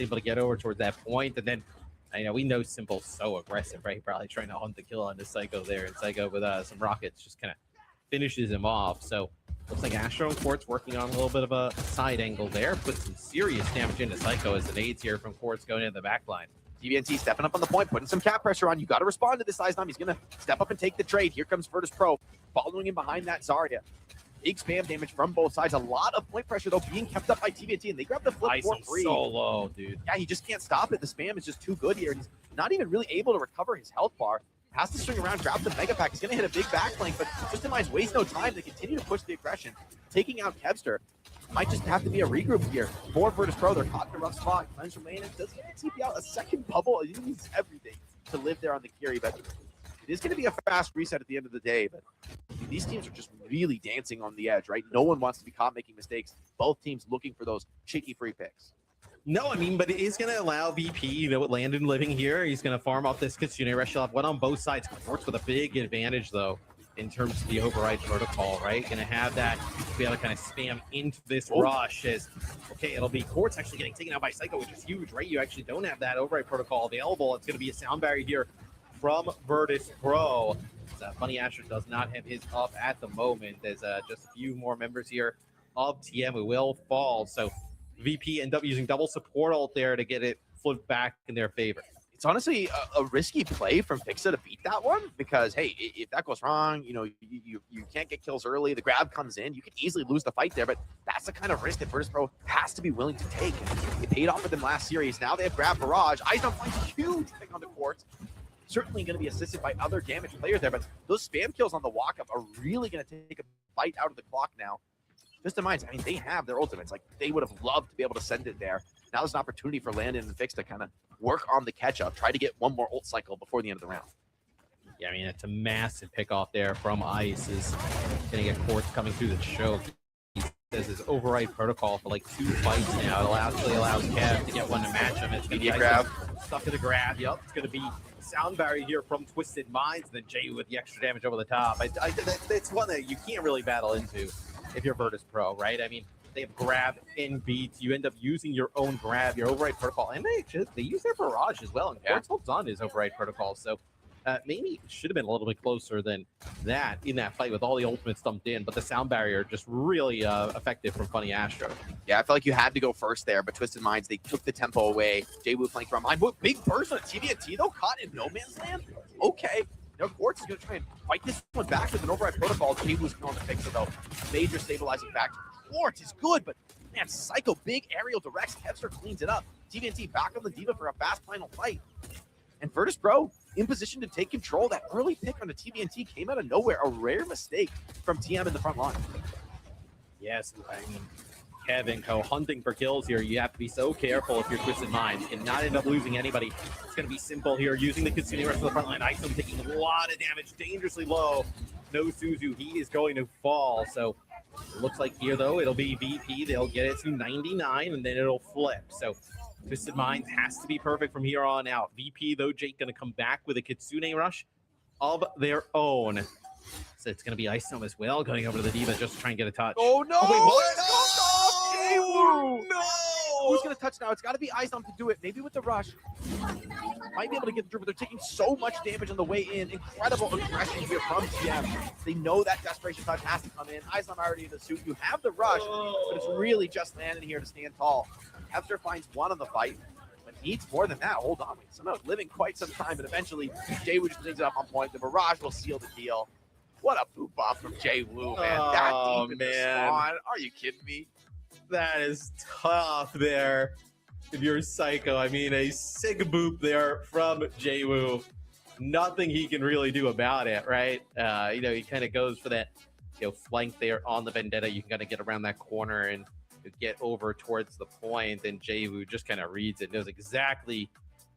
able to get over towards that point, and then we know Simple's so aggressive, right? Probably trying to hunt the kill on the Psycho there, and Psycho with some rockets just kind of finishes him off. So looks like Astro and Quartz working on a little bit of a side angle there, put some serious damage into Psycho as the nades here from Quartz going into the back line. TVNT stepping up on the point, putting some cap pressure on. You got to respond to this Iznam. He's going to step up and take the trade. Here comes Virtus Pro, following him behind that Zarya. Big spam damage from both sides. A lot of point pressure, though, being kept up by TVNT, and they grab the flip for free. So low, dude. Yeah, he just can't stop it. The spam is just too good here. He's not even really able to recover his health bar. Has to swing around, grab the Mega Pack. He's going to hit a big backflank, but Twisted Minds waste no time. They continue to push the aggression, taking out Kevster. Might just have to be a regroup here for Virtus Pro. They're caught in a rough spot. Cleanse from lane, and does get TP out. A second bubble. He needs everything to live there on the Kiri, but it is going to be a fast reset at the end of the day. But these teams are just really dancing on the edge, right? No one wants to be caught making mistakes. Both teams looking for those cheeky free picks. No, I mean, but it is going to allow VP, with Landon living here, he's going to farm off this Kitsune Rush. He'll have one on both sides. Quartz with a big advantage, though, in terms of the override protocol, right? Going to have that, be able to kind of spam into this rush as, okay, it'll be Quartz actually getting taken out by Psycho, which is huge, right? You actually don't have that override protocol available. It's going to be a sound barrier here from Virtus Pro. Funny Asher does not have his up at the moment. There's just a few more members here of TM who will fall. So VP end up using double support ult there to get it flipped back in their favor. It's honestly a risky play from Fixa to beat that one because, hey, if that goes wrong, you can't get kills early. The grab comes in. You could easily lose the fight there, but that's the kind of risk that Virtus Pro has to be willing to take. And it paid off for them last series. Now they have grab Barrage. Iznam finds a huge thing on the Quartz. Certainly going to be assisted by other damaged players there, but those spam kills on the walk-up are really going to take a bite out of the clock now. Just in mind, I mean, they have their ultimates. Like, they would have loved to be able to send it there. Now there's an opportunity for Landon and Fix to kind of work on the catch-up, try to get one more ult cycle before the end of the round. Yeah, I mean, it's a massive pick-off there from Ice. Is going to get Quartz coming through the choke. He says his override protocol for like 2 fights now. It actually allows Kev to get one to match him. It's going to be grab. Stuck in the grab. Yep, it's going to be sound barrier here from Twisted Minds, and then Jay with the extra damage over the top. It's one that you can't really battle into if you're Virtus Pro, right? I mean, they have grab and beats. You end up using your own grab, your override protocol, and they use their barrage as well. And Quartz holds on to his override protocol, so maybe it should have been a little bit closer than that in that fight with all the ultimates dumped in. But the sound barrier just really effective from Funny Astro. Yeah, I felt like you had to go first there, but Twisted Minds, they took the tempo away. Jay-Woo flanked from mine. Big burst on TVNT, though, caught in no man's land. Okay. Now Quartz is going to try and fight this one back with an override protocol. Jay-Woo's going to fix it, though. Major stabilizing factor. Quartz is good, but man, Psycho, big aerial directs. Kevster cleans it up. TVNT back on the Diva for a fast final fight. And Virtus Pro in position to take control. That early pick on the TVNT came out of nowhere. A rare mistake from TM in the front line. Yes, I mean, Kevin Co hunting for kills here. You have to be so careful if you're Twisted Minds. You cannot end up losing anybody. It's going to be simple here. Using the Kitsune Rush of the front line. Isom taking a lot of damage, dangerously low. No Suzu, he is going to fall. So it looks like here, though, it'll be VP. They'll get it to 99, and then it'll flip. So Twisted Minds has to be perfect from here on out. VP, though, Jake going to come back with a Kitsune Rush of their own. So it's going to be Isom as well, going over to the Diva just to try and get a touch. Oh, no! Oh, wait, what? No! Who's going to touch now? It's got to be Isom to do it. Maybe with the rush. Might be able to get through, but they're taking so much damage on the way in. Incredible aggression here from TM. They know that desperation touch has to come in. Isom already in the suit. You have the rush, but it's really just Landon here to stand tall. Kevster finds one on the fight, but needs more than that. Hold on. Somehow living quite some time, but eventually Jay-Woo just brings it up on point. The barrage will seal the deal. What a boop off from Jay-Woo, man. That deep in the spawn. Are you kidding me? That is tough there. If you're Psycho, I mean, a sick boop there from Jay-Woo. Nothing he can really do about it, right? He kind of goes for that, flank there on the Vendetta. You can kind of get around that corner and get over towards the point, and Jay-Woo just kind of reads it, knows exactly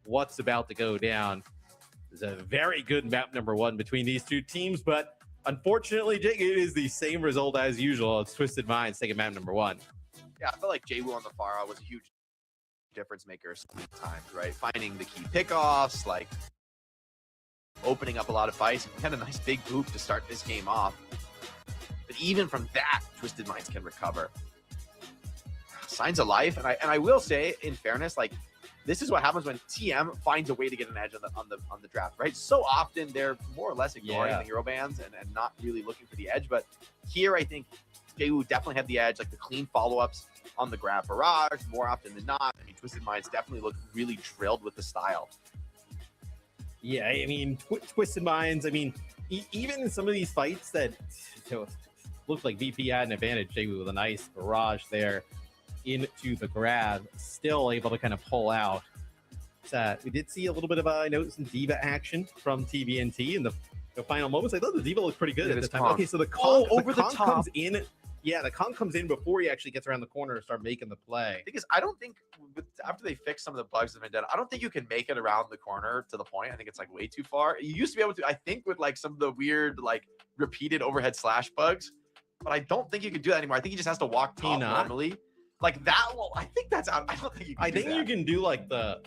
what's about to go down. There's a very good map number 1 between these two teams, but unfortunately, Jake, it is the same result as usual. It's Twisted Minds taking map number 1. Yeah, I feel like Jay-Woo on the far out was a huge difference maker sometimes, right? Finding the key pickoffs, like opening up a lot of fights. Had a nice big boop to start this game off. But even from that, Twisted Minds can recover. signs of life. And I will say, in fairness, like this is what happens when TM finds a way to get an edge on the draft, right? So often they're more or less ignoring the hero bans and not really looking for the edge. But here, I think JWoo definitely had the edge, like the clean follow-ups on the grab barrage more often than not. I mean, Twisted Minds definitely look really drilled with the style. Yeah, I mean, Twisted Minds, I mean, even in some of these fights that looked like VP had an advantage, JWoo with a nice barrage there into the grab, still able to kind of pull out. We did see a little bit of some D.Va action from TBNT in the final moments. I thought the D.Va looked pretty good at the time. Okay, so the Kong, over the top comes in. Yeah, the Kong comes in before he actually gets around the corner to start making the play. Because I don't think after they fix some of the bugs of Vendetta, I don't think you can make it around the corner to the point. I think it's like way too far. You used to be able to, I think, with like some of the weird like repeated overhead slash bugs, but I don't think you can do that anymore. I think he just has to walk top normally. Like that. Well, I think that's out. I don't think you can. I think you can do like the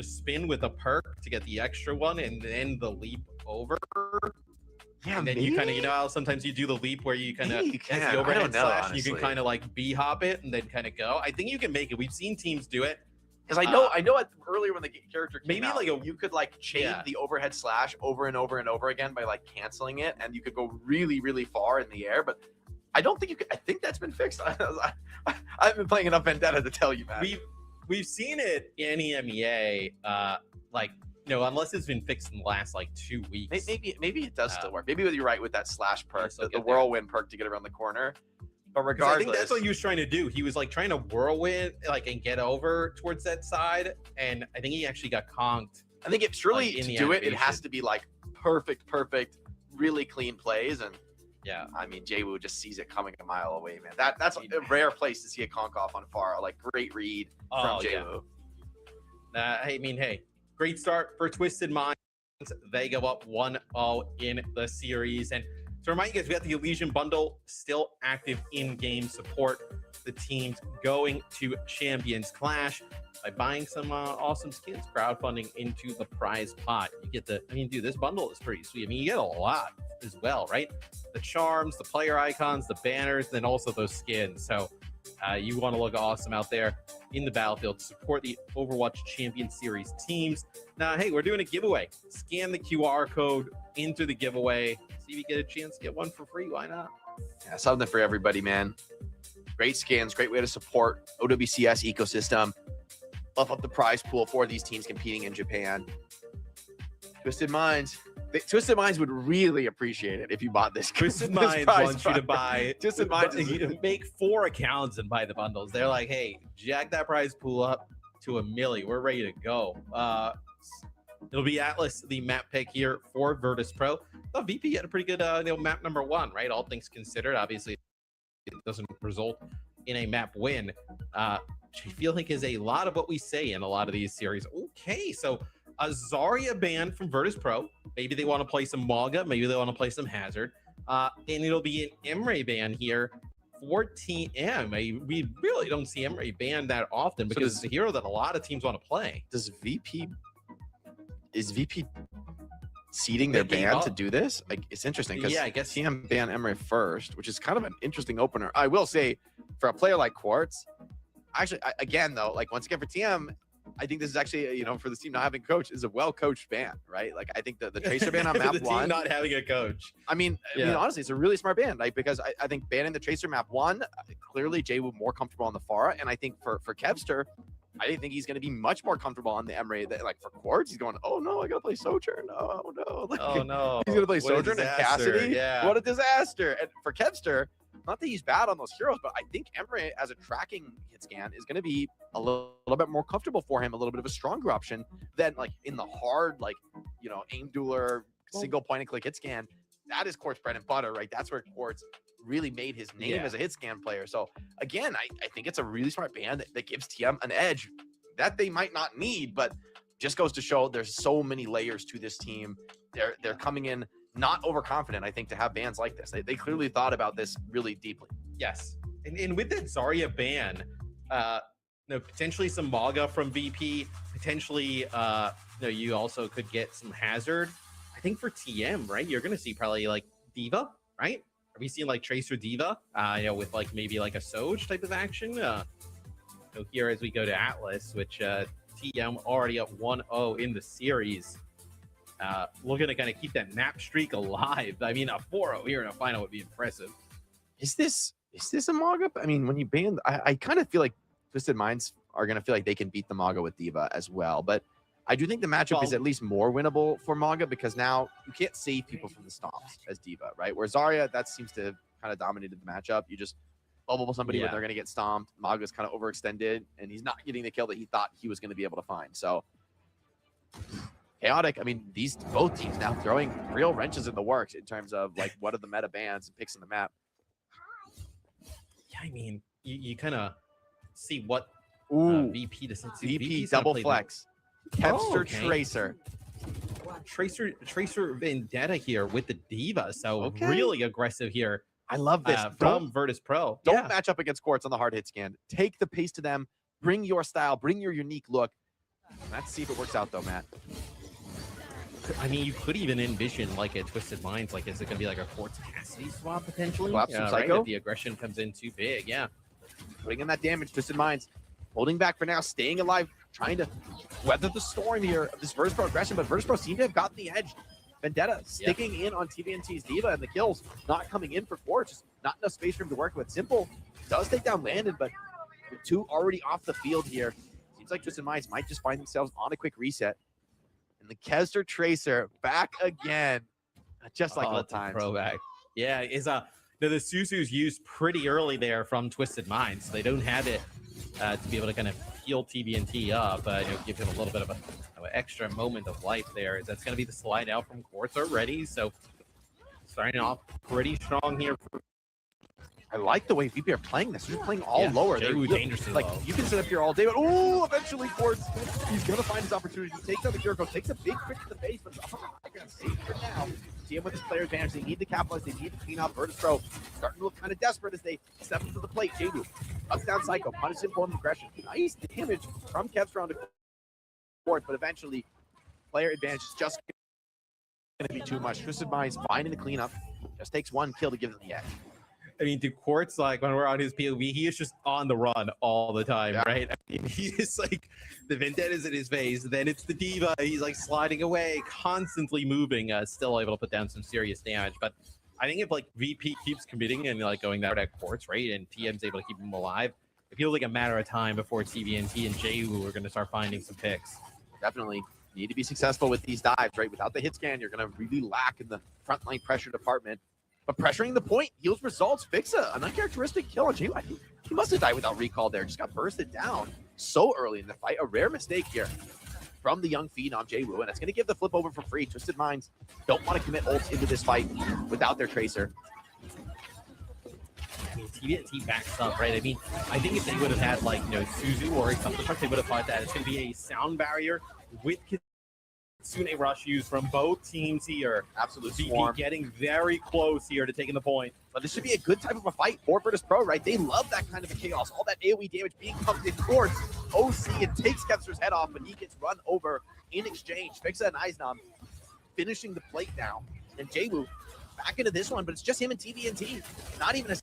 spin with a perk to get the extra one, and then the leap over. Yeah, and then you kind of, how sometimes you do the leap where you kind of the overhead slash, and you can kind of like b-hop it and then kind of go. I think you can make it. We've seen teams do it. Because I know earlier when the character came out, you could like chain the overhead slash over and over and over again by like canceling it, and you could go really, really far in the air. But I don't think you could. I think that's been fixed. I've been playing enough Vendetta to tell you, man. We've seen it in EMEA, unless it's been fixed in the last like 2 weeks. Maybe it does still work. Maybe you're right with that slash perk, the whirlwind perk to get around the corner. But regardless, I think that's what he was trying to do. He was like trying to whirlwind and get over towards that side, and I think he actually got conked. I think it's really to do it has to be like perfect, really clean plays. And yeah, I mean, JWoo just sees it coming a mile away, man. That's a rare place to see a conk off on far. Like great read from JWoo. I mean, hey, great start for Twisted Minds. They go up 1-0 in the series. And to remind you guys, we got the Elysian bundle still active in-game support. The teams going to Champions Clash by buying some awesome skins, crowdfunding into the prize pot. You get this bundle is pretty sweet. I mean, you get a lot as well, right? The charms, the player icons, the banners, and then also those skins. So you want to look awesome out there in the battlefield to support the Overwatch Champion Series teams. Now, hey, we're doing a giveaway. Scan the QR code into the giveaway. See if you get a chance to get one for free. Why not? Yeah, something for everybody, man. Great skins, great way to support OWCS ecosystem. Buff up the prize pool for these teams competing in Japan. Twisted Minds would really appreciate it if you bought this. Twisted Minds wants you to buy. Twisted Minds make 4 accounts and buy the bundles. They're like, hey, jack that prize pool up to $1 million. We're ready to go. It'll be Atlas, the map pick here for Virtus Pro. The VP had a pretty good map number 1, right? All things considered, obviously, it doesn't result in a map win. I feel like is a lot of what we say in a lot of these series. Okay, so a Zarya ban from Virtus Pro. Maybe they want to play some Maga. Maybe they want to play some Hazard. And it'll be an Emre ban here for TM. We really don't see Emre banned that often because it's a hero that a lot of teams want to play. Is VP seeding their ban to do this? Like, it's interesting because I guess TM ban Emre first, which is kind of an interesting opener. I will say, for a player like Quartz, actually, again though, like once again for TM, I think this is actually, for this team not having a coach is a well-coached ban, right? Like I think the Tracer ban on map the team 1, not having a coach. I mean, honestly, it's a really smart ban, like because I think banning the Tracer map 1, clearly JWoo more comfortable on the Pharah, and I think for Kevster, I think he's going to be much more comfortable on the Emre. Like for Quartz, he's going, oh no, I got to play Sojourn. Oh no, like, oh no, he's going to play Sojourn and Cassidy. Yeah, what a disaster! And for Kevster, not that he's bad on those heroes, but I think Emre as a tracking hit scan is going to be a little bit more comfortable for him, a little bit of a stronger option than like in the hard, like aim dueler single point and click hit scan. That is Quartz bread and butter, right? That's where Quartz really made his name as a hit scan player. So again, I think it's a really smart ban that gives TM an edge that they might not need, but just goes to show there's so many layers to this team. They're coming in not overconfident, I think, to have bans like this. They clearly thought about this really deeply. Yes, and with that Zarya ban, potentially some Maga from VP, potentially you also could get some Hazard. I think for TM, right, you're gonna see probably like D.Va, right? Are we seeing like Tracer D.Va, with like maybe like a Soj type of action? So here as we go to Atlas, which TM already up 1-0 in the series. Looking to kind of keep that map streak alive. I mean, a 4-0 here in a final would be impressive. Is this a Maga? I mean, when you ban, I kind of feel like Twisted Minds are going to feel like they can beat the Maga with D.Va as well. But I do think the matchup is at least more winnable for Maga because now you can't save people from the stomps as D.Va, right? Where Zarya, that seems to have kind of dominated the matchup. You just bubble somebody when they're going to get stomped. Maga's kind of overextended, and he's not getting the kill that he thought he was going to be able to find. So chaotic. I mean, these both teams now throwing real wrenches in the works in terms of like what are the meta bans and picks in the map. Yeah, I mean, you kind of see what VP decides. VP double flex. Kevster Tracer. Tracer Vendetta here with the D.Va. So really aggressive here. I love this. From Virtus Pro. Don't match up against Quartz on the hard hit scan. Take the pace to them. Bring your style. Bring your unique look. Let's see if it works out, though, Matt. I mean, you could even envision like a Twisted Minds. Like, is it going to be like a Quartz Cassidy swap potentially? Right? If the aggression comes in too big, Putting in that damage, Twisted Minds holding back for now, staying alive, trying to weather the storm here of this Virtus Pro aggression, but Virtus Pro seem to have gotten the edge. Vendetta sticking in on TVNT's D.Va, and the kills not coming in for Quartz. Just not enough space for him to work with. Simple does take down Landon, but with two already off the field here, seems like Twisted Minds might just find themselves on a quick reset. And the Kevster Tracer back again, just like old times. Throwback. Yeah, the Suzu's used pretty early there from Twisted Minds, so they don't have it to be able to kind of heal TVNT up, give him a little bit of an extra moment of life there. That's going to be the slide out from Quartz already, so starting off pretty strong here. I like the way VP are playing this. They're playing all lower. They're dangerously like low. You can sit up here all day, but eventually Quartz, he's gonna find his opportunity. He takes out the Kiriko, takes a big crit to the face, but they're gonna save for now. See him with his player advantage. They need to capitalize. They need to clean up. Virtus Pro starting to look kind of desperate as they step into the plate. Jabu cuts down Psycho, punishes him for aggression. Nice damage from Kevster on the court, but eventually player advantage is just gonna be too much. Twisted Minds finding the cleanup. Just takes one kill to give them the edge. I mean, to Quartz, like when we're on his POV, he is just on the run all the time, right? I mean, he is like the Vendetta's in his face, then it's the D.Va. He's like sliding away, constantly moving, still able to put down some serious damage. But I think if like VP keeps committing and like going that at Quartz, right, and TM's able to keep him alive, it feels like a matter of time before TVNT and Jehu are going to start finding some picks. Definitely need to be successful with these dives, right? Without the hit scan, you're going to really lack in the frontline pressure department. But pressuring the point yields results. Fixa, an uncharacteristic kill on Jehu. I think he must have died without recall there. Just got bursted down so early in the fight. A rare mistake here from the young phenom Jehu, and it's going to give the flip over for free. Twisted Minds don't want to commit ults into this fight without their Tracer. I mean, TVNT backs up, right? I mean, I think if they would have had like, Suzu or something, they would have thought that it's going to be a sound barrier with Kitsune Rush used from both teams here. Absolute VP swarm. getting very close here to taking the point. But this should be a good type of a fight for Virtus Pro, right? They love that kind of a chaos. All that AoE damage being pumped in towards OC and takes Kevster's head off, but he gets run over in exchange. Fixa and Eisnam finishing the plate now. And Jehu back into this one, but it's just him and TVNT. Not even a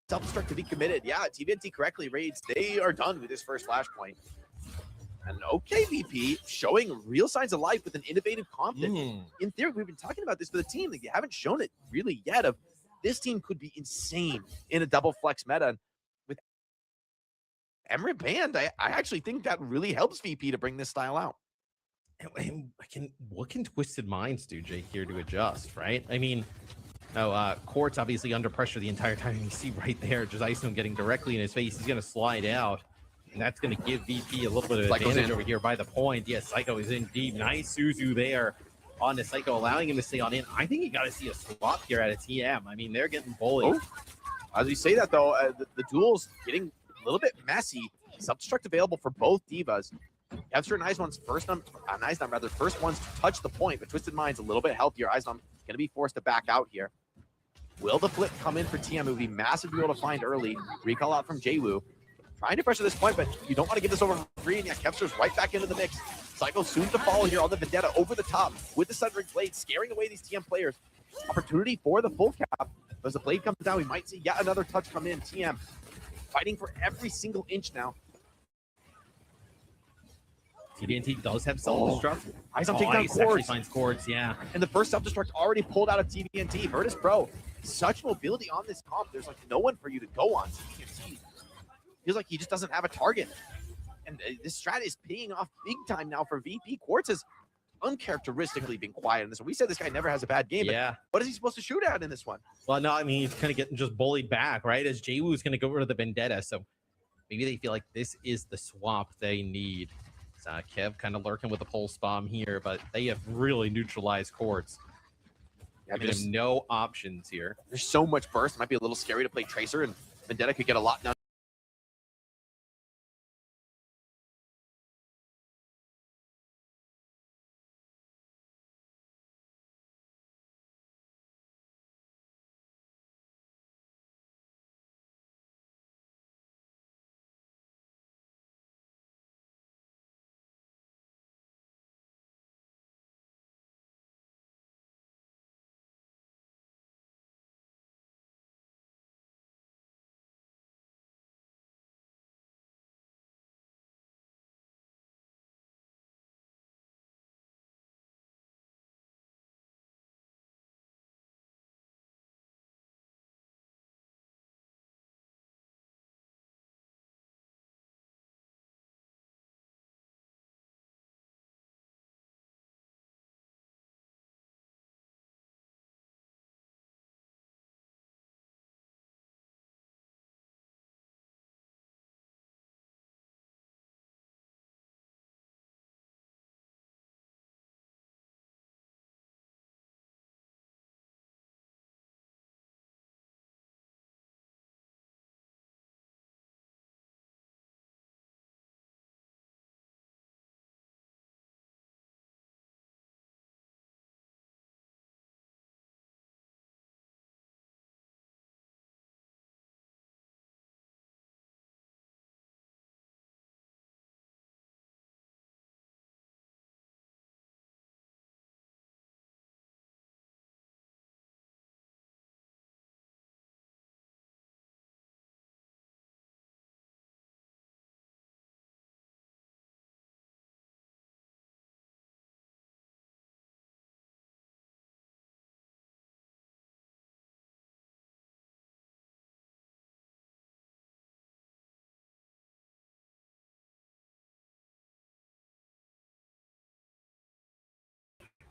self-destruct to be committed. Yeah, TVNT correctly raids. They are done with this first flashpoint. And VP showing real signs of life with an innovative comp. In theory, we've been talking about this for the team. Like, you haven't shown it really yet. Of this team could be insane in a double flex meta. And with Emery banned, I actually think that really helps VP to bring this style out. And what can Twisted Minds do, Jake, here to adjust, right? I mean, Quartz obviously under pressure the entire time. You see right there, just Isom getting directly in his face. He's going to slide out. And that's going to give VP a little bit of advantage over here by the point. Yes, Psycho is in deep. Nice Suzu there on the Psycho, allowing him to stay on in. I think you got to see a swap here at a TM. I mean, they're getting bullied. As we say that, though, the duel's getting a little bit messy. Self-destruct available for both Divas. Kevster and Eisnam's first ones to touch the point, but Twisted Minds a little bit healthier. Eisnam going to be forced to back out here. Will the flip come in for TM? It would be massive to be able to find early. Recall out from Jehu. Trying to pressure this point, but you don't want to give this over for free. And yeah, Kevster's right back into the mix. Psycho soon to follow here on the Vendetta over the top with the Sundering Blade, scaring away these TM players. Opportunity for the full cap. As the blade comes down, we might see yet another touch come in. TM fighting for every single inch now. TBNT does have self-destruct. Ice on taking down Ice actually Quartz. finds Quartz, yeah. And the first self-destruct already pulled out of TBNT. Virtus Pro, such mobility on this comp. There's like no one for you to go on. TBNT feels like he just doesn't have a target. And this strat is paying off big time now for VP. Quartz has uncharacteristically been quiet in this one. We said this guy never has a bad game. Yeah. What is he supposed to shoot at in this one? Well, no, I mean, he's kind of getting just bullied back, right? As Jwoo's going to go rid of the Vendetta. So maybe they feel like this is the swap they need. Kev kind of lurking with the pulse bomb here, but they have really neutralized Quartz. Yeah, They have no options here. There's so much burst. It might be a little scary to play Tracer, and Vendetta could get a lot done.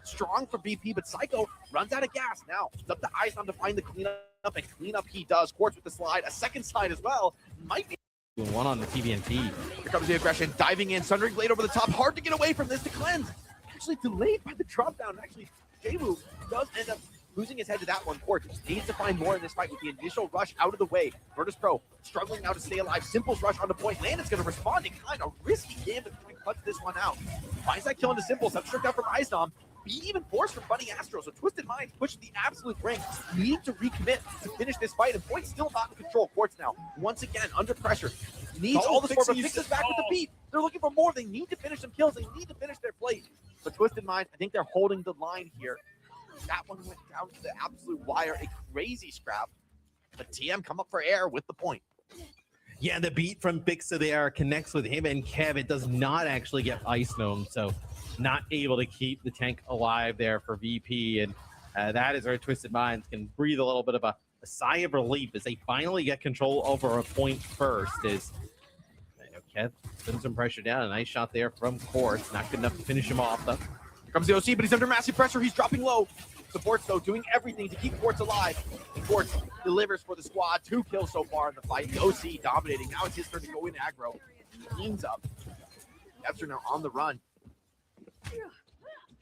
Strong for BP, but Psycho runs out of gas now. It's up to Ice on to find the cleanup, and cleanup he does. Quartz with the slide, a second slide as well. Might be One on the TBNT. Here comes the aggression, diving in, Sundering Blade over the top. Hard to get away from this to cleanse. Actually delayed by the drop down. Actually, Jwoo does end up losing his head to that one. Quartz needs to find more in this fight with the initial rush out of the way. Virtus Pro struggling now to stay alive. Simple's rush on the point. Landon's going to respond in kind of risky game, but can clutch this one out. Finds that kill into Simple. Substruct out from Izdom. Be even forced from Bunny Astro. So Twisted Minds pushing the absolute brink, needing to recommit to finish this fight. And Point still not in control. Quartz now, once again, under pressure. Needs all the score, but fixes back with the beat. They're looking for more. They need to finish some kills. They need to finish their plate. But Twisted Minds, I think they're holding the line here. That one went down to the absolute wire. A crazy scrap. But TM come up for air with the point. Yeah, the beat from Bixa there connects with him and Kev. It does not actually get Ice Gnome, so not able to keep the tank alive there for VP. And that is where Twisted Minds can breathe a little bit of a sigh of relief as they finally get control over a point first. As Kev putting some pressure down. A nice shot there from Quartz. Not good enough to finish him off, though. Here comes the OC, but he's under massive pressure. He's dropping low. Supports, though, doing everything to keep Quartz alive. And Quartz delivers for the squad. 2 kills so far in the fight. The OC dominating. Now it's his turn to go in aggro. Cleans up. Cavs are now on the run.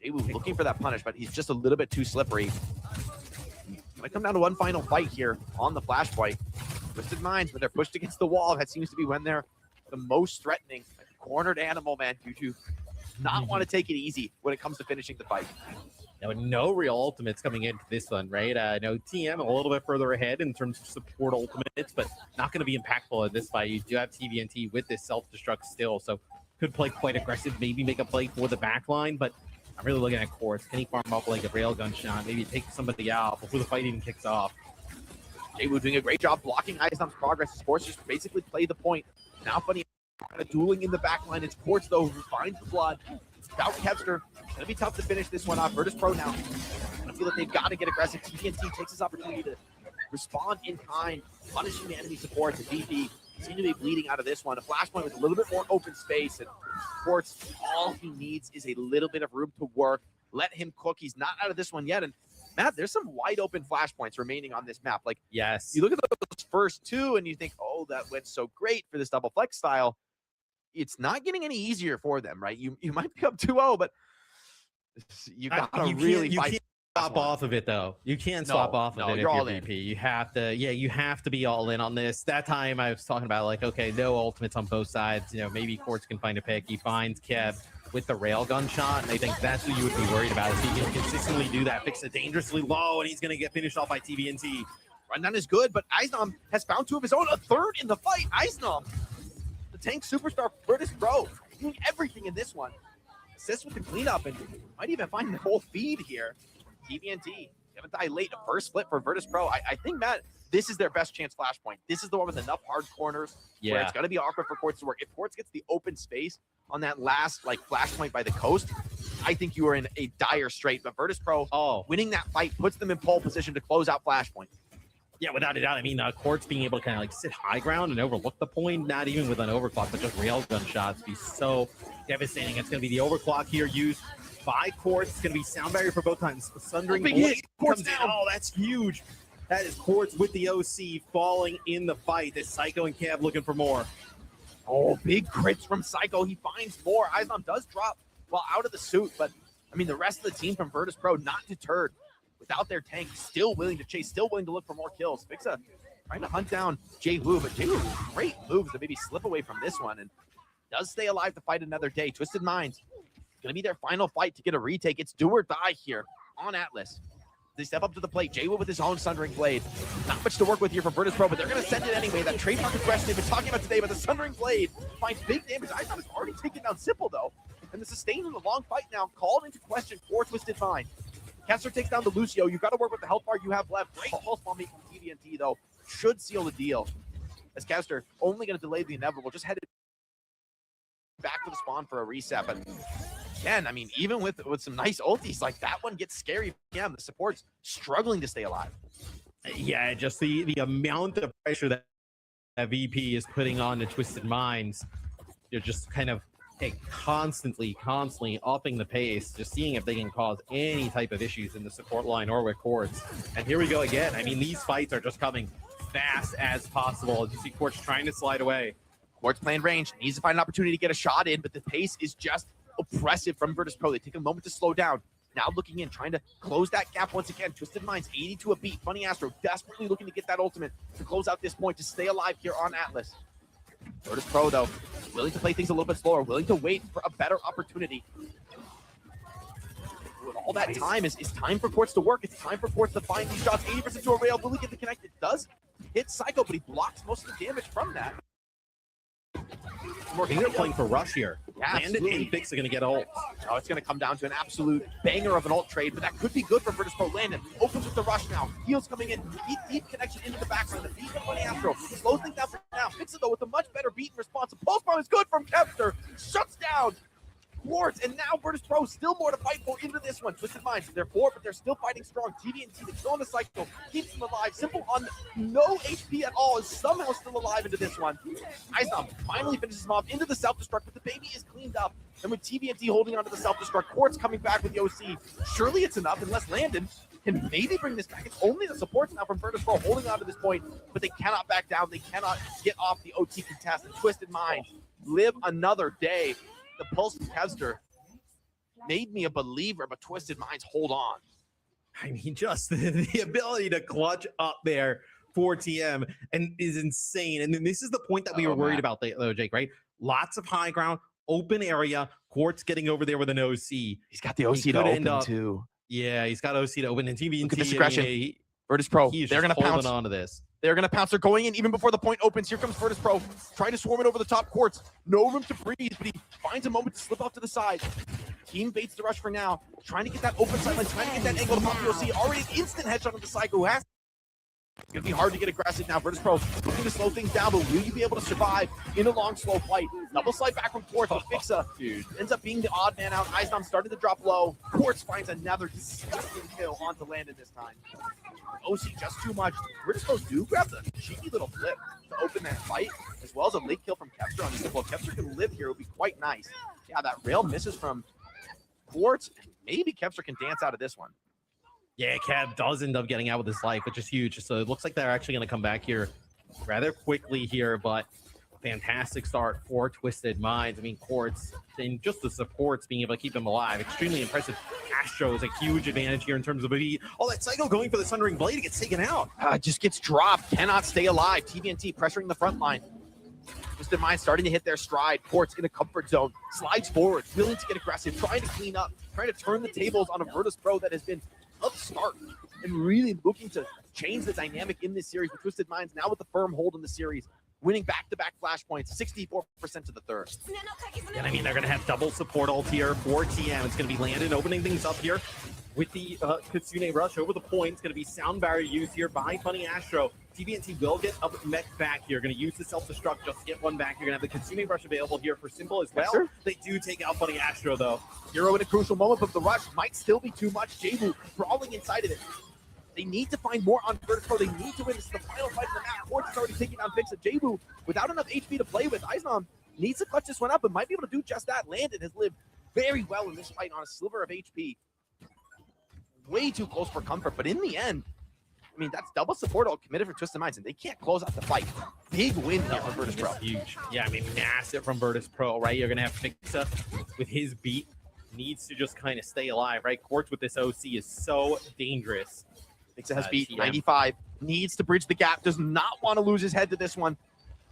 Jwoo looking for that punish, but he's just a little bit too slippery. Might come down to one final fight here on the Flashpoint. Twisted Minds, when they're pushed against the wall, that seems to be when they're the most threatening. Cornered animal, man. Juju not want to take it easy when it comes to finishing the fight. No real ultimates coming into this one, right? No TM a little bit further ahead in terms of support ultimates, but not going to be impactful in this fight. You do have TVNT with this self-destruct still, so could play quite aggressive, maybe make a play for the back line, but I'm really looking at Quartz. Can he farm up like a railgun shot, maybe take somebody out before the fight even kicks off? Jwoo doing a great job blocking Icedom's progress. Sports just basically play the point. Now Funny kind of dueling in the back line. It's Quartz, though, who finds the blood. Without Kevster, it's going to be tough to finish this one off. Virtus Pro now. I feel that they've got to get aggressive. TNT takes this opportunity to respond in kind, punishing the enemy supports. And VP seem to be bleeding out of this one. A flashpoint with a little bit more open space. And Quartz, all he needs is a little bit of room to work. Let him cook. He's not out of this one yet. And Matt, there's some wide open flashpoints remaining on this map. Like, yes, you look at those first two and you think, oh, that went so great for this double flex style. It's not getting any easier for them, right? You might be up 2-0, but you got to really fight. Stop off of it though. You can't stop off of it if you're VP. You have to, you have to be all in on this. That time I was talking about like, okay, no ultimates on both sides. You know, maybe Quartz can find a pick. He finds Kev with the railgun shot, and I think that's what you would be worried about. If he can consistently do that, fix it dangerously low, and he's gonna get finished off by TVNT. Rundown is good, but Eisnom has found two of his own. A third in the fight. Eisnom, the tank superstar, Virtus Pro, doing everything in this one. Assists with the cleanup, and might even find the whole feed here. TVNT, haven't died late. A first flip for Virtus Pro. I think, Matt, this is their best chance flashpoint. This is the one with enough hard corners where it's going to be awkward for Quartz to work. If Quartz gets the open space on that last like flashpoint by the coast, I think you are in a dire strait. But Virtus Pro, winning that fight puts them in pole position to close out flashpoint. Yeah, without a doubt. I mean, Quartz being able to kind of like sit high ground and overlook the point, not even with an overclock, but just railgun shots, be so devastating. It's going to be the overclock here used by Quartz. It's going to be sound barrier for both times. Sundering Quartz down. Oh, that's huge. That is Quartz with the OC falling in the fight. This Psycho and Cav looking for more. Oh, big crits from Psycho. He finds more. Eisnom does drop while out of the suit, but I mean, the rest of the team from Virtus Pro not deterred. Without their tank, still willing to chase, still willing to look for more kills. Fixa trying to hunt down Jay-Woo, but Jay-Woo, great moves to maybe slip away from this one and does stay alive to fight another day. Twisted Minds, going to be their final fight to get a retake. It's do or die here on Atlas. They step up to the plate. Jay-Woo with his own Sundering Blade. Not much to work with here for Virtus Pro, but they're going to send it anyway. That trademark aggression they've been talking about today, but the Sundering Blade finds big damage. I thought it's already taken down Simple, though. And the sustain in the long fight now called into question for Twisted Mind. Kessler takes down the Lucio. You've got to work with the health bar you have left. Great pulse bomb making from TVNT, though. Should seal the deal. As Kessler only going to delay the inevitable. Just headed back to the spawn for a reset. But again, I mean, even with some nice ultis, like that one gets scary. Yeah, the support's struggling to stay alive. Yeah, just the amount of pressure that VP is putting on the Twisted Minds. You're just kind of constantly upping the pace, just seeing if they can cause any type of issues in the support line or with Quartz. And here we go again. I mean, these fights are just coming fast as possible. As you see Quartz trying to slide away. Quartz playing range, needs to find an opportunity to get a shot in, but the pace is just oppressive from Virtus Pro. They take a moment to slow down. Now looking in, trying to close that gap once again. Twisted Minds, 80 to a beat. Funny Astro desperately looking to get that ultimate to close out this point, to stay alive here on Atlas. Virtus Pro, though, willing to play things a little bit slower, willing to wait for a better opportunity. With all that time is time for Quartz to work. It's time for Quartz to find these shots. 80% to a rail. Will he get the connect? It does hit Psycho, but he blocks most of the damage from that. I think they're playing for rush here. Yeah, Landon and Fix are going to get ult. Oh, it's going to come down to an absolute banger of an ult trade, but that could be good for Virtus Pro. Landon opens with the rush now. Heals coming in. Deep connection into the backline. The beat from Funny Astro slows things down for now. Fix it, though, with a much better beat and response. The post bomb is good from Kepster. Shuts down Quartz, and now Virtus Pro still more to fight for into this one. Twisted Minds, they're 4, but they're still fighting strong. TVNT, the kill on the Cycle, keeps them alive. Simple on no HP at all, is somehow still alive into this one. Eisnom finally finishes him off into the self-destruct, but the baby is cleaned up. And with TVNT holding onto the self-destruct, Quartz coming back with the OC. Surely it's enough, unless Landon can maybe bring this back. It's only the supports now from Virtus Pro holding on to this point, but they cannot back down. They cannot get off the OT contest. And Twisted Minds live another day. The pulse from Kevster made me a believer, but Twisted Minds hold on. I mean, just the ability to clutch up there for TM and is insane. And then this is the point that we were worried about, though, Jake, right? Lots of high ground, open area, Quartz getting over there with an OC. He's got the OC to open, too. Yeah, he's got OC to open. And TVNT, look at this aggression. Virtus Pro, they're going to pounce onto this. They're going to pounce. They're going in even before the point opens. Here comes Virtus Pro, trying to swarm it over the top. Quartz, no room to breathe, but he finds a moment to slip off to the side. Team baits the rush for now, trying to get that open sideline, trying to get that angle to pop the OC. Already an instant headshot on the Psycho, who has It's going to be hard to get aggressive now. Virtus Pro looking to slow things down, but will you be able to survive in a long, slow fight? Double slide back from Quartz, but Fixa ends up being the odd man out. Eisnom started to drop low. Quartz finds another disgusting kill onto Landon this time. OC just too much. Virtus Pro do grab the cheeky little flip to open that fight, as well as a late kill from Kepster on the well, Kepster can live here. It would be quite nice. Yeah, that rail misses from Quartz. Maybe Kepster can dance out of this one. Yeah, Kev does end up getting out with his life, which is huge. So it looks like they're actually going to come back here rather quickly here, but fantastic start for Twisted Minds. I mean, Quartz and just the supports being able to keep them alive. Extremely impressive. Astro is a huge advantage here in terms of maybe that Psycho going for the Sundering Blade. It gets taken out. Just gets dropped. Cannot stay alive. TVNT pressuring the front line. Twisted Minds starting to hit their stride. Quartz in a comfort zone. Slides forward. Willing to get aggressive. Trying to clean up. Trying to turn the tables on a Virtus Pro that has been upstart and really looking to change the dynamic in this series with Twisted Minds now with the firm hold in the series, winning back-to-back flashpoints, 64% to the third. And I mean, they're going to have double support ult here for TM. It's going to be Landon opening things up here with the Kitsune Rush over the point. It's going to be sound barrier used here by Funny Astro. TVNT will get up mech back here. Going to use the self-destruct just to get one back. You're going to have the Kitsune Rush available here for Simple as well. Yes, they do take out Funny Astro, though. Hero in a crucial moment, but the rush might still be too much. Jabu brawling inside of it. They need to find more on Virtus Pro. They need to win. This is the final fight of the map. Quartz is already taking on Fixa. Jabu, without enough HP to play with, Eisnom needs to clutch this one up and might be able to do just that. Landon has lived very well in this fight on a sliver of HP. Way too close for comfort, but in the end, I mean, that's double support all committed for Twisted Minds, and they can't close out the fight. Big win here for Virtus Pro. Huge. Yeah, I mean, massive from Virtus Pro, right? You're going to have Fixa with his beat. Needs to just kind of stay alive, right? Quartz with this OC is so dangerous. Fixa has beat 95, needs to bridge the gap, does not want to lose his head to this one.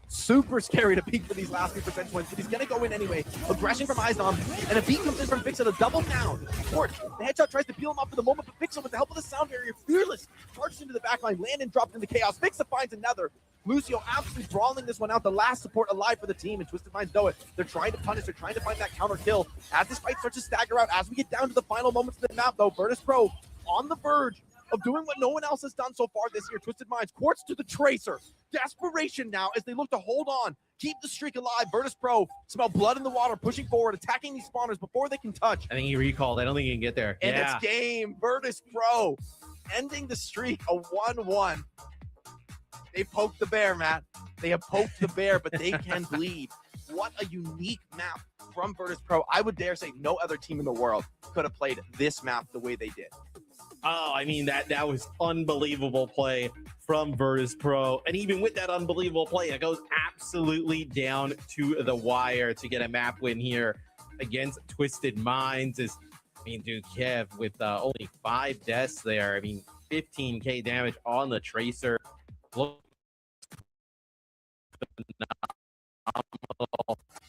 Super scary to peek for these last few percentage points, but he's going to go in anyway. Aggression from Eisnom, and a beat comes in from Fixa to double down. Quartz, the headshot tries to peel him up for the moment, but Fixa, with the help of the sound barrier, fearless, charged into the backline. Landon dropped into chaos. Fixa finds another. Lucio absolutely brawling this one out. The last support alive for the team, and Twisted Minds know it. They're trying to punish. They're trying to find that counter kill. As this fight starts to stagger out, as we get down to the final moments of the map, though, Virtus Pro on the verge of doing what no one else has done so far this year. Twisted Minds, Quartz to the Tracer. Desperation now as they look to hold on, keep the streak alive. Virtus Pro smell blood in the water, pushing forward, attacking these spawners before they can touch. I think he recalled. I don't think he can get there. And it's game. Virtus Pro ending the streak, a 1-1. They poked the bear, Matt. They have poked the bear, but they can bleed. What a unique map from Virtus Pro. I would dare say no other team in the world could have played this map the way they did. Oh, I mean, that was unbelievable play from Virtus Pro. And even with that unbelievable play, it goes absolutely down to the wire to get a map win here against Twisted Minds. I mean, dude, Kev, with only 5 deaths there, I mean, 15k damage on the Tracer. Look,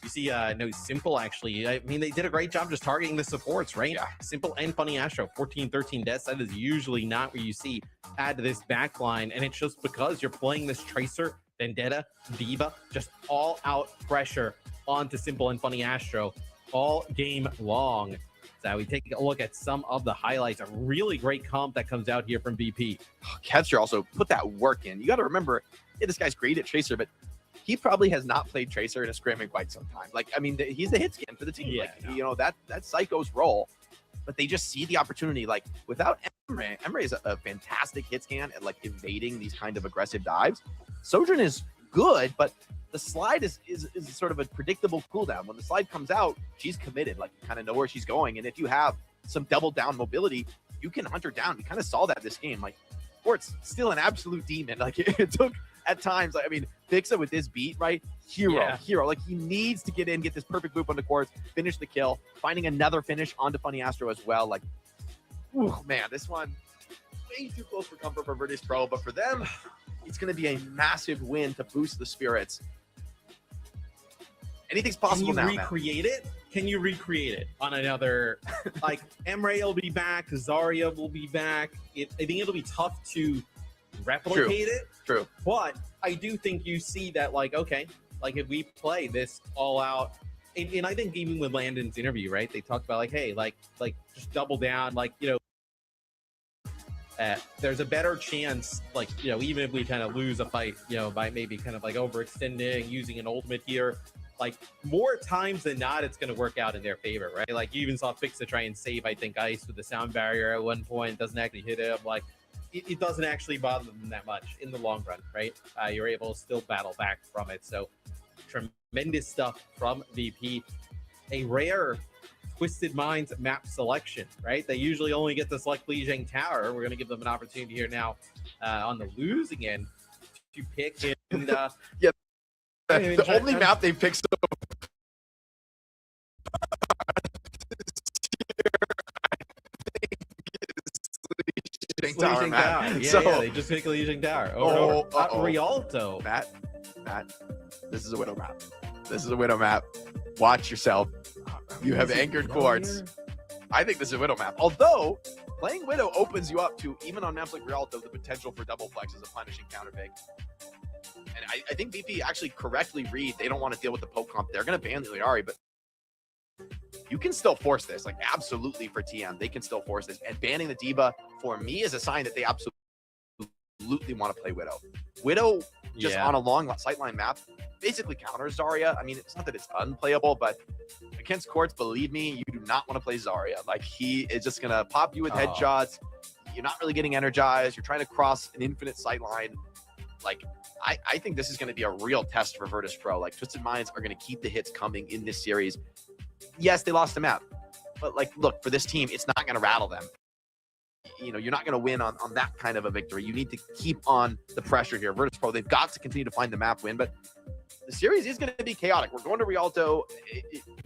you see, no, Simple actually. I mean, they did a great job just targeting the supports, right? Yeah. Simple and Funny Astro, 14, 13 deaths. That is usually not where you see add to this backline, and it's just because you're playing this Tracer, Vendetta, Diva, just all out pressure onto Simple and Funny Astro all game long. So we take a look at some of the highlights. A really great comp that comes out here from VP. Kepster also put that work in. You got to remember, yeah, this guy's great at Tracer, but he probably has not played Tracer in a scrim in quite some time. Like, I mean, he's the hit scan for the team. Yeah, like, you know, that's Psycho's role, but they just see the opportunity. Like, without Emre is a fantastic hit scan at like evading these kind of aggressive dives. Sojourn is good, but the slide is sort of a predictable cooldown. When the slide comes out, she's committed. Like, you kind of know where she's going. And if you have some double down mobility, you can hunt her down. We kind of saw that this game. Like, Quartz still an absolute demon. Like, it took at times, like, I mean, Fixa with this beat, right? Hero. Like, he needs to get in, get this perfect loop onto Quartz, finish the kill, finding another finish onto Funny Astro as well. Like, ooh, man, this one way too close for comfort for Virtus Pro, but for them, it's going to be a massive win to boost the spirits. Anything's possible now. Can you recreate it? Can you recreate it on another? Like, Emre will be back, Zarya will be back. I think it'll be tough to replicate it. True. But I do think you see that, like, okay, like if we play this all out, and I think even with Landon's interview, right, they talked about like, hey, like just double down, like, you know, there's a better chance, like, even if we kind of lose a fight, by maybe kind of like overextending, using an ultimate here, like more times than not, it's going to work out in their favor, right? Like you even saw Fixa try and save, I think, Ice with the sound barrier at one point, doesn't actually hit him. Like it doesn't actually bother them that much in the long run, right? You're able to still battle back from it. So tremendous stuff from VP. A rare Twisted Minds map selection, right? They usually only get to select Lijiang Tower. We're going to give them an opportunity here now on the losing end to pick. And yeah, the only map they picked so Lijiang Tower. Yeah, they just pick Lijiang Tower. Rialto. Matt, this is a Widow map. This is a Widow map. Watch yourself. You have anchored quartz. I think this is a Widow map. Although, playing Widow opens you up to, even on maps like Rialto, the potential for double flex as a punishing counter pick. And I think VP actually correctly read they don't want to deal with the poke comp. They're going to ban the Liari, but you can still force this. Like, absolutely for TM, they can still force this. And banning the D.Va, for me, is a sign that they absolutely want to play Widow. Widow, just on a long sightline map, basically counters Zarya. I mean, it's not that it's unplayable, but against Quartz, believe me, you do not want to play Zarya. Like, he is just going to pop you with headshots. You're not really getting energized. You're trying to cross an infinite sightline. Like, I think this is going to be a real test for Virtus Pro. Like, Twisted Minds are going to keep the hits coming in this series. Yes, they lost the map, but like, look, for this team, it's not going to rattle them. You're not going to win on that kind of a victory. You need to keep on the pressure here. Virtus Pro, they've got to continue to find the map win, but the series is going to be chaotic. We're going to Rialto.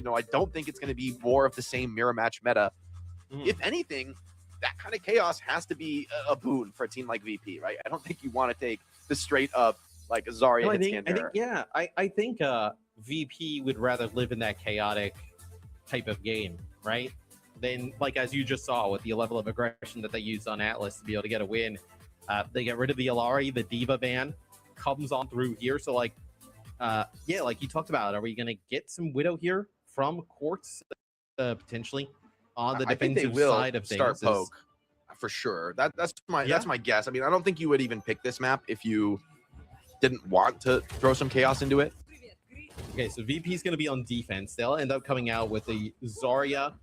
I don't think it's going to be more of the same mirror match meta. If anything, that kind of chaos has to be a boon for a team like VP, right? I don't think you want to take the straight up like Zarya I think VP would rather live in that chaotic type of game, right? Then, like, as you just saw with the level of aggression that they used on Atlas to be able to get a win, they get rid of the Illari, the D.Va ban comes on through here. So, like, like you talked about, are we going to get some Widow here from Quartz potentially on the defensive side of things? Start poke for sure. That's my guess. I mean, I don't think you would even pick this map if you didn't want to throw some chaos into it. Okay, so VP is going to be on defense. They'll end up coming out with the Zarya,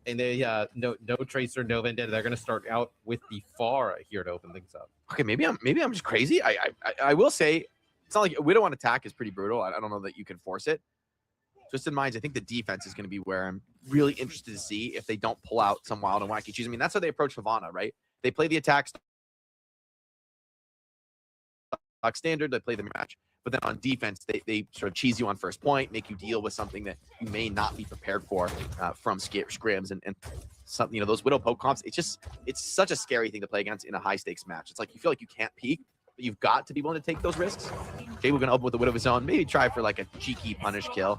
and they no Tracer, no Vendetta. They're going to start out with the Pharah here to open things up. Okay, maybe I'm just crazy. I will say it's not like Widow on attack is pretty brutal. I don't know that you can force it. Twisted Minds, I think the defense is going to be where I'm really interested to see if they don't pull out some wild and wacky cheese. I mean, that's how they approach Havana, right? They play the attack standard, they play the match. But then on defense, they sort of cheese you on first point, make you deal with something that you may not be prepared for from scrims and something. Those Widow poke comps. It's such a scary thing to play against in a high stakes match. It's like you feel like you can't peek, but you've got to be willing to take those risks. Jay, we're gonna open with the Widow of his own. Maybe try for like a cheeky punish kill.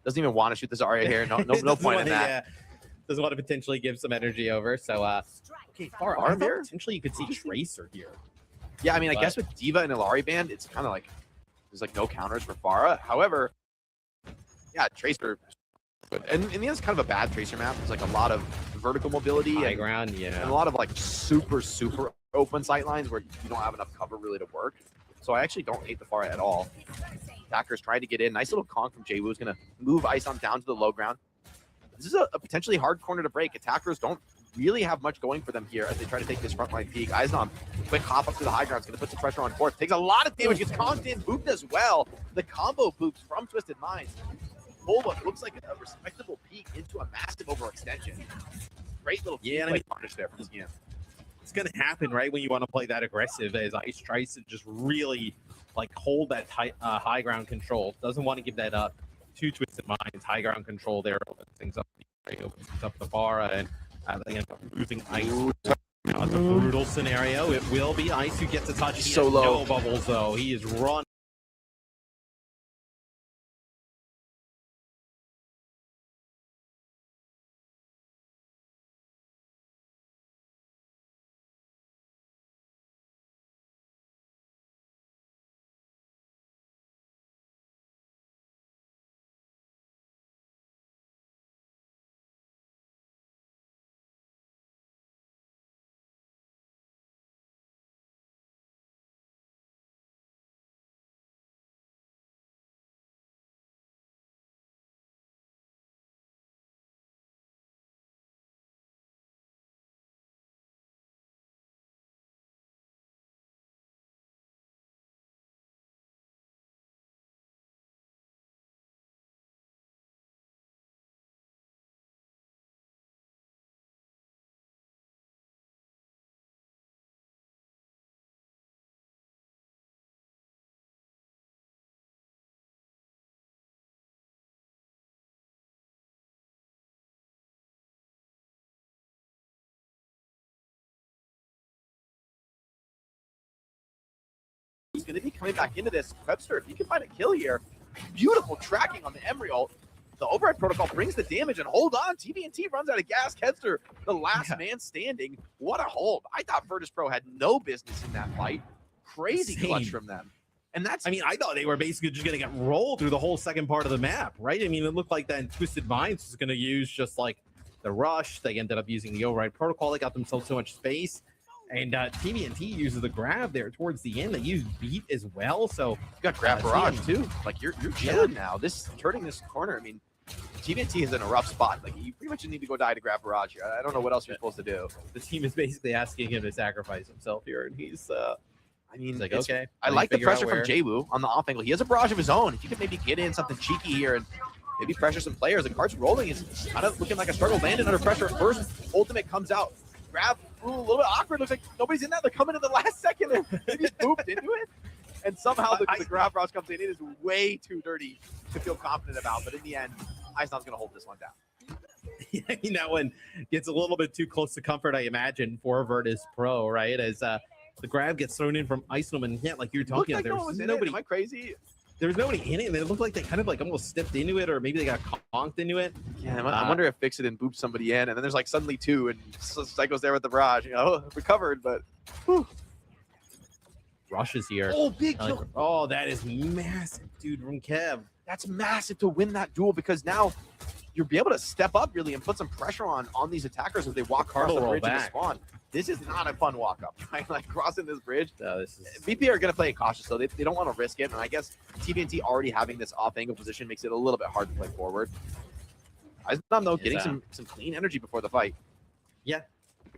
Doesn't even want to shoot the Zarya here. No point in that. Yeah. Doesn't want to potentially give some energy over. So okay, Pharah here. Potentially you could see Tracer here. Yeah, I mean, I guess with D.Va and Illari band, it's kind of like there's like no counters for Pharah. However, yeah, Tracer, and in the end, it's kind of a bad Tracer map. There's like a lot of vertical mobility, high ground, and a lot of like super open sight lines where you don't have enough cover really to work. So I actually don't hate the Pharah at all. Attacker's trying to get in. Nice little conk from Jwoo. Is going to move Ice on down to the low ground. This is a potentially hard corner to break. Attackers don't really have much going for them here as they try to take this frontline peak. Eisnom, quick hop up to the high ground. It's going to put some pressure on fourth. Takes a lot of damage. Gets conked in, booped as well. The combo boops from Twisted Minds. Pull what looks like a respectable peak into a massive overextension. Great little punish there from this game. It's going to happen, right, when you want to play that aggressive, as Ice tries to just really like hold that high ground control. Doesn't want to give that up to Twisted Minds. High ground control there. Opens things up. Opens up the Pharah, and they end up losing Ice. Now it's a brutal scenario. It will be Ice who gets a touch. He has no bubbles, though. He is run. going to be coming back into this. Webster, if you can find a kill here, beautiful tracking on the Emery ult. The override protocol brings the damage, and hold on, TBNT runs out of gas. Kevster, the last man standing. What a hold. I thought Virtus Pro had no business in that fight. Crazy clutch from them. And that's, I mean, I thought they were basically just going to get rolled through the whole second part of the map, right? I mean, it looked like that Twisted Minds was going to use just like the rush. They ended up using the override protocol. They got themselves so much space. And TBNT uses the grab there towards the end. They use beat as well. So you got grab barrage too. Like you're chilling now. This turning this corner, I mean, TBNT is in a rough spot. Like you pretty much need to go die to grab barrage here. I don't know what else you're supposed to do. The team is basically asking him to sacrifice himself here, and he's I mean, like, okay. I like the pressure from Jwoo on the off angle. He has a barrage of his own. If you could maybe get in something cheeky here and maybe pressure some players. The cart's rolling. It's kind of looking like a struggle. Landon under pressure at first. Ultimate comes out. Grab. Ooh, a little bit awkward. Looks like nobody's in that. They're coming in the last second. And maybe booped into it. And somehow the grab barrage comes in. It is way too dirty to feel confident about. But in the end, Icenom's going to hold this one down. Yeah, that one gets a little bit too close to comfort, I imagine, for Virtus Pro, right? As the grab gets thrown in from Icenom, and yeah, like you're talking about, there's nobody. Am I crazy? There's nobody in it, and it looked like they kind of like almost stepped into it, or maybe they got conked into it. Yeah, I wonder if Fix It and booped somebody in, and then there's like suddenly two, and Psycho's there with the barrage. You know, recovered, but whew. Rush is here. Oh, big kill. Oh, that is massive, dude, from Kev. That's massive to win that duel, because now you'll be able to step up really and put some pressure on these attackers as they walk across the bridge and spawn. This is not a fun walk up, right? Like crossing this bridge. VP are going to play it cautious, though. They don't want to risk it. And I guess TBNT already having this off angle position makes it a little bit hard to play forward. Icenom, though, getting some clean energy before the fight. Yeah.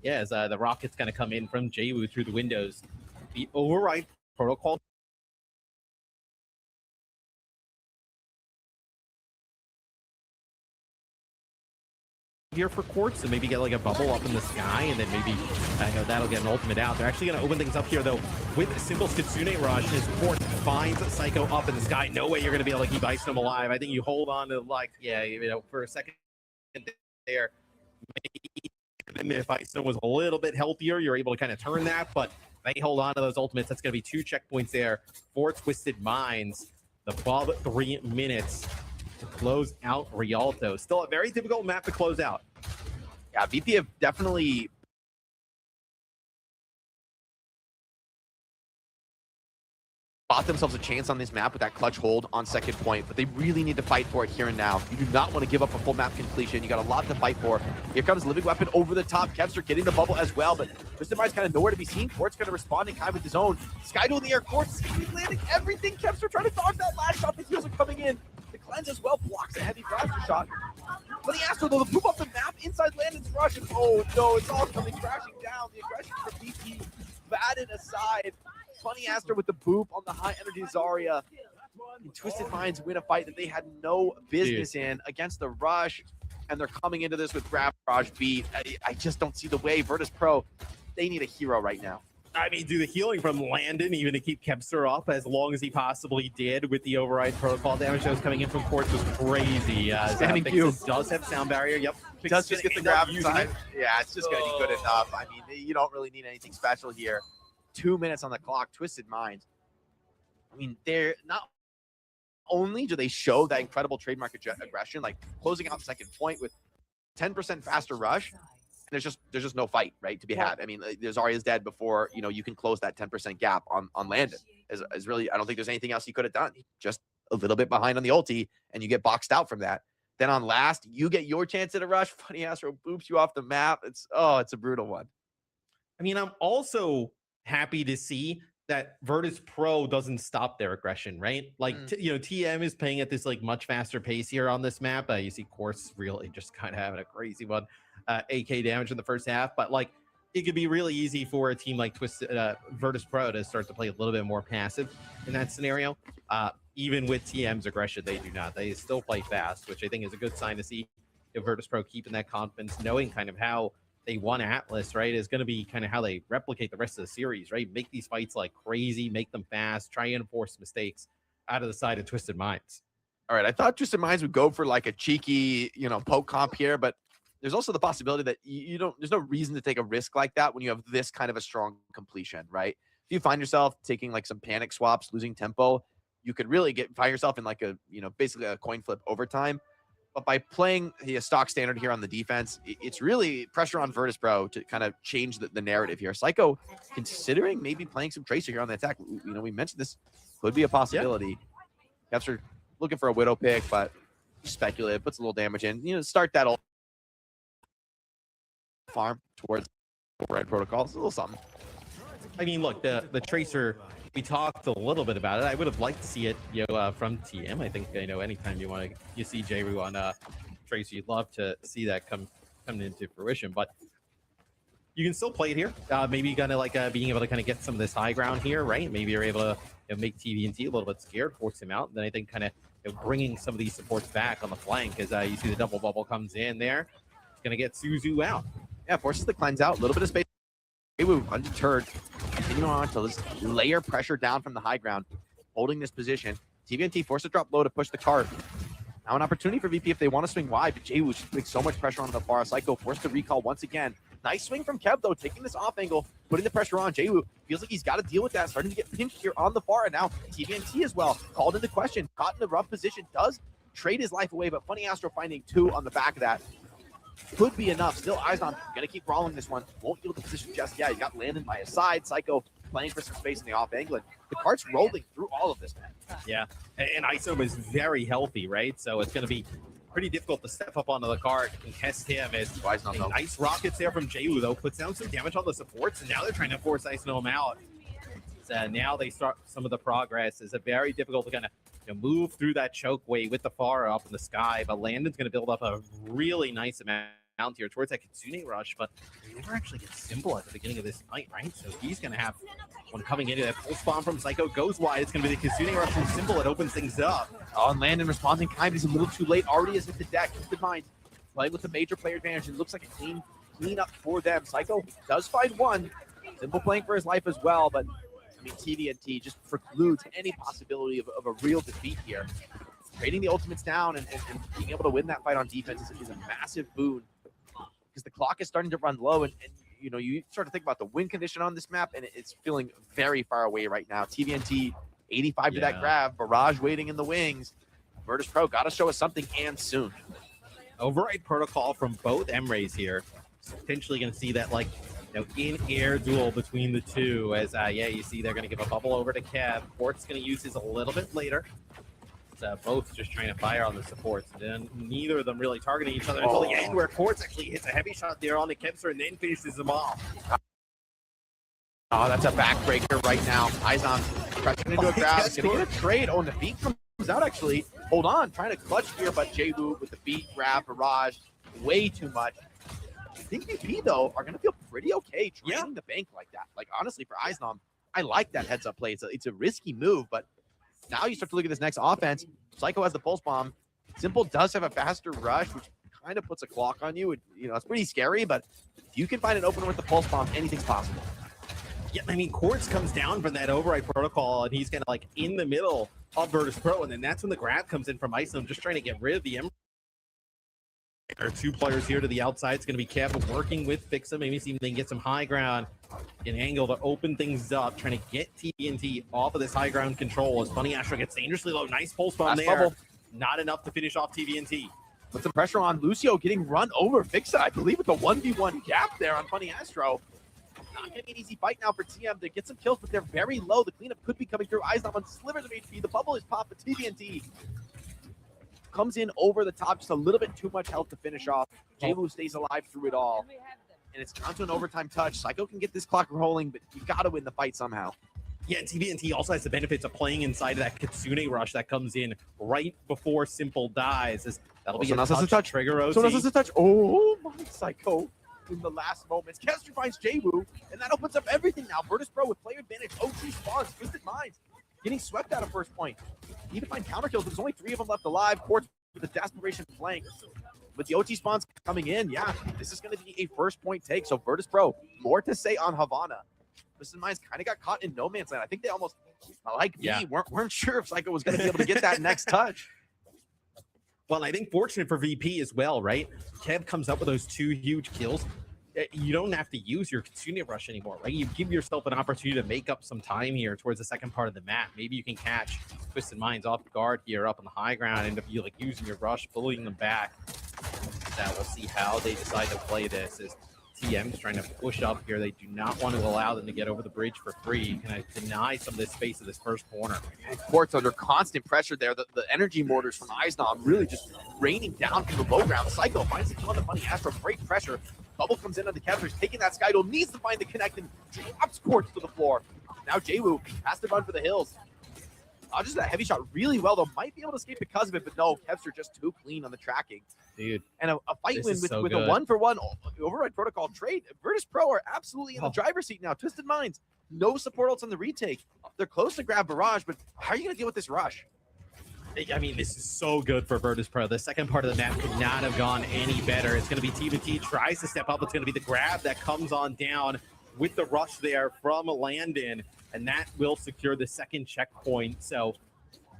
Yeah, as the rockets kind of come in from Jwoo through the windows. The override protocol here for Quartz, and maybe get like a bubble up in the sky, and then maybe I know that'll get an ultimate out. They're actually going to open things up here though with a simple Kitsune rush as Quartz finds Psycho up in the sky. No way you're going to be able to keep Icenom alive. I think you hold on to, like, yeah, you know, for a second there. Maybe if Icenom was a little bit healthier, you're able to kind of turn that, but they hold on to those ultimates. That's going to be 2 checkpoints there for Twisted Minds. The above 3 minutes to close out Rialto. Still a very difficult map to close out. Yeah, VP have definitely bought themselves a chance on this map with that clutch hold on second point, but they really need to fight for it here and now. You do not want to give up a full map completion. You got a lot to fight for. Here comes Living Weapon over the top. Kevster getting the bubble as well, but Twisted Minds kind of nowhere to be seen. Quartz going to respond in kind with his own. Skydo in the air. Quartz landing everything. Kevster trying to dodge that last shot. The heals are coming in. The cleanse as well blocks a heavy blaster shot. But the Astro, though, the poop off the map inside Landon's rush, and oh no, it's all coming crashing down. The aggression from VP batted aside. Funny Astro with the boop on the high energy Zarya. And Twisted Minds win a fight that they had no business in against the rush, and they're coming into this with grab barrage beat. I just don't see the way. Virtus Pro, they need a hero right now. I mean, do the healing from Landon even to keep Kevster up as long as he possibly did with the override protocol damage that was coming in from Quartz was crazy. Standing Q does have sound barrier. Yep. Does just get the grab inside. Yeah, it's just going to be good enough. I mean, you don't really need anything special here. 2 minutes on the clock. Twisted Minds. I mean, they're not only do they show that incredible trademark aggression, like closing out second point with 10% faster rush. There's just no fight, right, to be had. I mean, there's Zarya's dead before, you know, you can close that 10% gap on Landon. Is really, I don't think there's anything else he could have done. Just a little bit behind on the ulti, and you get boxed out from that. Then on last, you get your chance at a rush. Funny Astro boops you off the map. It's a brutal one. I mean, I'm also happy to see that Virtus Pro doesn't stop their aggression, right? Like, you know, TM is playing at this like much faster pace here on this map. You see Quartz really just kind of having a crazy one. AK damage in the first half, but like it could be really easy for a team like Virtus Pro to start to play a little bit more passive in that scenario. Even with TM's aggression, they do not. They still play fast, which I think is a good sign to see. If Virtus Pro keeping that confidence, knowing kind of how they won Atlas, right, is going to be kind of how they replicate the rest of the series, right? Make these fights like crazy, make them fast, try and force mistakes out of the side of Twisted Minds. All right, I thought Twisted Minds would go for like a cheeky, you know, poke comp here, but there's also the possibility that there's no reason to take a risk like that when you have this kind of a strong completion, right? if you find yourself taking like some panic swaps, losing tempo, you could really find yourself in like a, basically a coin flip overtime. But by playing a stock standard here on the defense, it's really pressure on Virtus Pro to kind of change the narrative here. Psycho considering maybe playing some Tracer here on the attack. We mentioned this could be a possibility. Caps are looking for a Widow pick, but speculative, puts a little damage in. Start that old farm towards Red Protocol. It's a little something. I mean, look, the Tracer, we talked a little bit about it. I would have liked to see it, from TM. I think, anytime you see J-Ru on Tracer, you'd love to see that come into fruition. But you can still play it here. Maybe kind of being able to kind of get some of this high ground here, right? Maybe you're able to make TVNT a little bit scared, force him out. And then I think kind of bringing some of these supports back on the flank as you see the double bubble comes in there. It's going to get Suzu out. Yeah, forces the cleanse out. A little bit of space. J-Wu undeterred. Continuing on to this layer pressure down from the high ground. Holding this position. TVNT forced to drop low to push the card. Now an opportunity for VP if they want to swing wide, but J-Wu just putting so much pressure on the far. Psycho forced to recall once again. Nice swing from Kev, though, taking this off angle, putting the pressure on. J-Wu feels like he's got to deal with that, starting to get pinched here on the far. And now TVNT as well, called into question, caught in the rough position, does trade his life away, but Funny Astro finding 2 on the back of that. Could be enough. Still eyes on. Gonna keep brawling this one. Won't yield the position just yet. He got Landon by his side. Psycho playing for some space in the off angle. The cart's rolling through all of this, man. Yeah, and ISO is very healthy, right? So it's gonna be pretty difficult to step up onto the cart and test him. As nice rockets there from J-Wu, though, puts down some damage on the supports, and now they're trying to force Icenom out. So now they start some of the progress. It's a very difficult to kind of move through that choke way with the far up in the sky, but Landon's going to build up a really nice amount here towards that Kitsune rush, but he never actually gets Simple at the beginning of this fight, right? So he's going to have one coming into that pulse bomb from Psycho, goes wide. It's going to be the Kitsune rush from Simple. It opens things up. Oh, and Landon responding kind, he's a little too late. Already has hit the deck. Keep in mind, playing with the major player advantage. It looks like a clean up for them. Psycho does find one. Simple playing for his life as well, but TVNT just precludes any possibility of a real defeat here. Trading the ultimates down and being able to win that fight on defense is a massive boon, because the clock is starting to run low, and you start to think about the win condition on this map, and it's feeling very far away right now. TVNT 85 to that grab, Barrage waiting in the wings. Virtus Pro got to show us something, and soon. Override protocol from both Emrays here. Potentially going to see that in-air duel between the two, as you see they're going to give a bubble over to Kev. Quartz going to use his a little bit later. Both just trying to fire on the supports, and neither of them really targeting each other until the end, where Quartz actually hits a heavy shot there on the Kevster and then finishes him off. Oh, that's a backbreaker right now. Izon pressing into a grab. He's going to get a trade. Oh, and the beat comes out actually. Hold on, trying to clutch here, but J-Wu with the beat, grab, Barrage, way too much. I think VP, though, are going to feel pretty okay draining the bank like that. Honestly, for Izon, I like that heads-up play. It's a risky move, but now you start to look at this next offense. Psycho has the pulse bomb. Simple does have a faster rush, which kind of puts a clock on you. It's pretty scary, but if you can find an opener with the pulse bomb, anything's possible. Yeah, Quartz comes down from that override protocol, and he's kind of in the middle of Virtus Pro, and then that's when the grab comes in from Iceland, just trying to get rid of the There are 2 players here to the outside. It's going to be Kev working with Fixa. Maybe see if they can get some high ground, an angle to open things up, trying to get TNT off of this high ground control as Funny Astro gets dangerously low. Nice pulse bomb there. Bubble. Not enough to finish off TVNT. Put some pressure on Lucio, getting run over. Fixa, I believe, with the 1v1 gap there on Funny Astro. Not going to be an easy fight now for TM. They get some kills, but they're very low. The cleanup could be coming through. Izon on slivers of HP. The bubble is popped, but TVNT comes in over the top, just a little bit too much health to finish off. J-Wu stays alive through it all. And it's down to an overtime touch. Psycho can get this clock rolling, but you got to win the fight somehow. Yeah, TVNT also has the benefits of playing inside of that Kitsune rush that comes in right before Simple dies. That'll be a touch. Trigger OT. So that's a touch. Oh, my Psycho. In the last moments, Kester finds J-Wu, and that opens up everything now. Virtus Pro with player advantage. OT spawns. Twisted Minds getting swept out of first point. Need to find counter kills, but there's only 3 of them left alive. Quartz with the desperation flank. With the OT spawns coming in, this is going to be a first point take. So Virtus Pro, more to say on Havana. Twisted Minds kind of got caught in no man's land. I think they almost, weren't sure if Psycho was going to be able to get that next touch. Well, I think fortunate for VP as well, right? Kev comes up with those 2 huge kills. you don't have to use your Kitsune Rush anymore, right? You give yourself an opportunity to make up some time here towards the second part of the map. Maybe you can catch Twisted Minds off guard here up on the high ground, end up you like using your rush, bullying them back. That we'll see how they decide to play this. As TM's trying to push up here, they do not want to allow them to get over the bridge for free. Can I deny some of this space of this first corner? Quartz under constant pressure there. The energy mortars from Eisnom really just raining down from the low ground. Psycho finds the kill on the Funny Astro. Great pressure. Bubble comes in on the Kevsters, taking that Skydol, needs to find the connect and drops Quartz to the floor. Now Jwoo has to run for the hills. Dodges that heavy shot really well, though. Might be able to escape because of it, but no, Kevster just too clean on the tracking. Dude. And a fight win with, so with a 1-for-1 Override Protocol trade. Virtus Pro are absolutely in the driver's seat now. Twisted Minds, no support ults on the retake. They're close to grab Barrage, but how are you going to deal with this rush? I mean, this is so good for Virtus Pro. The second part of the map could not have gone any better. It's going to be T2T tries to step up. It's going to be the grab that comes on down with the rush there from Landon, and that will secure the second checkpoint. So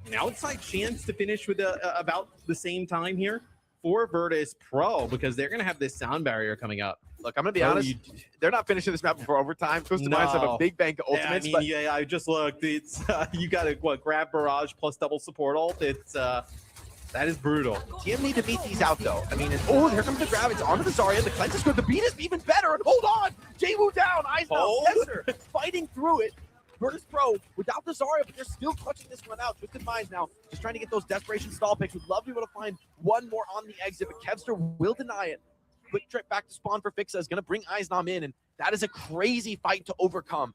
an outside chance to finish with about the same time here for Virtus Pro, because they're going to have this sound barrier coming up. Look, I'm going to be honest. They're not finishing this map before overtime. Twisted Minds have a big bank of ultimates. Yeah, I mean, I just looked. It's you got to grab Barrage plus double support ult. It's that is brutal. TM need to beat these out though. I mean, here comes the grab. It's onto the Zarya. The cleanse is good. The beat is even better. And hold on, Jwoo down. Kevster fighting through it. Virtus Pro without the Zarya, but they're still clutching this one out. Twisted Minds now just trying to get those desperation stall picks. Would love to be able to find one more on the exit, but Kevster will deny it. Quick trip back to spawn for Fixa is going to bring Eisnom in, and that is a crazy fight to overcome.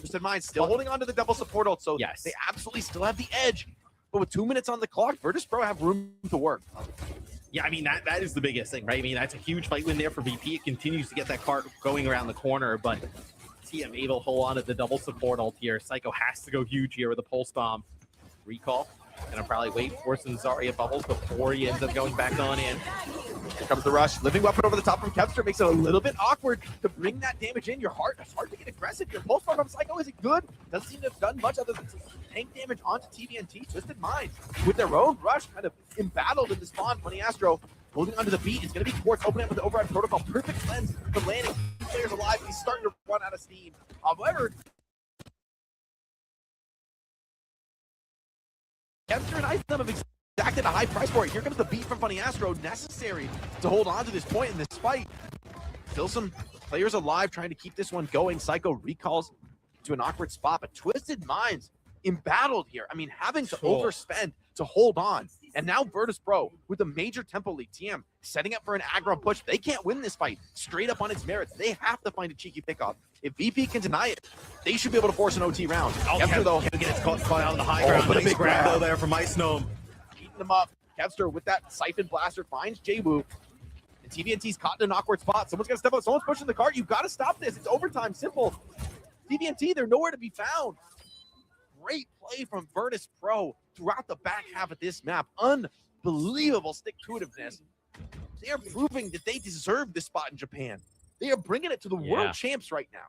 Twisted Minds still holding on to the double support ult, so yes, they absolutely still have the edge. But with 2 minutes on the clock, Virtus Pro have room to work. Yeah, I mean, that is the biggest thing, right? I mean, that's a huge fight win there for VP. It continues to get that cart going around the corner, but TM able to hold on to the double support ult here. Psycho has to go huge here with a pulse bomb. Recall. Gonna probably wait for some Zarya bubbles before he ends up going back on in. Here comes the rush. Living weapon over the top from Kevster makes it a little bit awkward to bring that damage in. It's hard to get aggressive. Your pulse bomb from Psycho isn't good. Doesn't seem to have done much other than tank damage onto TVNT. Twisted Minds with their own rush kind of embattled in the spawn. Funny Astro holding onto the beat. It's going to be Quartz opening up with the Override Protocol. Perfect cleanse from landing. Players alive. He's starting to run out of steam. However, Kevster and Eisnom have exacted a high price for it. Here comes the beat from Funny Astro, necessary to hold on to this point in this fight. Still some players alive trying to keep this one going. Psycho recalls to an awkward spot, but Twisted Minds embattled here. I mean, having to overspend to hold on. And now Virtus Pro with a major tempo lead. TM setting up for an aggro push. They can't win this fight straight up on its merits. They have to find a cheeky pickoff. If VP can deny it, they should be able to force an OT round. Kevster, though, gets caught out on the high ground. But a big grab though there from Eisnom. Eating them up. Kevster with that Siphon Blaster finds Jwoo. And TVNT's caught in an awkward spot. Someone's got to step up. Someone's pushing the cart. You've got to stop this. It's overtime. Simple. TVNT, they're nowhere to be found. Great play from Virtus Pro throughout the back half of this map. Unbelievable stick-to-itiveness. They are proving that they deserve this spot in Japan. They are bringing it to the world champs right now.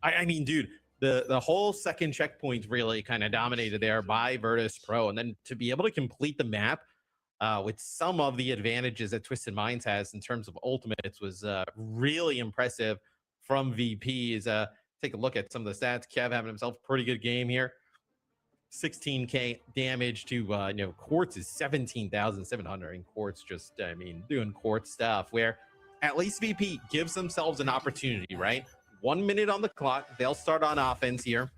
I mean, dude, the whole second checkpoint really kind of dominated there by Virtus Pro. And then to be able to complete the map with some of the advantages that Twisted Minds has in terms of ultimates was really impressive from VPs. Take a look at some of the stats. Kev having himself a pretty good game here. 16k damage to Quartz is 17,700, and Quartz just doing Quartz stuff where at least VP gives themselves an opportunity, right? 1 minute on the clock, they'll start on offense here.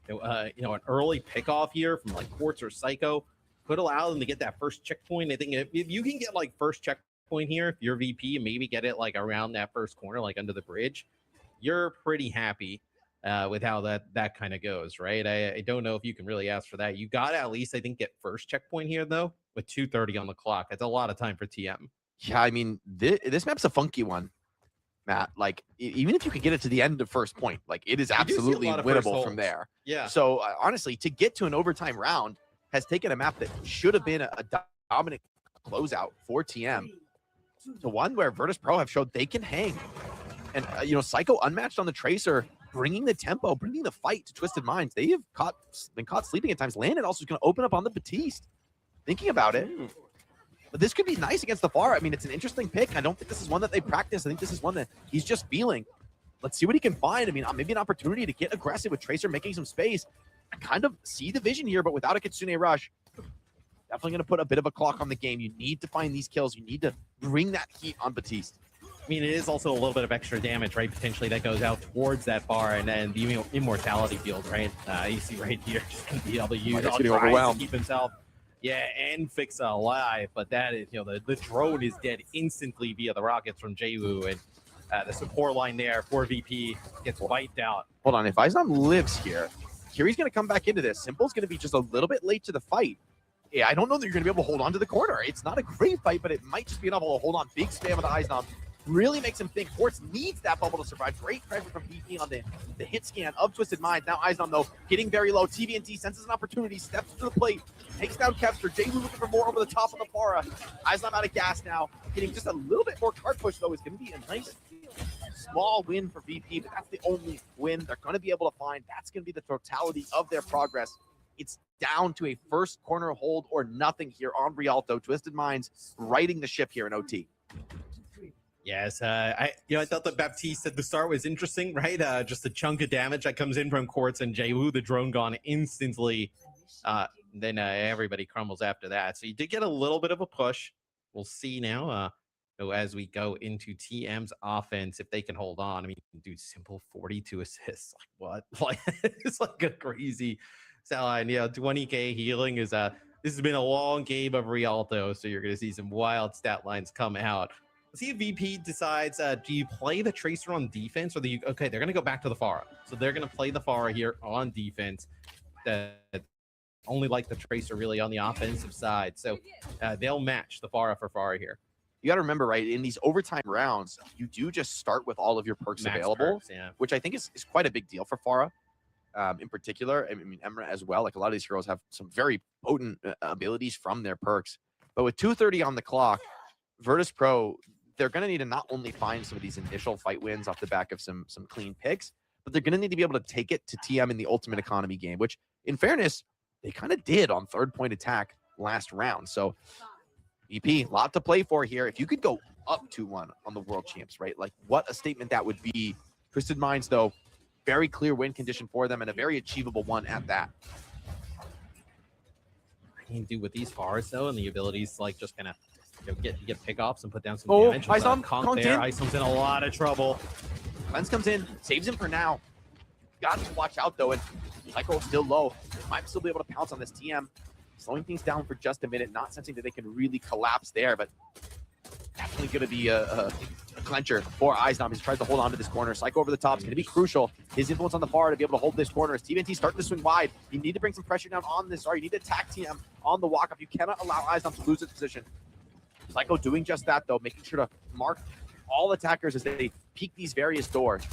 An early pickoff here from like Quartz or Psycho could allow them to get that first checkpoint. I think if you can get like first checkpoint here, if you're VP, and maybe get it like around that first corner, like under the bridge, you're pretty happy with how that kind of goes, right? I don't know if you can really ask for that. You got to at least, I think, get first checkpoint here, though, with 2:30 on the clock. That's a lot of time for TM. Yeah, I mean, this map's a funky one, Matt. Like, even if you could get it to the end of first point, like, it is absolutely winnable from there. Yeah. So, honestly, to get to an overtime round has taken a map that should have been a dominant closeout for TM to one where Virtus Pro have showed they can hang. And, Psycho unmatched on the Tracer, bringing the tempo, bringing the fight to Twisted Minds. They have been caught sleeping at times. Landon also is going to open up on the Batiste. Thinking about it, But this could be nice against the Pharah. I mean, it's an interesting pick. I don't think this is one that they practice. I think this is one that he's just feeling. Let's see what he can find. I mean, maybe an opportunity to get aggressive with Tracer making some space. I kind of see the vision here, but without a Kitsune Rush, definitely going to put a bit of a clock on the game. You need to find these kills. You need to bring that heat on Batiste. I mean, it is also a little bit of extra damage, right? Potentially that goes out towards that bar, and then the immortality field, right? You see right here, just going to be able to use all tries to keep himself, and fix alive. But that is, the drone is dead instantly via the rockets from Jwoo, and the support line there for VP gets wiped out. Hold on, if Iznam lives here, Kiri's going to come back into this. Simple's going to be just a little bit late to the fight. Yeah, I don't know that you're going to be able to hold on to the corner. It's not a great fight, but it might just be enough to hold on. Big spam of the Iznam. Really makes him think. Quartz needs that bubble to survive. Great pressure from VP on the hit scan of Twisted Minds. Now Iznam, though, getting very low. TVNT senses an opportunity, steps to the plate, takes down Kevster. Jwoo looking for more over the top of the Pharah. Iznam out of gas now. Getting just a little bit more card push, though, is going to be a nice small win for VP, but that's the only win they're going to be able to find. That's going to be the totality of their progress. It's down to a first corner hold or nothing here on Rialto. Twisted Minds righting the ship here in OT. Yes, I thought that Baptiste at the start was interesting, right? Just a chunk of damage that comes in from Quartz and Jwoo, the drone gone instantly. Then everybody crumbles after that. So you did get a little bit of a push. We'll see now as we go into TM's offense, if they can hold on. I mean, dude, simple 42 assists. Like what? Like it's like a crazy sell line. 20k healing is this has been a long game of Rialto, so you're gonna see some wild stat lines come out. See if VP decides, do you play the Tracer on defense, or they're going to go back to the Pharah. So they're going to play the Pharah here on defense. Only like the Tracer really on the offensive side. So they'll match the Pharah for Pharah here. You got to remember, right, in these overtime rounds, you do just start with all of your perks Max available, perks, yeah. which I think is quite a big deal for Pharah in particular. I mean, EMEA as well. Like a lot of these heroes have some very potent abilities from their perks. But with 2:30 on the clock, Virtus Pro, they're going to need to not only find some of these initial fight wins off the back of some clean picks, but they're going to need to be able to take it to TM in the Ultimate Economy game, which, in fairness, they kind of did on third point attack last round. So, VP, a lot to play for here. If you could go up 2-1 on the World Champs, right? Like, what a statement that would be. Twisted Minds, though, very clear win condition for them and a very achievable one at that. I can do with these Pharahs, though, and the abilities, like, just kind of get pickoffs and put down some damage. Isam's in a lot of trouble. Lens comes in, saves him for now. Got to watch out though, and Psycho's still low. Might still be able to pounce on this TM. Slowing things down for just a minute, not sensing that they can really collapse there, but definitely going to be a clencher for Iznam. He's tries to hold on to this corner. Psycho over the top is going to be crucial. His influence on the far to be able to hold this corner. As TVNT starting to swing wide, you need to bring some pressure down on this. Sorry, you need to attack TM on the walk-up. You cannot allow Iznam to lose his position. Psycho doing just that, though, making sure to mark all attackers as they peek these various doors.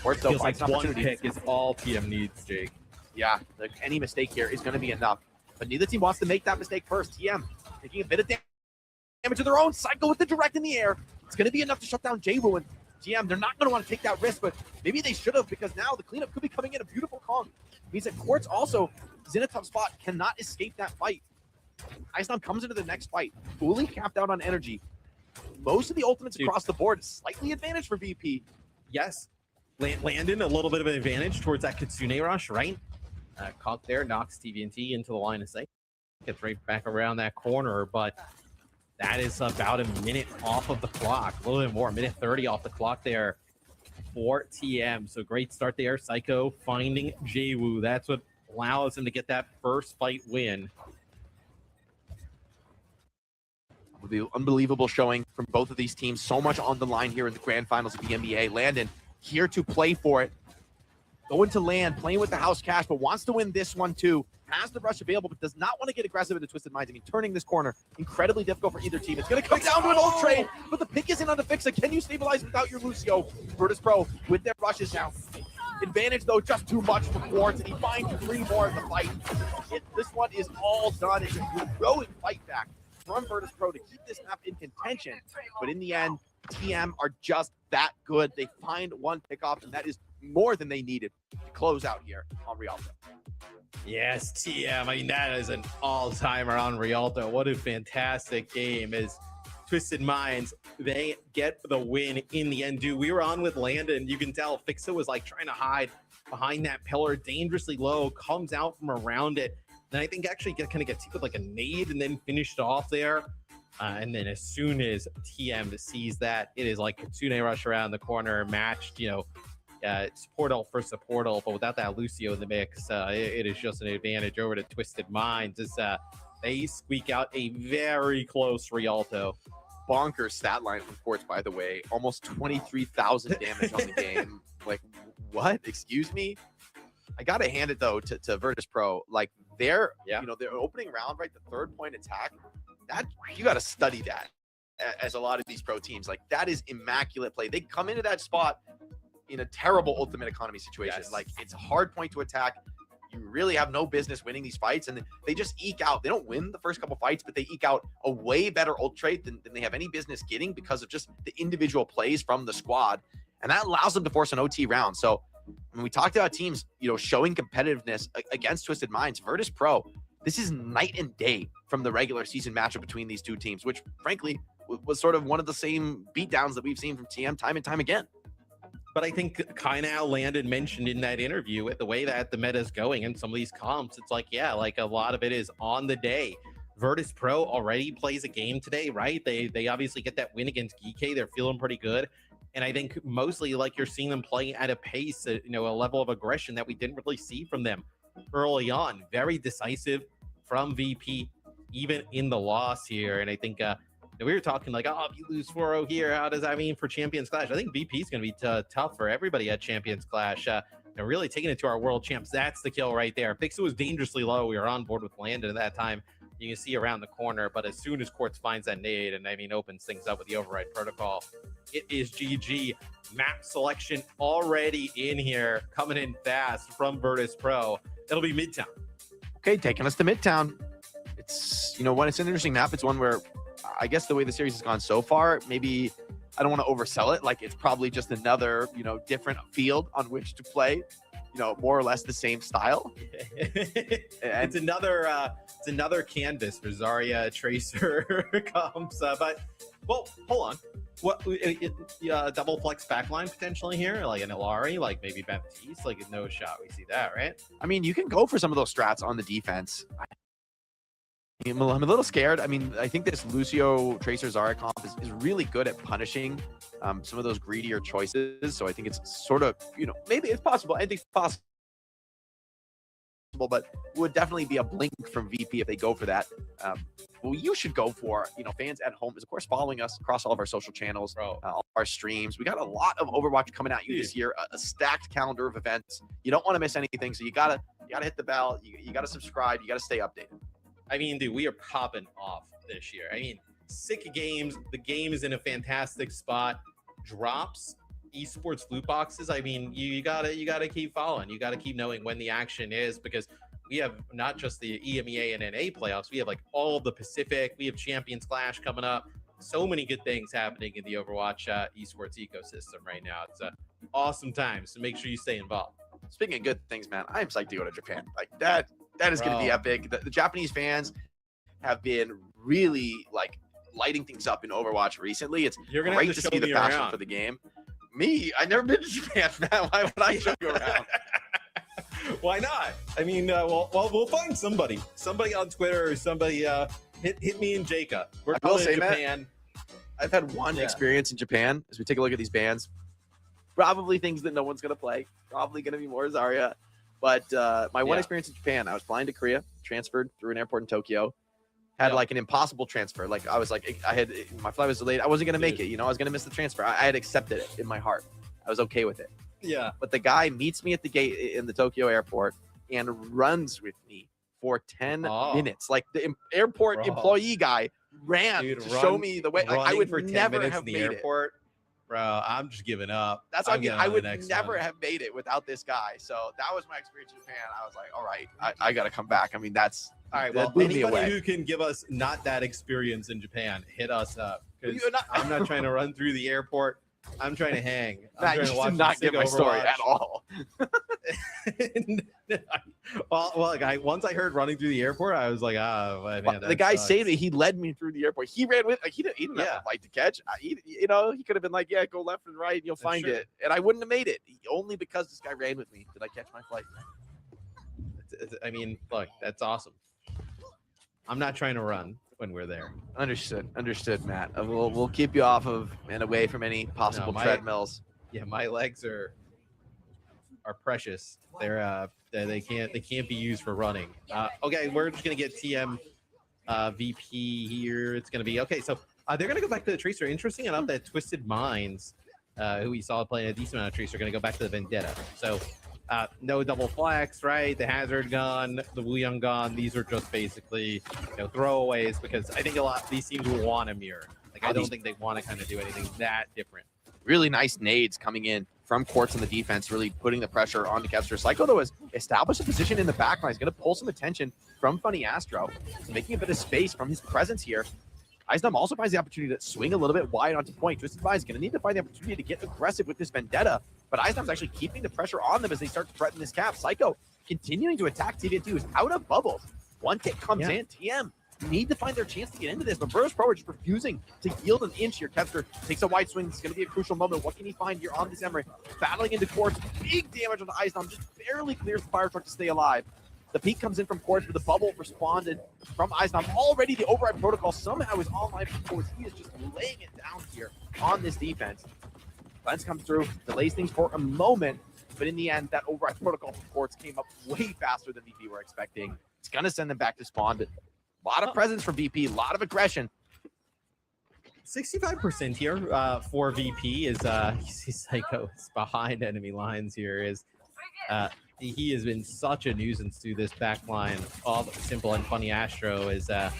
Feels like one pick is all TM needs, Jake. Yeah, like any mistake here is going to be enough. But neither team wants to make that mistake first. TM taking a bit of damage of their own. Psycho with the direct in the air. It's going to be enough to shut down Jwoo, and TM, they're not going to want to take that risk, but maybe they should have, because now the cleanup could be coming in. A beautiful Kong means that Quartz also is in a tough spot, cannot escape that fight. Iznam comes into the next fight, fully capped out on energy. Most of the ultimates across the board, slightly advantage for VP. Yes. Landon, a little bit of an advantage towards that Kitsune rush, right? Caught there, knocks TVNT into the line of sight. Gets right back around that corner, but that is about a minute off of the clock. A little bit more, minute 30 off the clock there for TM. So great start there. Psycho finding Jwoo. That's what allows him to get that first fight win. The unbelievable showing from both of these teams. So much on the line here in the grand finals of the EMEA. Landon here to play for it. Going to land, playing with the house cash, but wants to win this one too. Has the rush available, but does not want to get aggressive into Twisted Minds. I mean, turning this corner, incredibly difficult for either team. It's going to come down to an ult trade, but the pick isn't on the fix. Can you stabilize without your Lucio? Virtus Pro with their rushes now. Advantage, though, just too much for Quartz, and he finds 3 more in the fight. This one is all done. It's a heroic fight back from Virtus Pro to keep this map in contention, but in the end, TM are just that good. They find one pickoff, and that is more than they needed to close out here on Rialto. Yes, TM. I mean, that is an all-timer on Rialto. What a fantastic game. As Twisted Minds, they get the win in the end. Dude, we were on with Landon. You can tell Fixa was like trying to hide behind that pillar, dangerously low, comes out from around it. Then I think actually kind of gets hit with like a nade and then finished off there. And then as soon as TM sees that, it is like Kitsune rush around the corner, matched, Supportal for Supportal, but without that Lucio in the mix, it is just an advantage over to Twisted Minds as they squeak out a very close Rialto. Bonkers stat line from Quartz, by the way. Almost 23,000 damage on the game. Like, what? Excuse me? I got to hand it, though, to Virtus Pro. Like, their opening round, right, the 3rd-point attack, that you got to study that as a lot of these pro teams. Like, that is immaculate play. They come into that spot in a terrible ultimate economy situation. Yes. Like, it's a hard point to attack. You really have no business winning these fights, and they just eke out. They don't win the first couple fights, but they eke out a way better ult trade than they have any business getting because of just the individual plays from the squad, and that allows them to force an OT round. So when we talked about teams, showing competitiveness against Twisted Minds, Virtus Pro, this is night and day from the regular season matchup between these two teams, which frankly was sort of one of the same beatdowns that we've seen from TM time and time again. But I think kind of how Landon mentioned in that interview, with the way that the meta is going and some of these comps, it's like, yeah, like a lot of it is on the day. Virtus Pro already plays a game today, right? They obviously get that win against Geekay. They're feeling pretty good. And I think mostly like you're seeing them play at a pace, a level of aggression that we didn't really see from them early on. Very decisive from VP, even in the loss here. And I think we were talking like, oh, if you lose 4-0 here, how does that mean for Champions Clash? I think VP is going to be tough for everybody at Champions Clash. They're really taking it to our world champs. That's the kill right there. Fixa was dangerously low. We were on board with Landon at that time. You can see around the corner, but as soon as Quartz finds that nade and opens things up with the override protocol, it is GG. Map selection already in here, coming in fast from Virtus Pro. It'll be Midtown. Okay, taking us to Midtown. It's, it's an interesting map. It's one where I guess the way the series has gone so far, maybe I don't want to oversell it. Like, it's probably just another, different field on which to play, more or less the same style. It's another canvas for Zarya, Tracer comes. But, well, hold on. What, double flex backline potentially here? Like an Ilari, like maybe Baptiste? Like a no shot. We see that, right? I mean, you can go for some of those strats on the defense. I'm a little scared. I mean, I think this Lucio Tracer Zarya comp is really good at punishing some of those greedier choices. So I think it's sort of, maybe it's possible. I think it's possible, but it would definitely be a blink from VP if they go for that. Well, you should go for, fans at home is, of course, following us across all of our social channels, all our streams. We got a lot of Overwatch coming at you this year, a stacked calendar of events. You don't want to miss anything. So you gotta hit the bell. You gotta subscribe. You gotta stay updated. I mean, dude, we are popping off this year. I mean, sick of games. The game is in a fantastic spot. Drops, esports loot boxes. I mean, you gotta keep following. You gotta keep knowing when the action is, because we have not just the EMEA and NA playoffs. We have like all of the Pacific. We have Champions Clash coming up. So many good things happening in the Overwatch esports ecosystem right now. It's awesome times. So make sure you stay involved. Speaking of good things, man, I am psyched to go to Japan. Like that is going to be epic. The Japanese fans have been really like lighting things up in Overwatch recently. It's great to see the passion for the game. Me, I've never been to Japan, man. Why would I show you around? Why not? I mean, we'll find somebody on Twitter, or somebody hit me and Jacob. We're going to Japan. I've had one experience in Japan. As we take a look at these bands, probably things that no one's going to play. Probably going to be more Zarya. But my one experience in Japan, I was flying to Korea, transferred through an airport in Tokyo, had like an impossible transfer. Like I was like, my flight was delayed. I wasn't going to make it. I was going to miss the transfer. I had accepted it in my heart. I was okay with it. Yeah. But the guy meets me at the gate in the Tokyo airport and runs with me for 10 minutes. Like the airport employee guy ran to show me the way. Like, I would never have made it. Bro, I'm just giving up. That's what I mean. I would never have made it without this guy. So that was my experience in Japan. I was like, all right, I got to come back. I mean, that's all right. Well, anybody who can give us not that experience in Japan, hit us up. Because I'm not trying to run through the airport. I'm trying to hang. Matt, you did not get my story at all. well, once I heard running through the airport, I was like, man, Well, the guy saved me. He led me through the airport. He ran with. He didn't have a fight to catch. He could have been like, yeah, go left and right, and you'll find it. And I wouldn't have made it only because this guy ran with me. Did I catch my flight? I mean, look, that's awesome. I'm not trying to run when we're there. Understood, Matt. We'll keep you off of and away from any possible treadmills. Yeah, my legs are precious. They can't be used for running. Okay, we're just gonna get TM VP here. It's gonna be okay. So they're gonna go back to the Tracer. Interesting enough that Twisted Minds, who we saw playing a decent amount of Tracer, are gonna go back to the Vendetta. So no double flex, right? The Hazard gun, the Wu Young gun. These are just basically throwaways because I think a lot of these teams will want a mirror. Like I don't think they want to kind of do anything that different. Really nice nades coming in from Quartz on the defense, really putting the pressure on the Kevster. Psycho, though, has established a position in the backline. He's going to pull some attention from Funny Astro. He's making a bit of space from his presence here. Eisnum also finds the opportunity to swing a little bit wide onto point. Twisted Mind is going to need to find the opportunity to get aggressive with this Vendetta, but Eisnum's actually keeping the pressure on them as they start to threaten this cap. Psycho continuing to attack TVN2 is out of bubbles. One kick comes in. TM need to find their chance to get into this, but Virtus Pro are just refusing to yield an inch here. Kevster takes a wide swing. It's going to be a crucial moment. What can he find here on this Emery? Battling into Quartz. Big damage on the Eisnum. Just barely clears the fire truck to stay alive. The peak comes in from Quartz, but the bubble responded from Eisnum. Already the override protocol somehow is online for Quartz. He is just laying it down here on this defense. Lens comes through, delays things for a moment, but in the end, that override protocol from Quartz came up way faster than VP were expecting. It's going to send them back to spawn, but a lot of presence from VP, a lot of aggression. 65% here for VP is Psycho is behind enemy lines here. He has been such a nuisance to this back line of Simple and Funny Astro. Is a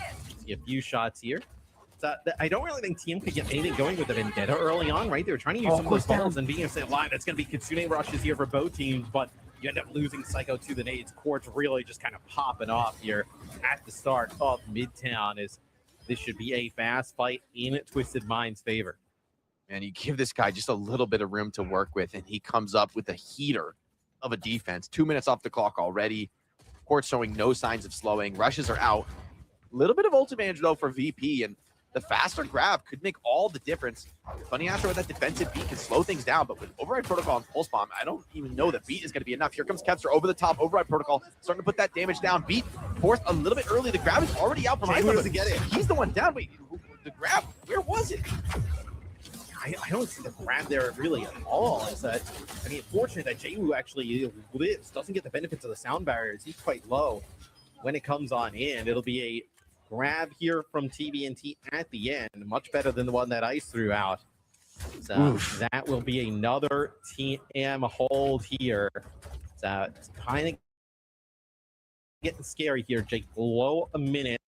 few shots here. So I don't really think TM could get anything going with the Vendetta early on, right? They were trying to use some of those bubbles and being able to say, line, that's going to be Kitsune rushes here for both teams, but you end up losing Psycho to the nades. Quartz really just kind of popping off here at the start of Midtown. This should be a fast fight in Twisted Mind's favor. And you give this guy just a little bit of room to work with, and he comes up with a heater of a defense. 2 minutes off the clock already. Quartz showing no signs of slowing. Rushes are out. A little bit of ult advantage, though, for VP, and the faster grab could make all the difference. Funny Astro with that defensive beat can slow things down, but with Override Protocol and Pulse Bomb, I don't even know that beat is going to be enough. Here comes Kevster over the top. Override Protocol starting to put that damage down. Beat forced a little bit early. The grab is already out from Eisnum to get it. He's the one down. Wait, the grab, where was it? I don't see the grab there really at all. Fortunate that Jaywu actually lives, doesn't get the benefits of the sound barriers. He's quite low when it comes on in. It'll be a grab here from TBNT at the end, much better than the one that Ice threw out. So that will be another TM hold here. So it's kind of getting scary here, Jake. Below a minute.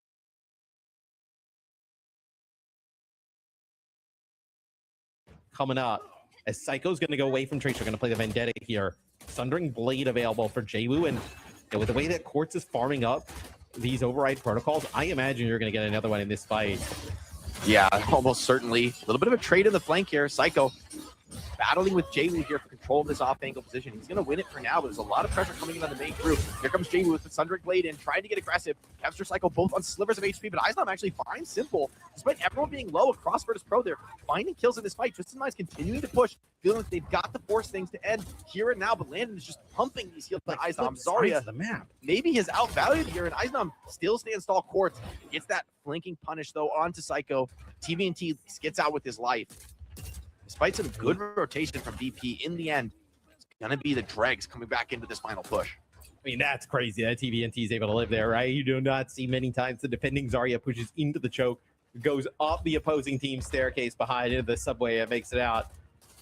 Coming up, as Psycho's going to go away from Tracer, going to play the Vendetta here. Sundering Blade available for Jaywu, and with the way that Quartz is farming up these override protocols, I imagine you're going to get another one in this fight. Yeah, almost certainly. A little bit of a trade in the flank here. Psycho battling with Jaywu here for control of this off-angle position. He's going to win it for now, but there's a lot of pressure coming in on the main group. Here comes Jaywu with the Sundering Blade in, trying to get aggressive. Kevster, Psycho both on slivers of HP, but Eisnum actually finds Simple. Despite everyone being low across Virtus Pro, they're finding kills in this fight. Twisted Mind's continuing to push, feeling like they've got to force things to end here and now, but Landon is just pumping these heals by Eisnum. Zarya, the map. Maybe his outvalued here, and Eisnum still stands tall. Quartz gets that flanking punish, though, onto Psycho. TBNT gets out with his life. Despite some good rotation from VP, in the end, it's going to be the Dregs coming back into this final push. I mean, that's crazy that TBNT is able to live there, right? You do not see many times the defending Zarya pushes into the choke, goes up the opposing team's staircase behind into the subway and makes it out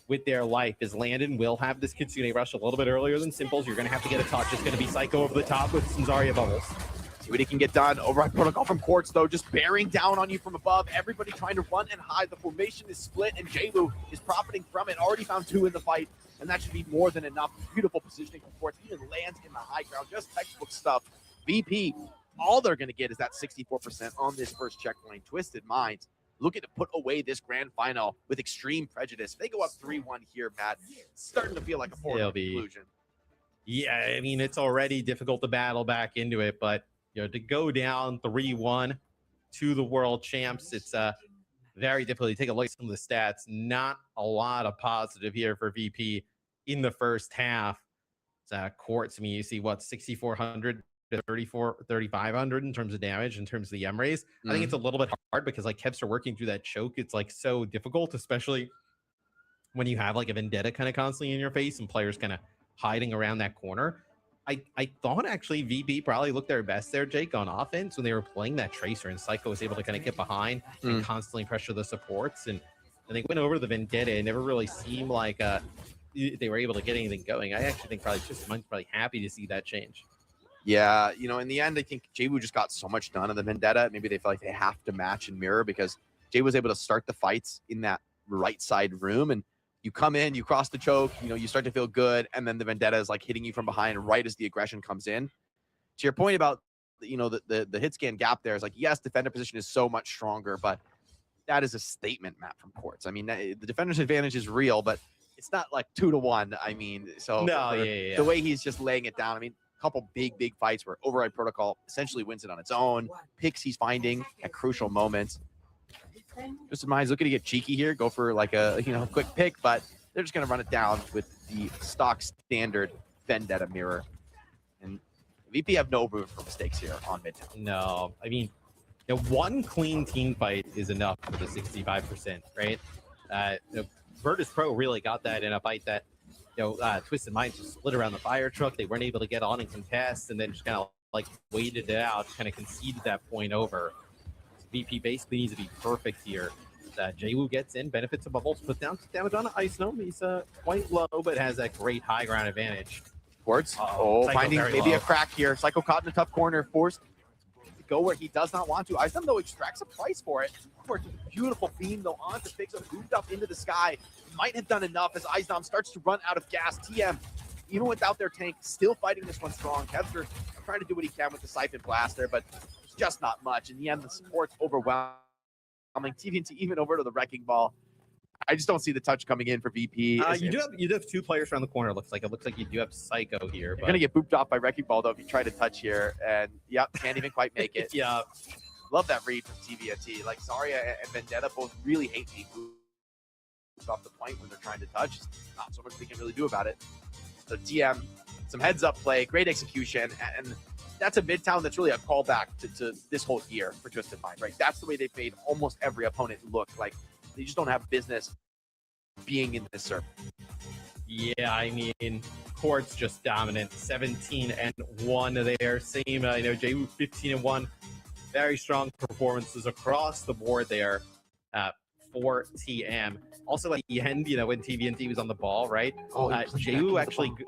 with their life. As Landon will have this Kitsune rush a little bit earlier than Simples. You're going to have to get a touch. It's going to be Psycho over the top with some Zarya bubbles. See what he can get done. Override Protocol from Quartz, though, just bearing down on you from above. Everybody trying to run and hide. The formation is split, and Jaywu is profiting from it. Already found 2 in the fight, and that should be more than enough. Beautiful positioning from Quartz. Even lands in the high ground. Just textbook stuff. VP, all they're going to get is that 64% on this first checkpoint. Twisted Minds looking to put away this grand final with extreme prejudice. If they go up 3-1 here, Matt, it's starting to feel like a foregone conclusion. Yeah, I mean, it's already difficult to battle back into it, but to go down 3-1 to the world champs, it's very difficult. You take a look at some of the stats, not a lot of positive here for VP in the first half. Quartz, I mean, you see what, 6,400 to 3,500 in terms of damage, in terms of the M raise. I think it's a little bit hard because like Kevs are working through that choke. It's like so difficult, especially when you have like a vendetta kind of constantly in your face and players kind of hiding around that corner. I thought actually VP probably looked their best there, Jake, on offense when they were playing that Tracer, and Psycho was able to kind of get behind and constantly pressure the supports. And they went over the vendetta. It never really seemed like they were able to get anything going. I actually think probably Twisted probably happy to see that change. Yeah, in the end, I think JWoo just got so much done on the vendetta. Maybe they feel like they have to match and mirror because Jay was able to start the fights in that right side room, and you come in, you cross the choke, you start to feel good, and then the vendetta is like hitting you from behind right as the aggression comes in. To your point about the hit scan gap there is like, yes, defender position is so much stronger, but that is a statement, Matt, from Quartz. I mean, the defender's advantage is real, but it's not like 2-1. I mean, so no, the way he's just laying it down, I mean, a couple big fights where Override Protocol essentially wins it on its own. Picks he's finding at crucial moments. Just in mind, he's looking to get cheeky here, go for like a quick pick, but they're just going to run it down with the stock standard vendetta mirror. And VP have no room for mistakes here on Midtown. No, I mean, one clean team fight is enough for the 65%, right? Virtus Pro really got that in a fight that Twisted Minds just split around the fire truck. They weren't able to get on and contest, and then just kind of like waited it out, kind of conceded that point over. VP basically needs to be perfect here. JWoo gets in, benefits of bubbles, puts down damage on Ice Gnome. He's quite low, but has that great high ground advantage. Quartz, finding maybe a crack here. Psycho caught in a tough corner, forced to go where he does not want to. Ice Gnome, though, extracts a price for it. Quartz, beautiful beam, though, onto Fixa, moved up into the sky. Might have done enough as Ice Gnome starts to run out of gas. TM, even without their tank, still fighting this one strong. Kevster trying to do what he can with the Siphon Blast there, but just not much. In the end, the support's overwhelming. TVNT even over to the Wrecking Ball. I just don't see the touch coming in for VP. You do have two players around the corner. It looks like you do have Psycho here. You're gonna get booped off by Wrecking Ball though if you try to touch here, and can't even quite make it. Yeah, love that read from TVNT. Like Zarya and Vendetta both really hate being moved off the point when they're trying to touch. There's not so much they can really do about it. So TM, some heads up play, great execution, and that's a Midtown that's really a callback to this whole year for Twisted Mind, right? That's the way they've made almost every opponent look like they just don't have business being in this circle. Yeah, I mean, Quartz just dominant, 17-1 there. Same, JWoo 15-1. Very strong performances across the board there for TM. Also at the end, when TVNT was on the ball, right? JWoo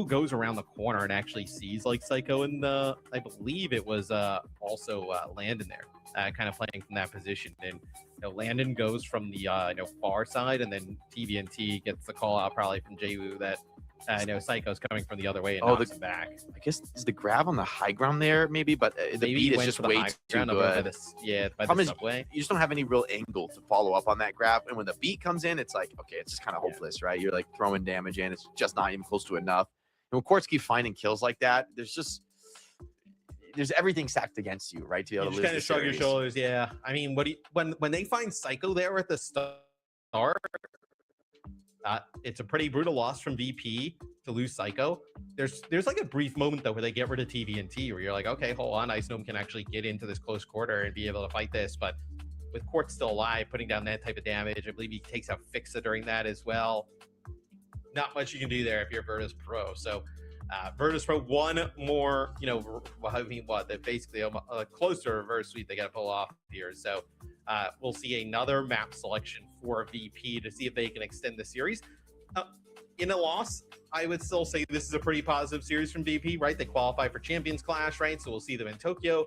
goes around the corner and actually sees like Psycho in the, I believe it was also Landon there, kind of playing from that position. And Landon goes from the far side, and then TVNT gets the call out probably from JWoo that Psycho's coming from the other way and knocks him back. I guess is the grab on the high ground there maybe, but the beat is just way too good. By the subway. You just don't have any real angle to follow up on that grab, and when the beat comes in, it's like, okay, it's just kind of hopeless, right? You're like throwing damage in, it's just not even close to enough. And when Quartz keep finding kills like that, there's everything stacked against you, right? To be able to just kind of shrug your shoulders. Yeah, I mean, when they find Psycho there at the start, it's a pretty brutal loss from VP to lose Psycho. There's like a brief moment though where they get rid of TVNT, where you're like, okay, hold on, Ice Gnome can actually get into this close quarter and be able to fight this. But with Quartz still alive, putting down that type of damage, I believe he takes out Fixa during that as well. Not much you can do there if you're Virtus Pro. So Virtus Pro, one more, they're basically close to a reverse sweep they got to pull off here. So we'll see another map selection for VP to see if they can extend the series. In a loss, I would still say this is a pretty positive series from VP, right? They qualify for Champions Clash, right? So we'll see them in Tokyo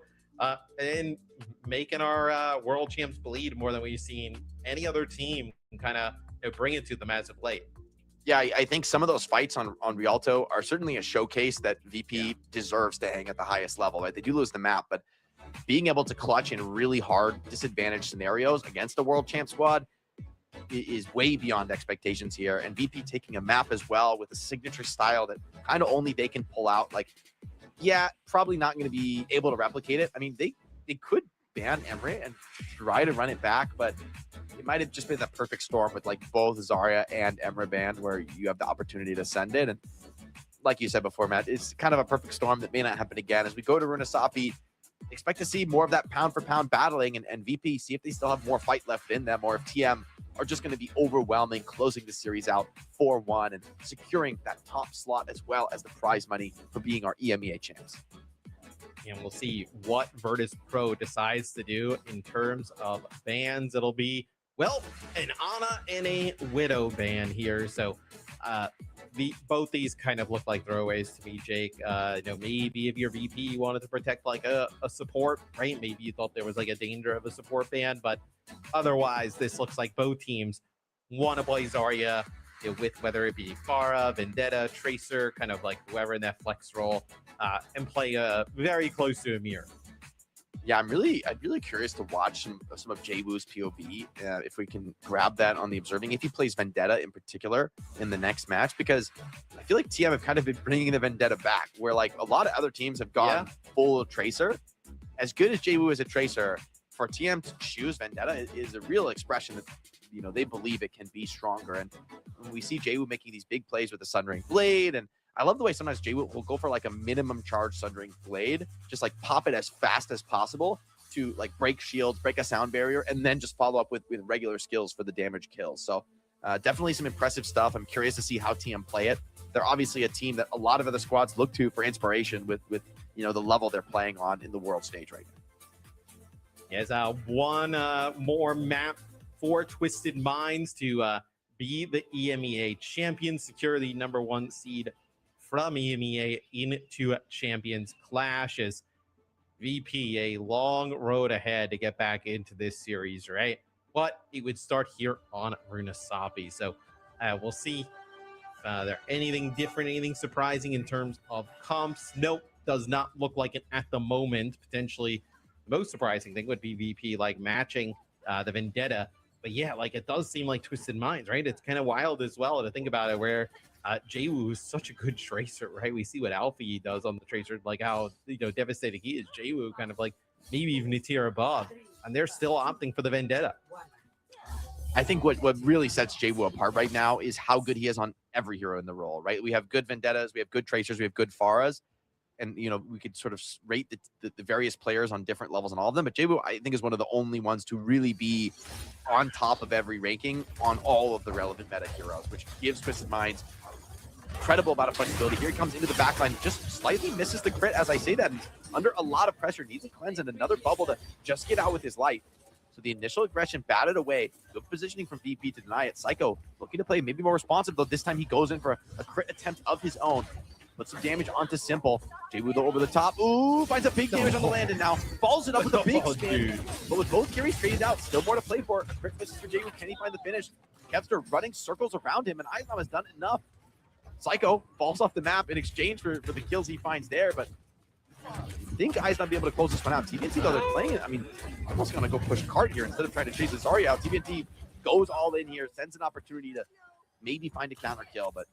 and making our world champs bleed more than we've seen any other team kind of bring it to them as of late. Yeah, I think some of those fights on Rialto are certainly a showcase that VP deserves to hang at the highest level, right? They do lose the map, but being able to clutch in really hard disadvantaged scenarios against a world champ squad is way beyond expectations here. And VP taking a map as well with a signature style that kind of only they can pull out. Like, yeah, probably not going to be able to replicate it. I mean, they could ban EMEA and try to run it back, but it might have just been the perfect storm with like both Zarya and EMEA banned, where you have the opportunity to send it. And like you said before, Matt, it's kind of a perfect storm that may not happen again. As we go to Runasapi, expect to see more of that pound for pound battling, and VP, see if they still have more fight left in them, or if TM are just going to be overwhelming, closing the series out 4-1 and securing that top slot as well as the prize money for being our EMEA champs. And we'll see what Virtus Pro decides to do in terms of bans. It'll be, well, an Ana and a Widow ban here. So both these kind of look like throwaways to me, Jake. Maybe if you're VP, you wanted to protect like a support, right? Maybe you thought there was like a danger of a support ban, but otherwise, this looks like both teams want to play Zarya with whether it be Pharah, Vendetta, Tracer, kind of like whoever in that flex role, and play very close to a mirror. Yeah, I'm really curious to watch some of Jwoo's POV, if we can grab that on the observing, if he plays Vendetta in particular in the next match, because I feel like TM have kind of been bringing the Vendetta back, where like a lot of other teams have gone full Tracer. As good as Jwoo is a Tracer, for TM to choose Vendetta is a real expression that, you know, they believe it can be stronger. And we see Jwoo making these big plays with the Sundering Blade, and I love the way sometimes Jwoo will go for like a minimum charge Sundering Blade, just like pop it as fast as possible to like break shields, break a sound barrier, and then just follow up with regular skills for the damage kills. So definitely some impressive stuff. I'm curious to see how TM play it. They're obviously a team that a lot of other squads look to for inspiration with you know, the level they're playing on in the world stage right now. Yes, one more map for Twisted Minds to be the EMEA champions, secure the #1 seed from EMEA into Champions Clash. As VP, a long road ahead to get back into this series, right? But it would start here on Runasapi. So we'll see if there anything different, anything surprising in terms of comps. Nope, does not look like it at the moment. Potentially the most surprising thing would be VP like matching the Vendetta. But yeah, like it does seem like Twisted Minds, right? It's kind of wild as well to think about it, where Jwoo is such a good Tracer, right? We see what Alfie does on the Tracer, like how, you know, devastating he is. Jwoo kind of like maybe even a tier above, and they're still opting for the Vendetta. I think what really sets Jwoo apart right now is how good he is on every hero in the role, right? We have good Vendettas, we have good Tracers, we have good Pharahs, and, you know, we could sort of rate the various players on different levels on all of them. But Jwoo, I think, is one of the only ones to really be on top of every ranking on all of the relevant meta heroes, which gives Twisted Minds incredible amount of flexibility. Here he comes into the backline, just slightly misses the crit as I say that, and under a lot of pressure, needs a cleanse and another bubble to just get out with his life. So the initial aggression batted away. Good positioning from VP to deny it. Psycho looking to play maybe more responsive, though this time he goes in for a crit attempt of his own. Puts some damage onto Simple. Jwoo though over the top. Ooh, finds a big damage on the land, and now follows it up with a big spin. But with both carries traded out, still more to play for. A crit misses for Jwoo. Can he find the finish? Kevster running circles around him, and Islam has done enough. Psycho falls off the map in exchange for the kills he finds there, but I think Islam be able to close this one out. TBNT, though, they're playing it. I mean, almost going to go push cart here instead of trying to chase the Zarya out. TBNT goes all in here, sends an opportunity to maybe find a counter kill, but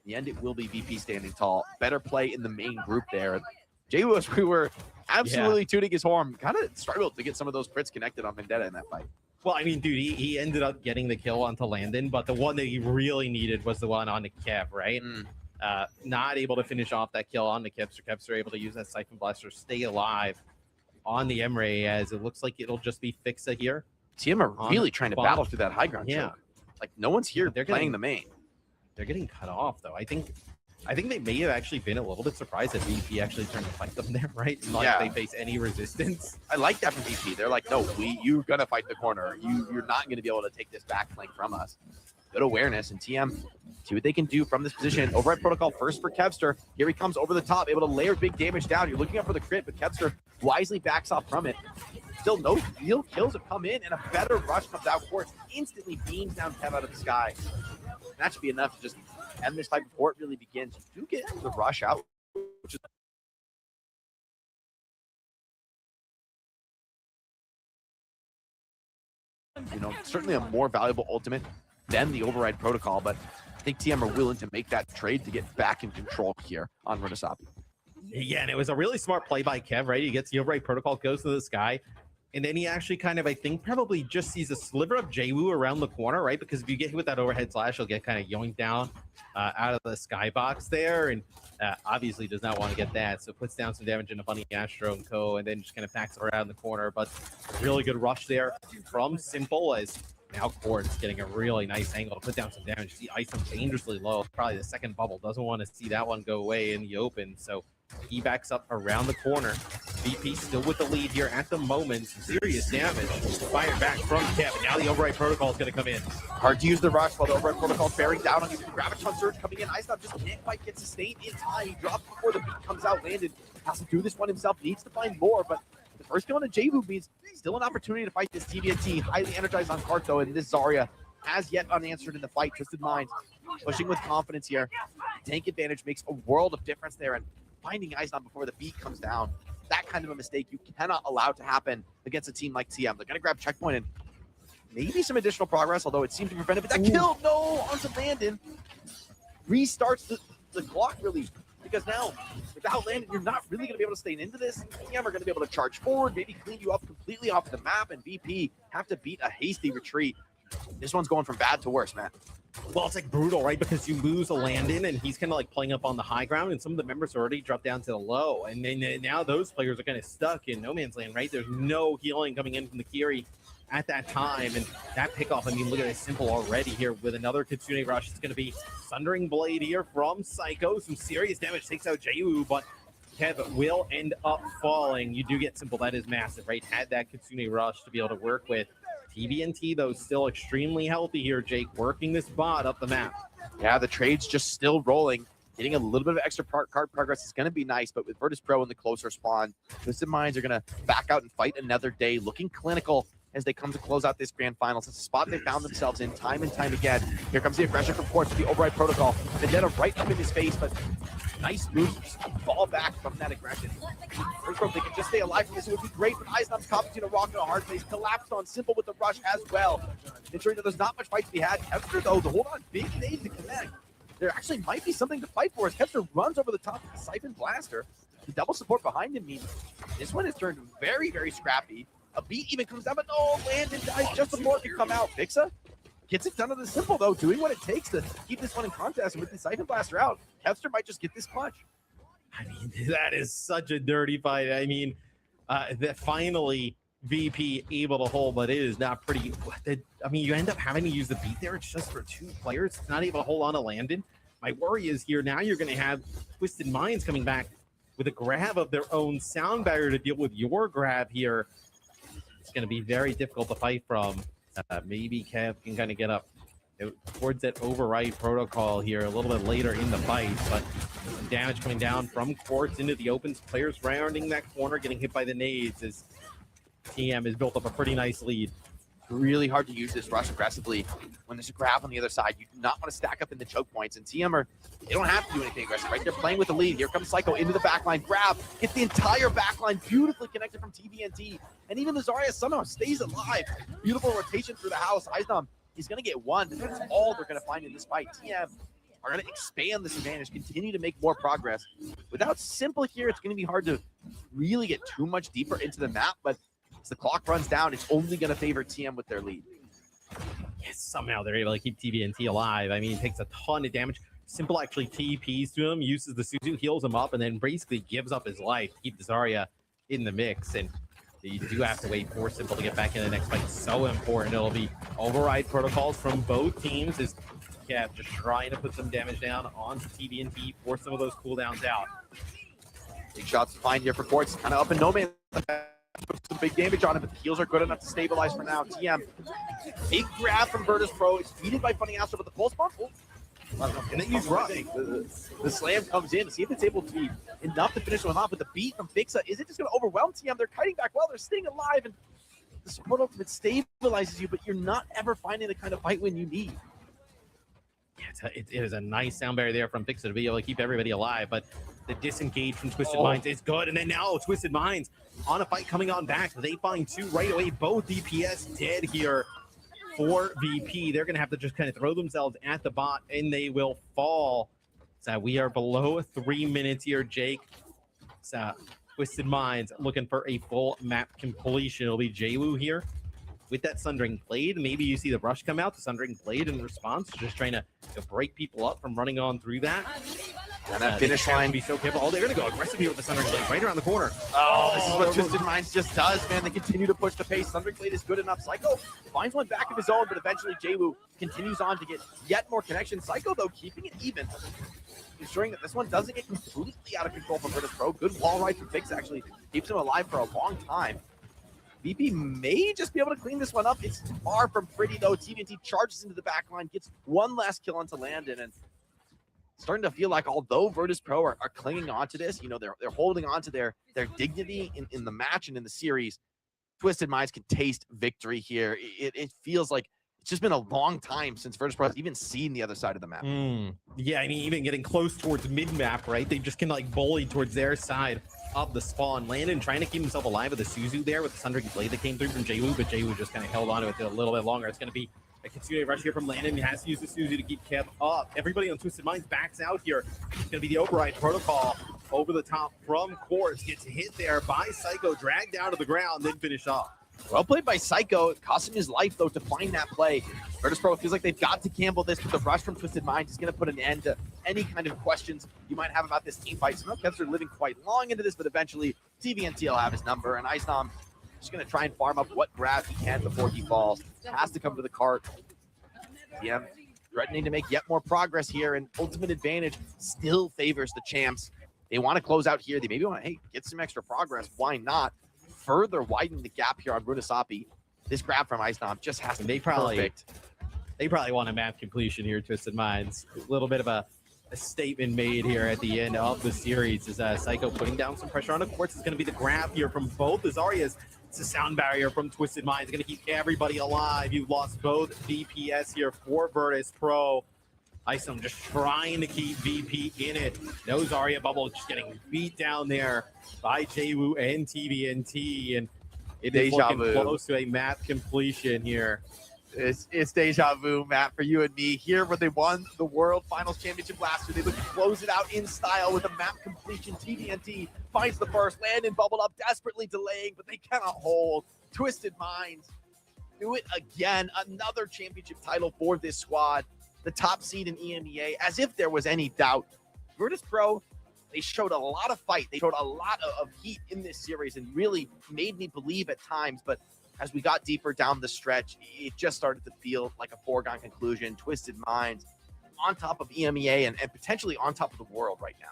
in the end, it will be VP standing tall. Better play in the main group there. Jwoo, we were absolutely tooting his horn, kind of struggled to get some of those crits connected on Vendetta in that fight. Well, I mean, dude, he ended up getting the kill onto Landon, but the one that he really needed was the one on the Kev, right? Not able to finish off that kill on the Kevster. Kevster able to use that Siphon Blaster, stay alive on the EMEA, as it looks like it'll just be Fixa here. TM are really trying to battle through that high ground. Yeah. Choke. Like, no one's here. They're playing the main. They're getting cut off, though. I think they may have actually been a little bit surprised that VP actually turned to fight them there, right? Not like they face any resistance. I like that from VP. They're like, no, you're gonna fight the corner. You're not gonna be able to take this back flank from us. Good awareness, and TM see what they can do from this position. Override Protocol first for Kevster. Here he comes over the top, able to layer big damage down. You're looking up for the crit, but Kevster wisely backs off from it. Still no real kills have come in, and a better rush comes out. Quartz instantly beams down Kev out of the sky. And that should be enough to just end this fight before it really begins. You do get the rush out, which is You know, certainly a more valuable ultimate than the override protocol, but I think TM are willing to make that trade to get back in control here on Murtasabi. Yeah, and it was a really smart play by Kev, right? He gets the override protocol, goes to the sky, and then he actually kind of, I think, probably just sees a sliver of Jwoo around the corner, right? Because if you get hit with that overhead slash, he'll get kind of yoinked down out of the skybox there, and obviously does not want to get that. So puts down some damage into Bunny Astro and Co., and then just kind of packs around the corner. But really good rush there from Simple, as now Quartz getting a really nice angle to put down some damage. See Ice him dangerously low. Probably the second bubble. Doesn't want to see that one go away in the open. So he backs up around the corner. VP still with the lead here at the moment. Some serious damage fired back from Kev. And now the override protocol is going to come in. Hard to use the rush while the override protocol bearing down on you. Graviton surge coming in. Ice just can't quite get sustained in time. He drops before the beat comes out. Landon has to do this one himself. Needs to find more, but the first kill on the Jwoo means still an opportunity to fight this TBNT. Highly energized on Cart though, and this Zarya as yet unanswered in the fight. Twisted Minds pushing with confidence here. Tank advantage makes a world of difference there, and finding Eisner before the beat comes down, that kind of a mistake you cannot allow to happen against a team like TM. They're going to grab checkpoint and maybe some additional progress, although it seems to prevent it. But that kill, no, onto Landon. Restarts the clock, really, because now, without Landon, you're not really going to be able to stay into this. TM are going to be able to charge forward, maybe clean you up completely off the map, and VP have to beat a hasty retreat. This one's going from bad to worse, man. Well, it's like brutal, right? Because you lose a Landon, and he's kind of like playing up on the high ground, and some of the members already dropped down to the low. And then now those players are kind of stuck in no man's land, right? There's no healing coming in from the Kiri at that time. And that pickoff, I mean, look at this Simple already here with another Kitsune Rush. It's going to be Sundering Blade here from Psycho. Some serious damage, takes out Jwoo, but Kev will end up falling. You do get Simple. That is massive, right? Had that Kitsune Rush to be able to work with. TBNT, though, still extremely healthy here, Jake, working this bot up the map. Yeah, the trade's just still rolling. Getting a little bit of extra card progress is going to be nice, but with Virtus Pro in the closer spawn, Twisted Minds are going to back out and fight another day, looking clinical as they come to close out this grand finals. It's a spot they found themselves in time and time again. Here comes the aggression from Quartz with the override protocol. Vendetta right up in his face, but nice move to just fall back from that aggression. First rope, they can just stay alive from this. It would be great, but Eisnom's caught between a rock and a hard place. Collapsed on Simple with the rush as well. Ensuring that there's not much fight to be had. Kevster, though, to hold on, big nade to connect. There actually might be something to fight for as Kevster runs over the top of the Siphon Blaster. The double support behind him means this one has turned very, very scrappy. A beat even comes down, but no, Landon dies just before it can come out. Fixa gets it done to the Simple, though, doing what it takes to keep this one in contest. And with the Siphon Blaster out, Kevster might just get this clutch. I mean, that is such a dirty fight. I mean, that finally VP able to hold, but it is not pretty. I mean, you end up having to use the beat there. It's just for two players. It's not able to hold on to Landon. My worry is here now you're going to have Twisted Minds coming back with a grab of their own sound barrier to deal with your grab here. It's going to be very difficult to fight from. Maybe Kev can kind of get up towards that override protocol here a little bit later in the fight, but some damage coming down from Quartz into the opens. Players rounding that corner, getting hit by the nades as TM has built up a pretty nice lead. Really hard to use this rush aggressively when there's a grab on the other side. You do not want to stack up in the choke points, and TM they don't have to do anything aggressive, right? They're playing with the lead. Here comes Psycho into the backline. Grab, gets the entire backline beautifully connected from TBNT, and even the Zarya somehow stays alive. Beautiful rotation through the house. Eisnom, he's going to get one. That's all they're going to find in this fight. TM are going to expand this advantage, continue to make more progress. Without Simple here, it's going to be hard to really get too much deeper into the map, but as the clock runs down, it's only going to favor TM with their lead. Yes, somehow they're able to keep TBNT alive. I mean, it takes a ton of damage. Simple actually TPs to him, uses the Suzu, heals him up, and then basically gives up his life to keep the Zarya in the mix. And you do have to wait for Simple to get back in the next fight. So important. It'll be override protocols from both teams as Kev just trying to put some damage down onto TBNT, force some of those cooldowns out. Big shots to find here for Quartz, kind of up in no man's land. Some big damage on it, but the heals are good enough to stabilize for now. TM, big grab from Virtus Pro. It's defeated by Funny Astro, but the pulse pump, And then use Rush. The slam comes in to see if it's able to be enough to finish one off. But the beat from Fixa, is it just going to overwhelm TM? They're kiting back well. They're staying alive, and the support ultimate stabilizes you, but you're not ever finding the kind of fight win you need. Yeah, it is a nice sound barrier there from Fixa to be able to keep everybody alive, but the disengage from Twisted Minds is good. And then now Twisted Minds on a fight coming on back. They find two right away. Both DPS dead here. for VP. They're going to have to just kind of throw themselves at the bot, and they will fall. So we are below 3 minutes here, Jake. So Twisted Minds looking for a full map completion. It'll be Jwoo here with that Sundering Blade. Maybe you see the rush come out, the Sundering Blade in response, just trying to break people up from running on through that. And that finish line. Be so careful. Oh, they're going to go aggressive here with the Sundering Blade right around the corner. Oh, this is what Twisted Minds just does, man. They continue to push the pace. Sundering Blade is good enough. Psycho finds one back of his own, but eventually Jwoo continues on to get yet more connection. Psycho, though, keeping it even, ensuring that this one doesn't get completely out of control from Virtus.pro. Good wall ride from Fix actually keeps him alive for a long time. VP may just be able to clean this one up. It's far from pretty, though. TVNT charges into the back line, gets one last kill onto Landon, and starting to feel like although Virtus.pro are clinging on to this, you know, they're holding on to their dignity in the match and in the series, Twisted Minds can taste victory here. It feels like it's just been a long time since Virtus.pro has even seen the other side of the map. Yeah, I mean, even getting close towards mid-map, right? They just can, like, bully towards their side of the spawn. Landon trying to keep himself alive with the Suzu there with the Sundering Blade that came through from Jwoo, but Jwoo just kind of held on to it a little bit longer. It's going to be a continued rush here from Landon. He has to use the Suzu to keep Kev up. Everybody on Twisted Minds backs out here. It's going to be the override protocol over the top from Quartz. Gets hit there by Psycho, dragged down to the ground, then finish off. Well played by Psycho. It cost him his life, though, to find that play. Virtus.pro feels like they've got to gamble this, but the rush from Twisted Minds is going to put an end to any kind of questions you might have about this team fight. So Kevs are living quite long into this, but eventually TVNT will have his number, and Icenom just going to try and farm up what grab he can before he falls. Has to come to the cart. Yeah, threatening to make yet more progress here, and ultimate advantage still favors the champs. They want to close out here. They maybe want to, hey, get some extra progress. Why not? Further widen the gap here on Runasapi. This grab from Icenom just has to be perfect. They probably want a map completion here, Twisted Minds. A little bit of a statement made here at the end of the series is Psycho putting down some pressure on the Quartz. Is going to be the grab here from both the Zarya's. It's a sound barrier from Twisted Minds. Going to keep everybody alive. You've lost both DPS here for Virtus.pro. Icenom just trying to keep VP in it. No Zarya bubble, just getting beat down there by Jwoo and TVNT. And it is looking close to a map completion here. It's deja vu, Matt, for you and me. Here where they won the World Finals Championship last year, they look to close it out in style with a map completion. TVNT finds the first, Landon bubbled up, desperately delaying, but they cannot hold. Twisted Minds do it again. Another championship title for this squad. The top seed in EMEA, as if there was any doubt. Virtus.pro, they showed a lot of fight. They showed a lot of heat in this series and really made me believe at times. But as we got deeper down the stretch, it just started to feel like a foregone conclusion. Twisted Minds on top of EMEA and potentially on top of the world right now.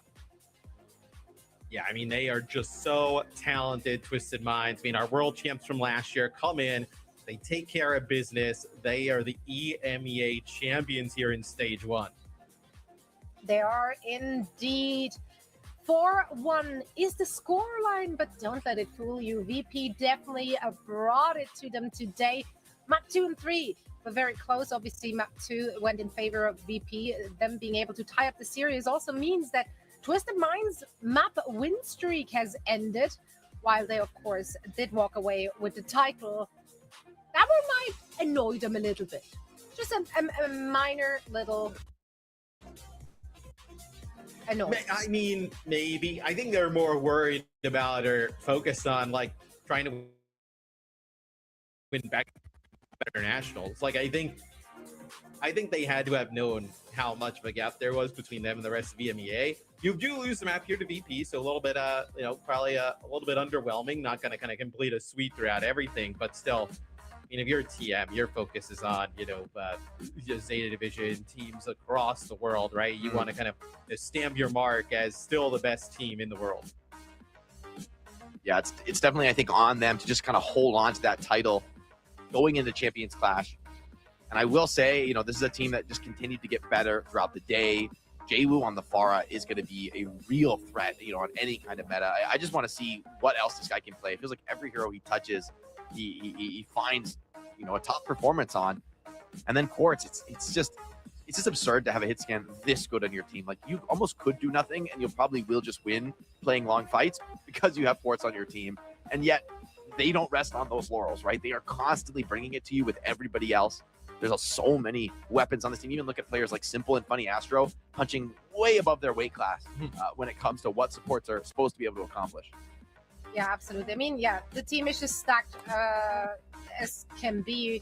Yeah, I mean, they are just so talented, Twisted Minds. I mean, our world champs from last year come in. They take care of business. They are the EMEA champions here in stage one. They are indeed. 4-1 is the scoreline, but don't let it fool you. VP definitely brought it to them today. Map 2 and 3 were very close. Obviously, map 2 went in favor of VP. Them being able to tie up the series also means that Twisted Minds' map win streak has ended, while they, of course, did walk away with the title. That one might annoy them a little bit. Just a minor little annoyance. I mean, maybe. I think they're more worried about or focused on, like, trying to win back better nationals. Like, I think they had to have known how much of a gap there was between them and the rest of EMEA. You do lose the map here to VP, so a little bit, probably a little bit underwhelming. Not going to kind of complete a sweep throughout everything, but still. I mean, if you're a TM, your focus is on, Zeta Division teams across the world, right? You want to kind of stamp your mark as still the best team in the world. Yeah, it's definitely, I think, on them to just kind of hold on to that title going into Champions Clash. And I will say, this is a team that just continued to get better throughout the day. Jwoo on the Pharah is going to be a real threat, on any kind of meta. I just want to see what else this guy can play. It feels like every hero he touches, he finds, a top performance on. And then Quartz, it's just absurd to have a hit scan this good on your team. Like, you almost could do nothing, and you probably will just win playing long fights because you have Quartz on your team. And yet, they don't rest on those laurels, right? They are constantly bringing it to you with everybody else. there's so many weapons on this team. Even look at players like Simple and Funny Astro punching way above their weight class when it comes to what supports are supposed to be able to accomplish. Yeah, absolutely. I mean, yeah, the team is just stacked as can be.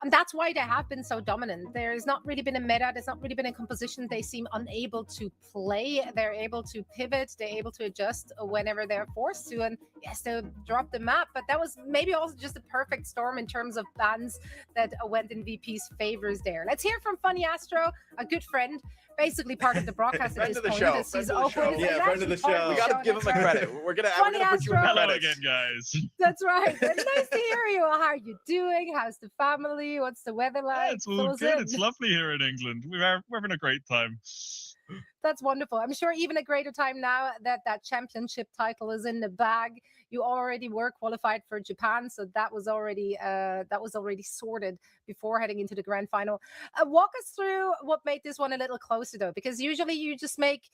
And that's why they have been so dominant. There's not really been a meta. There's not really been a composition. They seem unable to play. They're able to pivot. They're able to adjust whenever they're forced to. And yes, they dropped the map. But that was maybe also just a perfect storm in terms of bans that went in VP's favors there. Let's hear from Funny Astro, a good friend, basically part of the broadcast at Friend this of the point. show, As he's friend of the show. always Yeah, friend of the show. We gotta give him a credit. We're gonna put you in Astro. Hello credits. again, guys. That's right. It's nice to hear you. How are you doing? How's the family? What's the weather like? Yeah, it's all Fill us good. in. It's lovely here in England. We're having a great time. That's wonderful. I'm sure even a greater time now that that championship title is in the bag. You already were qualified for Japan, so that was already sorted before heading into the grand final. Walk us through what made this one a little closer, though, because usually you make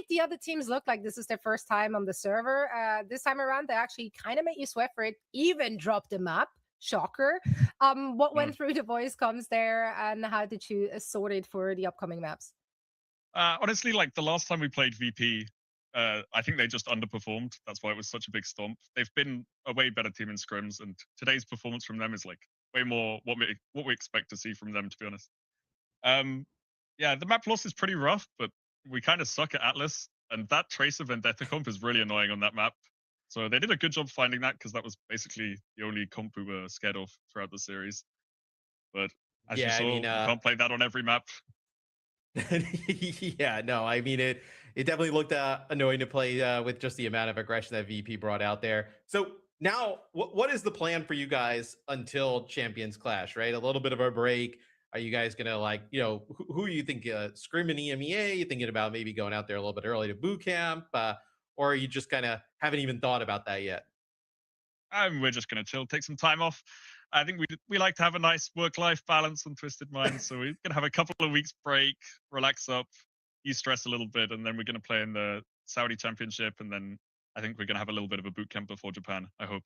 the other teams look like this is their first time on the server. This time around, they actually kind of make you sweat for it, even drop the map. Shocker. What went through the voice comms there, and how did you sort it for the upcoming maps? Honestly, like the last time we played VP, I think they just underperformed. That's why it was such a big stomp. They've been a way better team in scrims, and today's performance from them is like way more what we expect to see from them, to be honest. Yeah, the map loss is pretty rough, but we kind of suck at Atlas, and that Tracer Vendetta comp is really annoying on that map. So they did a good job finding that, because that was basically the only comp we were scared of throughout the series. But as you saw, you can't play that on every map. Yeah, no, I mean it definitely looked annoying to play with just the amount of aggression that VP brought out there. So now what is the plan for you guys until Champions Clash, right? A little bit of a break. Are you guys gonna, like, you know, who you think scrim in EMEA? You thinking about maybe going out there a little bit early to boot camp, or are you just kind of haven't even thought about that yet? We're just gonna chill, take some time off. I think we like to have a nice work-life balance on Twisted Minds, so we're gonna have a couple of weeks break, relax up, ease stress a little bit, and then we're gonna play in the Saudi Championship, and then I think we're gonna have a little bit of a boot camp before Japan, I hope.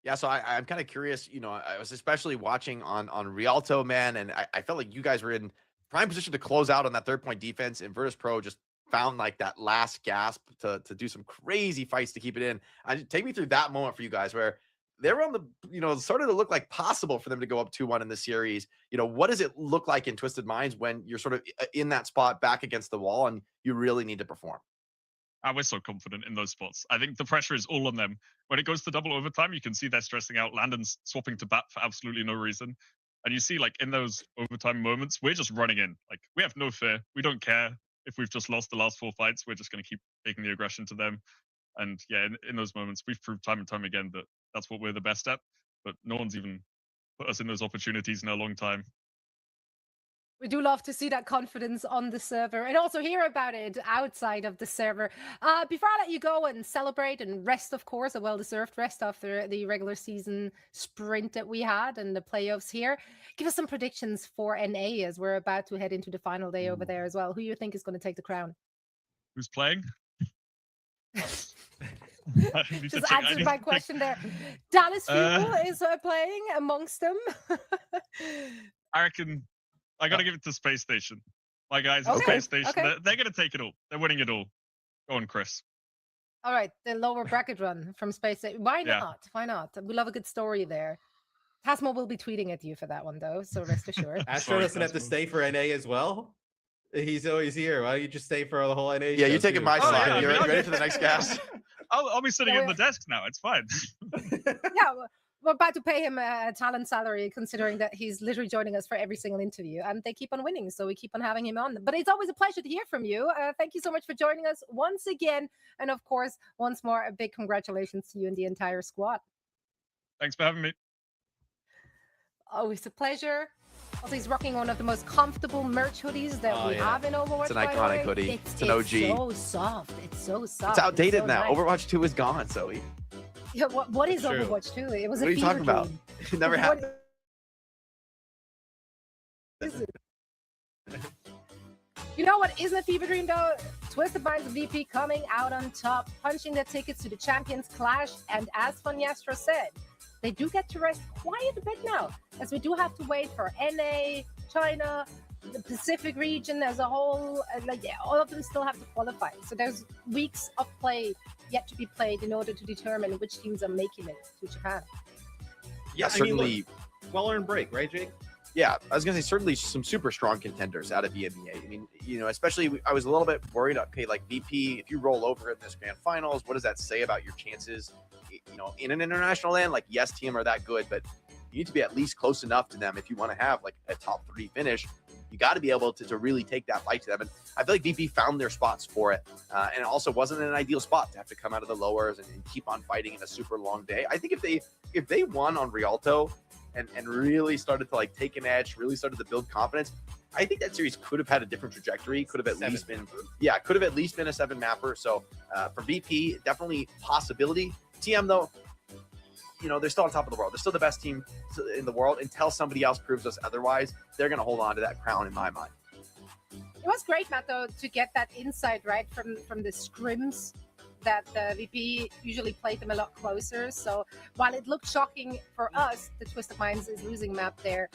Yeah, so I'm kind of curious. You know, I was especially watching on Rialto, man, and I felt like you guys were in prime position to close out on that 3rd-point defense, and Virtus.pro just found like that last gasp to do some crazy fights to keep it in. Take me through that moment for you guys where they were on the, you know, started to look like possible for them to go up 2-1 in the series. You know, what does it look like in Twisted Minds when you're sort of in that spot back against the wall and you really need to perform? We're so confident in those spots. I think the pressure is all on them. When it goes to double overtime, you can see they're stressing out. Landon's swapping to bat for absolutely no reason. And you see, like, in those overtime moments, we're just running in. Like, we have no fear. We don't care if we've just lost the last 4 fights. We're just going to keep taking the aggression to them. And yeah, in those moments, we've proved time and time again that that's what we're the best at. But no one's even put us in those opportunities in a long time. We do love to see that confidence on the server and also hear about it outside of the server. Before I let you go and celebrate and rest, of course, a well-deserved rest after the regular season sprint that we had and the playoffs here, give us some predictions for NA as we're about to head into the final day over there as well. Who you think is going to take the crown? Who's playing? Just answered my question there. Dallas Fuel is playing amongst them. I reckon I got to give it to Space Station. My guys at Okay, Space Station, okay. they're going to take it all. They're winning it all. Go on, Chris. All right, the lower bracket run from Space Station. Why Yeah. not? Why not? We love a good story there. Tasmo will be tweeting at you for that one, though, so rest assured. Astro Sorry, doesn't have to Cosmo. stay for NA as well. He's always here. Why don't you just stay for the whole NA? Yeah, show you're taking too? my Oh, slot. yeah, You're I mean, ready for the next gas? I'll be sitting Oh, in yeah. the desk now. It's fine. Yeah, we're about to pay him a talent salary, considering that he's literally joining us for every single interview, and they keep on winning, so we keep on having him on. But it's always a pleasure to hear from you. Thank you so much for joining us once again, and of course, once more, a big congratulations to you and the entire squad. Thanks for having me. Always a pleasure. Also, he's rocking one of the most comfortable merch hoodies that Oh, we yeah. have in Overwatch. It's an by the iconic way. hoodie. It's It's an OG. so soft. It's so soft. It's outdated so now. nice. Overwatch 2 is gone, so Yeah, what is That's true. Overwatch 2? It was What a are you talking fever about? dream. it never What happened. is it? You know what isn't a fever dream though? Twisted Minds VP coming out on top, punching the tickets to the Champions Clash, and as Fanyastra said, they do get to rest quite a bit now, as we do have to wait for NA, China, the Pacific region as a whole. All of them still have to qualify. So there's weeks of play yet to be played in order to determine which teams are making it to Japan. Yeah, I mean, certainly. look, well-earned break, right, Jake? Yeah, I was gonna say certainly some super strong contenders out of EMEA. I mean, especially I was a little bit worried. Okay, like VP, if you roll over in this grand finals, what does that say about your chances? In an international land, like yes, team are that good, but you need to be at least close enough to them if you want to have like a top 3 finish. You got to be able to really take that fight to them. And I feel like VP found their spots for it. And it also wasn't an ideal spot to have to come out of the lowers and keep on fighting in a super long day. I think if they won on Rialto and really started to like take an edge, really started to build confidence, I think that series could have had a different trajectory. Could have at least been a 7 mapper. So for VP, definitely possibility. TM though, they're still on top of the world. They're still the best team in the world until somebody else proves us otherwise. They're going to hold on to that crown in my mind. It was great, Matt, though, to get that insight right from the scrims that VP usually played them a lot closer. So while it looked shocking for us, the Twisted Minds is losing map there,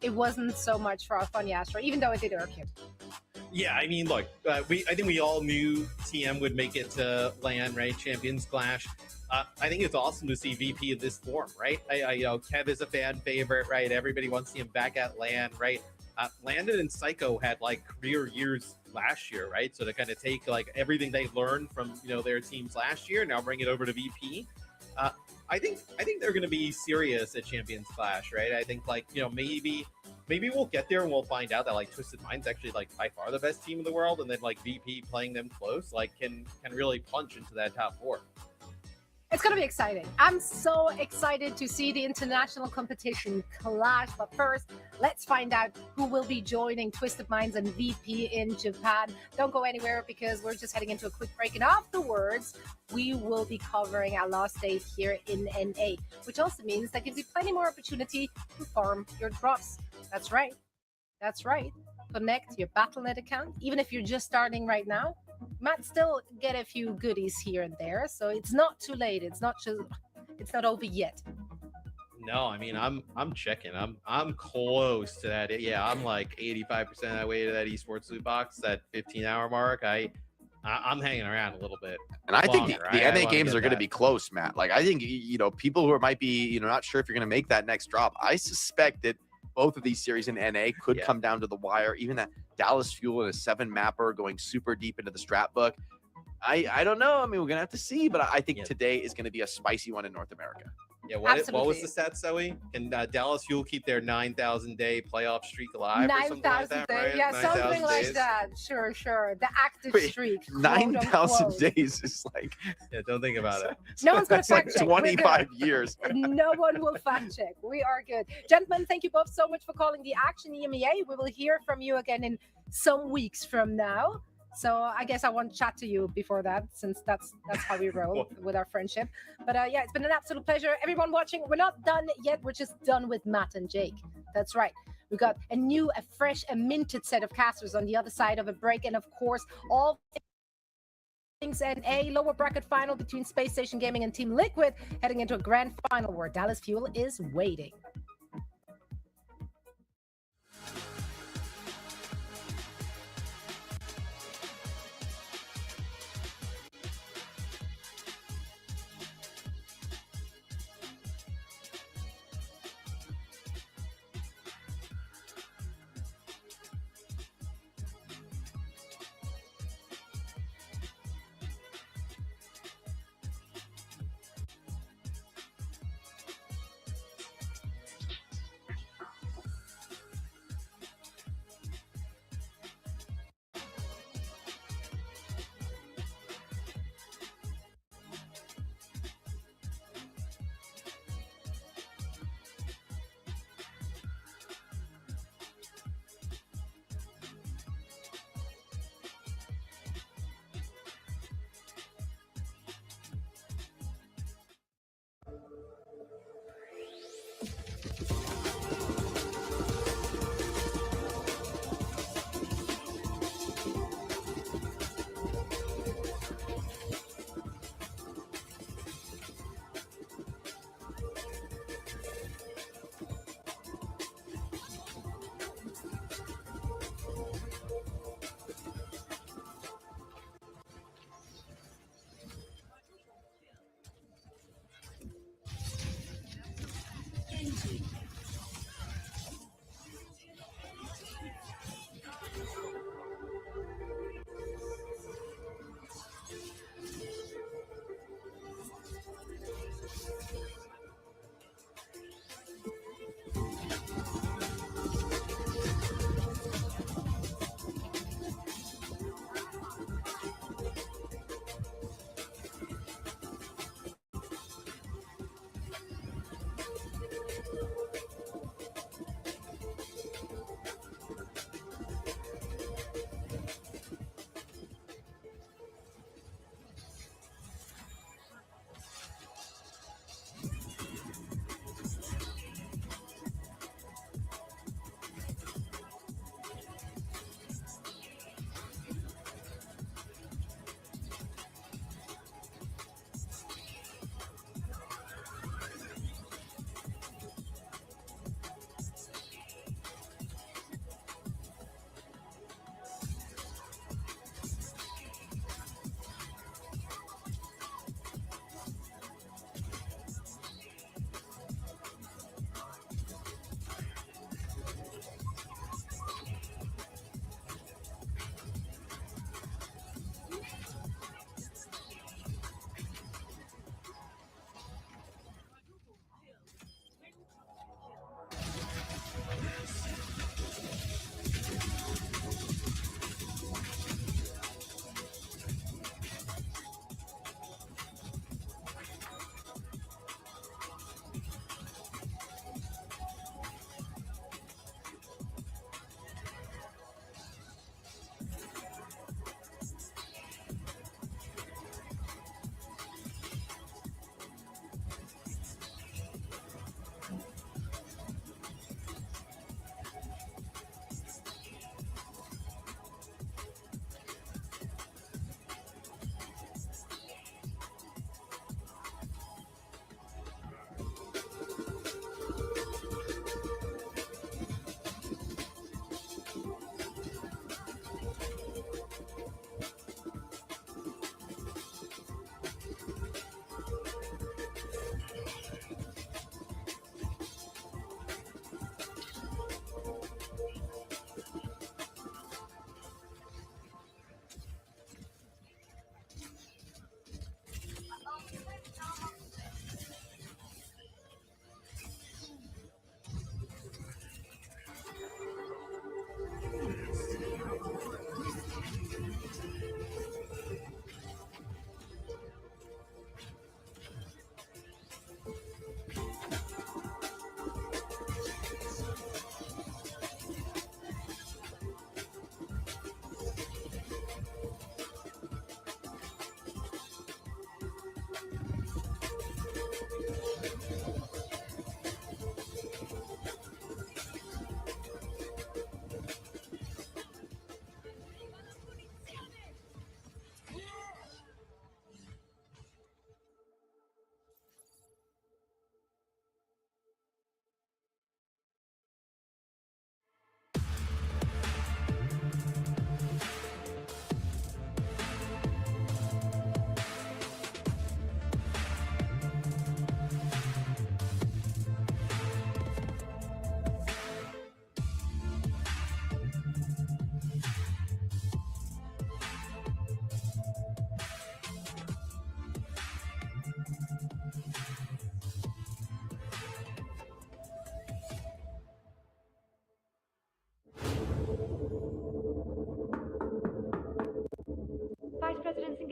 it wasn't so much for our funny Astro, even though it did irk him. Yeah, I mean, look, I think we all knew TM would make it to LAN, right? Champions Clash. I think it's awesome to see VP in this form, right? Kev is a fan favorite, right? Everybody wants to see him back at LAN, right? Landon and Psycho had like career years last year, right? So to kind of take like everything they learned from their teams last year, now bring it over to VP. I think they're going to be serious at Champions Clash, right? I think like maybe we'll get there and we'll find out that like Twisted Minds actually like by far the best team in the world, and then like VP playing them close like can really punch into that top 4. It's going to be exciting. I'm so excited to see the international competition clash. But first, let's find out who will be joining Twisted Minds and VP in Japan. Don't go anywhere because we're just heading into a quick break. And afterwards, we will be covering our last day here in NA, which also means that gives you plenty more opportunity to farm your drops. That's right. That's right. Connect your Battle.net account, even if you're just starting right now. Might still get a few goodies here and there, so it's not too late. It's not over yet. No, I mean I'm checking. I'm close to that. Yeah, I'm like 85% of that way to that esports loot box, that 15-hour mark. I'm hanging around a little bit. And I think longer. the I NA wanna games get are going to that. be close, Matt. Like I think people who might be not sure if you're going to make that next drop. I suspect that both of these series in NA could come down to the wire. Even that Dallas Fuel and a 7 mapper going super deep into the strat book. I don't know. I mean, we're gonna have to see, but I think today is going to be a spicy one in North America. Yeah, what was the stat, Zoe? Can Dallas Fuel keep their 9,000 day playoff streak alive? 9,000 days, right? Yeah, something like days? that. Sure. The active streak. 9,000 days is like. Yeah, don't think about it. No one's going to That's fact like check. 25 years. No one will fact check. We are good. Gentlemen, thank you both so much for calling the action EMEA. We will hear from you again in some weeks from now. So I guess I won't chat to you before that, since that's how we roll with our friendship. But yeah, it's been an absolute pleasure. Everyone watching, we're not done yet. We're just done with Matt and Jake. That's right. We got a fresh, minted set of casters on the other side of a break. And of course, all things and a lower bracket final between Space Station Gaming and Team Liquid, heading into a grand final where Dallas Fuel is waiting.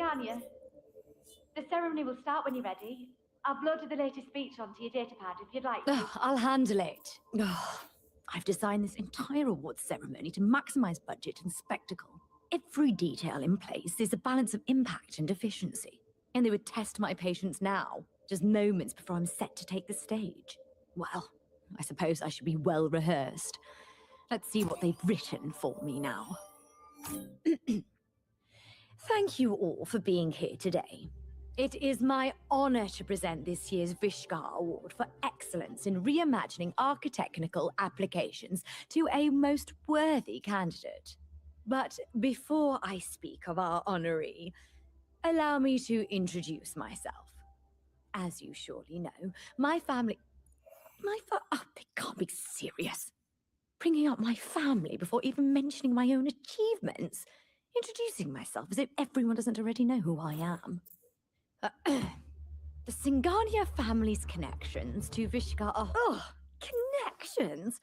Singania. The ceremony will start when you're ready. I'll upload the latest speech onto your datapad if you'd like to. Ugh, I'll handle it. Ugh, I've designed this entire awards ceremony to maximize budget and spectacle. Every detail in place is a balance of impact and efficiency. And they would test my patience now, just moments before I'm set to take the stage. Well, I suppose I should be well rehearsed. Let's see what they've written for me now. Thank you all for being here today. It is my honor to present this year's Vishkar Award for Excellence in Reimagining Architectural Applications to a most worthy candidate. But before I speak of our honoree, allow me to introduce myself. As you surely know, my family... oh, they can't be serious. Bringing up my family before even mentioning my own achievements. Introducing myself as if everyone doesn't already know who I am. The Singania family's connections to Vishkar are... Oh, connections?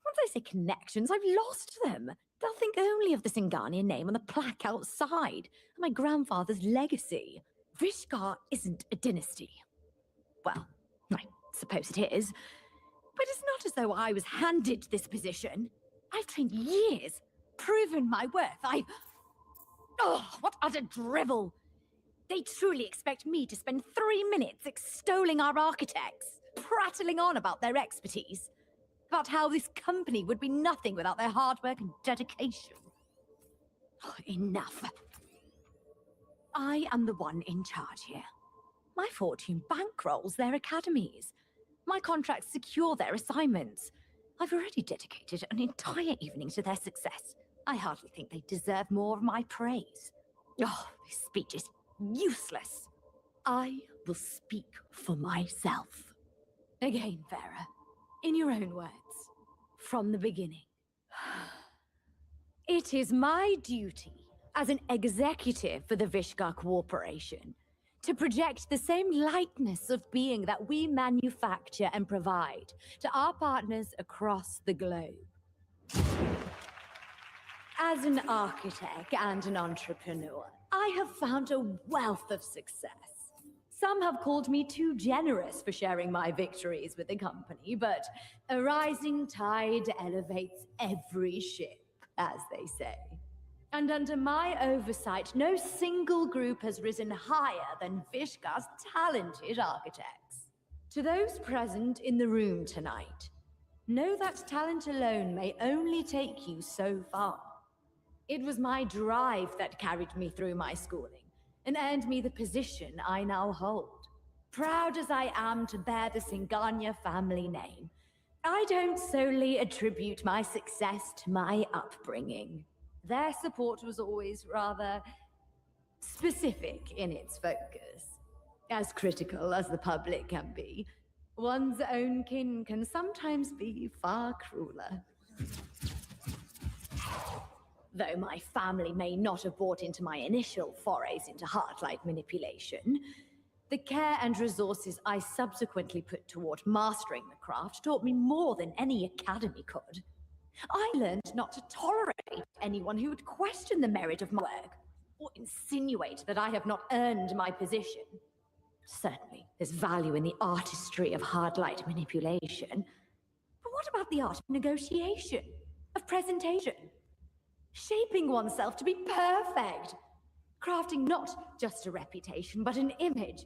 Once I say connections, I've lost them. They'll think only of the Singania name on the plaque outside, and my grandfather's legacy. Vishkar isn't a dynasty. Well, I suppose it is. But it's not as though I was handed this position. I've trained years, proven my worth. Oh, what utter drivel! They truly expect me to spend 3 minutes extolling our architects, prattling on about their expertise, about how this company would be nothing without their hard work and dedication. Oh, enough. I am the one in charge here. My fortune bankrolls their academies. My contracts secure their assignments. I've already dedicated an entire evening to their success. I hardly think they deserve more of my praise. Oh, this speech is useless. I will speak for myself. Again, Vera, in your own words, from the beginning. It is my duty as an executive for the Vishkar Corporation to project the same lightness of being that we manufacture and provide to our partners across the globe. As an architect and an entrepreneur, I have found a wealth of success. Some have called me too generous for sharing my victories with the company, but a rising tide elevates every ship, as they say. And under my oversight, no single group has risen higher than Vishkar's talented architects. To those present in the room tonight, know that talent alone may only take you so far. It was my drive that carried me through my schooling and earned me the position I now hold. Proud as I am to bear the Singania family name, I don't solely attribute my success to my upbringing. Their support was always rather specific in its focus. As critical as the public can be, one's own kin can sometimes be far crueler. Though my family may not have bought into my initial forays into heartlight manipulation, the care and resources I subsequently put toward mastering the craft taught me more than any academy could. I learned not to tolerate anyone who would question the merit of my work or insinuate that I have not earned my position. Certainly, there's value in the artistry of hard-light manipulation. But what about the art of negotiation, of presentation? Shaping oneself to be perfect. Crafting not just a reputation, but an image.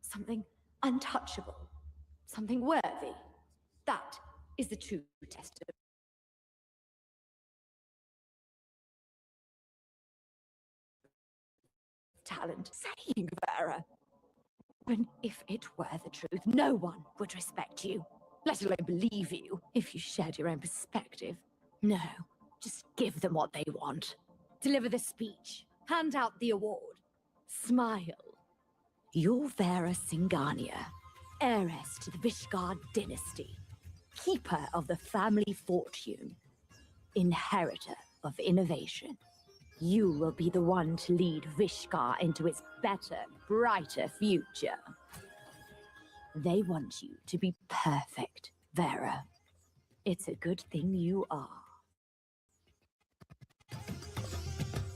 Something untouchable. Something worthy. That is the true test of talent. Saying, Vera. Even if it were the truth, no one would respect you, let alone believe you, if you shared your own perspective. No, just give them what they want. Deliver the speech, hand out the award, smile. You're Vera Singania, heiress to the Vishkar dynasty, keeper of the family fortune, inheritor of innovation. You will be the one to lead Vishkar into its better, brighter future. They want you to be perfect, Vera. It's a good thing you are.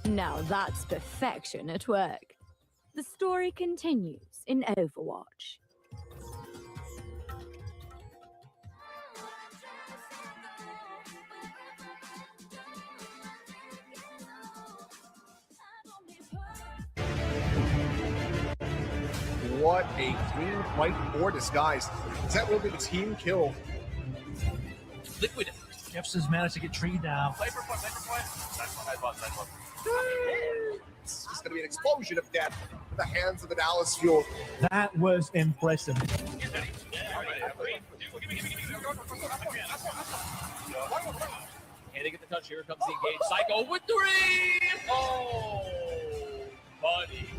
Now that's perfection at work. the story continues in Overwatch. What a clean fight for Disguise. That will be the team kill. Liquid. Jeffs has managed to get Tree down. Sniper point. Nice one. It's going to be an explosion of death in the hands of the Dallas Fuel. That was impressive. Can they get the touch? Here comes the engage. Psycho with 3! Oh, buddy.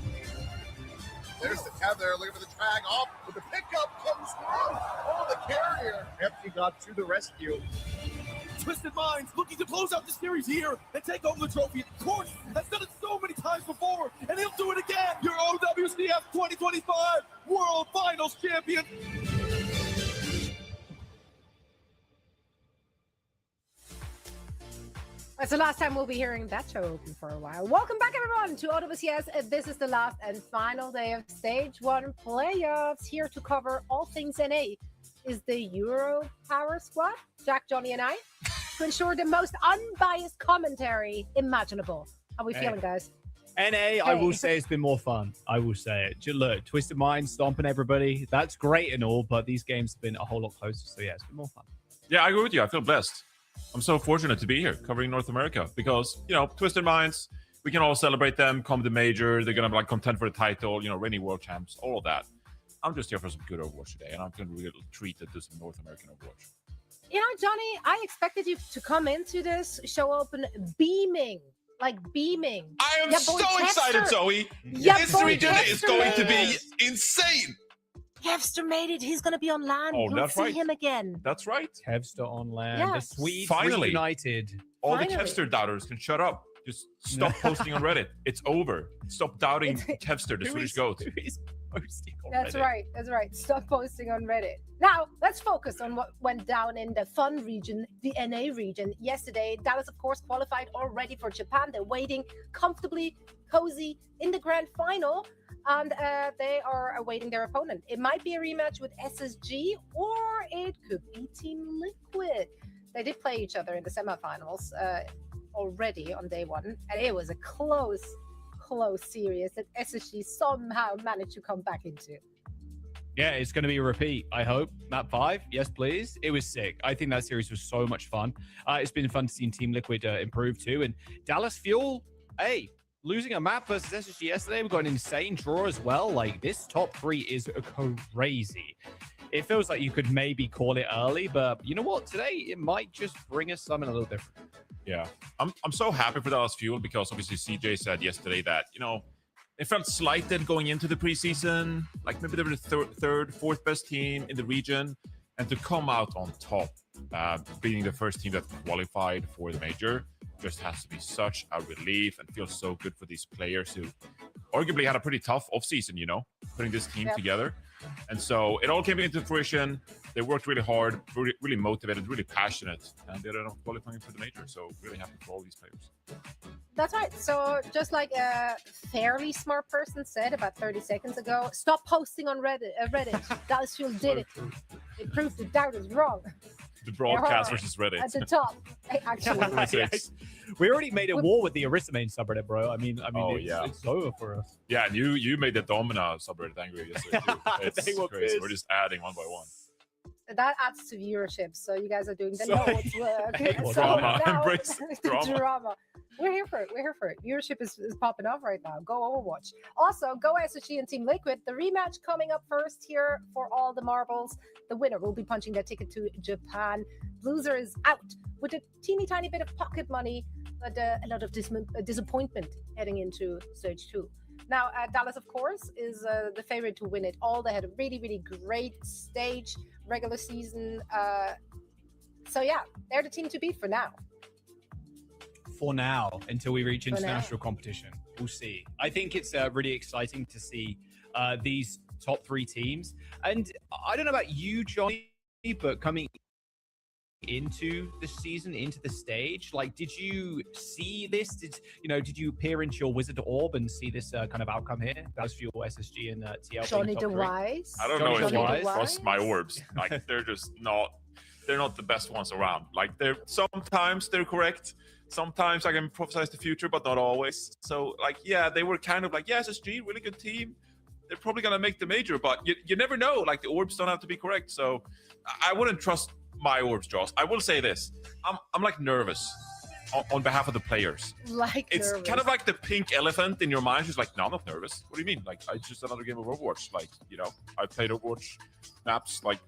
There's the tether. Look at the drag off. But the pickup comes through. Oh, the carrier. Empty got to the rescue. Twisted Minds looking to close out the series here and take home the trophy. Of course, has done it so many times before, and he'll do it again. Your OWCS 2025 World Finals champion. That's the last time we'll be hearing that show open for a while. Welcome back, everyone, to OWCS. This is the last and final day of Stage 1 playoffs. Here to cover all things NA is the Euro Power Squad, Jack, Johnny, and I, to ensure the most unbiased commentary imaginable. How are we feeling, guys? NA, I will say it's been more fun. I will say it. Look, Twisted Mind, stomping everybody. That's great and all, but these games have been a whole lot closer. So, yeah, it's been more fun. Yeah, I agree with you. I feel blessed. I'm so fortunate to be here covering North America because, Twisted Minds, we can all celebrate them, come to the major. They're going to be contend for the title, reigning world champs, all of that. I'm just here for some good Overwatch today, and I'm going to really treat it to some North American Overwatch. Johnny, I expected you to come into this show open beaming. Beaming. I am so excited, Zoe. This region is going to be insane. Kevster made it. He's going to be on land. You'll see him again. That's right. Kevster on land. Yeah. The Swedes Finally. reunited. All the Kevster doubters can shut up. Just stop posting on Reddit. It's over. Stop doubting Kevster, the Swedish goat. That's right. Stop posting on Reddit. Now, let's focus on what went down in the fun region, the NA region. Yesterday, Dallas, of course, qualified already for Japan. They're waiting comfortably, cozy in the grand final, and they are awaiting their opponent. It might be a rematch with SSG, or it could be Team Liquid. They did play each other in the semifinals already on day one, and it was a close series that SSG somehow managed to come back into. Yeah, it's going to be a repeat, I hope. Map 5, yes, please. It was sick. I think that series was so much fun. It's been fun to see Team Liquid improve too. And Dallas Fuel, hey, losing a map versus SSG yesterday, we got an insane draw as well. This top 3 is crazy. It feels like you could maybe call it early, but you know what? Today, it might just bring us something a little different. Yeah, I'm so happy for Dallas Fuel because obviously CJ said yesterday that, it felt slighted going into the preseason. Maybe they were the third, fourth best team in the region. And to come out on top, being the first team that qualified for the major, just has to be such a relief and feels so good for these players who arguably had a pretty tough offseason, putting this team together. And so it all came into fruition. They worked really hard, really motivated, really passionate, and they ended up qualifying for the major. So really happy for all these players. That's right. So just like a fairly smart person said about 30 seconds ago, stop posting on Reddit. Dallas Fuel did it. It proved the doubters wrong. The broadcast versus Reddit. At the top, actually. We already made a war with the Arisamain subreddit, bro. I mean, it's over for us. Yeah, and you made the Domina subreddit angry yesterday too. It's crazy. We're just adding one by one. That adds to viewership, so you guys are doing the Lord's work. Drama. Now, Embrace drama. We're here for it. Viewership is popping off right now. Go Overwatch. Also, go SSG and Team Liquid. The rematch coming up first here for all the marbles. The winner will be punching their ticket to Japan. Loser is out with a teeny tiny bit of pocket money, but a lot of disappointment heading into Stage 2. Now, Dallas, of course, is the favorite to win it all. They had a really, really great stage regular season. So, yeah, they're the team to beat for now. For now, until we reach international competition. We'll see. I think it's really exciting to see these top 3 teams. And I don't know about you, Johnny, but coming into the season, into the stage? Like, did you see this? Did you peer into your wizard orb and see this kind of outcome here? That was for your SSG and TL. Johnny DeWise. I don't know if Johnny you trust my orbs. Like, they're just not. They're not the best ones around. Like, sometimes they're correct. Sometimes I can prophesize the future, but not always. So, like, yeah, they were kind of like, yeah, SSG, really good team. They're probably gonna make the major, but you never know. Like, the orbs don't have to be correct. So, I wouldn't trust my orbs, Joss. I will say this: I'm like nervous on behalf of the players. It's kind of like the pink elephant in your mind. She's like, no, I'm not nervous. What do you mean? Like, it's just another game of Overwatch. Like, I played Overwatch maps like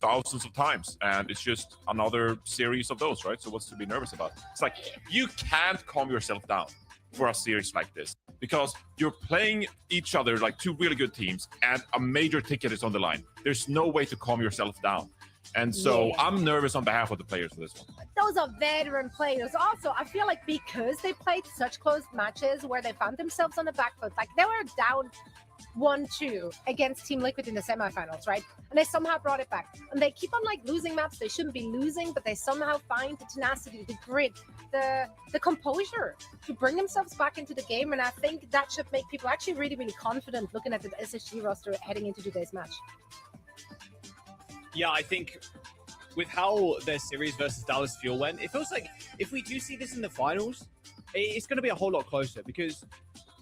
thousands of times, and it's just another series of those, right? So what's to be nervous about? It's like, you can't calm yourself down for a series like this because you're playing each other like two really good teams, and a major ticket is on the line. There's no way to calm yourself down. And so I'm nervous on behalf of the players for this one. Those are veteran players. Also, I feel like because they played such close matches where they found themselves on the back foot, like they were down 1-2 against Team Liquid in the semifinals, right? And they somehow brought it back. And they keep on like losing maps they shouldn't be losing, but they somehow find the tenacity, the grit, the composure to bring themselves back into the game. And I think that should make people actually really, really confident looking at the SSG roster heading into today's match. Yeah, I think with how their series versus Dallas Fuel went, it feels like if we do see this in the finals, it's going to be a whole lot closer because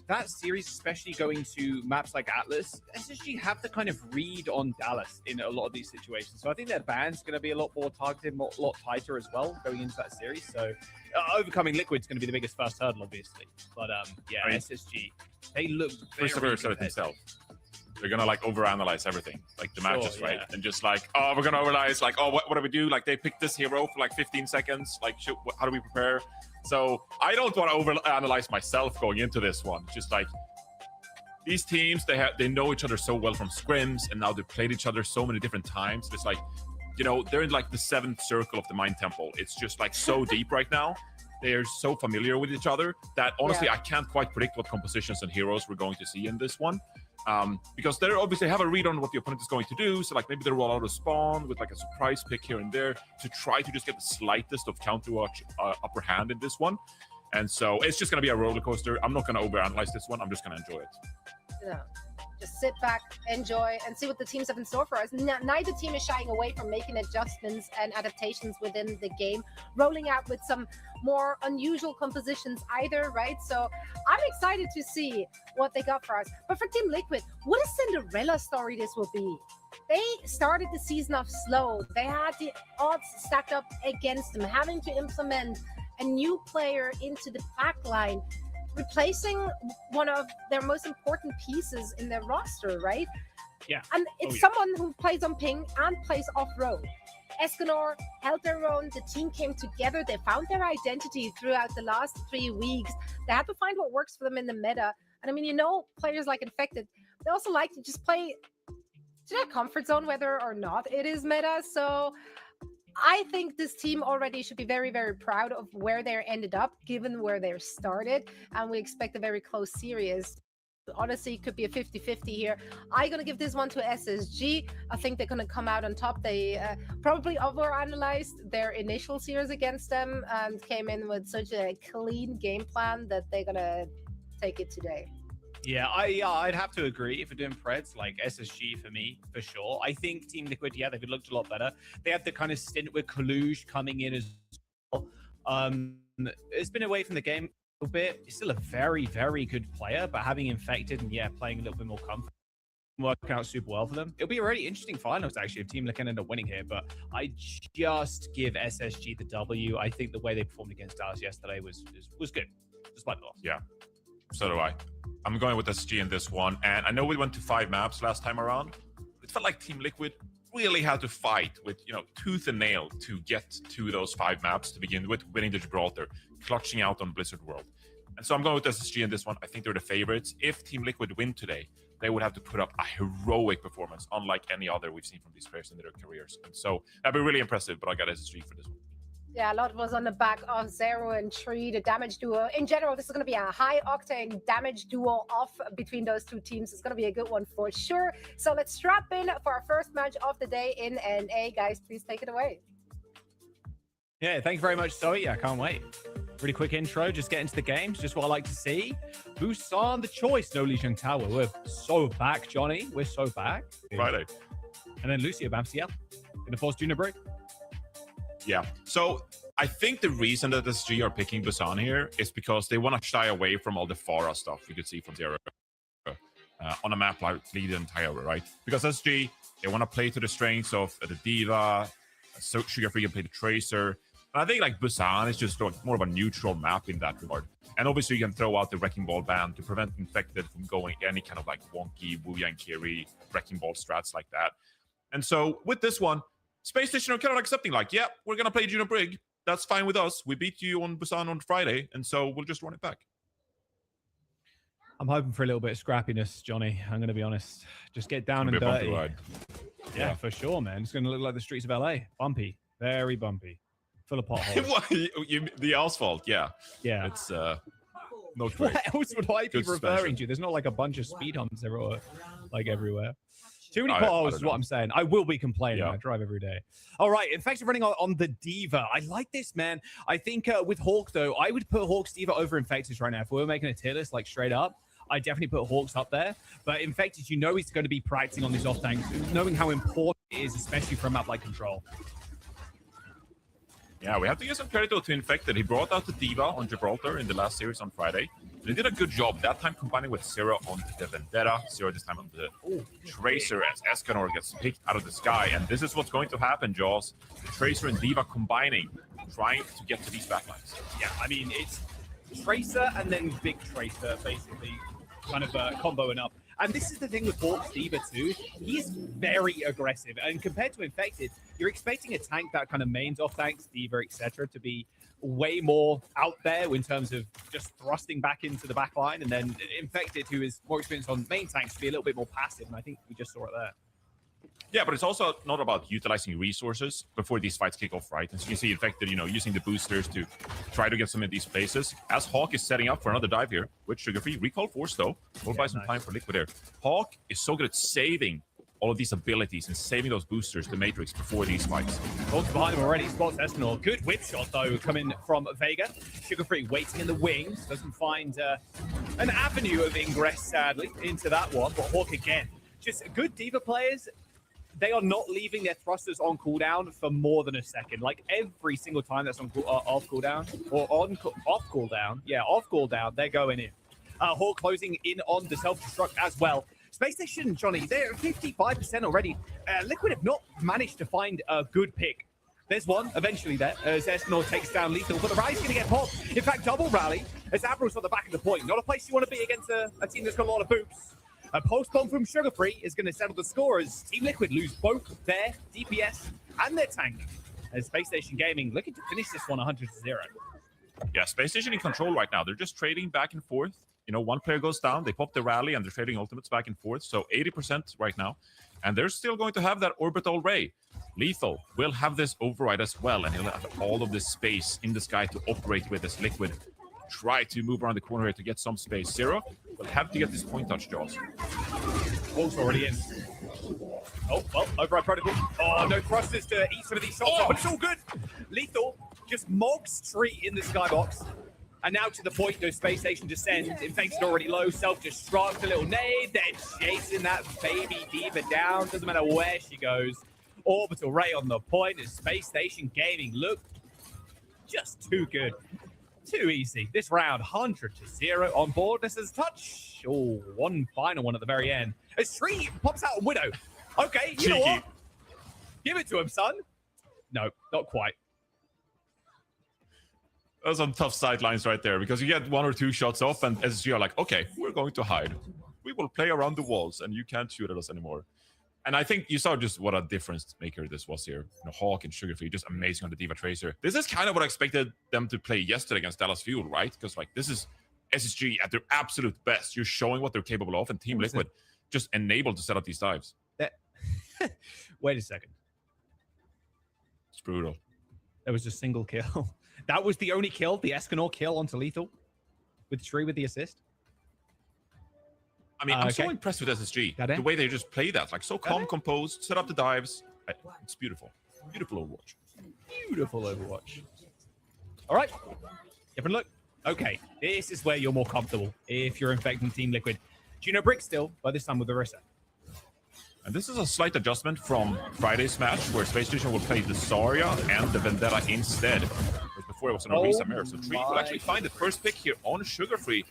that series, especially going to maps like Atlas, SSG have to kind of read on Dallas in a lot of these situations. So I think their band's going to be a lot more targeted, a lot tighter as well going into that series. So overcoming Liquid's going to be the biggest first hurdle, obviously. But yeah, I mean, SSG, they look Christopher said it himself. They're gonna like overanalyze everything, like the matches, right? And just like, oh, we're gonna overanalyze, like, oh, what do we do? Like, they picked this hero for like 15 seconds. Like, how do we prepare? So I don't want to overanalyze myself going into this one. Just like these teams, they know each other so well from scrims, and now they've played each other so many different times. It's like, they're in like the 7th circle of the Mind Temple. It's just like so deep right now. They're so familiar with each other that honestly, I can't quite predict what compositions and heroes we're going to see in this one. Because they obviously have a read on what the opponent is going to do. So like maybe they roll out a spawn with like a surprise pick here and there to try to just get the slightest of counterwatch upper hand in this one. And so it's just going to be a roller coaster. I'm not going to overanalyze this one. I'm just going to enjoy it. Yeah. Just sit back, enjoy, and see what the teams have in store for us. Neither team is shying away from making adjustments and adaptations within the game, rolling out with some more unusual compositions either, right? So I'm excited to see what they got for us. But for Team Liquid, what a Cinderella story this will be. They started the season off slow. They had the odds stacked up against them, having to implement a new player into the back line, replacing one of their most important pieces in their roster, right? Yeah. And it's someone who plays on ping and plays off-road. Escanor held their own. The team came together. They found their identity throughout the last 3 weeks. They had to find what works for them in the meta. And I mean, players like Infected, they also like to just play to their comfort zone, whether or not it is meta. So I think this team already should be very, very proud of where they ended up, given where they started. And we expect a very close series. Honestly, it could be a 50-50 here. I'm going to give this one to SSG. I think they're going to come out on top. They probably overanalyzed their initial series against them and came in with such a clean game plan that they're going to take it today. Yeah, I'd have to agree. If we're doing Preds, like SSG for me, for sure. I think Team Liquid, yeah, they've looked a lot better. They had the kind of stint with Kaluge coming in as well. It's been away from the game a little bit. He's still a very, very good player, but having Infected and, yeah, playing a little bit more comfort, working out super well for them. It'll be a really interesting finals, actually, if Team Liquid end up winning here, but I just give SSG the W. I think the way they performed against Dallas yesterday was good, despite the loss. Yeah, so do I. I'm going with SG in this one, and I know we went to 5 maps last time around. It felt like Team Liquid really had to fight with, tooth and nail to get to those 5 maps to begin with, winning the Gibraltar, clutching out on Blizzard World. And so I'm going with SSG in this one. I think they're the favorites. If Team Liquid win today, they would have to put up a heroic performance, unlike any other we've seen from these players in their careers. And so that'd be really impressive, but I got SSG for this one. Yeah, a lot was on the back of Zero and Tree, the damage duo. In general, this is going to be a high-octane damage duo off between those two teams. It's going to be a good one for sure. So let's strap in for our first match of the day in NA. Guys, please take it away. Yeah, thank you very much, Zoe. I can't wait. Really quick intro, just get into the games, just what I like to see. Busan the choice, no Li Sheng Tower. We're so back, Johnny. We're so back. Friday. And then Lucio, BAMCL. Gonna force Junior break. Yeah. So I think the reason that SG are picking Busan here is because they want to shy away from all the Pharah stuff we could see from Zero on a map like Lead and Tyra, right? Because SG, they want to play to the strengths of the Diva, so Sugar Free can play the Tracer. And I think like Busan is just like more of a neutral map in that regard. And obviously you can throw out the Wrecking Ball ban to prevent Infected from going any kind of like wonky Wu-Yang Kiri Wrecking Ball strats like that. And so with this one, Space Station are kind of accepting like, yeah, we're going to play Juno Brig. That's fine with us. We beat you on Busan on Friday, and so we'll just run it back. I'm hoping for a little bit of scrappiness, Johnny. I'm going to be honest. Just get down and dirty. Yeah, for sure, man. It's going to look like the streets of LA. Bumpy. Very bumpy. Full of potholes. The asphalt, yeah. Yeah. It's not great. What else would I be Good referring suspension. to? There's not like a bunch of speed humps everywhere. Too many I potholes don't is what know. I'm saying. I will be complaining. Yeah. I drive every day. All right. Infected running on the Diva. I like this, man. I think with Hawk, though, I would put Hawk's Diva over Infected right now. If we were making a tier list, like straight up, I definitely put Hawks up there. But Infected, you know he's going to be practicing on these off tanks, knowing how important it is, especially for a map like Control. Yeah, we have to give some credit to Infected. He brought out the Diva on Gibraltar in the last series on Friday. And he did a good job, that time combining with Zero on the Vendetta. Zero this time on the Tracer as Escanor gets picked out of the sky. And this is what's going to happen, Jaws. The Tracer and Diva combining, trying to get to these backlines. Yeah, I mean, it's Tracer and then Big Tracer, basically, kind of comboing up. And this is the thing with Hawk's Diva too. He's very aggressive. And compared to Infected, you're expecting a tank that kind of mains off tanks, Diva, etc., to be way more out there in terms of just thrusting back into the back line. And then Infected, who is more experienced on main tanks, to be a little bit more passive. And I think we just saw it there. Yeah, but it's also not about utilizing resources before these fights kick off, right? As you can see, Infected, using the boosters to try to get some of these places. As Hawk is setting up for another dive here with Sugar Free. Recall Force, though. We'll buy some time for Liquid here. Hawk is so good at saving all of these abilities and saving those boosters to Matrix before these fights. Hawk's behind him already. Spots Escanor. Good whip shot, though, coming from Vega. Sugar Free waiting in the wings. Doesn't find an avenue of ingress, sadly, into that one. But Hawk again. Just good Diva players. They are not leaving their thrusters on cooldown for more than a second. Like every single time that's on off cooldown or off cooldown. Yeah, off cooldown, they're going in. Hawk closing in on the self-destruct as well. Space Station, Johnny, they're at 55% already. Liquid have not managed to find a good pick. There's one eventually there as Escanor takes down Lethal, but the rally's going to get popped. In fact, double rally as Abral's on the back of the point. Not a place you want to be against a team that's got a lot of boops. A post-bomb from Sugar Free is going to settle the score as Team Liquid lose both their DPS and their tank. As Space Station Gaming looking to finish this one 100-0. Yeah, Space Station in control right now. They're just trading back and forth. One player goes down, they pop the rally, and they're trading ultimates back and forth. So 80% right now. And they're still going to have that orbital ray. Lethal will have this override as well, and he'll have all of this space in the sky to operate with as Liquid. Try to move around the corner here to get some space. Zero will have to get this point touch, Jaws. Wolf's already in. Oh, well, override protocol. Oh, no thrusters to eat some of these shots up, but it's all good. Lethal just mogs Tree in the skybox. And now to the point, no Space Station descends. Infected already low, self-destruct, a little nade. They're chasing that baby Diva down. Doesn't matter where she goes. Orbital Ray on the point as Space Station Gaming look just too good. Too easy. This round, 100-0 on board. This is touch. Oh, one final one at the very end. As Tree pops out on Widow. Okay, you know what? Give it to him, son. No, not quite. Those are some tough sidelines right there because you get one or two shots off and SSG are like, okay, we're going to hide. We will play around the walls and you can't shoot at us anymore. And I think you saw just what a difference maker this was here. Hawk and Sugar Free, just amazing on the Diva Tracer. This is kind of what I expected them to play yesterday against Dallas Fuel, right? Because this is SSG at their absolute best. You're showing what they're capable of, and Team Liquid just enabled to set up these dives. Wait a second. It's brutal. There was a single kill. That was the only kill, the Escanor kill onto Lethal with Tree with the assist. I mean, I'm so impressed with SSG. The way they just play that, so calm, composed, set up the dives. It's beautiful. Beautiful Overwatch. Beautiful Overwatch. All right. Different look. Okay. This is where you're more comfortable if you're infecting Team Liquid. Juno Brick still, but this time with Orisa. And this is a slight adjustment from Friday's match, where Space Station will play the Zarya and the Vendetta instead. Whereas before it was an Orisa mirror. So Tree will actually find the first pick here on Sugar Free.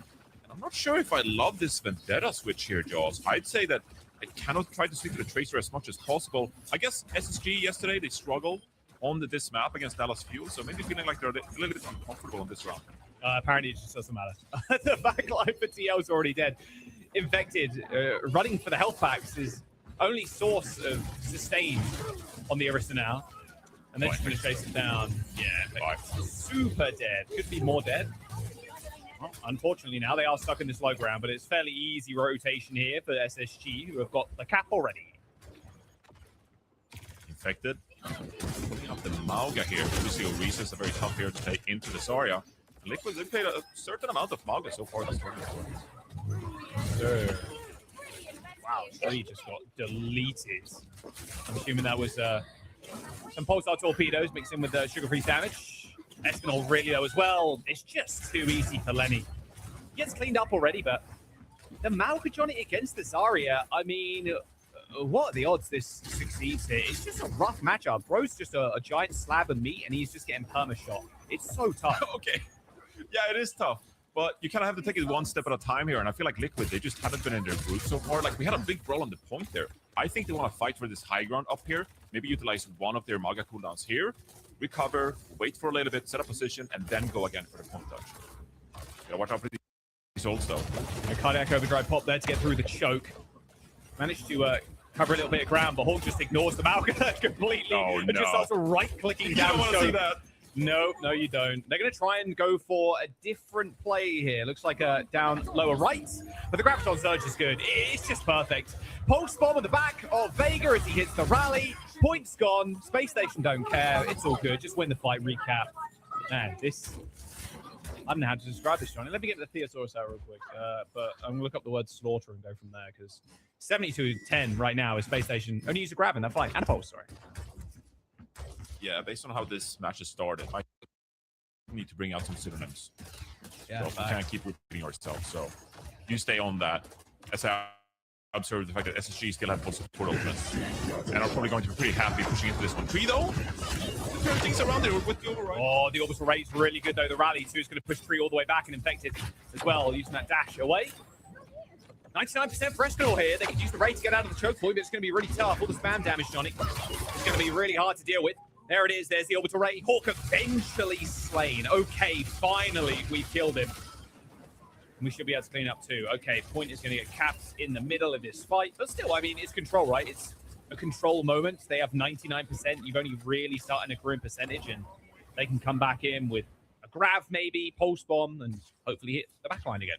And I'm not sure if I love this Vendetta switch here, Jaws. I'd say that I cannot try to stick to the Tracer as much as possible. I guess SSG yesterday, they struggled on this map against Dallas Fuel, so maybe feeling like they're a little bit uncomfortable on this round. Apparently it just doesn't matter. The backline for TL is already dead. Infected, running for the health packs is only source of sustain on the Orisa now. And they're just going to chase it down. Yeah, super dead. Could be more dead. Well, unfortunately now they are stuck in this low ground, but it's fairly easy rotation here for SSG, who have got the cap already. Infected. Putting up the Mauga here. Obviously, Orisa is a very tough hero to take into the Zarya. Liquid, they've played a certain amount of Mauga so far this tournament. Sure. Wow, Tree just got deleted. I'm assuming that was some pulsar torpedoes mixed in with sugar-free damage. Espinal really though as well. It's just too easy for Lenny. He gets cleaned up already, but the Malkajonic against the Zarya, I mean, what are the odds this succeeds here? It's just a rough matchup. Bro's just a giant slab of meat, and he's just getting perma-shot. It's so tough. Okay. Yeah, it is tough. But you kind of have to take it one step at a time here, and I feel like Liquid, they just haven't been in their group so far. Like, we had a big brawl on the point there. I think they want to fight for this high ground up here, maybe utilize one of their Maga cooldowns here, recover, wait for a little bit, set a position, and then go again for the point touch. Gotta watch out for these ults, though. A cardiac overdrive pop there to get through the choke. Managed to cover a little bit of ground, but Hawk just ignores the Malga completely. Oh, and just starts right-clicking down. You don't want to see that. No, you don't. They're going to try and go for a different play here. Looks like a down lower right, but the Graviton Surge is good. It's just perfect. Pulse Bomb on the back of Vega as he hits the rally. Points gone. Space Station don't care. It's all good. Just win the fight. Recap. Man, this... I don't know how to describe this, Johnny. Let me get the Theosaurus out real quick. But I'm going to look up the word slaughter and go from there, because 72-10 right now is Space Station. Only use a grab in that fight. And a pulse, sorry. Yeah, based on how this match has started, I need to bring out some synonyms. Yeah, so we can't keep repeating ourselves. So you stay on that. As I observe the fact that SSG still have full support ultimates, and are probably going to be pretty happy pushing into this one. Tree, though, turn things around there with the override. Oh, the orbital rate is really good, though. The rally, too, is going to push Tree all the way back and Infected as well, using that dash away. 99% for Espinal here. They could use the rate to get out of the choke point, but it's going to be really tough. All the spam damage, Johnny. It's going to be really hard to deal with. There it is. There's the orbital ray. Hawk eventually slain. Okay, finally we killed him. We should be able to clean up too. Okay, Point is going to get capped in the middle of this fight. But still, I mean, it's control, right? It's a control moment. They have 99%. You've only really started a grim percentage, and they can come back in with a grav maybe, pulse bomb, and hopefully hit the backline again.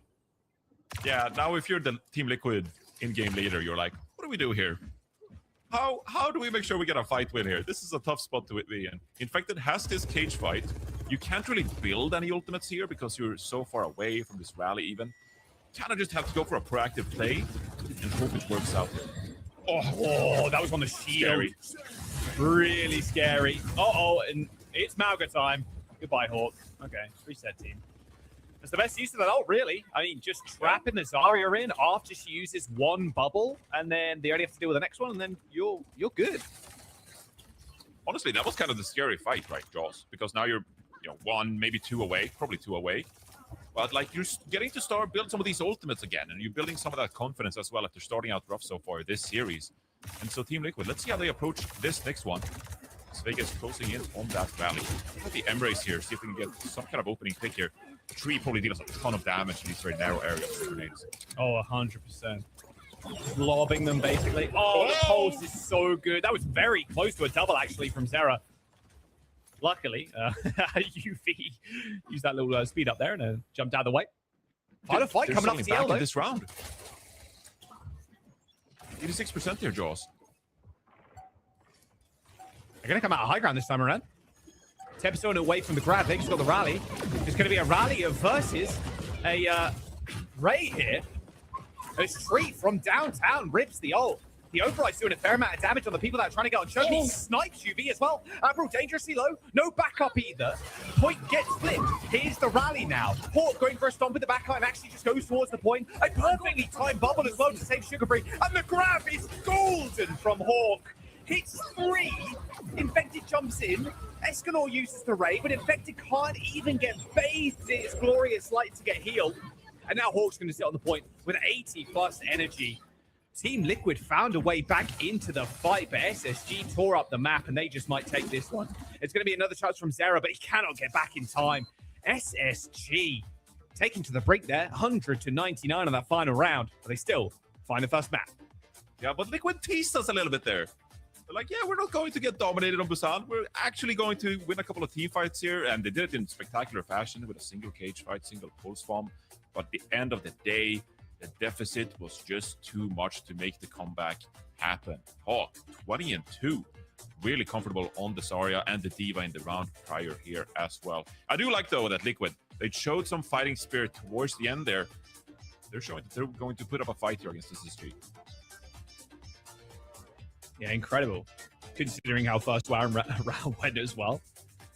Yeah, now if you're the Team Liquid in-game leader, you're like, what do we do here? How do we make sure we get a fight win here? This is a tough spot to be in. Infected has this cage fight. You can't really build any ultimates here because you're so far away from this rally even. Kind of just have to go for a proactive play and hope it works out. Oh, that was on the shield. Scary. Really scary. Uh-oh, and it's Malga time. Goodbye, Hawk. Okay, reset team. That's the best use of that ult, really. I mean, just trapping the Zarya in after she uses one bubble, and then they only have to deal with the next one, and then you're good. Honestly, that was kind of the scary fight, right, Jaws? Because now you're, one, maybe two away, probably two away. But like you're getting to start build some of these ultimates again, and you're building some of that confidence as well after starting out rough so far this series. And so Team Liquid, let's see how they approach this next one. As Vegas closing in on that rally. Look at the Embrace here, see if we can get some kind of opening pick here. Tree probably deals a ton of damage in these very narrow areas with grenades. Oh, 100%. Lobbing them, basically. Oh, the pulse is so good. That was very close to a double, actually, from Zera. Luckily, UV used that little speed up there and jumped out of the way. Final fight coming up to back in this round. 86% there, Jaws. They're going to come out of high ground this time around. Tepstone away from the grab. They just got the rally. It's going to be a rally of versus a Ray here. A street from downtown rips the ult. The Override's doing a fair amount of damage on the people that are trying to get on Chuck. He snipes UV as well. Admiral dangerously low. No backup either. Point gets flipped. Here's the rally now. Hawk going for a stomp with the back line. Actually just goes towards the point. A perfectly timed bubble as well to save Sugar Free. And the grab is golden from Hawk. Hits 3. Infected jumps in. Escanor uses the Ray, but Infected can't even get bathed in its glorious light to get healed. And now Hawk's going to sit on the point with 80 plus energy. Team Liquid found a way back into the fight, but SSG tore up the map, and they just might take this one. It's going to be another chance from Zera, but he cannot get back in time. SSG taking to the brink there, 100 to 99 on that final round, but they still find the first map. Yeah, but Liquid teased us a little bit there. They're like, yeah, we're not going to get dominated on Busan. We're actually going to win a couple of team fights here, and they did it in spectacular fashion with a single cage fight, single pulse bomb. But at the end of the day, the deficit was just too much to make the comeback happen. Hawk, 20-2. Really comfortable on the Zarya and the D.Va in the round prior here as well. I do like, though, that Liquid, they showed some fighting spirit towards the end there. They're showing that they're going to put up a fight here against SSG. Yeah, incredible. Considering how first round went as well.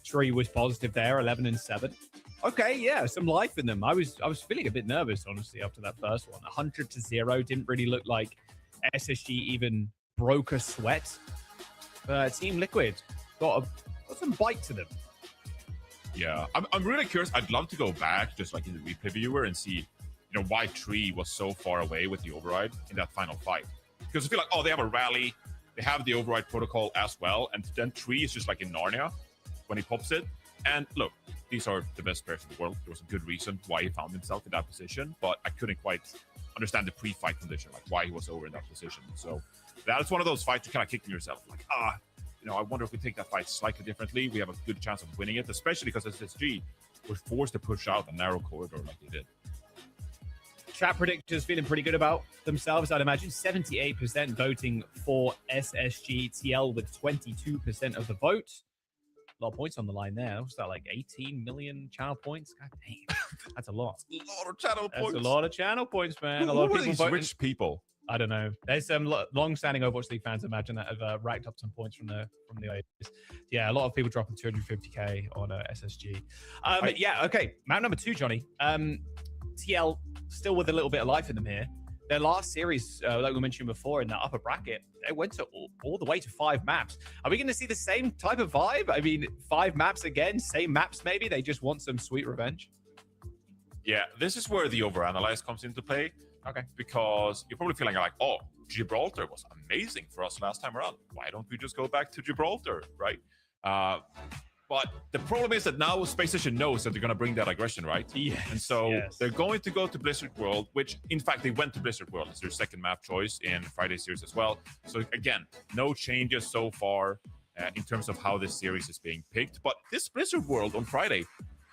Tree was positive there, 11-7. Okay, yeah, some life in them. I was feeling a bit nervous, honestly, after that first one. 100-0 didn't really look like SSG even broke a sweat. But Team Liquid got some bite to them. Yeah, I'm really curious. I'd love to go back, just like in the replay viewer, and see, why Tree was so far away with the override in that final fight. Because I feel like, oh, they have a rally, they have the override protocol as well, and then Tree is just like in Narnia when he pops it. And look, these are the best players in the world. There was a good reason why he found himself in that position, but I couldn't quite understand the pre-fight condition, like why he was over in that position. So that's one of those fights you kind of kick yourself, like, I wonder if we take that fight slightly differently, we have a good chance of winning it, especially because SSG was forced to push out a narrow corridor like they did. Chat predictors feeling pretty good about themselves, I'd imagine. 78% voting for SSG. TL with 22% of the vote. A lot of points on the line there. What's that, like 18 million channel points? God damn, that's a lot. A lot of channel points. That's a lot of channel points, man. Who a lot of are people these voting. rich people? I don't know. There's some long-standing Overwatch League fans, imagine, that have racked up some points from the OAs. Yeah, a lot of people dropping 250k on SSG. Yeah, okay. Map number 2, Johnny. TL still with a little bit of life in them here. Their last series, like we mentioned before, in that upper bracket, they went to all the way to 5 maps. Are we going to see the same type of vibe? I mean, 5 maps again, same maps maybe? They just want some sweet revenge? Yeah, this is where the overanalyze comes into play. Okay. Because you're probably feeling like, oh, Gibraltar was amazing for us last time around. Why don't we just go back to Gibraltar, right? But the problem is that now Space Station knows that they're going to bring that aggression, right? Yes. And so they're going to go to Blizzard World, which, in fact, they went to Blizzard World. It's their second map choice in Friday series as well. So, again, no changes so far in terms of how this series is being picked. But this Blizzard World on Friday,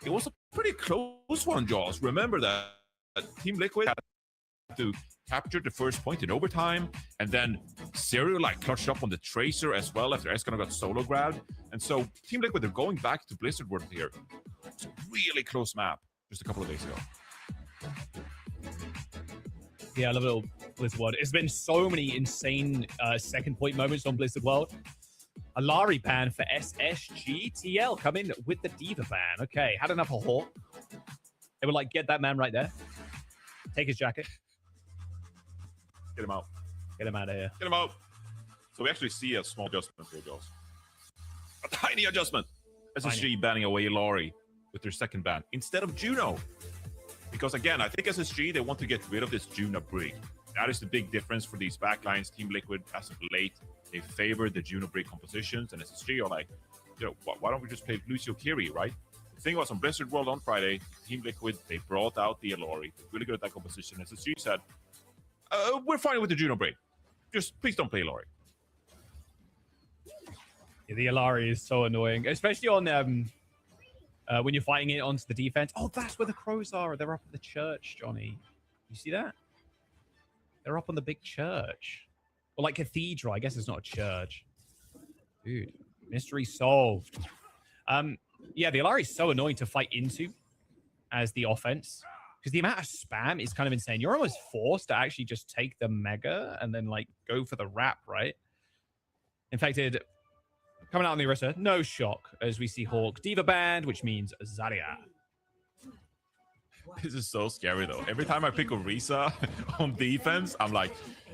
it was a pretty close one, Jaws. Remember that Team Liquid had to capture the first point in overtime, and then Serial clutched up on the Tracer as well after Escanor got solo grabbed. And so Team Liquid, they're going back to Blizzard World here. It's a really close map just a couple of days ago. Yeah, I love little Blizzard World. It's been so many insane second point moments on Blizzard World. A Lari ban for SSG. TL coming with the D.Va ban. Okay, had enough of Hawk. They would get that man right there. Take his jacket. Get him out. Get him out of here. Get him out. So we actually see a small adjustment here, Jaws. A tiny adjustment. SSG banning away Lari with their second ban instead of Juno. Because again, I think SSG, they want to get rid of this Juno brig. That is the big difference for these backlines. Team Liquid, as of late, they favor the Juno brig compositions, and SSG are like, why don't we just play Lucio Kiri, right? The thing was on Blizzard World on Friday, Team Liquid, they brought out the Lari. Really good at that composition. SSG said, we're fine with the Juno brig. Just please don't play Lari. Yeah, the Alari is so annoying, especially on when you're fighting it onto the defense. Oh, that's where the crows are. They're up at the church, Johnny. You see that? They're up on the big church. Or cathedral. I guess it's not a church. Dude, mystery solved. Yeah, the Alari is so annoying to fight into as the offense. because the amount of spam is kind of insane. You're almost forced to actually just take the Mega and then like go for the wrap, right? Infected coming out on the Orisa, no shock as we see Hawk Diva banned, which means Zarya. This is so scary though. Every time I pick Orisa on defense, I'm like,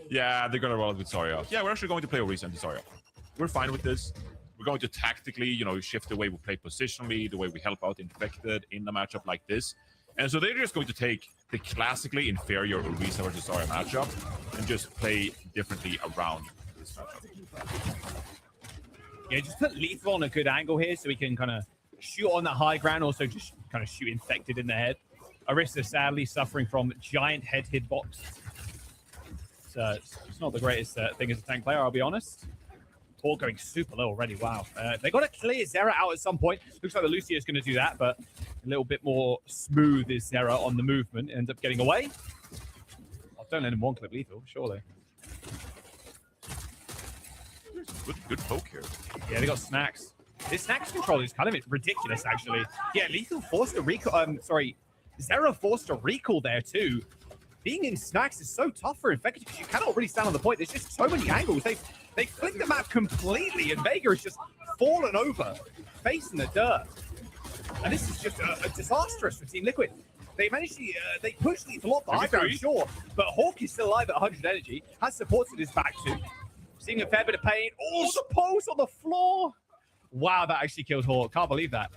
yeah, they're gonna roll it with Zarya. Yeah, we're actually going to play Orisa and Zarya. We're fine with this. We're going to tactically, you know, shift the way we play positionally, the way we help out Infected in a matchup like this. And so they're just going to take the classically inferior Orisa versus Zarya matchup and just play differently around this matchup. Yeah, just put Lethal on a good angle here so we can kind of shoot on that high ground, also just kind of shoot Infected in the head. Orisa sadly suffering from giant head hitbox. So it's not the greatest thing as a tank player, I'll be honest. Hawk going super low already, wow. They got to clear Zera out at some point. Looks like the Lucio is going to do that, but a little bit more smooth is Zera on the movement. Ends up getting away. Oh, don't let him one-clip Lethal, surely. Good poke here. Yeah, they got snacks. This snacks control is kind of ridiculous, actually. Yeah, Lethal forced a recall. Zera forced a recall there, too. Being in snacks is so tough for Infected because you cannot really stand on the point. There's just so many angles. They flipped the map completely, and Vega is just fallen over, facing the dirt. And this is just a disastrous for Team Liquid. They managed to, they pushed Lethal off the high ground, sure, but Hawk is still alive at 100 energy, has supports at his back too. Seeing a fair bit of pain. Oh, the post on the floor. Wow, that actually killed Hawk. Can't believe that.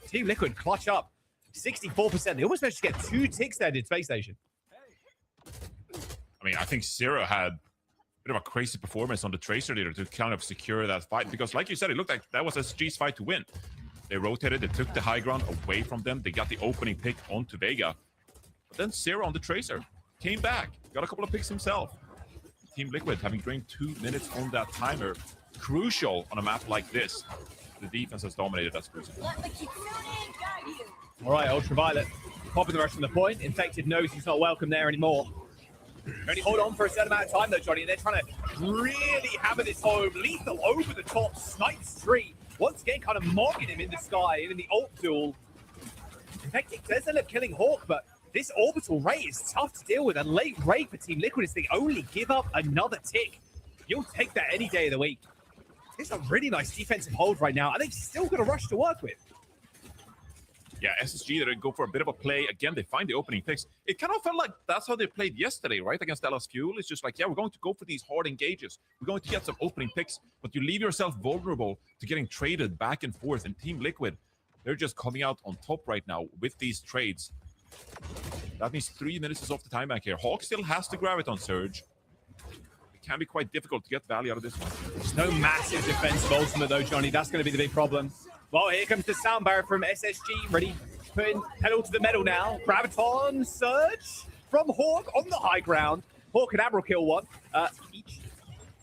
Team Liquid clutch up. 64%. They almost managed to get 2 ticks there, did Space Station. I mean, I think Zero had a bit of a crazy performance on the Tracer leader to kind of secure that fight. Because like you said, it looked like that was SSG's fight to win. They rotated, they took the high ground away from them. They got the opening pick onto Vega. But then Zero on the Tracer came back, got a couple of picks himself. Team Liquid having drained 2 minutes on that timer. Crucial on a map like this. The defense has dominated, that's crucial. All right, Ultraviolet popping the rush from the point. Infected knows he's not welcome there anymore. Only hold on for a certain amount of time though, Johnny, and they're trying to really hammer this home. Lethal over the top, snipes Tree. Once again, kind of mogging him in the sky and in the ult duel. Infected does end up killing Hawk, but this orbital ray is tough to deal with. A late ray for Team Liquid is they only give up another tick. You'll take that any day of the week. It's a really nice defensive hold right now, and they've still got a rush to work with. Yeah, SSG, they go for a bit of a play. Again, they find the opening picks. It kind of felt like that's how they played yesterday, right? Against Dallas Fuel. It's just like, yeah, we're going to go for these hard engages. We're going to get some opening picks, but you leave yourself vulnerable to getting traded back and forth. And Team Liquid, they're just coming out on top right now with these trades. That means 3 minutes is off the time bank here. Hawk still has the Graviton Surge. It can be quite difficult to get value out of this one. There's no massive defensive ultimate though, Johnny. That's going to be the big problem. Well, here comes the sound barrier from SSG. Ready, putting pedal to the metal now. Graviton Surge from Hawk on the high ground. Hawk and Admiral kill one each.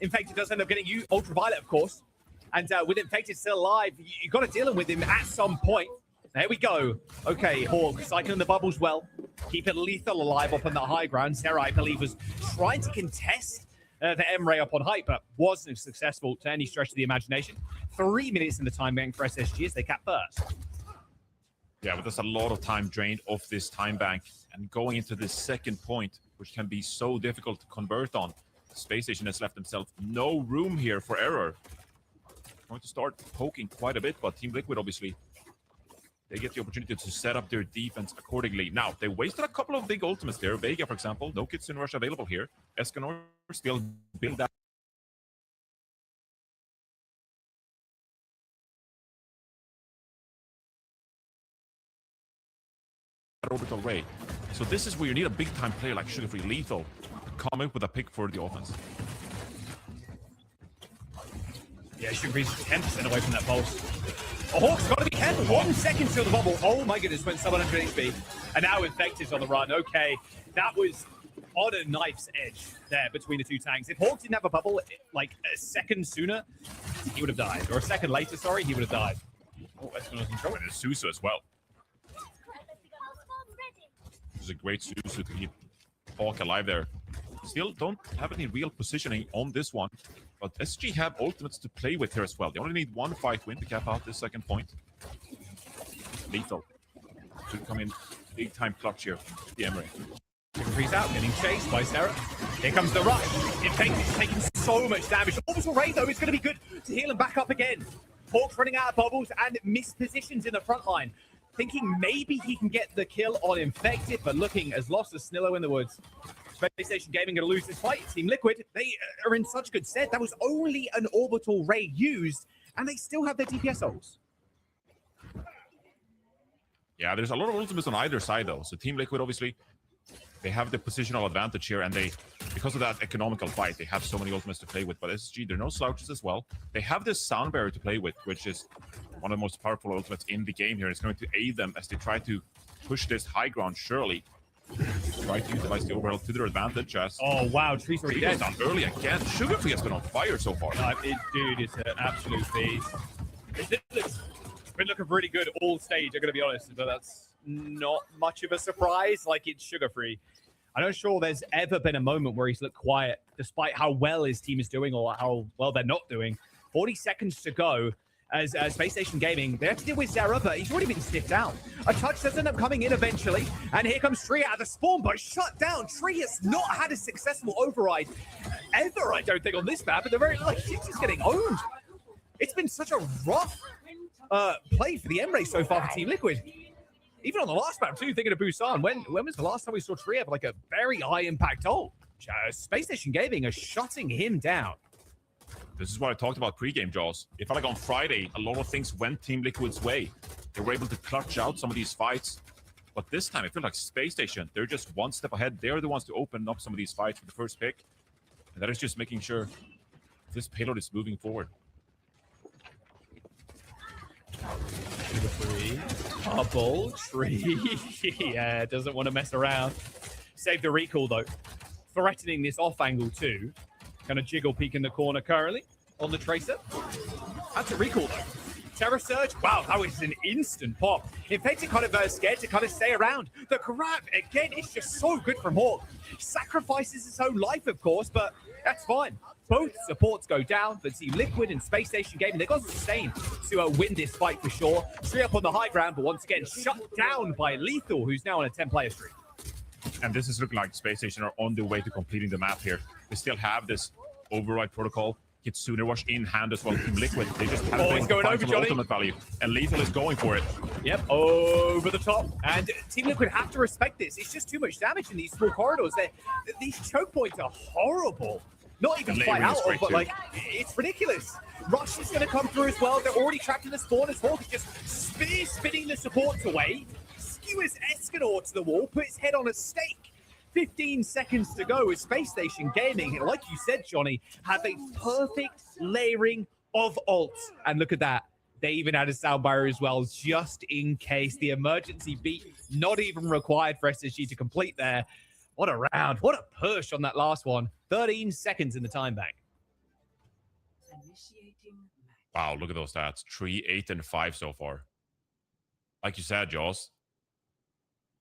Infected does end up getting you Ultraviolet, of course. And with Infected still alive, you got to deal with him at some point. There we go. Okay, Hawk cycling the bubbles well. Keep it Lethal alive up on the high ground. Sarah, I believe, was trying to contest the M-Ray up on height, but wasn't successful to any stretch of the imagination. 3 minutes in the time bank for SSG as they cap first. Yeah, but there's a lot of time drained off this time bank. And going into this second point, which can be so difficult to convert on, Space Station has left themselves no room here for error. Going to start poking quite a bit, but Team Liquid, obviously, they get the opportunity to set up their defense accordingly. Now, they wasted a couple of big ultimates there. Vega, for example, no Kitsune Rush available here. Escanor still build that. Orbital Ray. So this is where you need a big-time player like Sugar Free Lethal to come up with a pick for the offense. Yeah, Sugar Free's 10% away from that pulse. Oh, Hawk's got to be careful. 1 second till the bubble. Oh my goodness, went sub 100 HP. And now Infected's on the run. Okay, that was on a knife's edge there between the two tanks. If Hawk didn't have a bubble like a second sooner, he would have died. Or a second later, sorry, he would have died. Oh, Escanor control. And Susu as well. This is a great Susu to keep Hawk alive there. Still don't have any real positioning on this one. But SG have ultimates to play with here as well. They only need 1 fight win to cap out this second point. Lethal should come in big time clutch here, the Emery. Freeze out, getting chased by Sarah. Here comes the rush. Infect is taking so much damage. Orbital Ray, though, is going to be good to heal him back up again. Hawk's running out of bubbles and missed positions in the front line. Thinking maybe he can get the kill on Infected, but looking as lost as Snillo in the woods. Space Station Gaming going to lose this fight. Team Liquid, they are in such good stead. That was only an Orbital Ray used, and they still have their DPS ults. Yeah, there's a lot of ultimates on either side, though. So Team Liquid, obviously, they have the positional advantage here, and they, because of that economical fight, they have so many ultimates to play with. But SSG, there are no slouches as well. They have this sound barrier to play with, which is one of the most powerful ultimates in the game here. It's going to aid them as they try to push this high ground, surely. Try to utilize the overall to their advantage. As oh, wow, Tree's already dead. Down early again. Sugarfree has been on fire so far. Dude, it's an absolute beast. It's been looking really good all stage, I'm going to be honest, but that's not much of a surprise. Like, it's Sugarfree. I'm not sure there's ever been a moment where he's looked quiet, despite how well his team is doing or how well they're not doing. 40 seconds to go as Space Station Gaming. They have to deal with Zara, but he's already been sniffed out. A touch does end up coming in eventually, and here comes Tree out of the spawn, but shut down. Tree has not had a successful override ever, I don't think, on this map, but they're very, like, she's just getting owned. It's been such a rough play for the Emre so far for Team Liquid. Even on the last map too, thinking of Busan, when was the last time we saw Tree have like a very high impact ult? Space Station Gaming are shutting him down. This is what I talked about pre-game, Jaws. It felt like on Friday, a lot of things went Team Liquid's way. They were able to clutch out some of these fights. But this time, it felt like Space Station, they're just one step ahead. They're the ones to open up some of these fights with the first pick. And that is just making sure this payload is moving forward. Bubble Tree. Yeah, doesn't want to mess around. Save the recall, though. Threatening this off angle, too. Kind of jiggle peek in the corner currently on the Tracer. That's a recall, though. Terror Surge. Wow, that was an instant pop. Infected kind of scared to kind of stay around. The grab, again, is just so good from Hawk. Sacrifices his own life, of course, but that's fine. Both supports go down, but Team Liquid and Space Station Gaming, they've got to sustain to win this fight for sure. Tree up on the high ground, but once again, shut down by Lethal, who's now on a 10-player streak. And this is looking like Space Station are on the way to completing the map here. They still have this override protocol. Kitsune Rush in hand as well. Team Liquid, they just haven't been able to find some ultimate value. And Lethal is going for it. Yep, over the top. And Team Liquid have to respect this. It's just too much damage in these small corridors. These choke points are horrible. Not even fight out of, but like, it's ridiculous. Rush is going to come through as well. They're already trapped in the spawn as Hawk is just spinning the supports away. Skewers Escanor to the wall, put his head on a stake. 15 seconds to go with Space Station Gaming. Like you said, Johnny, have a perfect layering of ults. And look at that. They even had a sound barrier as well, just in case. The emergency beat not even required for SSG to complete there. What a round. What a push on that last one. 13 seconds in the time bank. Wow, look at those stats. 3, 8, and 5 so far. Like you said, Jaws,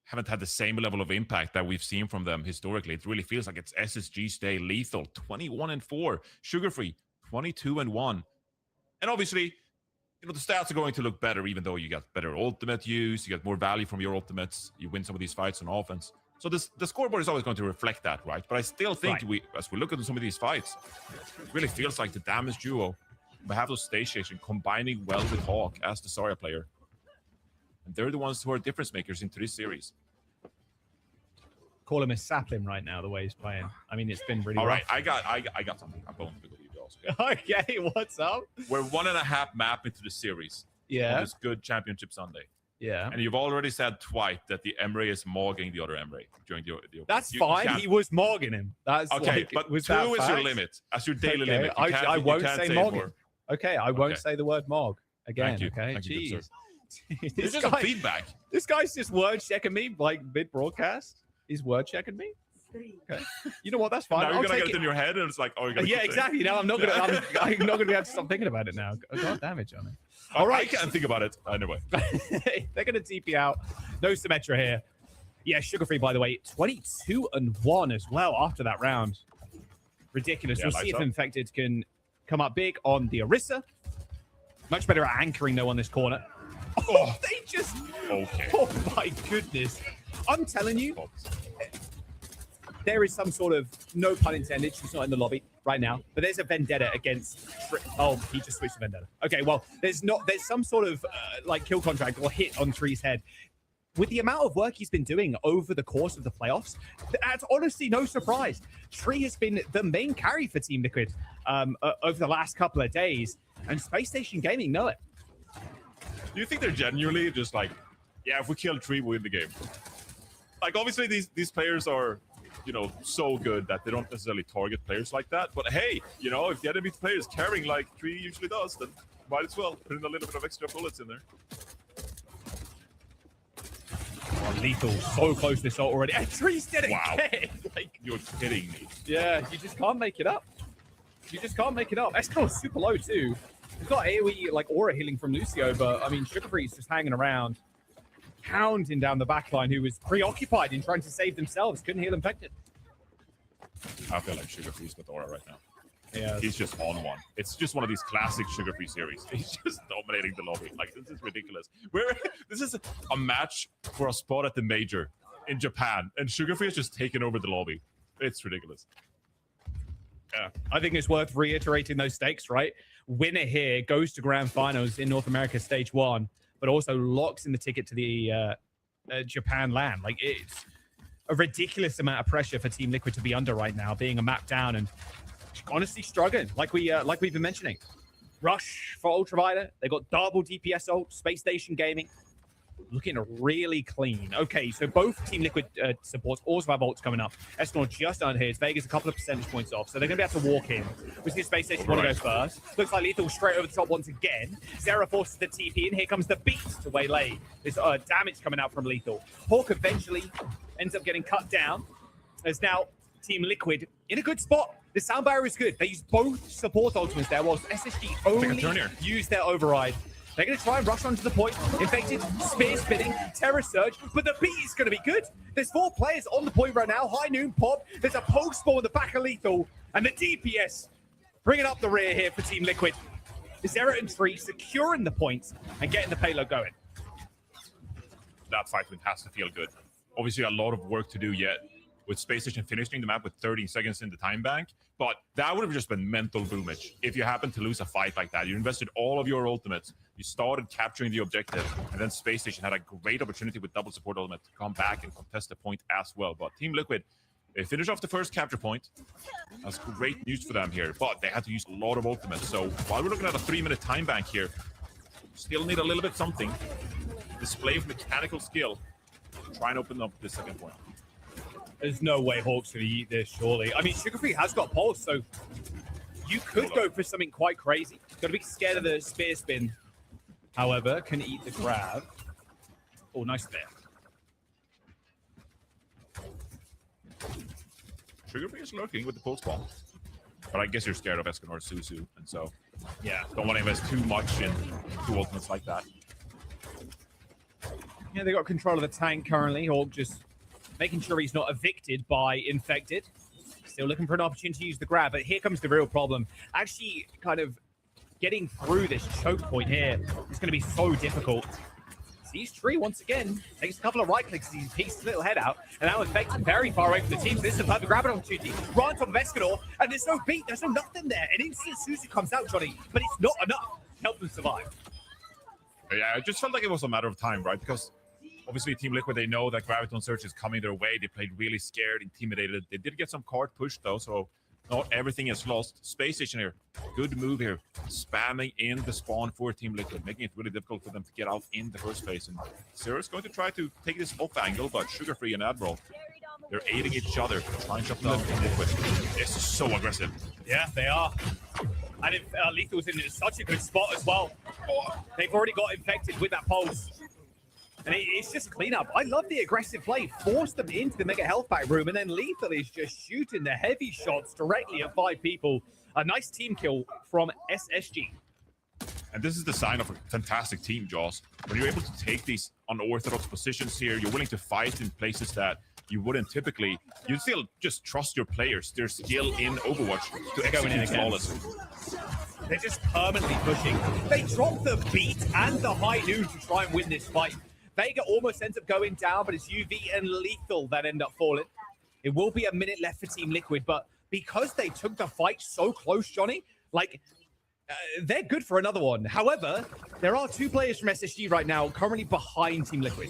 haven't had the same level of impact that we've seen from them historically. It really feels like it's SSG stay Lethal. 21 and 4. Sugarfree, 22 and 1. And obviously, you know, the stats are going to look better, even though you got better ultimate use, you get more value from your ultimates, you win some of these fights on offense. So the scoreboard is always going to reflect that, right? But I still think as we look at some of these fights, it really feels like the damage duo, we have those Space Station combining well with Hawk as the Zarya player. And they're the ones who are difference makers into this series. Call him a sapling right now, the way he's playing. I mean, it's been really All right, rough. I got something. I'm going to go with you, Jaws. Okay, what's up? We're 1.5 map into the series. Yeah. On this good championship Sunday. Yeah. And you've already said twice that the Emre is mogging the other Emre during the That's fine. He was mogging him. That's okay, like, but was 2 that is fact? your limit. That's your daily Okay, limit. I won't say mogging. more. Okay, I won't say the word mog again. Thank you. Okay, Thank you, good jeez. There's just some feedback. This guy's just word checking me like mid broadcast. He's word checking me. Okay. You know what? That's fine. Now you're gonna get it in your head, and it's like, oh, you're gonna. Yeah, exactly. Now I'm not gonna. I'm not gonna be able to stop thinking about it now. God damn it, Johnny. All right, I can't think about it anyway. They're gonna TP out. No Symmetra here. Yeah, Sugarfree, by the way, 22 and 1 as well after that round. Ridiculous. Yeah, We'll see if Infected can come up big on the Orisa. Much better at anchoring though on this corner. Oh, they just. Okay. Oh my goodness. I'm telling you, there is some sort of, no pun intended, she's not in the lobby right now, but there's a vendetta against, oh, he just switched to vendetta. Okay, well, there's some sort of like kill contract or hit on Tree's head. With the amount of work he's been doing over the course of the playoffs, that's honestly no surprise. Tree has been the main carry for Team Liquid over the last couple of days, and Space Station Gaming know it. Do you think they're genuinely just like, yeah, if we kill Tree, we win the game? Like, obviously, these players are, you know, so good that they don't necessarily target players like that. But hey, you know, if the enemy player is carrying like Tree usually does, then might as well put in a little bit of extra bullets in there. Oh, Lethal so close to this ult already. And Tree's dead again. Like, you're kidding me. Yeah, you just can't make it up. You just can't make it up. Escalon's super low too. He's got AoE like aura healing from Lucio, but I mean Sugarfree's just hanging around, hounding down the backline, who was preoccupied in trying to save themselves. Couldn't heal infected. I feel like Sugarfree's with aura right now. Yeah, he's just on one. It's just one of these classic Sugar-Free series. He's just dominating the lobby. Like, this is ridiculous. This is a match for a spot at the major in Japan, and Sugar-Free has just taken over the lobby. It's ridiculous. Yeah, I think it's worth reiterating those stakes, right? Winner here goes to grand finals in North America Stage 1, but also locks in the ticket to the Japan LAN. Like, it's a ridiculous amount of pressure for Team Liquid to be under right now, being a map down and honestly struggling, like we've been mentioning. Rush for Ultraviolet. They got double DPS ult. Space Station Gaming looking really clean. Okay, so both Team Liquid supports also have ults coming up. Escalon just under here. Vegas a couple of percentage points off, so they're going to be able to walk in. We see Space Station want to go first. Looks like Lethal straight over the top once again. Zera forces the TP, and here comes the beat to waylay. There's damage coming out from Lethal. Hawk eventually ends up getting cut down. As now Team Liquid in a good spot. The sound barrier is good. They use both support ultimates there, whilst SSG only use their override. They're going to try and rush onto the point. Infected, spear spinning, terror surge, but the beat is going to be good. There's 4 players on the point right now. High noon pop. There's a poke spawn in the back of Lethal, and the DPS bringing up the rear here for Team Liquid. Zera and Tree securing the points and getting the payload going. That fight has to feel good. Obviously, a lot of work to do yet, with Space Station finishing the map with 30 seconds in the time bank. But that would have just been mental boomage if you happen to lose a fight like that. You invested all of your ultimates, you started capturing the objective, and then Space Station had a great opportunity with double support ultimate to come back and contest the point as well. But Team Liquid, they finished off the first capture point. That's great news for them here, but they had to use a lot of ultimates. So while we're looking at a 3-minute time bank here, still need a little bit something. Display of mechanical skill to try and open up the second point. There's no way Hawk's going to eat this, surely. I mean, Sugar-Free has got pulse, so you could go for something quite crazy. Got to be scared of the spear spin. However, can eat the grab. Oh, nice there. Sugar-Free is lurking with the pulse ball. But I guess you're scared of Escanor Susu, and so, yeah, don't want to invest too much in 2 ultimates like that. Yeah, they got control of the tank currently. Hawk just making sure he's not evicted by Infected. Still looking for an opportunity to use the grab, but here comes the real problem. Actually, kind of getting through this choke point here is going to be so difficult. Sees Tree once again, takes a couple of right clicks as he peeks his little head out, and now Infected very far away from the team, so this is a perfect grab opportunity. Right on top of Escanor, and there's no beat, there's no nothing there. An instant Suzu comes out, Johnny, but it's not enough to help them survive. Yeah, it just felt like it was a matter of time, right? Because obviously, Team Liquid, they know that Graviton Surge is coming their way. They played really scared, intimidated. They did get some card push, though, so not everything is lost. Space Station here, good move here. Spamming in the spawn for Team Liquid, making it really difficult for them to get out in the first phase. And Zera's going to try to take this off angle, but Sugar-Free and Admiral, they're aiding each other to try and shut down Team Liquid. This is so aggressive. Yeah, they are. And if Lethal's in such a good spot as well. They've already got Infected with that pulse. And it's just cleanup. I love the aggressive play. Force them into the mega health pack room, and then Lethal is just shooting the heavy shots directly at 5 people. A nice team kill from SSG. And this is the sign of a fantastic team, Jaws. When you're able to take these unorthodox positions here, you're willing to fight in places that you wouldn't typically. You still just trust your players, their skill in Overwatch to execute flawlessly. They're just permanently pushing. They drop the beat and the high noon to try and win this fight. Vega almost ends up going down, but it's UV and Lethal that end up falling. It will be a minute left for Team Liquid, but because they took the fight so close, Johnny, like, they're good for another one. However, there are 2 players from SSG right now currently behind Team Liquid.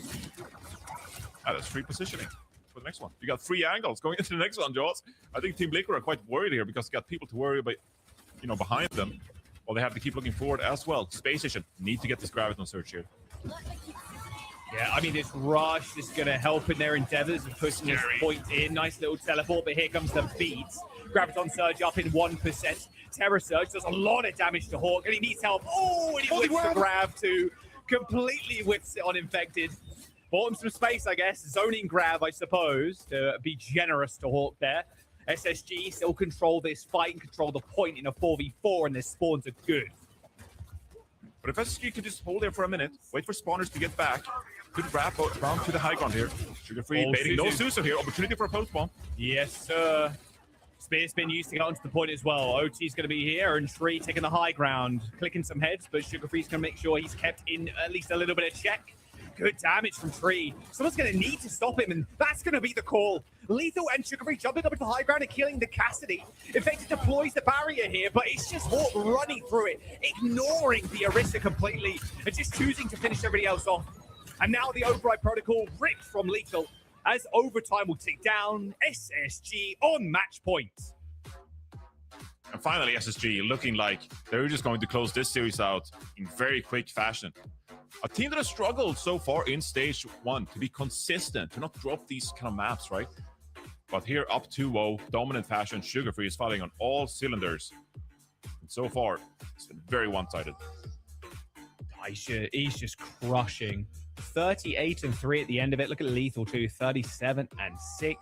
That's free positioning for the next one. You got 3 angles going into the next one, Jaws. I think Team Liquid are quite worried here because they got people to worry about, behind them. Well, they have to keep looking forward as well. Space Station need to get this Graviton Surge here. Yeah, I mean, this rush is going to help in their endeavors of pushing this point in. Nice little teleport, but here comes the beats. Graviton Surge up in 1%. Terror Surge does a lot of damage to Hawk, and he needs help. Oh, and he whips the grab too. Completely whips it on Infected. Bought him some space, I guess. Zoning grab, I suppose, to be generous to Hawk there. SSG still control this fight and control the point in a 4v4, and their spawns are good. But if SSG could just hold there for a minute, wait for spawners to get back, could wrap around to the high ground here. Sugar Free baiting no Suso here. Opportunity for a post spawn. Yes, sir. Spear's been used to get onto the point as well. OT's going to be here, and Tree taking the high ground, clicking some heads, but Sugar Free's going to make sure he's kept in at least a little bit of check. Good damage from Tree. Someone's going to need to stop him, and that's going to be the call. Lethal and Sugar Free jumping up into the high ground and killing the Cassidy. Infected deploys the barrier here, but it's just Hawk running through it, ignoring the Orisa completely, and just choosing to finish everybody else off. And now the override protocol ripped from Lethal, as overtime will tick down. SSG on match point. And finally, SSG looking like they're just going to close this series out in very quick fashion. A team that has struggled so far in stage 1 to be consistent, to not drop these kind of maps, right? But here, up 2-0, dominant fashion, Sugar Free is firing on all cylinders. And so far, it's been very one-sided. He's just crushing. 38-3 at the end of it. Look at Lethal too, 37-6.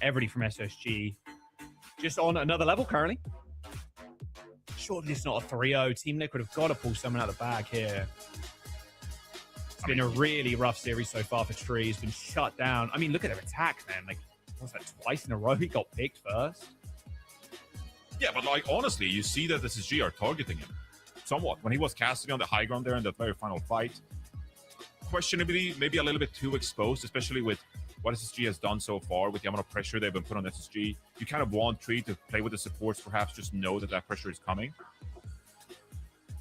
Everybody from SSG just on another level currently. Surely it's not a 3-0. Team Liquid have got to pull someone out of the bag here. It's been a really rough series so far for Tree. He's been shut down. I mean, look at their attack, man. Like, what's that, twice in a row he got picked first? Yeah, but like, honestly, you see that the SSG are targeting him somewhat. When he was casting on the high ground there in the very final fight, questionably, maybe a little bit too exposed, especially with what SSG has done so far, with the amount of pressure they've been put on SSG. You kind of want Tree to play with the supports, perhaps just know that that pressure is coming.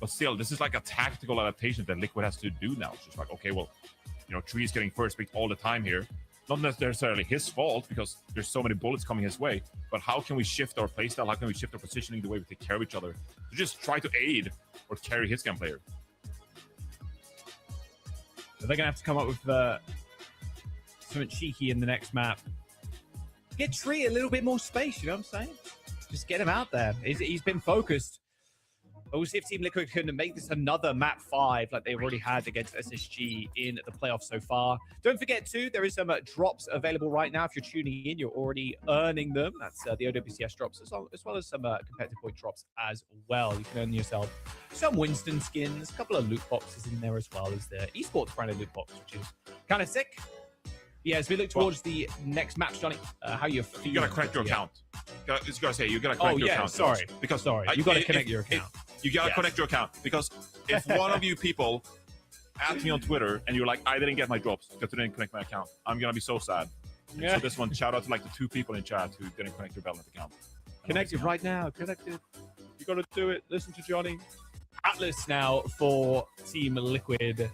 But still, this is like a tactical adaptation that Liquid has to do now. It's just like, okay, well, Tree is getting first pick all the time here. Not necessarily his fault, because there's so many bullets coming his way, but how can we shift our playstyle? How can we shift our positioning, the way we take care of each other, to just try to aid or carry his game player? So they're going to have to come up with something cheeky in the next map. Get Tree a little bit more space, you know what I'm saying? Just get him out there. He's been focused. But we'll see if Team Liquid can make this another map 5 like they've already had against SSG in the playoffs so far. Don't forget, too, there is some drops available right now. If you're tuning in, you're already earning them. That's the OWCS drops, as well as some competitive point drops as well. You can earn yourself some Winston skins, a couple of loot boxes in there as well as the esports branded loot box, which is kind of sick. Yeah, as we look towards the next match, Johnny, how you feel? You gotta connect your account. You gotta connect your account. Sorry. Because you gotta connect your account. You gotta connect your account, because if one of you people add me on Twitter and you're like, I didn't get my drops because I didn't connect my account, I'm gonna be so sad. Yeah. So this one, shout out to like the 2 people in chat who didn't connect your Valorant account. Connected right now. Connected. You gotta do it. Listen to Johnny. Atlas now for Team Liquid.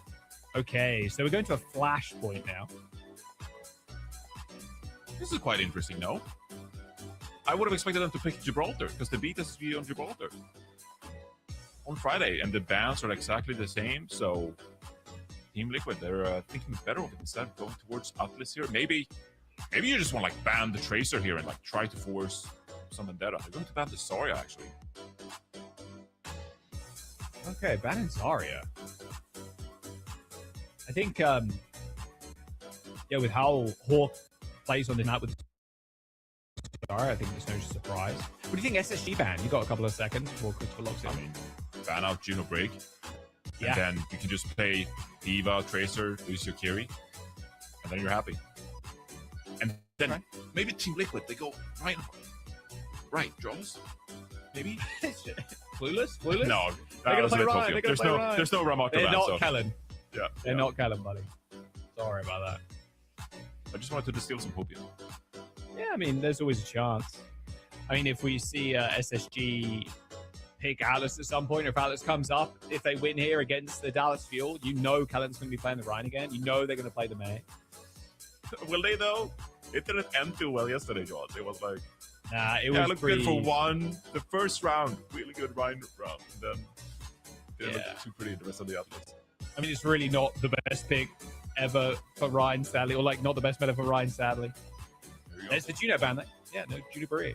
Okay, so we're going to a flashpoint now. This is quite interesting, no? I would have expected them to pick Gibraltar, because the beat is on Gibraltar on Friday, and the bans are exactly the same. So Team Liquid, they're thinking better of it instead of going towards Atlas here. Maybe you just want to like ban the Tracer here and like try to force some Vendetta. They're going to ban the Zarya actually. Okay, banning Zarya. I think with how Hawk plays on the night with Zarya, I think there's no surprise. What do you think SSG ban? You got a couple of seconds before Critical locks in. I mean, ban out Juno Break. Yeah. And then you can just play D.Va, Tracer, lose your carry, and then you're happy. And then maybe Team Liquid, they go right, draws? Maybe? Clueless? No, they're going to play Ryan. There's no Ramaka ban. They're not Kellen. Yeah. They're not Kellen, buddy. Sorry about that. I just wanted to distill some hope here. Yeah, I mean, there's always a chance. I mean, if we see SSG pick Atlas at some point, or if Atlas comes up, if they win here against the Dallas Fuel, you know Kellen's going to be playing the Rhine again. You know they're going to play the May. Will they, though? It didn't end too well yesterday, George. It was like... Nah, it yeah, was looked pretty... good for one. The first round, really good Rhine round. And then didn't look too pretty the rest of the Atlas. I mean, it's really not the best pick ever for Ryan, sadly. Or, like, not the best meta for Ryan, sadly. There's the Juno ban. Yeah, no, Juno Brie.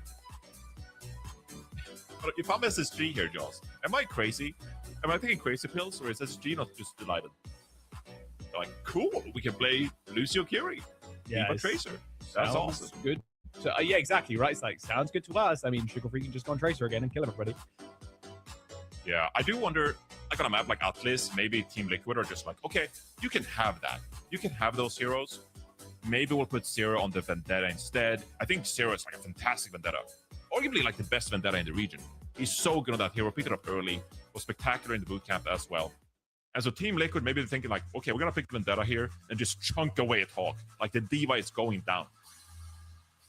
But if I'm SSG here, Joss, am I crazy? Am I taking crazy pills, or is SSG not just delighted? They're like, cool, we can play Lucio Curie. Yeah, Eva Tracer. That's awesome. Good. So, yeah, exactly, right? It's like, sounds good to us. I mean, Sugar Free can just go on Tracer again and kill everybody. Yeah, I do wonder, like on a map like Atlas, maybe Team Liquid are just like, okay, you can have that. You can have those heroes. Maybe we'll put Zero on the Vendetta instead. I think Zero is like a fantastic Vendetta. Arguably like the best Vendetta in the region. He's so good on that hero. Picked it up early. Was spectacular in the boot camp as well. And so Team Liquid, maybe they're thinking like, okay, we're going to pick Vendetta here and just chunk away at Hawk. Like the Diva is going down.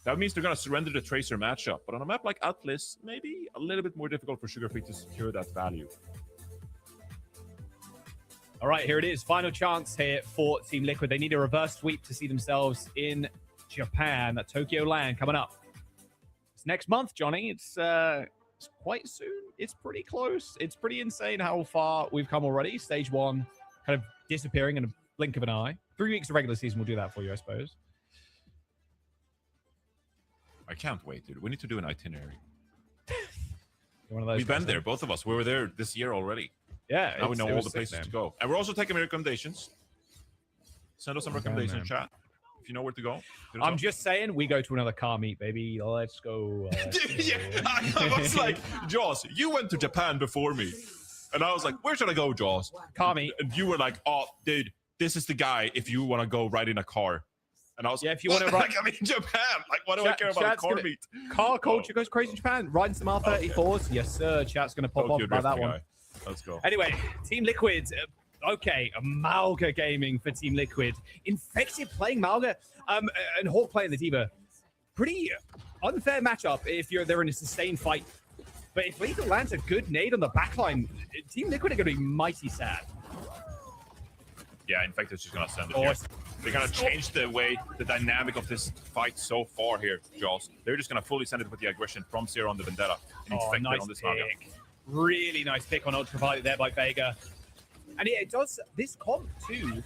That means they're going to surrender the Tracer matchup. But on a map like Atlas, maybe a little bit more difficult for Sugar Free to secure that value. All right, here it is. Final chance here for Team Liquid. They need a reverse sweep to see themselves in Japan at Tokyo Land coming up. It's next month, Johnny. It's quite soon. It's pretty close. It's pretty insane how far we've come already. Stage 1 kind of disappearing in a blink of an eye. 3 weeks of regular season will do that for you, I suppose. I can't wait, dude. We need to do an itinerary. One of those We've been there, both of us. We were there this year already. Yeah. Now we know all the places to go. And we're also taking recommendations. Send us some recommendations in chat if you know where to go. I'm just saying, we go to another car meet, baby. Let's go. Yeah, I was like, Jaws, you went to Japan before me. And I was like, where should I go, Jaws? Car meet. And you were like, oh, dude, this is the guy if you want to go ride in a car. And I was if you want to ride... like, I'm in Japan. Like, what do I care about a car meet? Car culture goes crazy in Japan. Riding some R34s. Okay. Yes, sir. Chat's going to pop off about that one. Guy. Let's go. Anyway, Team Liquid. Okay, Malga gaming for Team Liquid. Infected playing Malga and Hawk playing the Diva. Pretty unfair matchup if they're in a sustained fight. But if Lethal lands a good nade on the backline, Team Liquid are going to be mighty sad. Yeah, Infected's just going to send it here. They're going to change the way, the dynamic of this fight so far here, Jaws. They're just going to fully send it with the aggression from Zero on the Vendetta. And Infected nice on this pick. Really nice pick on Ultraviolet there by Vega. And yeah, it does this comp too.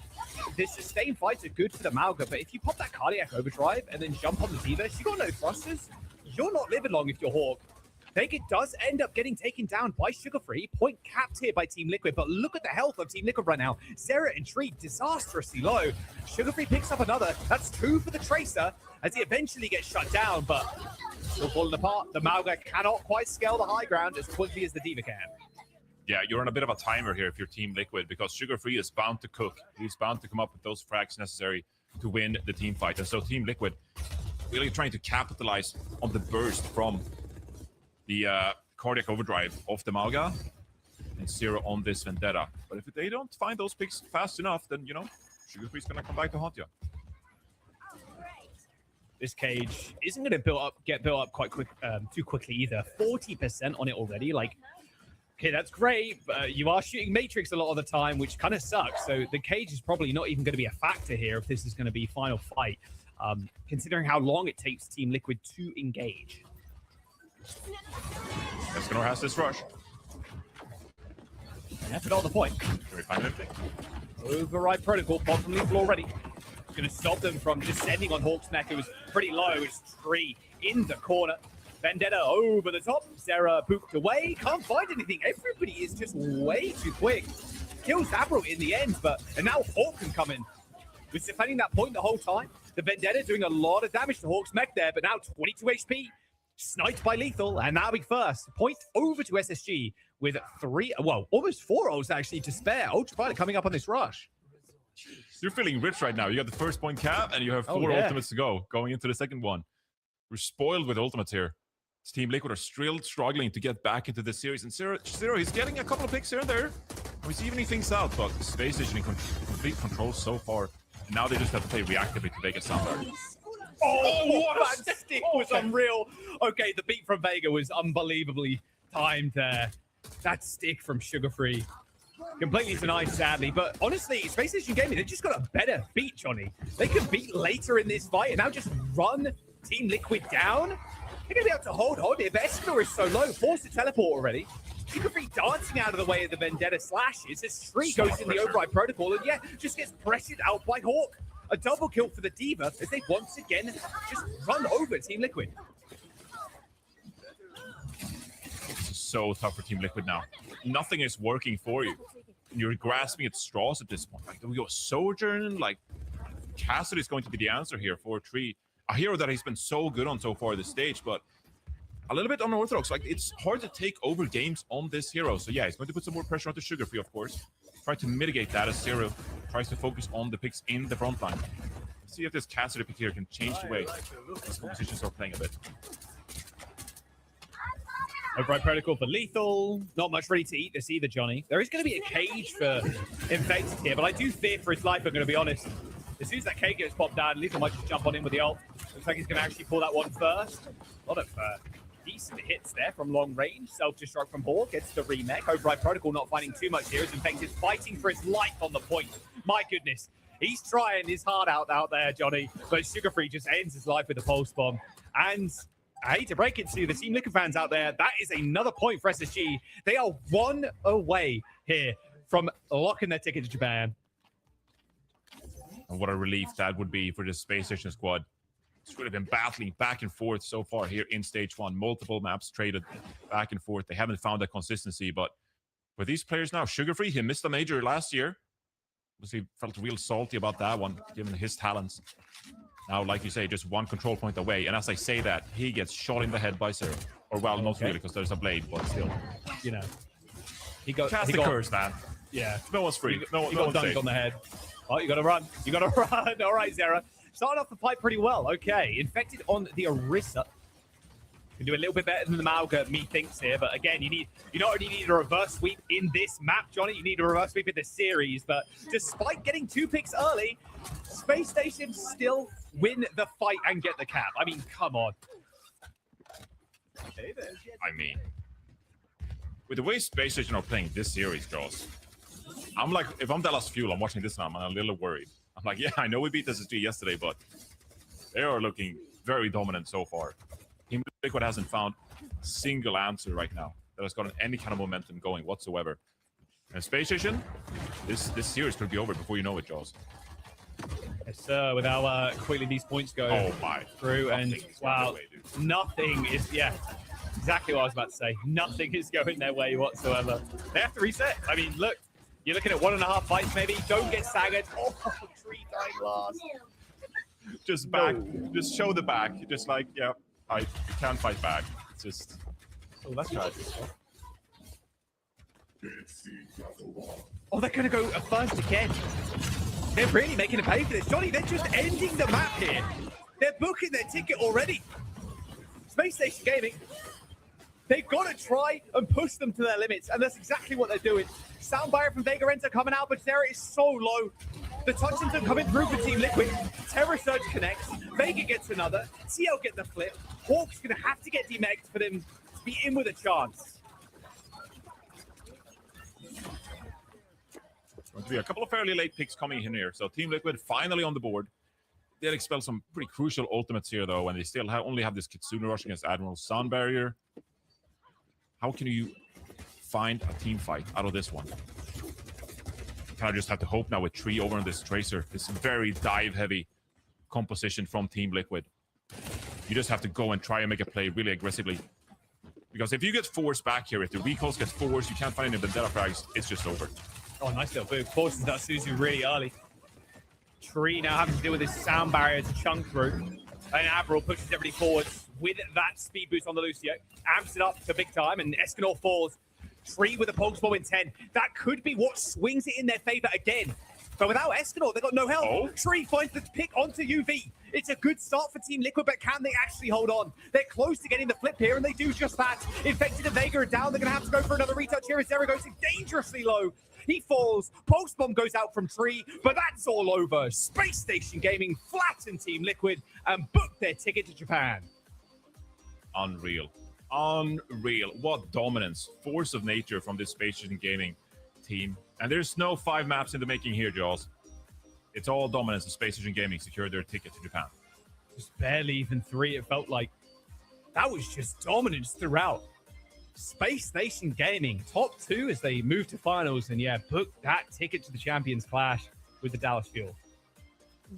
The sustained fights are good for the Malga, but if you pop that Cardiac Overdrive and then jump on the Diva, you got no thrusters. You're not living long if you're Hawk. Vega does end up getting taken down by Sugar Free. Point capped here by Team Liquid, but look at the health of Team Liquid right now. Zera and Tree disastrously low. Sugar Free picks up another. That's 2 for the Tracer as he eventually gets shut down, but still falling apart. The Malga cannot quite scale the high ground as quickly as the Diva can. Yeah, you're on a bit of a timer here if you're Team Liquid because Sugar Free is bound to cook. He's bound to come up with those frags necessary to win the team fight. And so Team Liquid really trying to capitalize on the burst from the Cardiac Overdrive of the Malga and Zero on this Vendetta. But if they don't find those picks fast enough, then, you know, Sugar Free's going to come back to haunt you. This cage isn't going to get built up quite quick, too quickly either. 40% on it already. Like, okay, that's great. But you are shooting Matrix a lot of the time, which kind of sucks. So the cage is probably not even going to be a factor here if this is going to be final fight, considering how long it takes Team Liquid to engage. Escanor has this rush. That's not the point. Can we find anything? Override Protocol, bottom leaf already. It's going to stop them from descending on Hawk's neck. It was pretty low. It's Tree in the corner. Vendetta over the top. Sarah pooped away. Can't find anything. Everybody is just way too quick. Kills Abro in the end, and now Hawk can come in. Was defending that point the whole time. The Vendetta doing a lot of damage to Hawk's mech there, but now 22 HP. Sniped by Lethal, and that'll be first. Point over to SSG with almost 4 ults actually to spare. Ultraviolet coming up on this rush. You're feeling rich right now. You got the first point cap, and you have 4 ultimates to go, going into the second one. We're spoiled with ultimates here. This Team Liquid are still struggling to get back into this series, and Zero, he's getting a couple of picks here and there. He's evening things out, but Space Station in complete control so far Now they just have to play reactively to Vega Soundbar. Oh, what that stick was unreal. Okay, the beat from Vega was unbelievably timed there. That stick from Sugar Free. Completely denied, sadly. But honestly, Space Station Gaming, they just got a better beat, Johnny. They can beat later in this fight and now just run Team Liquid down. They're going to be able to hold on if Escanor is so low, forced to teleport already. Sugar Free dancing out of the way of the Vendetta slashes as Stree goes in the override protocol and just gets pressured out by Hawk. A double kill for the Diva as they once again just run over Team Liquid. It's so tough for Team Liquid now. Nothing is working for you. You're grasping at straws at this point. Like, do we go Sojourn? Like, Cassidy is going to be the answer here for Tree. A hero that he's been so good on so far this stage, but a little bit unorthodox. Like, it's hard to take over games on this hero. So yeah, he's going to put some more pressure onto Sugar Free, of course. Try to mitigate that as Zero tries to focus on the picks in the front line. Let's see if this Cassidy pick here can change the way these compositions are playing a bit. Override protocol for Lethal. Not much ready to eat this either, Johnny. There is going to be a cage for Infected here, but I do fear for his life, I'm going to be honest. As soon as that cage gets popped down, Lethal might just jump on in with the ult. Looks like he's going to actually pull that one first. A lot of decent hits there from long range. Self-destruct from Hawk gets the remake. Override protocol not finding too much here as Infected fighting for his life on the point. My goodness. He's trying his heart out there, Johnny, but Sugar Free just ends his life with a pulse bomb. And I hate to break it to you, the Team Liquid fans out there, that is another point for SSG. They are one away here from locking their ticket to Japan. And what a relief that would be for this Space Station squad. It's really been battling back and forth so far here in stage one. Multiple maps traded back and forth. They haven't found that consistency, but for these players now, Sugar Free, he missed a major last year. He felt real salty about that one, given his talents. Now, like you say, just one control point away. And as I say that, he gets shot in the head by Zero. Or, well, not really, because there's a blade, but still. You know. He got curse, man. Yeah. No one's free. No he got dunked on the head. Oh, you got to run. You got to run. All right, Zera. Started off the fight pretty well. Okay. Infected on the Orisa. Can do a little bit better than the Malga, methinks here. But again, you not only need a reverse sweep in this map, Johnny, you need a reverse sweep in this series. But despite getting 2 picks early, Space Station still win the fight and get the cap. I mean, come on. I mean, with the way Space Station are playing this series, girls, I'm like, if I'm Dallas Fuel, I'm watching this now, I'm a little worried. I'm like, yeah, I know we beat SSG yesterday, but they are looking very dominant so far. Team Liquid hasn't found a single answer right now that has gotten any kind of momentum going whatsoever. And Space Station, this series could be over before you know it, Jaws. Yes, sir. With how quickly these points go through, and wow, nothing is exactly what I was about to say. Nothing is going their way whatsoever. They have to reset. I mean, look, you're looking at 1.5 fights maybe. Don't get staggered. Oh, Tree dying last. Just back, just show the back. Just like, yeah, you can't fight back. It's just, oh, that's tragic. Oh, they're going to go first again. They're really making a pay for this. Johnny, they're just ending the map here. They're booking their ticket already. Space Station Gaming, they've got to try and push them to their limits, and that's exactly what they're doing. Sound barrier from Vega Renta coming out, but Zera is so low. The touches are coming through for Team Liquid. Terror Surge connects. Vega gets another. CL get the flip. Hawk's going to have to get demexed for them to be in with a chance. Going to be a couple of fairly late picks coming in here. So Team Liquid finally on the board. They'll expel some pretty crucial ultimates here, though, and they still only have this Kitsune rush against Admiral's Sound Barrier. How can you find a team fight out of this one? You kind of just have to hope now with Tree over on this Tracer. This very dive-heavy composition from Team Liquid. You just have to go and try and make a play really aggressively. Because if you get forced back here, if the recalls get forced, you can't find any Vendetta frags, it's just over. Oh, nice little move. Forces that Suzu really early. Tree now having to deal with this sound barrier to chunk through. And Admiral pushes everybody forward with that speed boost on the Lucio. Amps it up to big time, and Escanor falls. Tree with a pulse bomb in 10. That could be what swings it in their favor again. But without Escanor, they've got no help. Oh. Tree finds the pick onto UV. It's a good start for Team Liquid, but can they actually hold on? They're close to getting the flip here, and they do just that. Infected and Vega are down. They're going to have to go for another retouch here as Zera goes dangerously low. He falls. Pulse Bomb goes out from Tree, but that's all over. Space Station Gaming flattened Team Liquid and booked their ticket to Japan. Unreal. Unreal. What dominance. Force of nature from this Space Station Gaming team. And there's no 5 maps in the making here, Jaws. It's all dominance. The Space Station Gaming secured their ticket to Japan. Just barely even 3. It felt like that was just dominance throughout. Space Station Gaming, top 2 as they move to finals. And yeah, booked that ticket to the Champions Clash with the Dallas Fuel.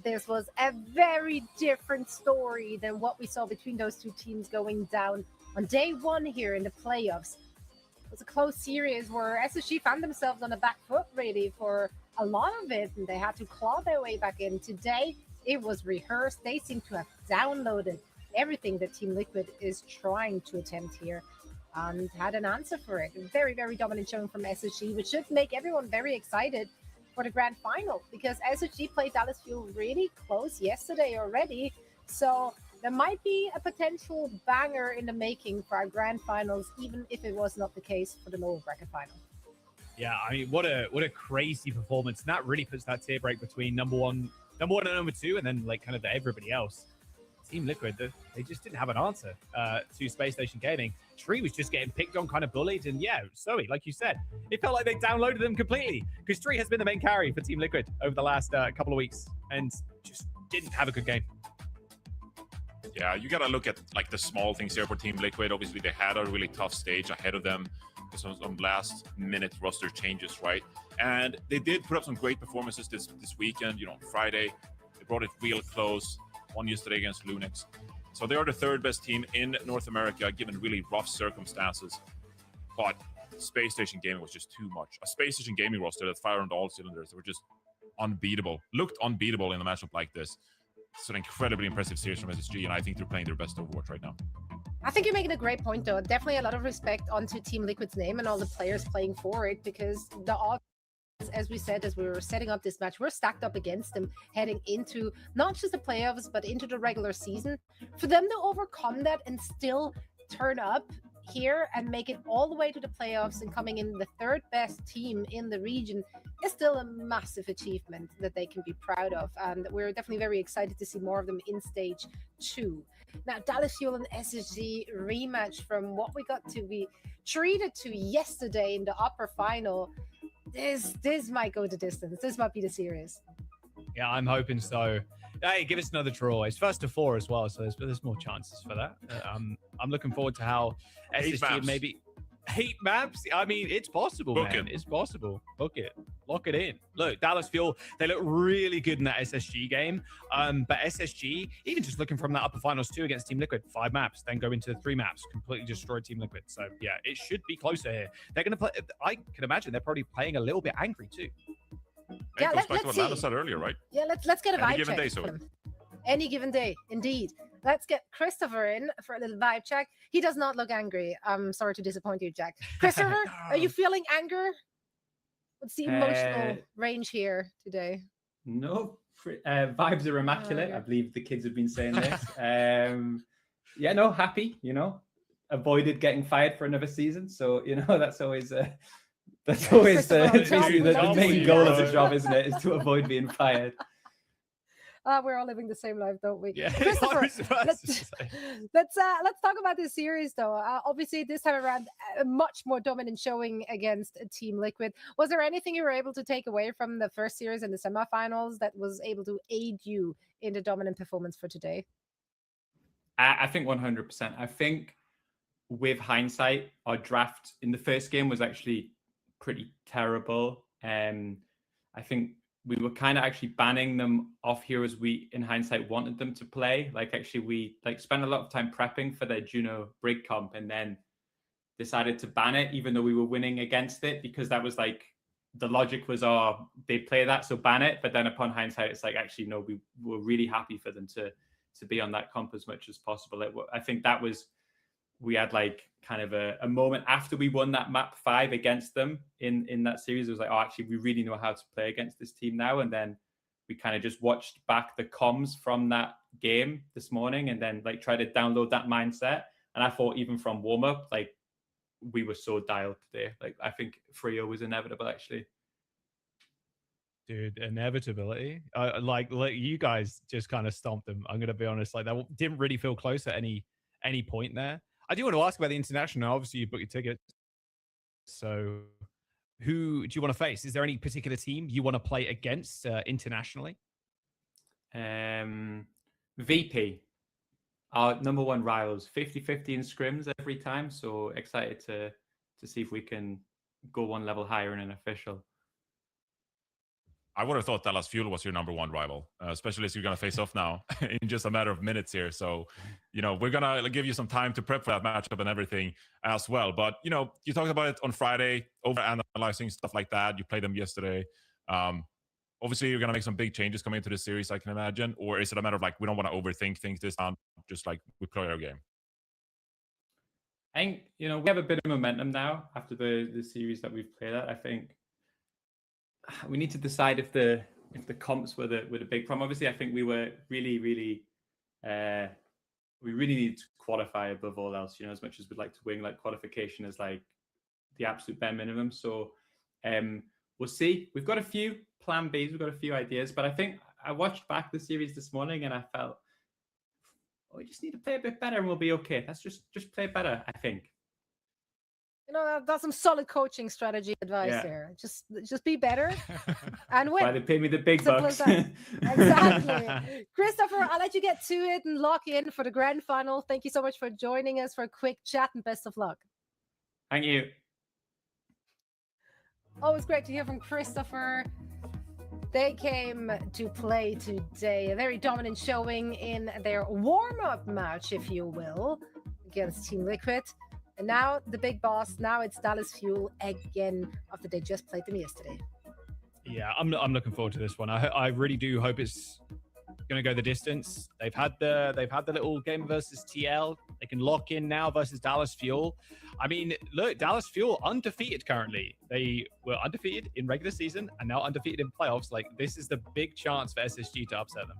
This was a very different story than what we saw between those two teams going down on day 1 here in the playoffs. It was a close series where SSG found themselves on the back foot really for a lot of it, and they had to claw their way back in. Today, it was rehearsed. They seem to have downloaded everything that Team Liquid is trying to attempt here and had an answer for it. A very, very dominant showing from SSG, which should make everyone very excited for the grand final, because SSG played Dallas Fuel really close yesterday already. So there might be a potential banger in the making for our grand finals, even if it was not the case for the lower bracket final. Yeah, I mean, what a crazy performance. And that really puts that tier break between number one and number 2, and then like kind of everybody else. Team Liquid, they just didn't have an answer to Space Station Gaming. Tree was just getting picked on, kind of bullied. And yeah, Zoe, like you said, it felt like they downloaded them completely, because Tree has been the main carry for Team Liquid over the last couple of weeks and just didn't have a good game. Yeah, you got to look at like the small things here for Team Liquid. Obviously, they had a really tough stage ahead of them. Some last-minute roster changes, right? And they did put up some great performances this weekend. You know, Friday, they brought it real close. Won yesterday against Lunix. So they are the 3rd best team in North America, given really rough circumstances. But Space Station Gaming was just too much. A Space Station Gaming roster that fired on all cylinders. They were just unbeatable. Looked unbeatable in a matchup like this. It's an incredibly impressive series from SSG, and I think they're playing their best Overwatch right now. I think you're making a great point, though. Definitely a lot of respect onto Team Liquid's name and all the players playing for it, because the odds, as we said, as we were setting up this match, we're stacked up against them heading into not just the playoffs, but into the regular season. For them to overcome that and still turn up here and make it all the way to the playoffs and coming in the 3rd best team in the region is still a massive achievement that they can be proud of. And we're definitely very excited to see more of them in stage 2. Now, Dallas Fuel and SSG rematch from what we got to be treated to yesterday in the upper final. This might go the distance. This might be the series. Yeah, I'm hoping so. Hey, give us another draw. It's 1st to 4 as well, so there's more chances for that. I'm looking forward to how SSG maybe 8 maps. I mean, it's possible, man. It's possible. Book it. Lock it in. Look, Dallas Fuel, they look really good in that SSG game. But SSG, even just looking from that upper finals 2 against Team Liquid, 5 maps, then go into 3 maps, completely destroy Team Liquid. So yeah, it should be closer here. They're going to play. I can imagine they're probably playing a little bit angry too. Yeah, it goes back to what Lana said earlier, right? Yeah, let's get a vibe given check day, so from them. Any given day, indeed. Let's get Christopher in for a little vibe check. He does not look angry. I'm sorry to disappoint you, Jack. Christopher, are you feeling anger? What's the emotional range here today? No, vibes are immaculate. I believe the kids have been saying this. Yeah, no, happy. You know, avoided getting fired for another season, so you know that's always basically the main goal of the job, isn't it? Is to avoid being fired. We're all living the same life, don't we? Yeah. Christopher, let's talk about this series, though. Obviously, this time around, a much more dominant showing against Team Liquid. Was there anything you were able to take away from the first series and the semifinals that was able to aid you in the dominant performance for today? I think 100%. I think with hindsight, our draft in the first game was actually pretty terrible. I think we were kind of actually banning them off heroes we, in hindsight, wanted them to play. Like, actually, we spent a lot of time prepping for their Juno break comp and then decided to ban it, even though we were winning against it, because that was the logic was, they play that, so ban it. But then upon hindsight, it's actually, no, we were really happy for them to be on that comp as much as possible. I think that was, we had kind of a moment after we won that map 5 against them in that series. It was actually, we really know how to play against this team now. And then we kind of just watched back the comms from that game this morning and then tried to download that mindset. And I thought even from warm up, we were so dialed today. I think Frio was inevitable, actually. Dude, inevitability. Like you guys just kind of stomped them. I'm gonna be honest. Like that didn't really feel close at any point there. I do want to ask about the international. Obviously, you booked your tickets. So, who do you want to face? Is there any particular team you want to play against internationally? VP, our #1 rivals, 50-50 in scrims every time. So excited to see if we can go one level higher in an official. I would have thought Dallas Fuel was your #1 rival, especially as you're going to face off now in just a matter of minutes here. So, we're going to give you some time to prep for that matchup and everything as well. But, you talked about it on Friday, over-analyzing stuff like that. You played them yesterday. Obviously, you're going to make some big changes coming into the series, I can imagine. Or is it a matter of, like, we don't want to overthink things this time, just like we play our game? I think, we have a bit of momentum now after the series that we've played at. I think we need to decide if the comps were the big problem. Obviously, I think we were really need to qualify above all else. As much as we'd like to win, like qualification is like the absolute bare minimum. So we'll see. We've got a few plan Bs. We've got a few ideas, but I think I watched back the series this morning and I felt we just need to play a bit better and we'll be okay. That's just play better, I think. That's some solid coaching strategy advice here. Just be better and win. Why they pay me the big bucks. Exactly. Christopher, I'll let you get to it and lock in for the grand final. Thank you so much for joining us for a quick chat and best of luck. Thank you. Always great to hear from Christopher. They came to play today. A very dominant showing in their warm-up match, if you will, against Team Liquid. And now the big boss, now it's Dallas Fuel again after they just played them yesterday. Yeah, I'm looking forward to this one. I really do hope it's going to go the distance. They've had the little game versus TL. They can lock in now versus Dallas Fuel. I mean, look, Dallas Fuel undefeated currently. They were undefeated in regular season and now undefeated in playoffs. Like, this is the big chance for SSG to upset them.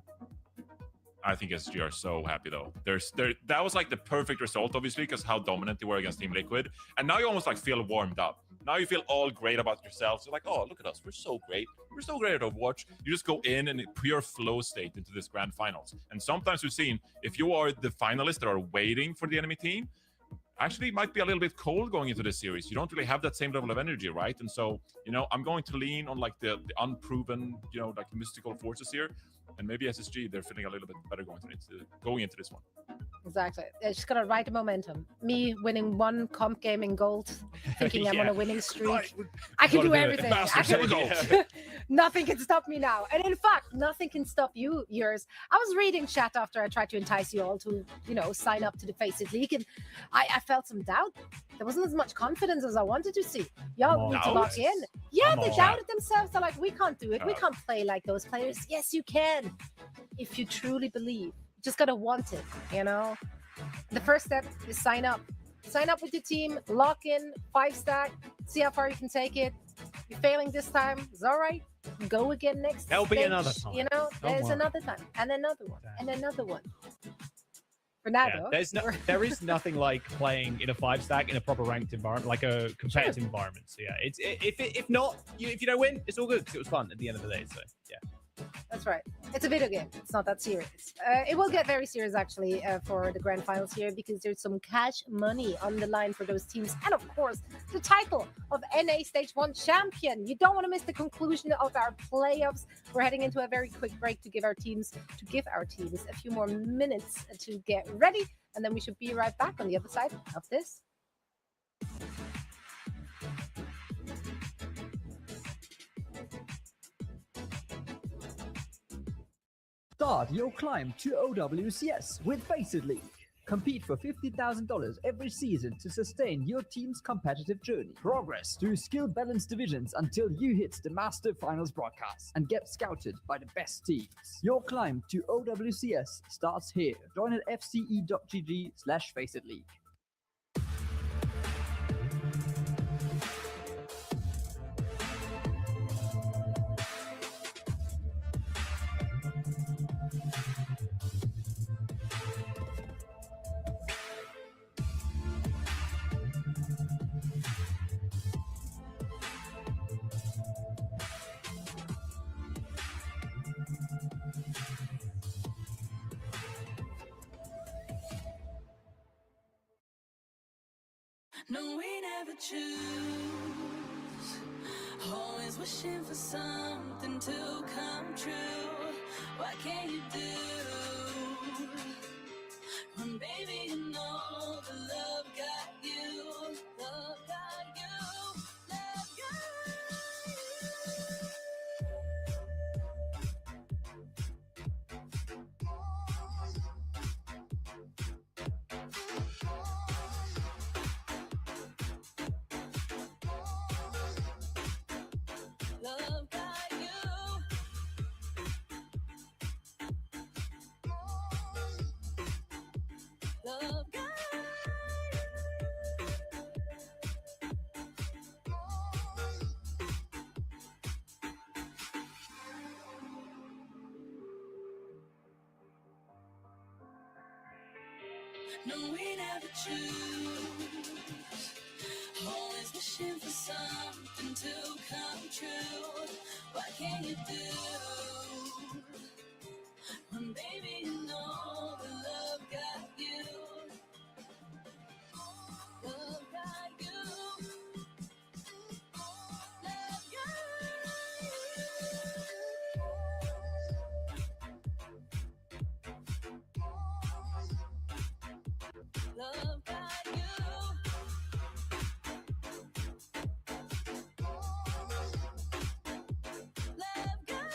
I think SG are so happy though. That was like the perfect result, obviously, because how dominant they were against Team Liquid. And now you almost like feel warmed up. Now you feel all great about yourselves. You're like, oh, look at us. We're so great. We're so great at Overwatch. You just go in pure flow state into this grand finals. And sometimes we've seen if you are the finalists that are waiting for the enemy team, actually it might be a little bit cold going into this series. You don't really have that same level of energy, right? And so, I'm going to lean on like the unproven, like mystical forces here. And maybe SSG, they're feeling a little bit better going into this one. Exactly. It's just got to ride the momentum. Me winning one comp game in gold, thinking I'm on a winning streak. I can do everything. Nothing can stop me now. And in fact, nothing can stop yours. I was reading chat after I tried to entice you all to, sign up to the Faceit League. And I felt some doubt. There wasn't as much confidence as I wanted to see. Y'all need to lock in. Yeah, they doubted themselves. They're like, we can't do it. We can't play like those players. Yes, you can. If you truly believe. You just got to want it, The first step is sign up. Sign up with your team. Lock in. 5-stack. See how far you can take it. If you're failing this time, it's all right. Go again next There'll be another time. There's another time. And another one. And another one. For now, though. There is nothing like playing in a 5-stack in a proper ranked environment, like a competitive environment. So yeah, if you don't win, it's all good because it was fun at the end of the day. So yeah. That's right. It's a video game. It's not that serious. It will get very serious, actually, for the grand finals here because there's some cash money on the line for those teams. And, of course, the title of NA Stage 1 champion. You don't want to miss the conclusion of our playoffs. We're heading into a very quick break to give our teams a few more minutes to get ready. And then we should be right back on the other side of this. Start your climb to OWCS with Faceit League. Compete for $50,000 every season to sustain your team's competitive journey. Progress through skill-balanced divisions until you hit the Master Finals broadcast and get scouted by the best teams. Your climb to OWCS starts here. Join at fce.gg/Faceit League. No, we never choose. Always wishing for something to come true. What can you do? When baby, you know the love got you. Love got you. Love Love got you. Love got No, we never choose. Always wishing for something to come true. What can you do? When baby, you know the love got you. Love got you. Love got you. Love got you. Love got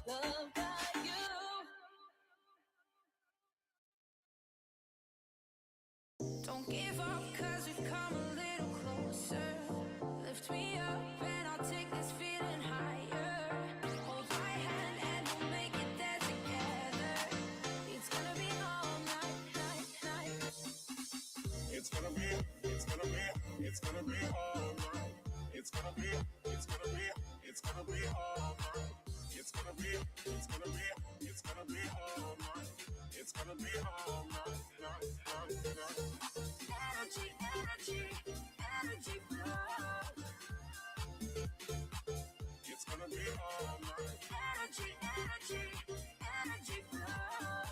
Love got you. Don't give up, cause we've come a little closer. Lift me up and I'll take this feeling higher. Hold my hand and we'll make it there together. It's gonna be all night, night, night. It's gonna be all night. It's gonna be all night. It's gonna be all night. It's gonna be all night, night, night. Energy, energy, energy flow. It's gonna be all night. Energy, energy, energy flow.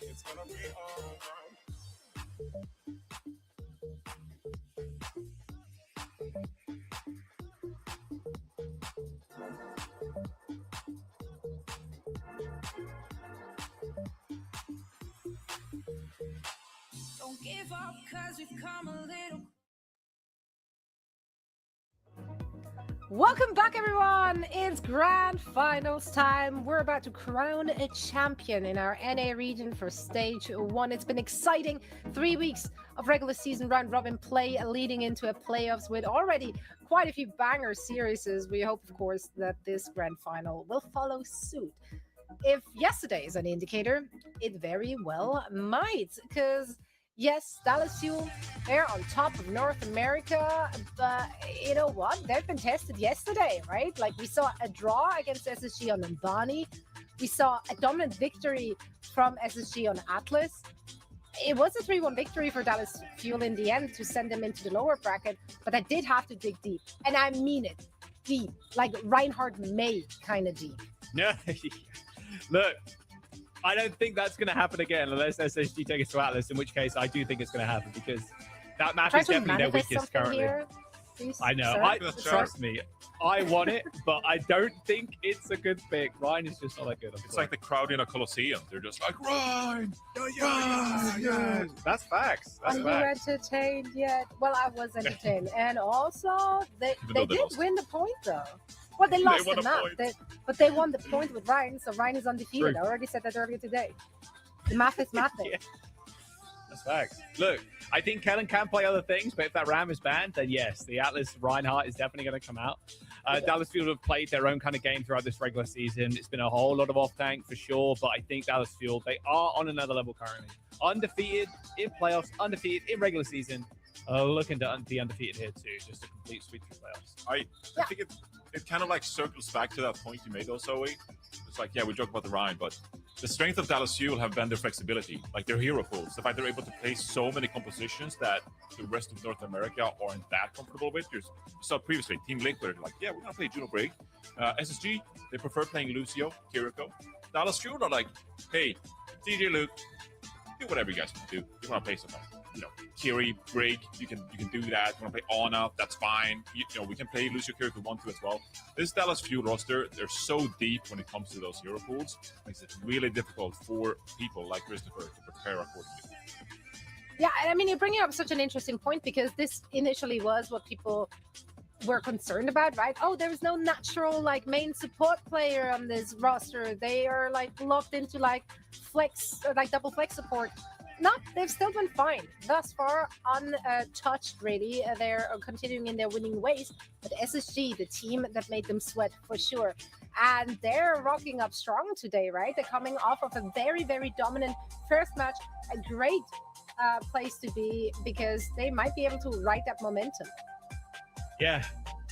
It's gonna be all night. Don't give up, cause we've come a little. Welcome back, everyone. It's grand finals time. We're about to crown a champion in our NA region for stage 1. It's been exciting 3 weeks of regular season round robin play leading into a playoffs with already quite a few banger series. We hope, of course, that this grand final will follow suit. If yesterday is an indicator, it very well might, because yes, Dallas Fuel, they're on top of North America, but you know what? They've been tested yesterday, right? Like, we saw a draw against SSG on Mbani. We saw a dominant victory from SSG on Atlas. It was a 3-1 victory for Dallas Fuel in the end to send them into the lower bracket, but I did have to dig deep. And I mean it, deep, like Reinhard May kind of deep. No, look, I don't think that's going to happen again unless SSG take us to Atlas, in which case I do think it's going to happen because that map is definitely their weakest currently. Here, please, I know. Trust me, I want it, but I don't think it's a good pick. Ryan is just not that good. It's like the crowd in a Coliseum. They're just like, Ryan! Yes. That's facts. That's Are you facts. entertained yet? Well, I was entertained. And also, they did win the point, though. Well, they lost the map, but they won the point with Ryan, so Ryan is undefeated. True. I already said that earlier today. The math is mathing. Yeah. That's facts. Look, I think Kellen can play other things, but if that Ram is banned, then yes, the Atlas Reinhardt is definitely going to come out. Dallas Fuel have played their own kind of game throughout this regular season. It's been a whole lot of off-tank for sure, but I think Dallas Fuel, they are on another level currently. Undefeated in playoffs, undefeated in regular season. Looking to be undefeated here too, just a complete sweep through playoffs. I think it kind of like circles back to that point you made though, Zoe. It's like, yeah, we joke about the Ryan, but the strength of Dallas Fuel have been their flexibility, like their hero pools. The fact they're able to play so many compositions that the rest of North America aren't that comfortable with. You saw previously, Team Liquid, like, yeah, we're going to play Juno Break. SSG, they prefer playing Lucio, Kiriko. Dallas Fuel are like, hey, DJ Luke, do whatever you guys want to do. You want to play something, Kiri, Break, you can do that. You want to play Ana, that's fine. We can play Lucio Kiri if we want to as well. This Dallas Fuel roster, they're so deep when it comes to those hero pools. Makes it really difficult for people like Christopher to prepare accordingly. Yeah, I mean, you're bringing up such an interesting point because this initially was what people were concerned about, right? Oh, there is no natural main support player on this roster. They are locked into flex or double flex support. No, they've still been fine thus far, untouched really. They're continuing in their winning ways. But SSG, the team that made them sweat for sure, and they're rocking up strong today, right? They're coming off of a very, very dominant first match, a great place to be because they might be able to ride that momentum. Yeah,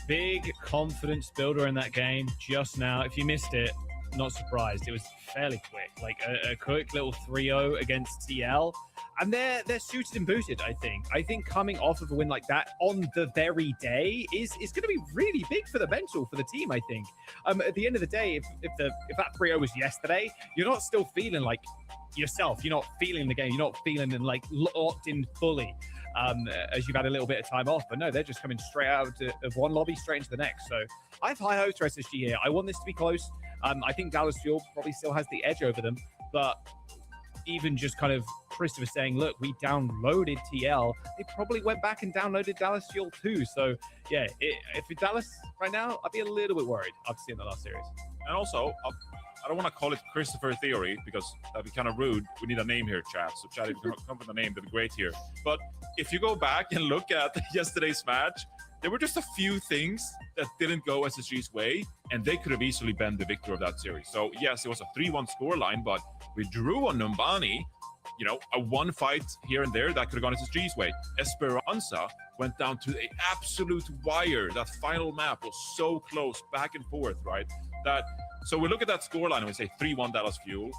big confidence builder in that game just now. If you missed it, not surprised. It was fairly quick, a quick little 3-0 against TL. And they're suited and booted, I think. I think coming off of a win like that on the very day is going to be really big for the mental for the team, I think. At the end of the day, if that 3-0 was yesterday, you're not still feeling like yourself. You're not feeling the game. You're not feeling locked in fully as you've had a little bit of time off. But no, they're just coming straight out of one lobby straight into the next. So I have high hopes for SSG here. I want this to be close. I think Dallas Fuel probably still has the edge over them. But even just kind of Christopher saying, look, we downloaded TL, they probably went back and downloaded Dallas Fuel too. So yeah, if it's Dallas right now, I'd be a little bit worried after seeing the last series. And also, I don't want to call it Christopher theory because that'd be kind of rude. We need a name here, chat. So chat, if you can come with a name, that'd be great here. But if you go back and look at yesterday's match, there were just a few things that didn't go SSG's way, and they could have easily been the victor of that series. So yes, it was a 3-1 scoreline, but we drew on Numbani. A one fight here and there that could have gone SSG's way. Esperanza went down to the absolute wire. That final map was so close, back and forth, right? So we look at that scoreline and we say 3-1 Dallas Fuel.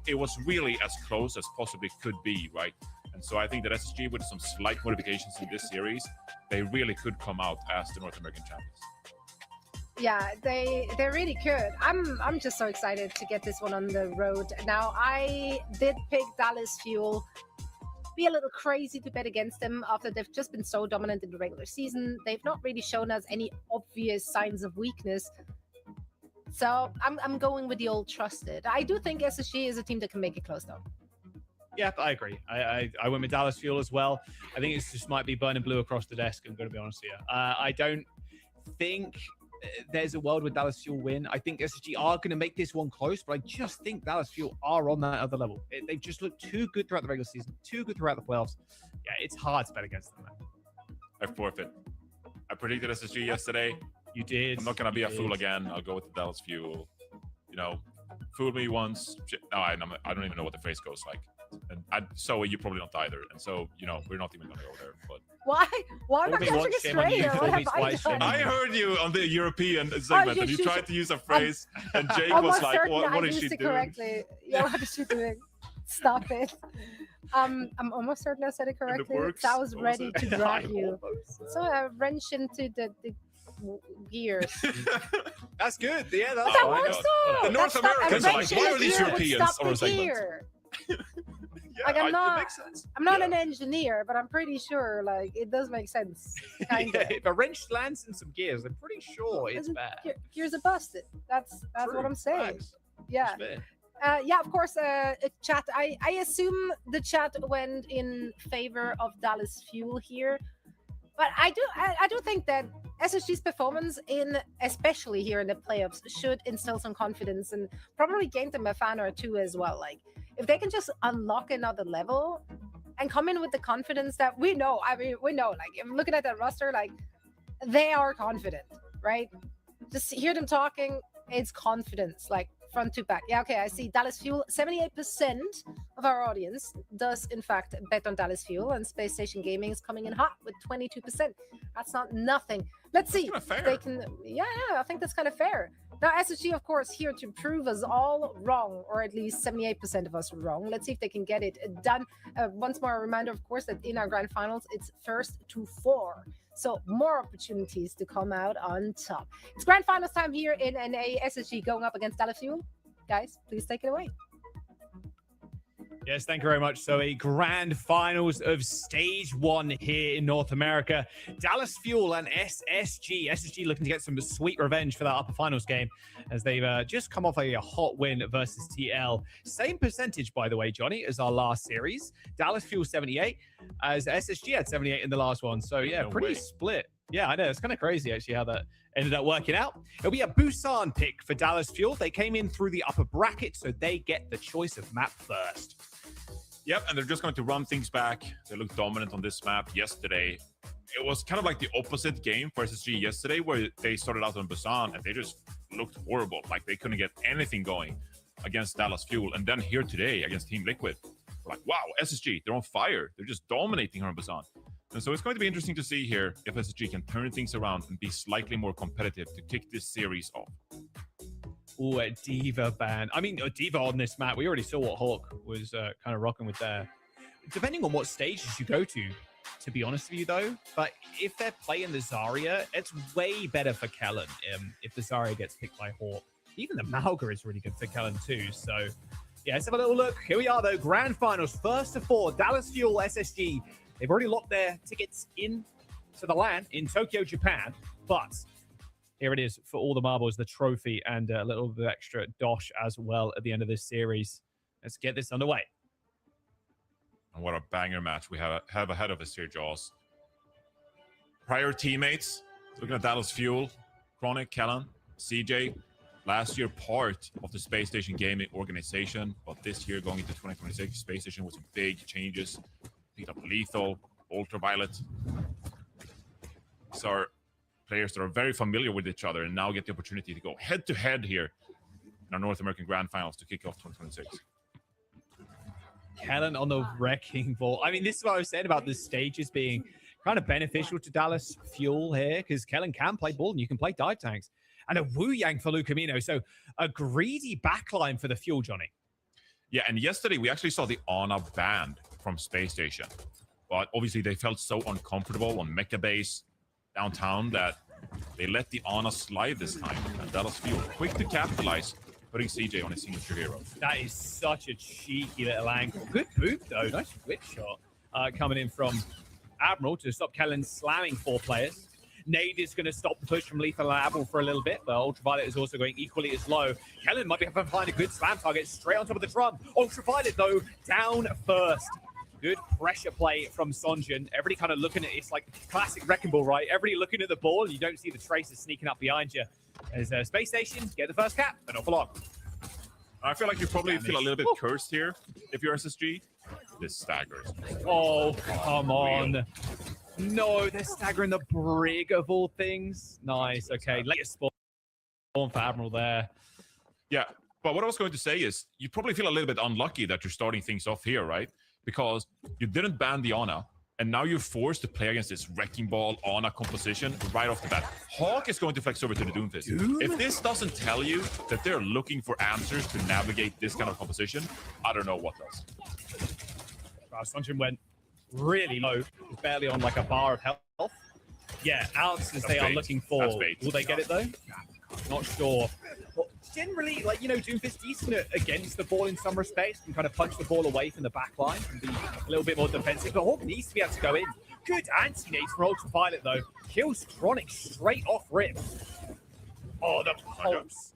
It was really as close as possibly could be, right? And so I think that SSG, with some slight modifications in this series, they really could come out as the North American champions. Yeah, they really could. I'm just so excited to get this one on the road. Now, I did pick Dallas Fuel. Be a little crazy to bet against them after they've just been so dominant in the regular season. They've not really shown us any obvious signs of weakness. So I'm going with the old trusted. I do think SSG is a team that can make it close though. Yeah, I agree. I went with Dallas Fuel as well. I think it just might be burning blue across the desk, I'm going to be honest here. I don't think there's a world where Dallas Fuel win. I think SSG are going to make this one close, but I just think Dallas Fuel are on that other level. They've just looked too good throughout the regular season, too good throughout the playoffs. Yeah, it's hard to bet against them, man. I forfeit. I predicted SSG yesterday. You did. I'm not going to be a fool again. I'll go with the Dallas Fuel. Fool me once. No, I don't even know what the phrase goes like. And so you probably don't either. And so, we're not even going to go there. But why am I catching a stray here? What have I done? I heard you on the European segment, and you tried to use a phrase, and Jake was like, what is she doing? Correctly. Yeah, what is she doing? Stop it. I'm almost certain I said it correctly. So I was ready to drag you. So I wrench into the gears. That's good. Yeah, that's that works though. The North Americans are like, why are these Europeans on our segment? I'm not an engineer, but I'm pretty sure it does make sense. If a wrench lands in some gears, I'm pretty sure it's bad. Gears are busted. That's what I'm saying. Facts. Yeah. Yeah, of course, chat. I assume the chat went in favor of Dallas Fuel here. But I do think that SSG's performance especially here in the playoffs should instill some confidence and probably gain them a fan or two as well. If they can just unlock another level and come in with the confidence that we know. We know, if looking at that roster, they are confident, right? Just hear them talking, it's confidence, front to back. Yeah, okay, I see Dallas Fuel. 78% of our audience does, in fact, bet on Dallas Fuel, and Space Station Gaming is coming in hot with 22%. That's not nothing. Let's see if they can. Yeah, I think that's kind of fair. Now, SSG, of course, here to prove us all wrong, or at least 78% of us wrong. Let's see if they can get it done. Once more, a reminder, of course, that in our grand finals, it's first to 4. So more opportunities to come out on top. It's grand finals time here in NA. SSG going up against Dallas Fuel. Guys, please take it away. Yes, thank you very much. So a grand finals of stage 1 here in North America. Dallas Fuel and SSG. SSG looking to get some sweet revenge for that upper finals game as they've just come off a hot win versus TL. Same percentage, by the way, Johnny, as our last series. Dallas Fuel 78 as SSG had 78 in the last one. So yeah, pretty split. Yeah, I know. It's kind of crazy actually how that ended up working out. It'll be a Busan pick for Dallas Fuel. They came in through the upper bracket, so they get the choice of map first. Yep, and they're just going to run things back. They looked dominant on this map yesterday. It was kind of like the opposite game for SSG yesterday, where they started out on Busan and they just looked horrible. Like they couldn't get anything going against Dallas Fuel. And then here today against Team Liquid, we're like, wow, SSG, they're on fire. They're just dominating here on Busan. And so it's going to be interesting to see here if SSG can turn things around and be slightly more competitive to kick this series off. Oh, a Diva ban. I mean, a Diva on this map. We already saw what Hawk was kind of rocking with there. Depending on what stages you go to be honest with you, though. But if they're playing the Zarya, it's way better for Kellen if the Zarya gets picked by Hawk. Even the Malga is really good for Kellen, too. So, yeah, let's have a little look. Here we are, though. Grand Finals, first to 4. Dallas Fuel, SSG. They've already locked their tickets in to the LAN in Tokyo, Japan. But here it is for all the marbles, the trophy, and a little bit of extra dosh as well at the end of this series. Let's get this underway. And what a banger match we have ahead of us here, Jaws. Prior teammates, looking at Dallas Fuel, Chronic, Kellen, CJ, last year part of the Space Station Gaming organization, but this year going into 2026, Space Station with some big changes. Picked up Lethal, Ultraviolet. These are players that are very familiar with each other and now get the opportunity to go head-to-head here in our North American Grand Finals to kick off 2026. Kellen on the Wrecking Ball. I mean, this is what I was saying about the stages being kind of beneficial to Dallas Fuel here, because Kellen can play ball and you can play dive tanks. And a Wu Yang for Lucamino. So a greedy backline for the Fuel, Johnny. Yeah, and yesterday we actually saw the Ana banned from Space Station. But obviously they felt so uncomfortable on Mecha Base downtown that they let the Ana slide this time. And Dallas Fuel quick to capitalize, putting CJ on his signature hero. That is such a cheeky little angle. Good boot, though. Nice whip shot coming in from Admiral to stop Kellen slamming 4 players. Nade is going to stop the push from Lethal and Admiral for a little bit, but Ultraviolet is also going equally as low. Kellen might be able to find a good slam target straight on top of the drum. Ultraviolet, though, down first. Good pressure play from Sonjin. Everybody kind of looking at it. It's like classic Wrecking Ball, right? Everybody looking at the ball, and you don't see the traces sneaking up behind you. As Space Station get the first cap, but not for long. I feel like you probably feel a little bit cursed here if you're SSG. This staggers. Oh, come on. No, they're staggering the Brig of all things. Nice. Okay, let it spawn for Admiral there. Yeah, but what I was going to say is you probably feel a little bit unlucky that you're starting things off here, right? Because you didn't ban the Ana, and now you're forced to play against this Wrecking Ball Ana composition right off the bat. Hawk is going to flex over to the Doomfist. If this doesn't tell you that they're looking for answers to navigate this kind of composition, I don't know what does. Wow, Sonjin went really low, barely on like a bar of health. Yeah, answers they are looking for. Will they get it though? Not sure. But generally, like, you know, Doomfist decent against the ball in some respects, can kind of punch the ball away from the back line and be a little bit more defensive. But Hawk needs to be able to go in. Good anti-nade from Ultraviolet though. Kills Chronic straight off rip. Oh, the pulse.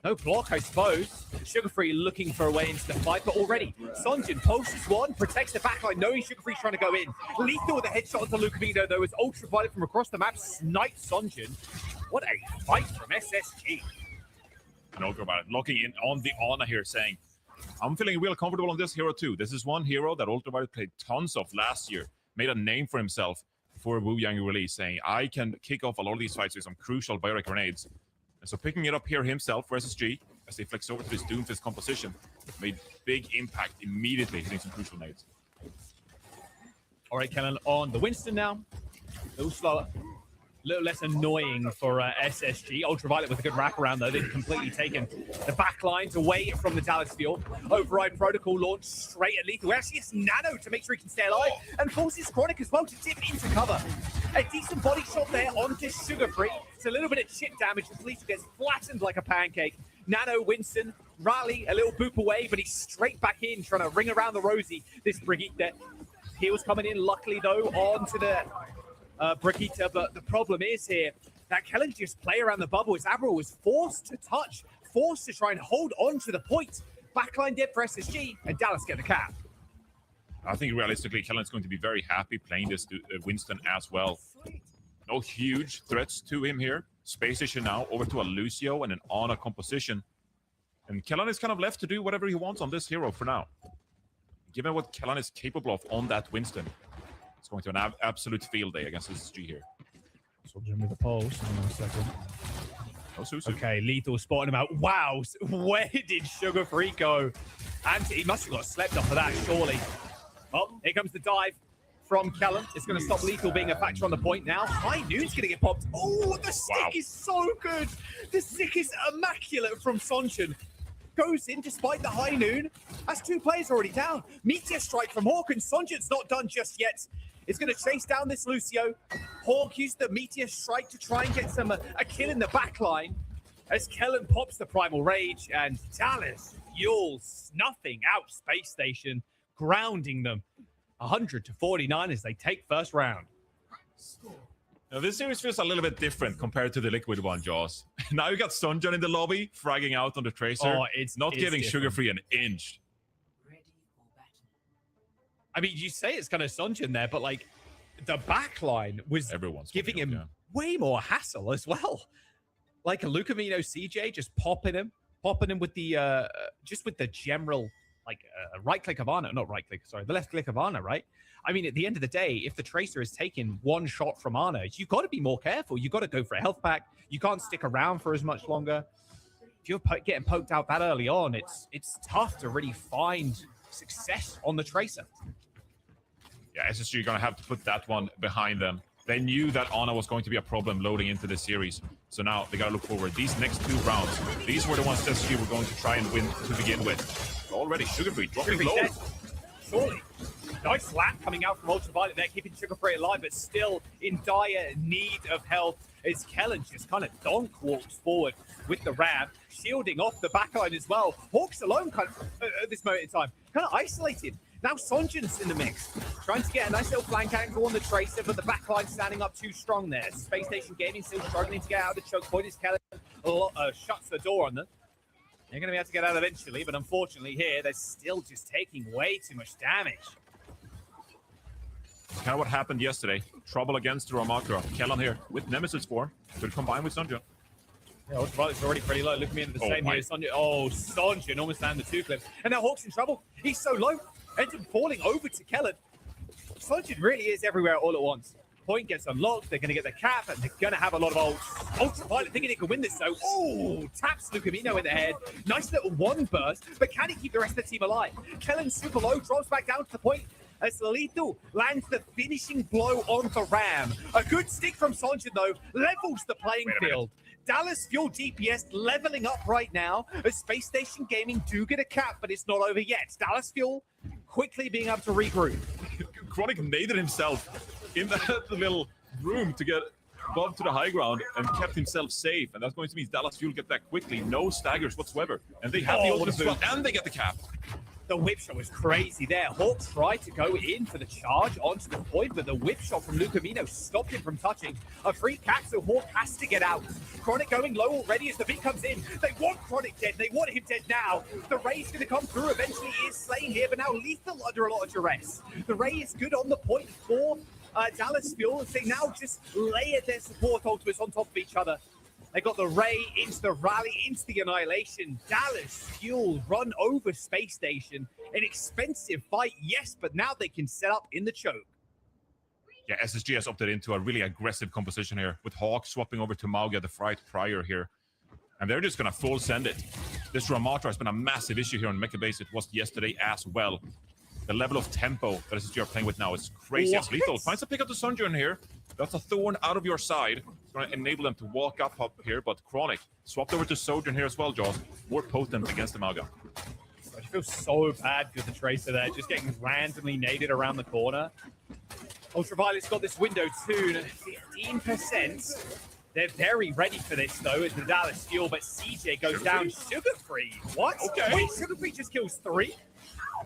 No block, I suppose. Sugar-Free looking for a way into the fight, but already Sonjin posts one, protects the backline, knowing Sugar-Free trying to go in. Lethal with a headshot onto Lucamino, though, as Ultraviolet from across the map snipes Sonjin. What a fight from SSG. And Ultraviolet locking in on the Ana here, saying, I'm feeling real comfortable on this hero too. This is one hero that Ultraviolet played tons of last year, made a name for himself for Wu Yang release, saying, I can kick off a lot of these fights with some crucial biotic grenades. And so picking it up here himself for SSG, as they flex over to this Doomfist composition, made big impact immediately, hitting some crucial nades. All right, Kellen on the Winston now. A little slower. little less annoying for SSG. Ultraviolet with a good wraparound, though. They've completely taken the back lines away from the Dallas Fuel. Override Protocol launched straight at Lethal. Actually, it's Nano to make sure he can stay alive and forces Chronic as well to dip into cover. A decent body shot there onto Sugar Free. It's a little bit of chip damage as Lethal gets flattened like a pancake. Nano, Winston, Raleigh, a little boop away, but he's straight back in, trying to ring around the Rosie. This Brigitte there. Heals coming in, luckily, though, onto the Brigitte. But the problem is here that Kellen just play around the bubble as Avril was forced to touch, forced to try and hold on to the point. Backline dead for SSG, and Dallas get the cap. I think realistically, Kellen's going to be very happy playing this Winston as well. No huge threats to him here. Space Station now over to a Lucio and an Ana composition. And Kellen is kind of left to do whatever he wants on this hero for now. Given what Kellen is capable of on that Winston, it's going to an absolute field day against SSG here. Soldier with the pulse in a second. Oh, Susu. Okay, Lethal spotting him out. Wow, where did Sugar Free go? And he must have got slept off of that, surely. Oh, here comes the dive from Kellen. It's going to stop Lethal being a factor on the point now. High Noon's going to get popped. Oh, the stick is so good. The stick is immaculate from Sonchen. Goes in despite the High Noon. That's 2 players already down. Meteor strike from Hawk, and Sonchen's not done just yet. It's going to chase down this Lucio. Hawk used the Meteor strike to try and get some a kill in the back line as Kellen pops the Primal Rage, and Dallas Fuel snuffing out Space Station, grounding them 100-49 as they take first round. Now, this series feels a little bit different compared to the Liquid one, Jaws. Now you got Sunjun in the lobby, fragging out on the Tracer. Oh, it's not giving different. Sugar Free an inch. I mean, you say it's kind of Sunjun there, but like the back line was giving him way more hassle as well. Like a Lucamino CJ just popping him with the just with the general like right click of Ana, not right click, sorry, the left click of Ana, right? I mean, at the end of the day, if the Tracer is taking one shot from Ana, you've got to be more careful. You've got to go for a health pack. You can't stick around for as much longer. If you're getting poked out that early on, it's tough to really find success on the Tracer. Yeah, SSG are going to have to put that one behind them. They knew that Ana was going to be a problem loading into the series. So now they got to look forward. These next 2 rounds, these were the ones SSG were going to try and win to begin with. Already Sugar Free dropping low. Surely. Nice slap coming out from Ultraviolet there, keeping Sugar Free alive, but still in dire need of health as Kellen just kind of donk walks forward with the Ram, shielding off the backline as well. Hawks alone kind of, at this moment in time, kind of isolated. Now Sonjun's in the mix, trying to get a nice little flank angle on the Tracer, but the backline standing up too strong there. Space Station Gaming still struggling to get out of the choke point as Kellen shuts the door on them. They're going to be able to get out eventually, but unfortunately here, they're still just taking way too much damage. Kind of what happened yesterday. Trouble against Ramatra. Kellen here with Nemesis form. Could combine with Sunjun. Yeah, Ultraviolet's already pretty low. Look at me in the same here. Sonjun, Sonjun almost landed the 2 clips. And now Hawk's in trouble. He's so low. Ends up falling over to Kellen. Sonjun really is everywhere all at once. Point gets unlocked. They're going to get the cap, and they're going to have a lot of ults. Ultraviolet thinking they can win this, though. Oh, taps Lucamino in the head. Nice little one burst, but can he keep the rest of the team alive? Kellen's super low, drops back down to the point as Lethal lands the finishing blow on the Ram. A good stick from Sonjun, though, levels the playing field. Dallas Fuel DPS leveling up right now as Space Station Gaming do get a cap, but it's not over yet. Dallas Fuel quickly being able to regroup. Chronic naded himself in that little room to get above to the high ground and kept himself safe. And that's going to mean Dallas Fuel get that quickly. No staggers whatsoever. And they have the ultimate as well, and they get the cap. The whip shot was crazy there. Hawk tried to go in for the charge onto the point, but the whip shot from Lucamino stopped him from touching. A free cap, so Hawk has to get out. Chronic going low already as the beat comes in. They want Chronic dead. They want him dead now. The Ray's going to come through. Eventually he is slain here, but now Lethal under a lot of duress. The Ray is good on the point for Dallas Fuel. They now just layer their support ultimates on top of each other. They got the Ray into the rally, into the annihilation. Dallas Fuel run over Space Station. An expensive fight, yes, but now they can set up in the choke. Yeah, SSG has opted into a really aggressive composition here, with Hawk swapping over to Mauga, the Fright prior here. And they're just going to full send it. This Ramatra has been a massive issue here on Mecha Base. It was yesterday as well. The level of tempo that SSG are playing with now is crazy. As Lethal finds a pick up the Sunjun here. That's a thorn out of your side. It's going to enable them to walk up here, but Chronic swapped over to Sojourn here as well, Jaws. More potent against the Mauga. I feel so bad for the Tracer there, just getting randomly naded around the corner. Ultraviolet's got this window too, 15%. They're very ready for this, though, as the Dallas Fuel, but CJ goes down. Sugar-free. What? Okay. Wait, Sugar-free just kills 3?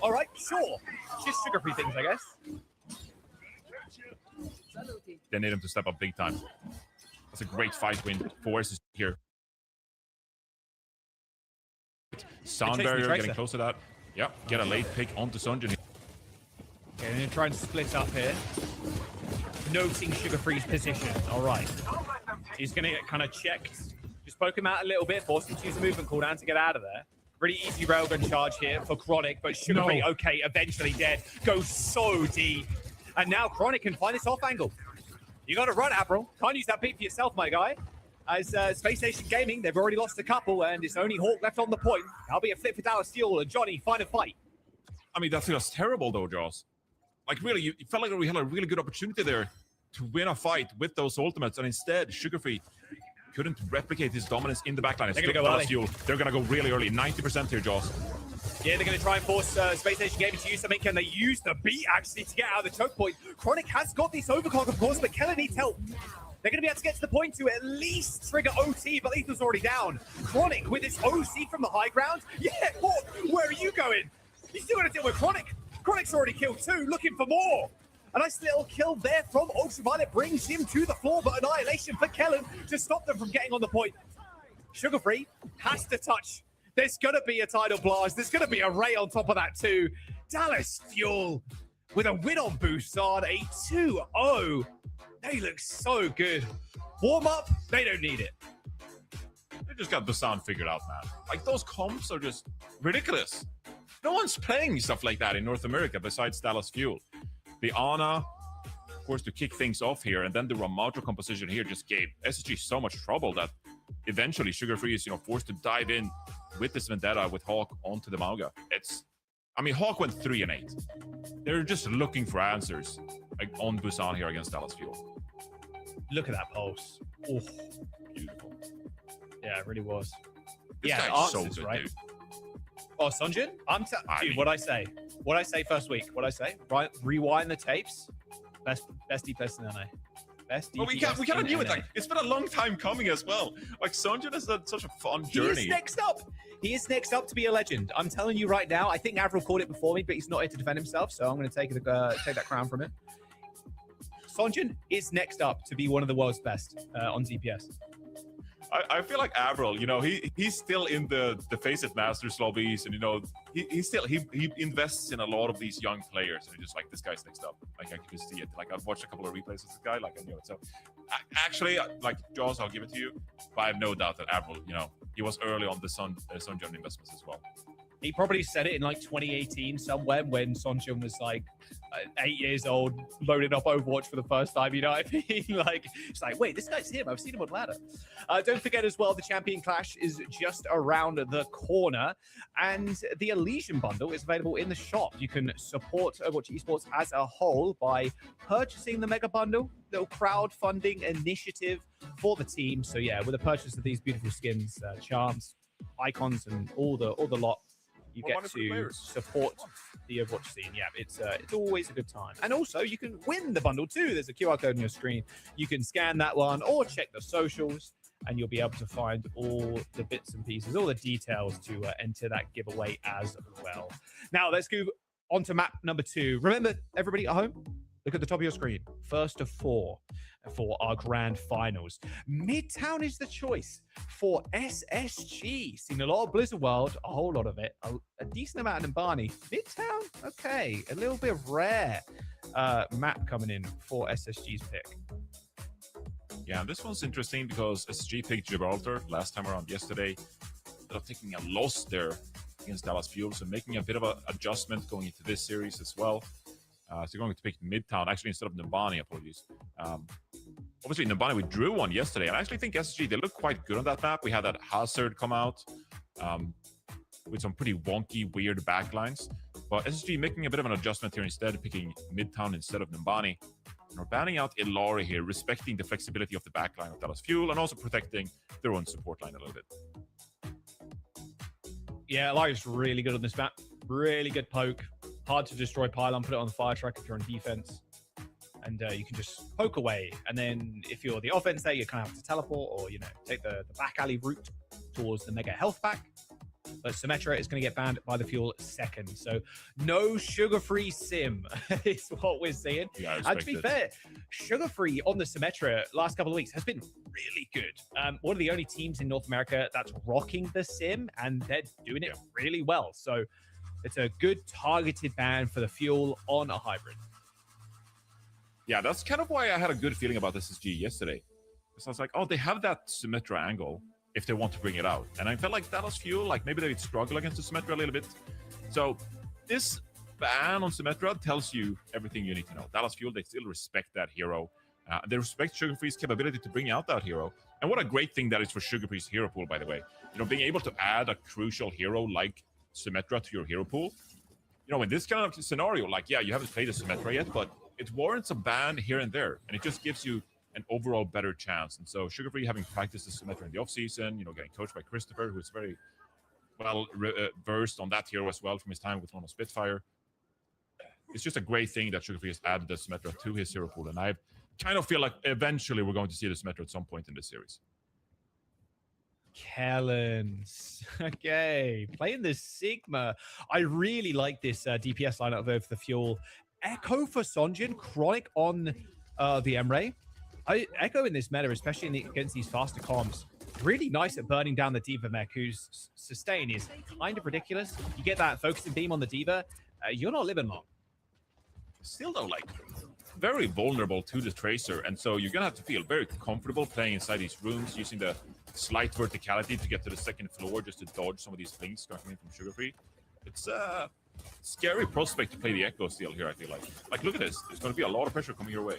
All right, sure. Just Sugar-free things, I guess. They need him to step up big time. That's a great fight win for SSG here. Sound barrier getting close to that. Yep, get a late pick onto Sunjin. Okay, I'm going to try and split up here. Noting Sugar-free's position. All right. He's going to get kind of checked. Just poke him out a little bit, force him to use a movement cooldown to get out of there. Pretty easy railgun charge here for Chronic, but Sugar-free, okay, eventually dead. Goes so deep. And now Chronic can find this off angle. You got to run, Avril. Can't use that peak for yourself, my guy. As Space Station Gaming, they've already lost a couple, and it's only Hawk left on the point. That'll be a flip for Dallas Fuel, and Johnny, find a fight. I mean, that feels terrible, though, Jaws. Like, really, you felt like we had a really good opportunity there to win a fight with those ultimates, and instead, Sugar-free couldn't replicate his dominance in the backline. They're going to go early. Fuel. They're going to go really early. 90% here, Jaws. Yeah, they're going to try and force Space Station Gaming to use something. Can they use the beat, actually, to get out of the choke point? Chronic has got this overclock, of course, but Keller needs help. They're going to be able to get to the point to at least trigger OT, but Lethal's already down. Chronic with his OC from the high ground. Yeah, Hawk, where are you going? You still got to deal with Chronic. Chronic's already killed 2, looking for more. A nice little kill there from Ultraviolet brings him to the floor, but Annihilation for Kellen to stop them from getting on the point. Sugar-free has to touch. There's going to be a tidal blast. There's going to be a ray on top of that too. Dallas Fuel with a win on Busan, a 2-0. They look so good. Warm up, they don't need it. They just got Busan figured out, man. Like, those comps are just ridiculous. No one's playing stuff like that in North America besides Dallas Fuel. The Ana, of course, to kick things off here, and then the Ramajo composition here just gave SSG so much trouble that eventually Sugar-free is, forced to dive in with this Vendetta with Hawk onto the Mauga. Hawk went 3-8. They're just looking for answers on Busan here against Dallas Fuel. Look at that pulse. Oh, beautiful. Yeah, it really was. This yeah, guy's answers, so good, right? dude. Oh, Sunjin? Dude, what'd I say? What'd I say first week? What'd I say? Right, rewind the tapes. Best DPS in NA. Best DPS We kind of knew it. NA. Like, it's been a long time coming as well. Like, Sunjin has had such a fun journey. He is next up. He is next up to be a legend. I'm telling you right now. I think Avril called it before me, but he's not here to defend himself, so I'm going to take that crown from him. Sunjin is next up to be one of the world's best on DPS. I feel like Avril, he's still in the Face It Masters lobbies, and he invests in a lot of these young players, and he's just like, this guy's next up. Like, I can just see it. Like, I've watched a couple of replays of this guy, like, I knew it. So actually, like, Jaws, I'll give it to you, but I have no doubt that Avril, he was early on the Sunjun investments as well. He probably said it in like 2018 somewhere when Sunjun was like 8 years old, loading up Overwatch for the first time, you know what I mean? Like, it's like, wait, this guy's him. I've seen him on ladder. Don't forget as well, the Champion Clash is just around the corner, and the Elysian bundle is available in the shop. You can support Overwatch Esports as a whole by purchasing the Mega Bundle, little crowdfunding initiative for the team. So yeah, with the purchase of these beautiful skins, charms, icons, and all the lot, you get to support the Overwatch scene. Yeah, it's always a good time. And also, you can win the bundle too. There's a QR code on your screen. You can scan that one or check the socials, and you'll be able to find all the bits and pieces, all the details to enter that giveaway as well. Now, let's go on to map number 2. Remember, everybody at home, look at the top of your screen. First of 4 for our grand finals. Midtown is the choice for SSG. Seen a lot of Blizzard World, a whole lot of it, a decent amount in Barney. Midtown, okay, a little bit rare map coming in for SSG's pick. Yeah, this one's interesting because SSG picked Gibraltar last time around yesterday. Instead of taking a loss there against Dallas Fuel, so making a bit of an adjustment going into this series as well. So going to pick Midtown, actually, instead of Nambani, apologies. Obviously, Nambani, we drew one yesterday, and I actually think SSG, they look quite good on that map. We had that Hazard come out with some pretty wonky, weird backlines. But SSG making a bit of an adjustment here instead, picking Midtown instead of Nambani. banning out Illari here, respecting the flexibility of the backline of Dallas Fuel, and also protecting their own support line a little bit. Yeah, Illari's really good on this map. Really good poke. Hard to destroy pylon, put it on the fire track if you're on defense. And you can just poke away. And then if you're the offense there, you kind of have to teleport or, take the back alley route towards the mega health pack. But Symmetra is going to get banned by the Fuel second. So no sugar-free sim is what we're seeing. Yeah, and to be fair, sugar-free on the Symmetra last couple of weeks has been really good. One of the only teams in North America that's rocking the sim, and they're doing it really well. So it's a good targeted ban for the Fuel on a hybrid. Yeah, that's kind of why I had a good feeling about SSG yesterday. Because I was like, oh, they have that Symmetra angle if they want to bring it out. And I felt like Dallas Fuel, like maybe they would struggle against the Symmetra a little bit. So this ban on Symmetra tells you everything you need to know. Dallas Fuel, they still respect that hero. They respect Sugarfree's capability to bring out that hero. And what a great thing that is for Sugarfree's hero pool, by the way. Being able to add a crucial hero like Symmetra to your hero pool. In this kind of scenario, like, yeah, you haven't played a Symmetra yet, but it warrants a ban here and there. And it just gives you an overall better chance. And so Sugarfree, having practiced the Symmetra in the offseason, getting coached by Christopher, who's very well versed on that hero as well from his time with London Spitfire. It's just a great thing that Sugarfree has added the Symmetra to his hero pool. And I kind of feel like eventually we're going to see the Symmetra at some point in this series. Kellens. Okay, playing the Sigma. I really like this DPS lineup over the Fuel. Echo for Sonjin, Chronic on the Emre. Echo in this meta, especially against these faster comps, really nice at burning down the D.Va mech, whose sustain is kind of ridiculous. You get that focusing beam on the D.Va, you're not living long. Still though, like, very vulnerable to the Tracer, and so you're gonna have to feel very comfortable playing inside these rooms, using the slight verticality to get to the second floor just to dodge some of these things coming in from Sugarfree. It's a scary prospect to play the Echo still here, I feel like. Like, look at this. There's going to be a lot of pressure coming your way.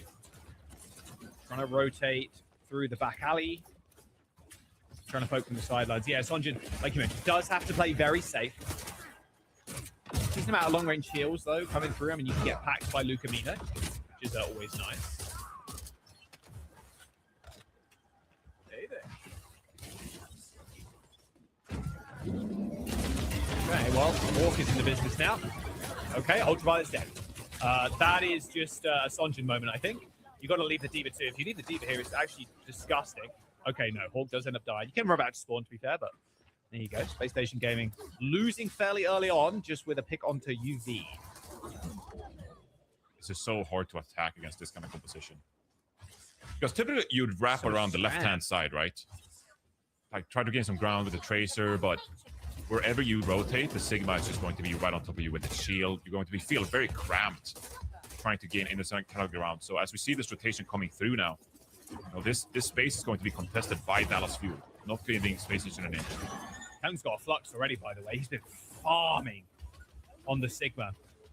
Trying to rotate through the back alley. Trying to poke from the sidelines. Yeah, Sonjin, like you mentioned, does have to play very safe. Decent amount of long-range heals, though, coming through. I mean, you can get packed by Luca Mina, which is always nice. Hey there. Okay, well, Hawk is in the business now. Okay, Ultraviolet's dead. That is just a Sonjin moment, I think. You got to leave the D.Va too. If you leave the D.Va here, it's actually disgusting. Okay, no, Hawk does end up dying. You can run back to spawn, to be fair, but there you go. Space Station Gaming losing fairly early on, just with a pick onto UV. This is so hard to attack against this kind of composition. Because typically you'd wrap So around the sad. left-hand side, right? Like, try to gain some ground with the Tracer, but wherever you rotate, the Sigma is just going to be right on top of you with the shield. You're going to feel very cramped trying to gain innocent kind of ground. So as we see this rotation coming through now, this space is going to be contested by Dallas Fuel, not giving Space Station an inch. Helen's got a flux already, by the way. He's been farming on the Sigma.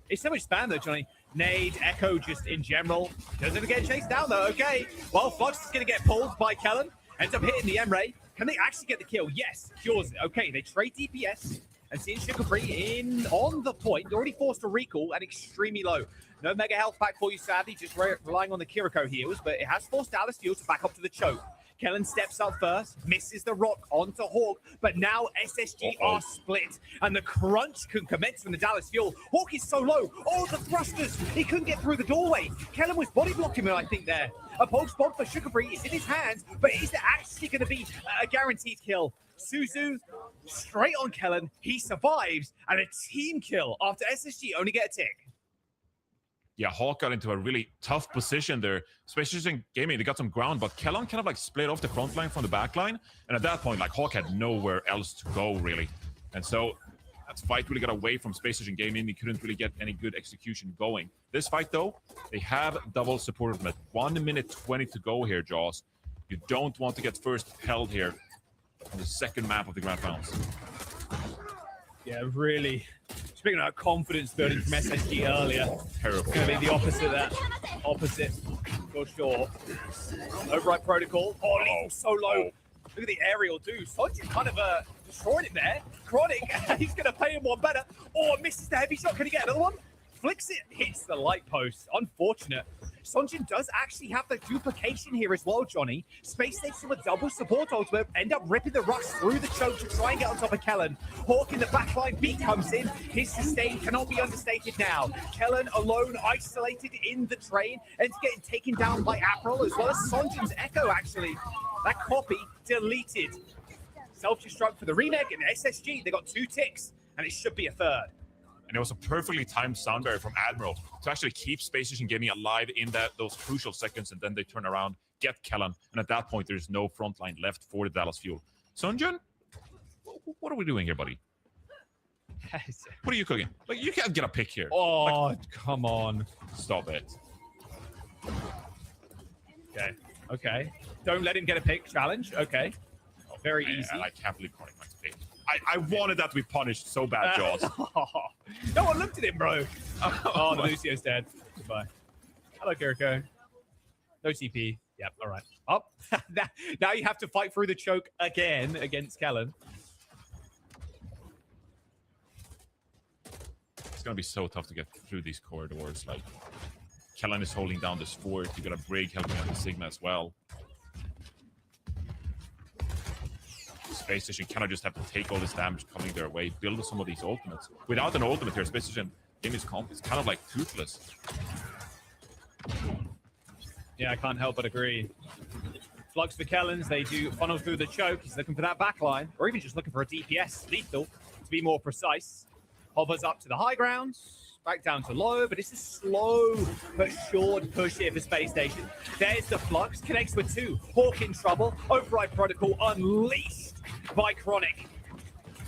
It's so much spam, though, Johnny. Nade, Echo, just in general. Doesn't get chased down, though. Okay. Well, Flux is going to get pulled by Kellen. Ends up hitting the Emre. Can they actually get the kill? Yes. Cures it. Okay, they trade DPS. And seeing Sugarfree in on the point. They're already forced to recall and extremely low. No mega health pack for you, sadly. Just relying on the Kiriko heals. But it has forced Dallas Fuel to back up to the choke. Kellen steps up first, misses the rock onto Hawk, but now SSG are split, and the crunch can commence from the Dallas Fuel. Hawk is so low. Oh, the thrusters! He couldn't get through the doorway. Kellen was body blocking him, I think, there. A pulse bomb for Sugarfree is in his hands, but is there actually going to be a guaranteed kill? Suzu straight on Kellen. He survives, and a team kill after SSG only get a tick. Yeah, Hawk got into a really tough position there. Especially in gaming, they got some ground, but Kellon kind of like split off the front line from the back line. And at that point, like, Hawk had nowhere else to go, really. And so that fight really got away from Space Station Gaming. He couldn't really get any good execution going. This fight, though, they have double support of 1 minute 20 to go here, Jaws. You don't want to get first held here on the second map of the Grand Finals. Yeah, really. Speaking about confidence building from SSG earlier, terrible. It's going to be the opposite of that. Opposite, for sure. Override protocol. Oh, he's so low. Look at the aerial dude. Sonjin kind of destroyed it there. Chronic, he's going to pay him one better. Oh, misses the heavy shot. Can he get another one? Flicks it, hits the light post. Unfortunate. Sonjin does actually have the duplication here as well, Johnny. Space Station with double support ultimate, end up ripping the rush through the choke to try and get on top of Kellen. Hawk in the backline, beat comes in. His sustain cannot be understated now. Kellen alone, isolated in the train, and getting taken down by April, as well as Sonjin's Echo, actually. That copy deleted. Self-destruct for the remake and SSG. They got 2 ticks, and it should be a third. And it was a perfectly timed sound barrier from Admiral to actually keep Space Station Gaming alive in those crucial seconds, and then they turn around, get Kellen, and at that point, there's no front line left for the Dallas Fuel. Sunjun, what are we doing here, buddy? What are you cooking? Like, you can't get a pick here. Oh, like, come on. Stop it. Okay, okay. Don't let him get a pick challenge. Okay. Very easy. I can't believe Chronic Knight's pick. I wanted that to be punished so bad, Jaws. No one looked at him, bro. Oh, the Lucio's dead. Goodbye. Hello, Kiriko. No CP. Yep, all right. Oh, now you have to fight through the choke again against Kellen. It's going to be so tough to get through these corridors. Like, Kellen is holding down this fort. You got a Brig helping out the Sigma as well. Space Station cannot just have to take all this damage coming their way, build some of these ultimates. Without an ultimate here, Space Station Gaming's comp is kind of like toothless. Yeah, I can't help but agree. Flux for Kellens, they do funnel through the choke. He's looking for that backline, or even just looking for a DPS, lethal, to be more precise. Hovers up to the high ground, back down to low, but it's a slow but short push here for Space Station. There's the Flux, connects with 2. Hawk in trouble, Override Protocol unleashed by Chronic.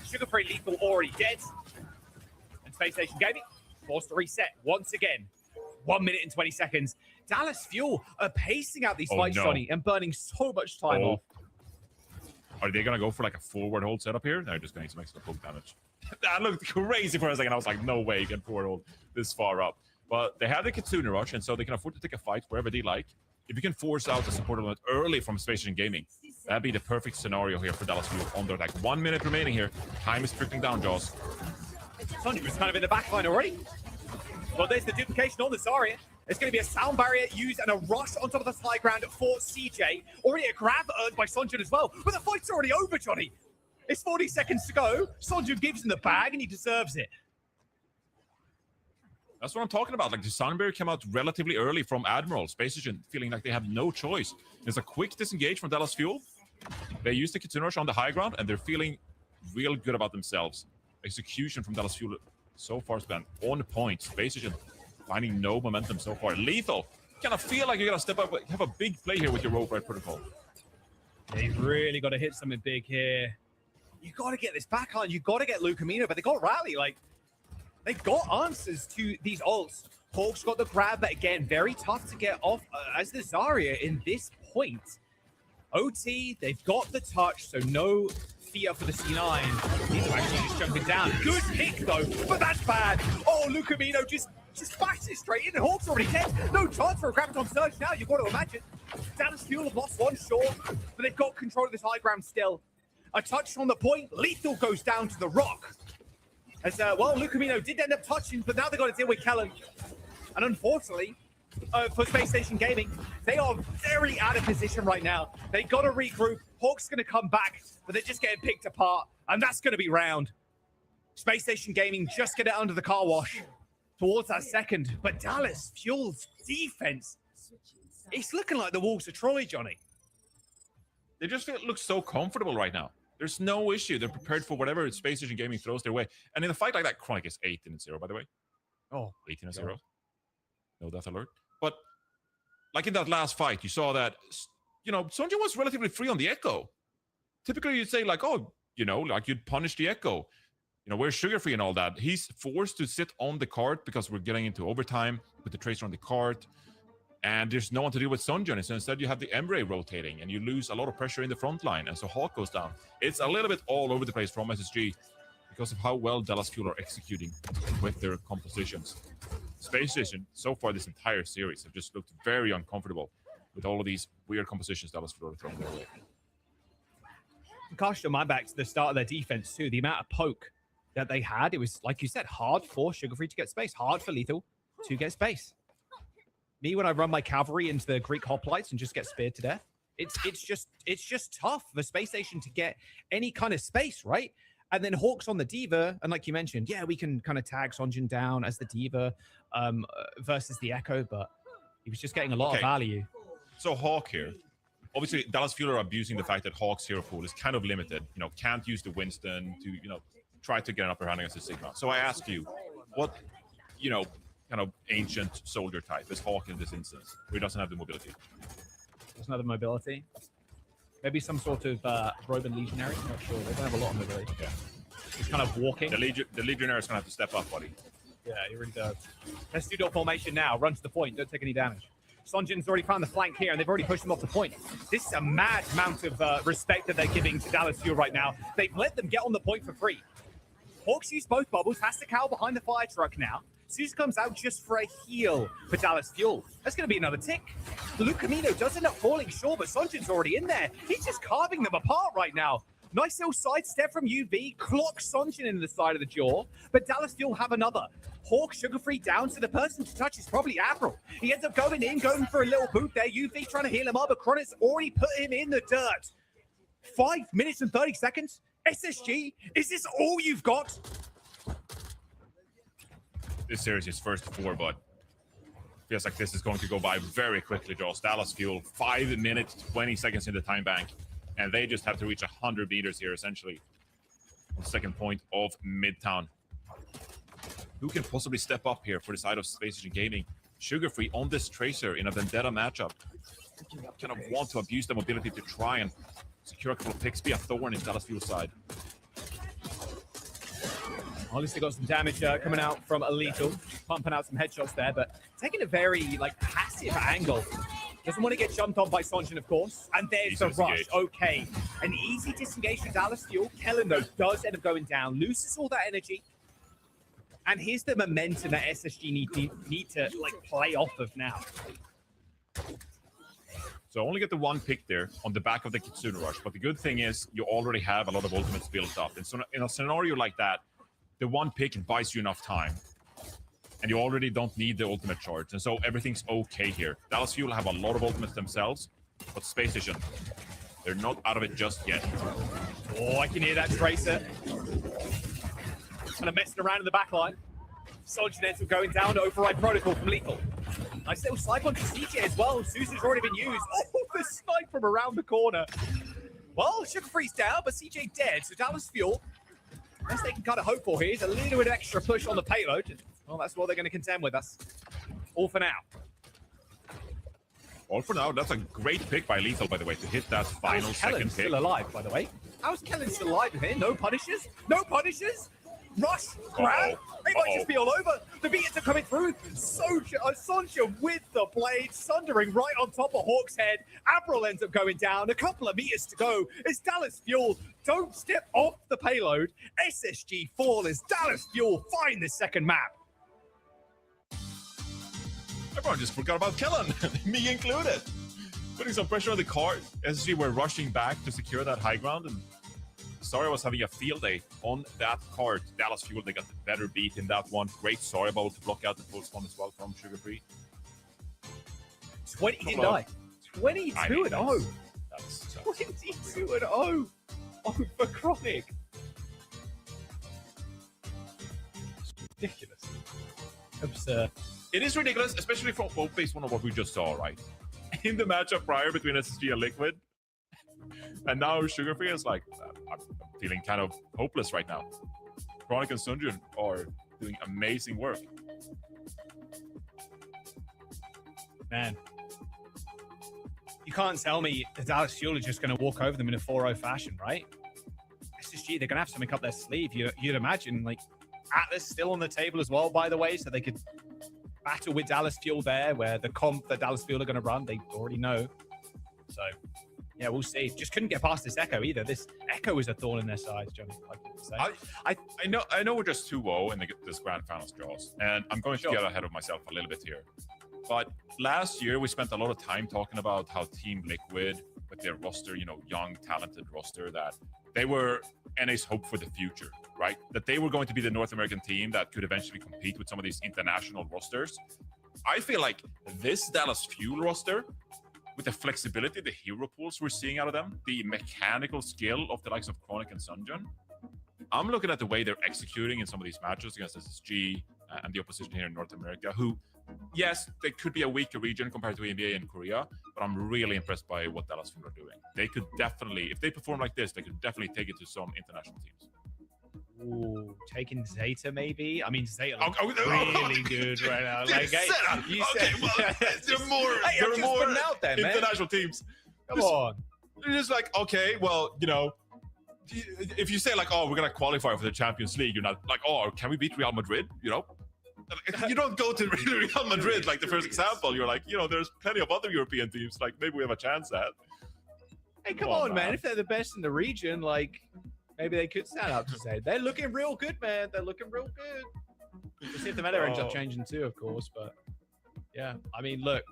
Sugar Free Lethal already dead. And Space Station Gaming forced to reset once again. 1 minute and 20 seconds. Dallas Fuel are pacing out these fights, Johnny, and burning so much time off. Are they going to go for like a forward hold setup here? They're just going to make some poke damage. That looked crazy for a second. I was like, no way you can forward hold this far up. But they have the Kitsune Rush, and so they can afford to take a fight wherever they like. If you can force out the support element early from Space Station Gaming, that'd be the perfect scenario here for Dallas Fuel on their attack. 1 minute remaining here. Time is trickling down, Jaws. Sonjin was kind of in the backline already. Well, there's the duplication on the Zarya. There's going to be a sound barrier used and a rush on top of the high ground for CJ. Already a grab earned by Sonjin as well. But the fight's already over, Johnny. It's 40 seconds to go. Sonjin gives him the bag, and he deserves it. That's what I'm talking about. Like, the sound barrier came out relatively early from Admiral. Space Station feeling like they have no choice. There's a quick disengage from Dallas Fuel. They use the Kitsune Rush on the high ground, and they're feeling real good about themselves. Execution from Dallas Fuel so far has been on point. Space Station finding no momentum so far. Lethal. Kind of feel like you got to step up, have a big play here with your Override Protocol. They've really got to hit something big here. You got to get this back on. You got to get Lucamino, but they got Rally. Like, they got answers to these ults. Hawk's got the grab, but again, very tough to get off as the Zarya in this point. OT, they've got the touch, so no fear for the C9. He's actually just jumping down. Good pick, though, but that's bad. Oh, Lucamino just backs it straight in. Hawk's already dead. No chance for a Graviton Surge now, you've got to imagine. Dallas Fuel have lost one short, but they've got control of this high ground still. A touch from the point. Lethal goes down to the rock. As, well, Lucamino did end up touching, but now they've got to deal with Kellen. And unfortunately, for Space Station Gaming, they are very out of position right now. They got to regroup. Hawk's going to come back, but they're just getting picked apart. And that's going to be round. Space Station Gaming just get it under the car wash towards that second. But Dallas Fuel's defense, it's looking like the Wolves of Troy, Johnny. They just look so comfortable right now. There's no issue. They're prepared for whatever Space Station Gaming throws their way. And in a fight like that, Chronic is 18-0, by the way. Oh, 18-0. No death alert. But like in that last fight, you saw that, you know, Sonjin was relatively free on the Echo. Typically, you'd say like, oh, you know, like you'd punish the Echo. You know, we're sugar free and all that. He's forced to sit on the cart because we're getting into overtime with the Tracer on the cart. And there's no one to deal with Sonjin. So instead, you have the Emre rotating, and you lose a lot of pressure in the front line. And so Hawk goes down. It's a little bit all over the place from SSG because of how well Dallas Fuel are executing with their compositions. Space Station, so far this entire series, have just looked very uncomfortable with all of these weird compositions Dallas Fuel are throwing their way. Cast your mind back to the start of their defense, too. The amount of poke that they had, it was, like you said, hard for Sugar Free to get space, hard for Lethal to get space. Me, when I run my cavalry into the Greek hoplites and just get speared to death, it's just tough for Space Station to get any kind of space, right? And then Hawk's on the Diva, and like you mentioned, yeah, we can kind of tag Sonjin down as the Diva versus the Echo, but he was just getting a lot of value. So Hawk here. Obviously, Dallas Fuel are abusing the fact that Hawk's hero pool is kind of limited. You know, can't use the Winston to, you know, try to get an upper hand against the Sigma. So I ask you, what, you know, kind of ancient soldier type is Hawk in this instance, where he doesn't have the mobility? Doesn't have the mobility. Maybe some sort of Roman legionary. I'm not sure. They don't have a lot of mobility. Yeah. He's kind of walking. The legionary is going to have to step up, buddy. Yeah, he really does. Let's do dot formation now. Run to the point. Don't take any damage. Sonjin's already found the flank here, and they've already pushed him off the point. This is a mad amount of respect that they're giving to Dallas Fuel right now. They've let them get on the point for free. Hawks use both bubbles, has to cower behind the fire truck now. Suze comes out just for a heal for Dallas Fuel. That's going to be another tick. Luke Camino does end up falling short, but Sonjin's already in there. He's just carving them apart right now. Nice little sidestep from UV, clocks Sonjin into the side of the jaw, but Dallas Fuel have another. Hawk sugar-free down, so the person to touch is probably Avril. He ends up going for a little boot there. UV trying to heal him up, but Cronus already put him in the dirt. 5 minutes and 30 seconds? SSG, is this all you've got? This series is first 4, but feels like this is going to go by very quickly, Joel. Dallas Fuel, 5 minutes, 20 seconds in the time bank, and they just have to reach 100 meters here, essentially, on the second point of Midtown. Who can possibly step up here for the side of Space Station Gaming? Sugar-free on this Tracer in a Vendetta matchup. Kind of want to abuse the mobility to try and secure a couple of picks, be a thorn in Dallas Fuel's side. At least they got some damage coming out from Lethal, pumping out some headshots there, but taking a very passive angle. Doesn't want to get jumped on by Sonjin, of course. And there's the rush. Okay, an easy disengage for Dallas Fuel. Kellen, though, does end up going down, loses all that energy. And here's the momentum that SSG need to play off of now. So only get the 1 pick there on the back of the Kitsune Rush, but the good thing is you already have a lot of ultimates built up. And so in a scenario like that, the 1 pick buys you enough time, and you already don't need the ultimate charge, and so everything's okay here. Dallas Fuel have a lot of ultimates themselves, but Space Station, they're not out of it just yet. Oh, I can hear that Tracer. Kind of messing around in the back line. Sonjin ends up going down to override protocol from Lethal. Nice little snipe onto CJ as well. Susan's already been used. Oh, the snipe from around the corner. Well, Sugar Free's down, but CJ dead, so Dallas Fuel, best they can kind of hope for here is a little bit of extra push on the payload. Well, that's what they're going to contend with us. All for now. All for now. That's a great pick by Lethal, by the way, to hit that final second pick. Still alive, by the way. How's Kellen still alive here? No punishes? No punishes? Rush, grab. They might just be all over. The beaters are coming through. Sonja with the blade, sundering right on top of Hawk's head. Avril ends up going down. A couple of meters to go. As Dallas Fuel don't step off the payload. SSG fall as Dallas Fuel find the second map. Everyone just forgot about Kellen, me included. Putting some pressure on the card. SSG were rushing back to secure that high ground, and Sorry was having a field day on that card. Dallas Fuel, they got the better beat in that one. Great Sorry able to block out the full spawn as well from Sugar Free. 20 didn't die. 22 and 0. 22 and 0 over Chronic. It's ridiculous. Absurd. It is ridiculous, especially from based on what we just saw, right? In the matchup prior between SSG and Liquid. And now Sugar Free is like, I'm feeling kind of hopeless right now. Chronic and Sunjun are doing amazing work. Man. You can't tell me that Dallas Fuel is just going to walk over them in a 4-0 fashion, right? SSG, they're going to have something up their sleeve. You'd imagine, like, Atlas still on the table as well, by the way, so they could battle with Dallas Fuel there, where the comp that Dallas Fuel are going to run, they already know. So, yeah, we'll see. Just couldn't get past this Echo either. This Echo is a thorn in their sides, Johnny. I know we're just 2-0 in this grand finals draws, and I'm going to get ahead of myself a little bit here. But last year, we spent a lot of time talking about how Team Liquid, with their roster, young, talented roster, that they were NA's hope for the future, right? That they were going to be the North American team that could eventually compete with some of these international rosters. I feel like this Dallas Fuel roster, with the flexibility, the hero pools we're seeing out of them, the mechanical skill of the likes of Chronic and Sunjun, I'm looking at the way they're executing in some of these matches against SSG and the opposition here in North America, who, yes, they could be a weaker region compared to EMEA and Korea, but I'm really impressed by what Dallas Fuel are doing. They could definitely, if they perform like this, they could definitely take it to some international teams. Ooh, taking Zeta maybe. I mean, Zeta looks really good right now. Like, hey, you said, well, they're more, hey, they're more out there, man. international teams. Come on. They're just like, okay, well, you know, if you say like, oh, we're gonna qualify for the Champions League, you're not like, oh, can we beat Real Madrid? You know, you don't go to Real Madrid like the first example. You're like, you know, there's plenty of other European teams. Like maybe we have a chance at. Hey, come on, man. If they're the best in the region, like maybe they could stand up to say they're looking real good, man. They're looking real good. We'll see if the meta ends up changing too, of course. But yeah, I mean, look,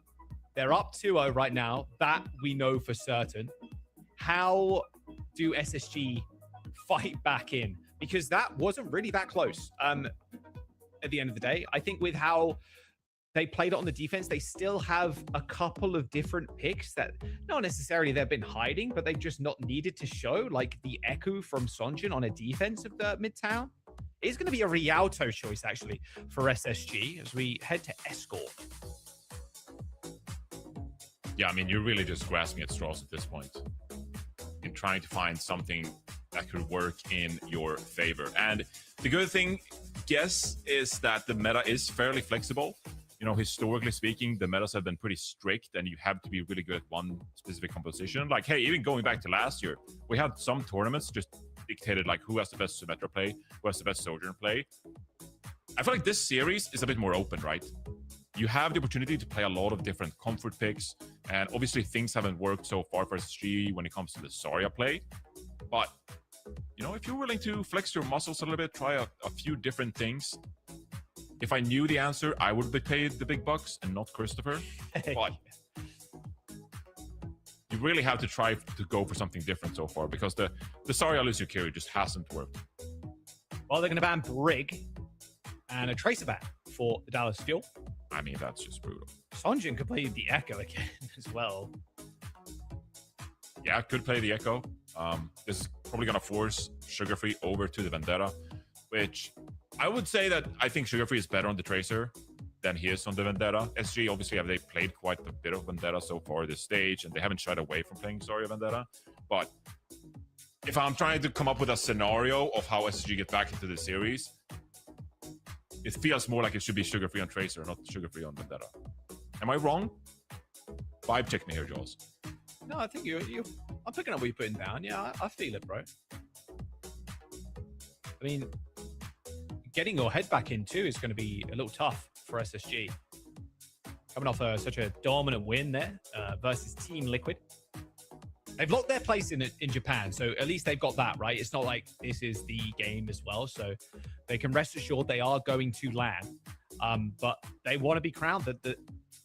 they're up 2-0 right now. That we know for certain. How do SSG fight back in? Because that wasn't really that close at the end of the day. I think with how they played it on the defense, they still have a couple of different picks that not necessarily they've been hiding, but they've just not needed to show, like the Echo from Sonjin on a defense of the Midtown. It's going to be a Rialto choice, actually, for SSG as we head to Escort. Yeah, I mean, you're really just grasping at straws at this point in trying to find something that could work in your favor. And the good thing, guess, is that the meta is fairly flexible. You know, historically speaking, the metas have been pretty strict and you have to be really good at one specific composition. Like, hey, even going back to last year, we had some tournaments just dictated like who has the best Symmetra play, who has the best Sojourn play. I feel like this series is a bit more open, right? You have the opportunity to play a lot of different comfort picks, and obviously things haven't worked so far for SSG when it comes to the Zarya play. But, you know, if you're willing to flex your muscles a little bit, try a few different things. If I knew the answer, I would be paid the big bucks and not Christopher. But you really have to try to go for something different so far, because the Zarya Lucio carry just hasn't worked. Well, they're going to ban Brig and a Tracer ban for the Dallas Fuel. I mean, that's just brutal. Sonjin could play the Echo again as well. Yeah, could play the Echo. This is probably going to force Sugar Free over to the Vendetta, which I would say that I think Sugar Free is better on the Tracer than he is on the Vendetta. SG, obviously, they played quite a bit of Vendetta so far this stage, and they haven't shied away from playing Zarya Vendetta. But if I'm trying to come up with a scenario of how SG get back into the series, it feels more like it should be Sugar Free on Tracer, not Sugar Free on Vendetta. Am I wrong? Vibe check me here, Jaws. No, I think you. I'm picking up what you're putting down. Yeah, I feel it, bro. I mean, getting your head back in too is going to be a little tough for SSG. Coming off such a dominant win there versus Team Liquid. They've locked their place in Japan, so at least they've got that, right? It's not like this is the game as well, so they can rest assured they are going to land. But they want to be crowned the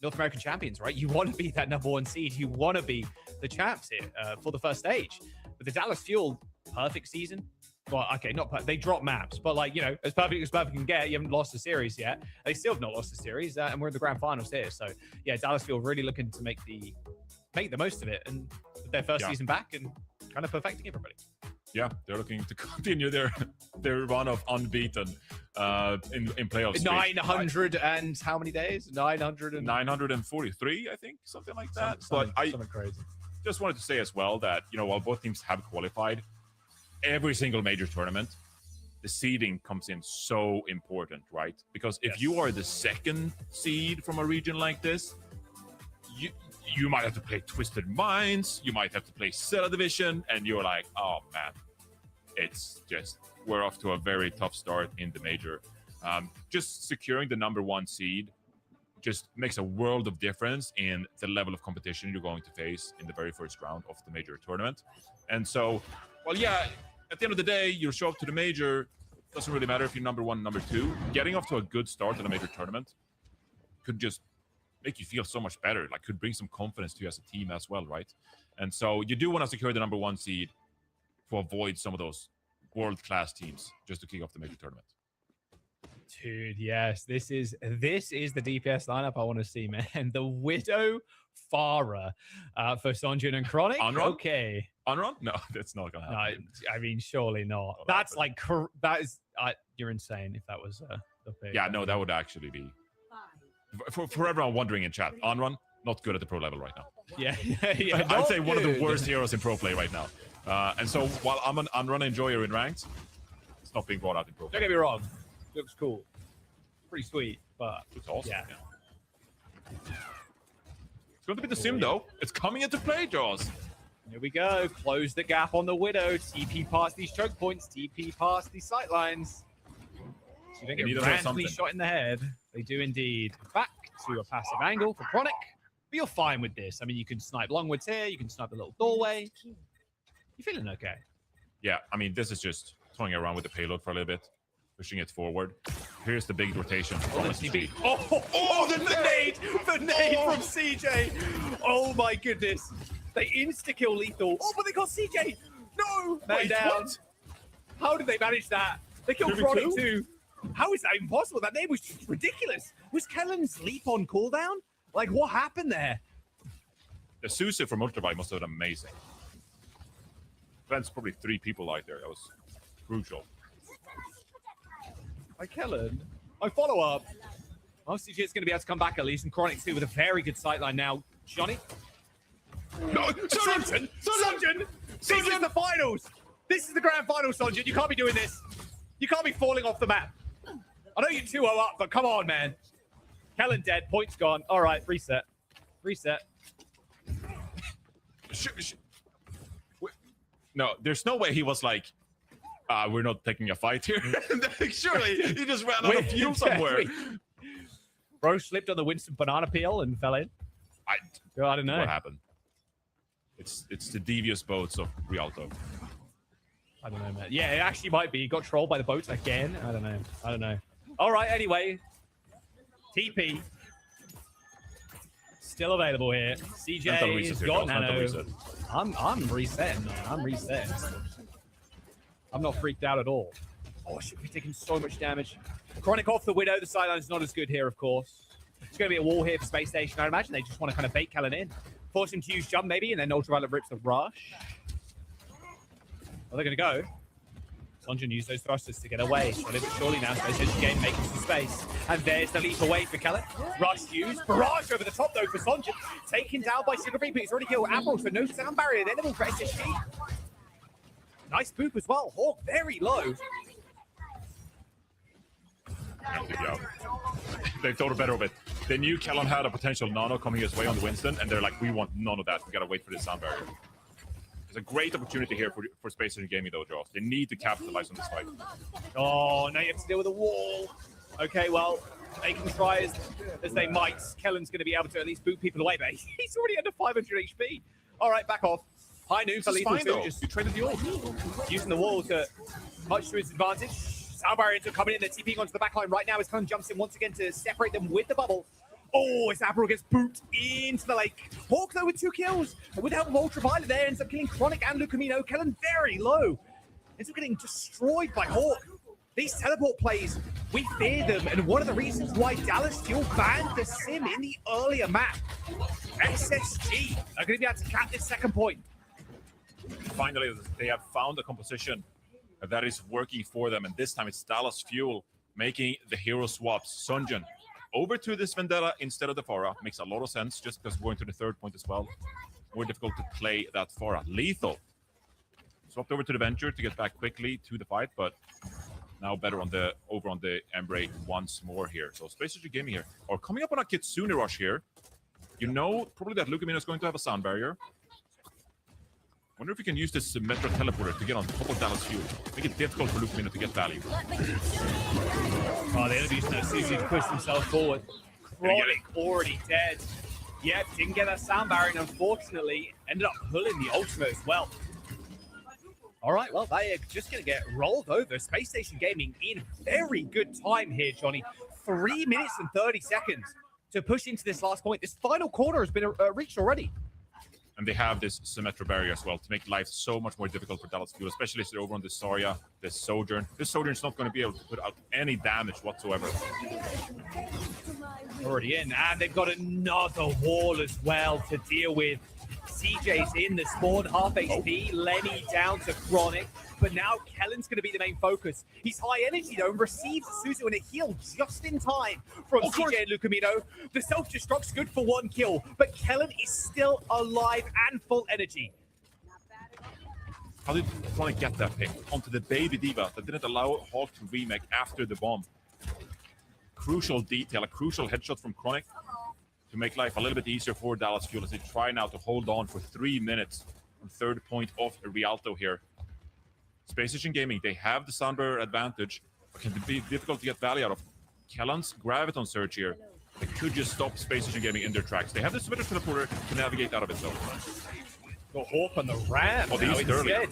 North American champions, right? You want to be that #1 seed. You want to be the champs here for the first stage. But the Dallas Fuel, perfect season. Well, okay, not perfect. They drop maps, but like, you know, as perfect can get. You haven't lost the series yet. They still have not lost the series, and we're in the grand finals here. So yeah, Dallas Fuel really looking to make the most of it, and with their first season back and kind of perfecting everybody. Yeah, they're looking to continue their run of unbeaten in playoffs. 900 and how many days? 943, I think, something like that. Something crazy. Just wanted to say as well that, you know, while both teams have qualified, every single major tournament, the seeding comes in so important, right? Because if you are the second seed from a region like this, you might have to play Twisted Minds, you might have to play Zeta Division, and you're like, oh man, it's just, we're off to a very tough start in the major. Just securing the #1 seed just makes a world of difference in the level of competition you're going to face in the very first round of the major tournament. And so, well, yeah, at the end of the day, you show up to the major, doesn't really matter if you're #1, #2. Getting off to a good start in a major tournament could just make you feel so much better, like could bring some confidence to you as a team as well, right? And so you do want to secure the #1 seed to avoid some of those world-class teams just to kick off the major tournament. Dude, yes, this is the DPS lineup I want to see, man. The Widow, Farah, for Sonjin and Chronic. Unrun? Okay. Unrun? No, that's not gonna happen. No, I mean, surely not. That's like that is. You're insane. If that was the pick. Yeah, no, that would actually be. For everyone wondering in chat, Unrun not good at the pro level right now. Yeah, I'd say one of the worst heroes in pro play right now. And so while I'm an Unrun enjoyer in ranked, it's not being brought out in pro. Don't get me wrong. Looks cool. Pretty sweet, but it's awesome. Yeah. It's going to be the sim though. It's coming into play, Jaws. Here we go. Close the gap on the Widow. TP past these choke points. TP past these sight lines. So you don't get randomly shot in the head. They do indeed. Back to a passive angle for Chronic. But you're fine with this. I mean, you can snipe longwards here. You can snipe the little doorway. You feeling okay? Yeah, I mean, this is just toying around with the payload for a little bit. Pushing it forward. Here's the big rotation. Oh, the nade! The nade from CJ! Oh my goodness. They insta-kill lethal. Oh, but they got CJ! No! Man down. What? How did they manage that? They killed Chronic too. How is that even possible? That nade was just ridiculous. Was Kellen's leap on cooldown? Like, what happened there? The Susa from Ultraviolet must have been amazing. That's probably 3 people out there. That was crucial. By Kellen. My follow-up. Well, CJ is going to be able to come back at least, and Chronic too with a very good sightline now. Johnny? No! Sonjin! This is the finals! This is the grand final, Sonjin. You can't be doing this. You can't be falling off the map. I know you're 2-0 up, but come on, man. Kellen dead. Points gone. All right, reset. Reset. No, there's no way he was like, we're not taking a fight here. Surely he just ran out of fuel somewhere. Bro slipped on the Winston banana peel and fell in. I don't know. What happened? It's the devious boats of Rialto. I don't know, man. Yeah, it actually might be. He got trolled by the boats again. I don't know. All right, anyway. TP. Still available here. CJ has got nano. I'm resetting, man. I'm resetting. I'm not freaked out at all. Oh, should be taking so much damage. Chronic off the Widow. The sideline's not as good here, of course. It's going to be a wall here for Space Station. I imagine they just want to kind of bait Kellen in. Force him to use jump, maybe, and then Ultraviolet rips the rush. Well, they're going to go. Sonjin used those thrusters to get away. Slowly but surely now, Space Station game making some space. And there's the leap away for Kellen. Rush used. Barrage over the top, though, for Sonjin. Taken down by Sigurd Reaper. He's already killed Admiral, so no sound barrier. Then level for SSG. Nice boop as well. Hawk very low. Good job. They thought better of it. They knew Kellen had a potential nano coming his way on the Winston, and they're like, we want none of that. We gotta wait for this sound barrier. It's a great opportunity here for Space Station Gaming, though, Josh. They need to capitalize on this fight. Oh, now you have to deal with a wall. Okay, well, they can try as they might. Kellen's going to be able to at least boot people away, but he's already under 500 HP. All right, back off. High noon for lethal too. Just you traded the ult. Using the wall to much to his advantage. Sound barrier coming in. They're TPing onto the back line right now as Cullen jumps in once again to separate them with the bubble. Oh, as Admiral gets booped into the lake. Hawk, though, with 2 kills. With the help of Ultraviolet there, ends up killing Chronic and Lucamino. Kellen very low. Ends up getting destroyed by Hawk. These teleport plays, we fear them. And one of the reasons why Dallas Fuel banned the sim in the earlier map. SSG are going to be able to cap this second point. Finally, they have found a composition that is working for them. And this time it's Dallas Fuel making the hero swaps. Sonjin over to this Vendetta instead of the Farah. Makes a lot of sense just because going to the third point as well. More difficult to play that Farah. Lethal. Swapped over to the Venture to get back quickly to the fight, but now better on the over on the Embrace once more here. So Space Station Gaming here. Or coming up on a Kitsune rush here. You know probably that Lucamino is going to have a sound barrier. Wonder if you can use this Metro Teleporter to get on top of Dallas Fuel. Make it difficult for Lucamino to get value. Oh, the enemies now seriously to push themselves forward. Chronic already dead. Yep, didn't get that sound barrier, and unfortunately ended up pulling the ultimate as well. All right, well, they are just going to get rolled over. Space Station Gaming in very good time here, Johnny. 3 minutes and 30 seconds to push into this last point. This final corner has been reached already. And And they have this Symmetra barrier as well to make life so much more difficult for Dallas Fuel, especially if they're over on this Zarya, this Sojourn. This Sojourn's not going to be able to put out any damage whatsoever. Already in, and they've got another wall as well to deal with. CJ's in the spawn, half HP, Lenny down to Chronic, but now Kellen's going to be the main focus. He's high energy though and receives Suzu and a heal just in time from CJ and Lucamino. The self-destruct's good for 1 kill, but Kellen is still alive and full energy. How did Chronic get that pick onto the baby diva that didn't allow Hawk to remake after the bomb? Crucial detail, a crucial headshot from Chronic to make life a little bit easier for Dallas Fuel as they try now to hold on for 3 minutes on third point of Rialto here. Space Station Gaming, they have the Sunbearer advantage, but can be difficult to get value out of. Kellen's Graviton Surge here. They could just stop Space Station Gaming in their tracks. They have the Symmetra Teleporter to navigate out of it, though. The Hawk on the ram. Oh, now instead.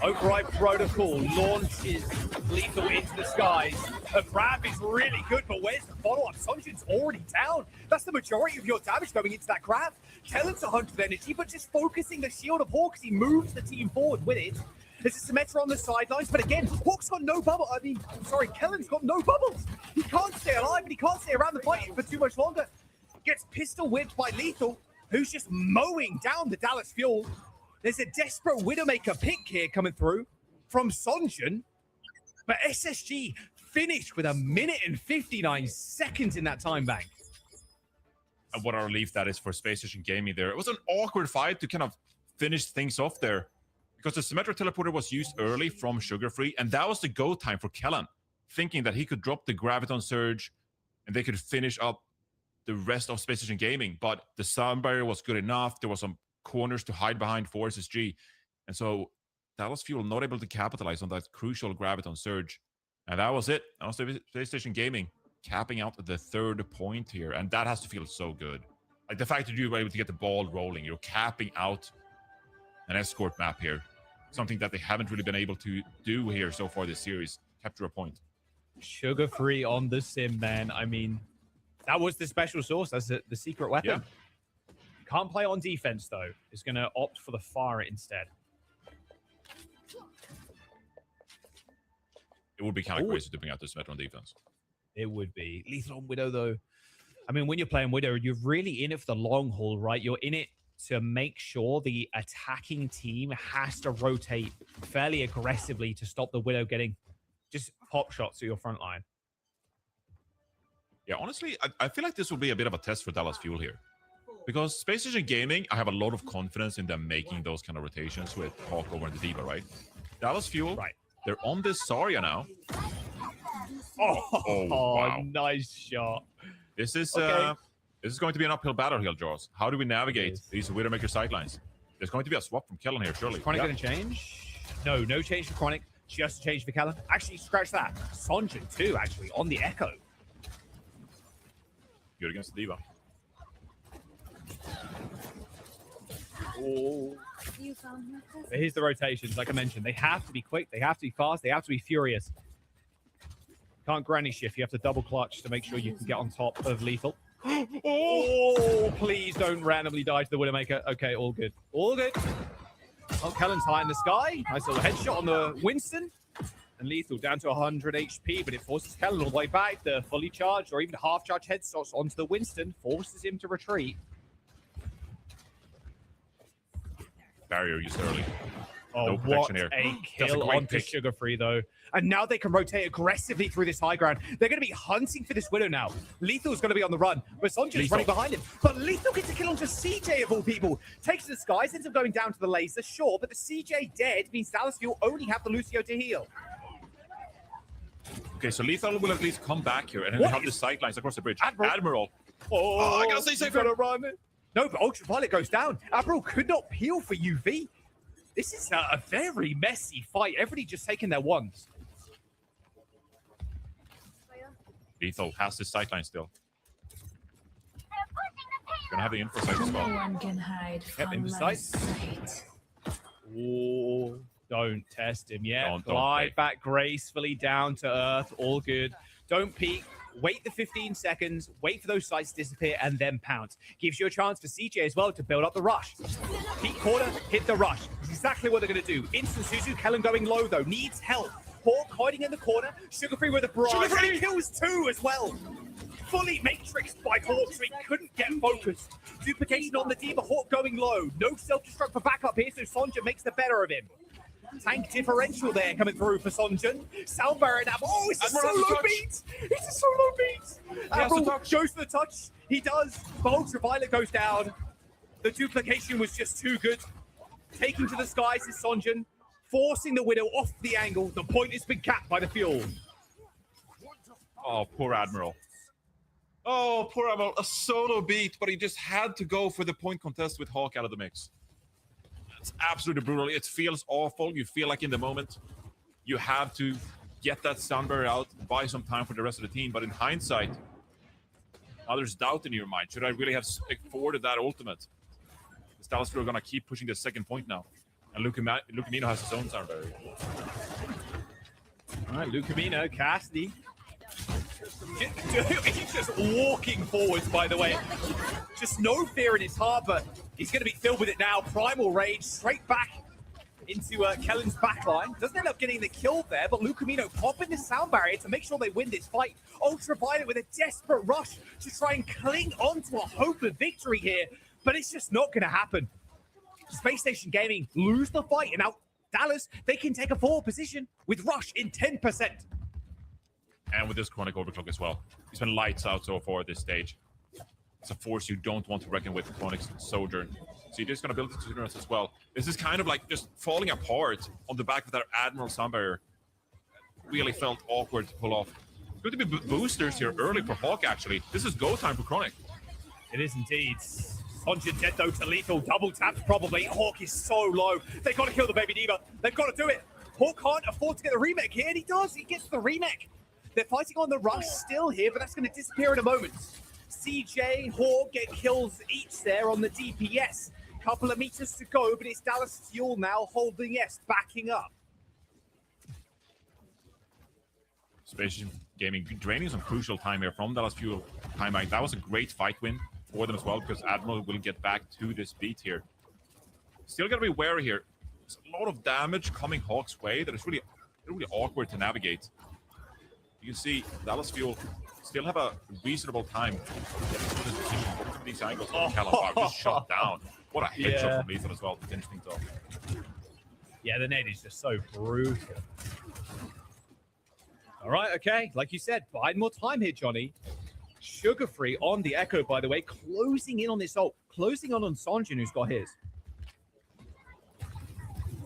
Override Protocol launches Lethal into the skies. The grab is really good, but where's the follow-up? Sunjin's already down. That's the majority of your damage going into that grab. Kellen's 100 energy, but just focusing the shield of Hawk as he moves the team forward with it. There's a Symmetra on the sidelines, but again, Hawk's got no bubble. Kellen's got no bubbles. He can't stay alive, and he can't stay around the fight for too much longer. Gets pistol whipped by Lethal, who's just mowing down the Dallas Fuel. There's a desperate Widowmaker pick here coming through from Sonjin, but SSG finished with 1 minute and 59 seconds in that time bank. And what a relief that is for Space Station Gaming there. It was an awkward fight to kind of finish things off there because the Symmetra Teleporter was used early from Sugar Free, and that was the go time for Kellen, thinking that he could drop the Graviton Surge and they could finish up the rest of Space Station Gaming, but the sound barrier was good enough. There was some corners to hide behind for SSG, and so Dallas Fuel not able to capitalize on that crucial Graviton Surge, and that was it. That was the Space Station Gaming capping out the third point here, and that has to feel so good. Like the fact that you were able to get the ball rolling, you're capping out an escort map here, something that they haven't really been able to do here so far this series. Capture a point. Sugar Free on the sim, man. I mean, that was the special sauce. That's the secret weapon. Yeah. Can't play on defense, though. Is going to opt for the fire instead. It would be kind of crazy to bring out this Symmetra on defense. It would be. Lethal on Widow, though. I mean, when you're playing Widow, you're really in it for the long haul, right? You're in it to make sure the attacking team has to rotate fairly aggressively to stop the Widow getting just pop shots to your front line. Yeah, honestly, I feel like this will be a bit of a test for Dallas Fuel here. Because Space Station Gaming, I have a lot of confidence in them making those kind of rotations with Hawk over the Diva, right? Dallas Fuel, right? They're on this Zarya now. Oh, wow. Nice shot. This is Okay. This is going to be an uphill battle here, Jaws. How do we navigate these Widowmaker sidelines? There's going to be a swap from Kellen here, surely. Chronic going to change? No, no change for Chronic. Just a change for Kellen. Actually, scratch that. Sonjin too, actually, on the Echo. Good against the Diva. Oh. Here's the rotations. Like I mentioned, they have to be quick. They have to be fast. They have to be furious. Can't granny shift. You have to double clutch to make sure you can get on top of Lethal. Oh, please don't randomly die to the Widowmaker. Okay, all good. All good. Oh, Kellen's high in the sky. Nice little headshot on the Winston. And Lethal down to 100 HP, but it forces Kellen all the way back. The fully charged or even half charged headshots onto the Winston forces him to retreat. Barrier used early. Oh, no what here. a That's kill great onto pick. Sugar Free, though. And now they can rotate aggressively through this high ground. They're going to be hunting for this Widow now. Lethal's going to be on the run, but Sonjin's running behind him. But Lethal gets a kill onto CJ, of all people. Takes the skies, ends up going down to the laser, sure, but the CJ dead means Dallas Fuel only have the Lucio to heal. Okay, so Lethal will at least come back here, and then they have the sightlines across the bridge. Admiral. Oh, I gotta stay safe. Gotta run. No, but Ultraviolet goes down. Admiral could not peel for UV. This is a very messy fight. Everybody just taking their wands. Lethal has the sightline still. Gonna have the info sight as well. No one can hide Yep, from in the my sight. sight. Oh, don't test him yet. Don't Glide peek. back gracefully down to earth. All good. Don't peek. wait the 15 seconds, wait for those sights to disappear, and then pounce. Gives you a chance for CJ as well to build up the rush. Peak corner, hit the rush. It's exactly what they're going to do. Instant Suzu, Kellen going low though, needs help. Hawk hiding in the corner, Sugarfree with a barrage. He kills 2 as well. Fully matrixed by Hawk, so he couldn't get focused. Duplication on the D.Va, Hawk going low. No self-destruct for backup here, so Sonja makes the better of him. Tank differential there coming through for Sonjun. Sound barrier now. Oh, it's a solo beat! It's a solo beat! Admiral goes for the touch. He does. But Ultraviolet goes down. The duplication was just too good. Taking to the skies is Sonjun, forcing the Widow off the angle. The point has been capped by the fuel. Oh, poor Admiral. Oh, poor Admiral. A solo beat, but he just had to go for the point contest with Hawk out of the mix. It's absolutely brutal. It feels awful. You feel like in the moment you have to get that sound barrier out, buy some time for the rest of the team. But in hindsight, now there's doubt in your mind. Should I really have forwarded that ultimate? Is Dallas Fuel going to keep pushing the second point now? And Lucamino has his own sound barrier. All right, Lucamino, Cassidy. He's just walking forwards, by the way. Just no fear in his heart, but he's going to be filled with it now. Primal Rage straight back into Kellen's backline. Doesn't end up getting the kill there, but Lucamino popping the sound barrier to make sure they win this fight. Ultraviolet with a desperate rush to try and cling onto a hope of victory here, but it's just not going to happen. Space Station Gaming lose the fight, and now Dallas, they can take a forward position with Rush in 10%. And with this Chronic Overclock as well. He's been lights out so far at this stage. It's a force you don't want to reckon with Chronic's Sojourn. So you're just going to build it to as well. This is kind of like just falling apart on the back of that Admiral sound barrier. Really felt awkward to pull off. Good to be boosters here early for Hawk, actually. This is go time for Chronic. It is indeed. Sonjun dead though to lethal. Double taps probably. Hawk is so low. They've got to kill the baby D.Va. They've got to do it. Hawk can't afford to get the remake here, and he does. He gets the remake. They're fighting on the rush still here, but that's going to disappear in a moment. CJ, Hawk get kills each there on the DPS. Couple of meters to go, but it's Dallas Fuel now holding S, backing up. Space Gaming draining some crucial time here from Dallas Fuel. Time back. That was a great fight win for them as well, because Admiral will get back to this beat here. Still got to be wary here. There's a lot of damage coming Hawk's way that is really awkward to navigate. You can see Dallas Fuel still have a reasonable time. These angles from Callum just shot down. What a headshot from Lethal as well to finish things off. Yeah, the nade is just so brutal. All right, okay. Like you said, buying more time here, Johnny. Sugarfree on the Echo, by the way, closing in on this ult. Closing on Sonjun, who's got his.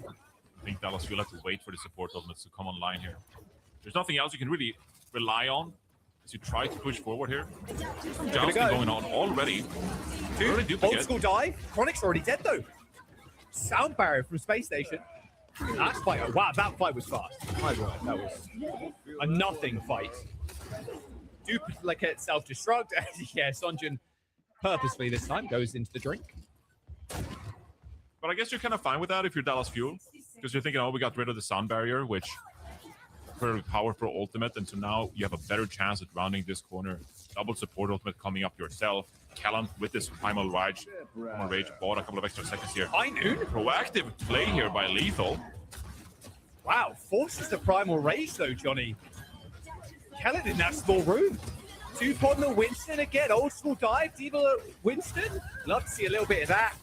I think Dallas Fuel have to wait for the support ultimates to come online here. There's nothing else you can really rely on as you try to push forward here. Jousting going on already. Old school dive. Chronic's already dead though. Sound barrier from Space Station. That's fight. Wow, that fight was fast. My word, that was a nothing fight. Duplicate self-destruct. Yeah, Sonjun purposefully this time goes into the drink. But I guess you're kind of fine with that if you're Dallas Fuel, because you're thinking, oh, we got rid of the sound barrier, which very powerful ultimate, and so now you have a better chance at rounding this corner. Double support ultimate coming up yourself. Callan with this Primal Rage bought a couple of extra seconds here. I knew. Proactive play here by Lethal. Wow, forces the Primal Rage though, Johnny. Callan in that small room. Two on the Winston again. Old school dive. D.Va Winston. Love to see a little bit of that.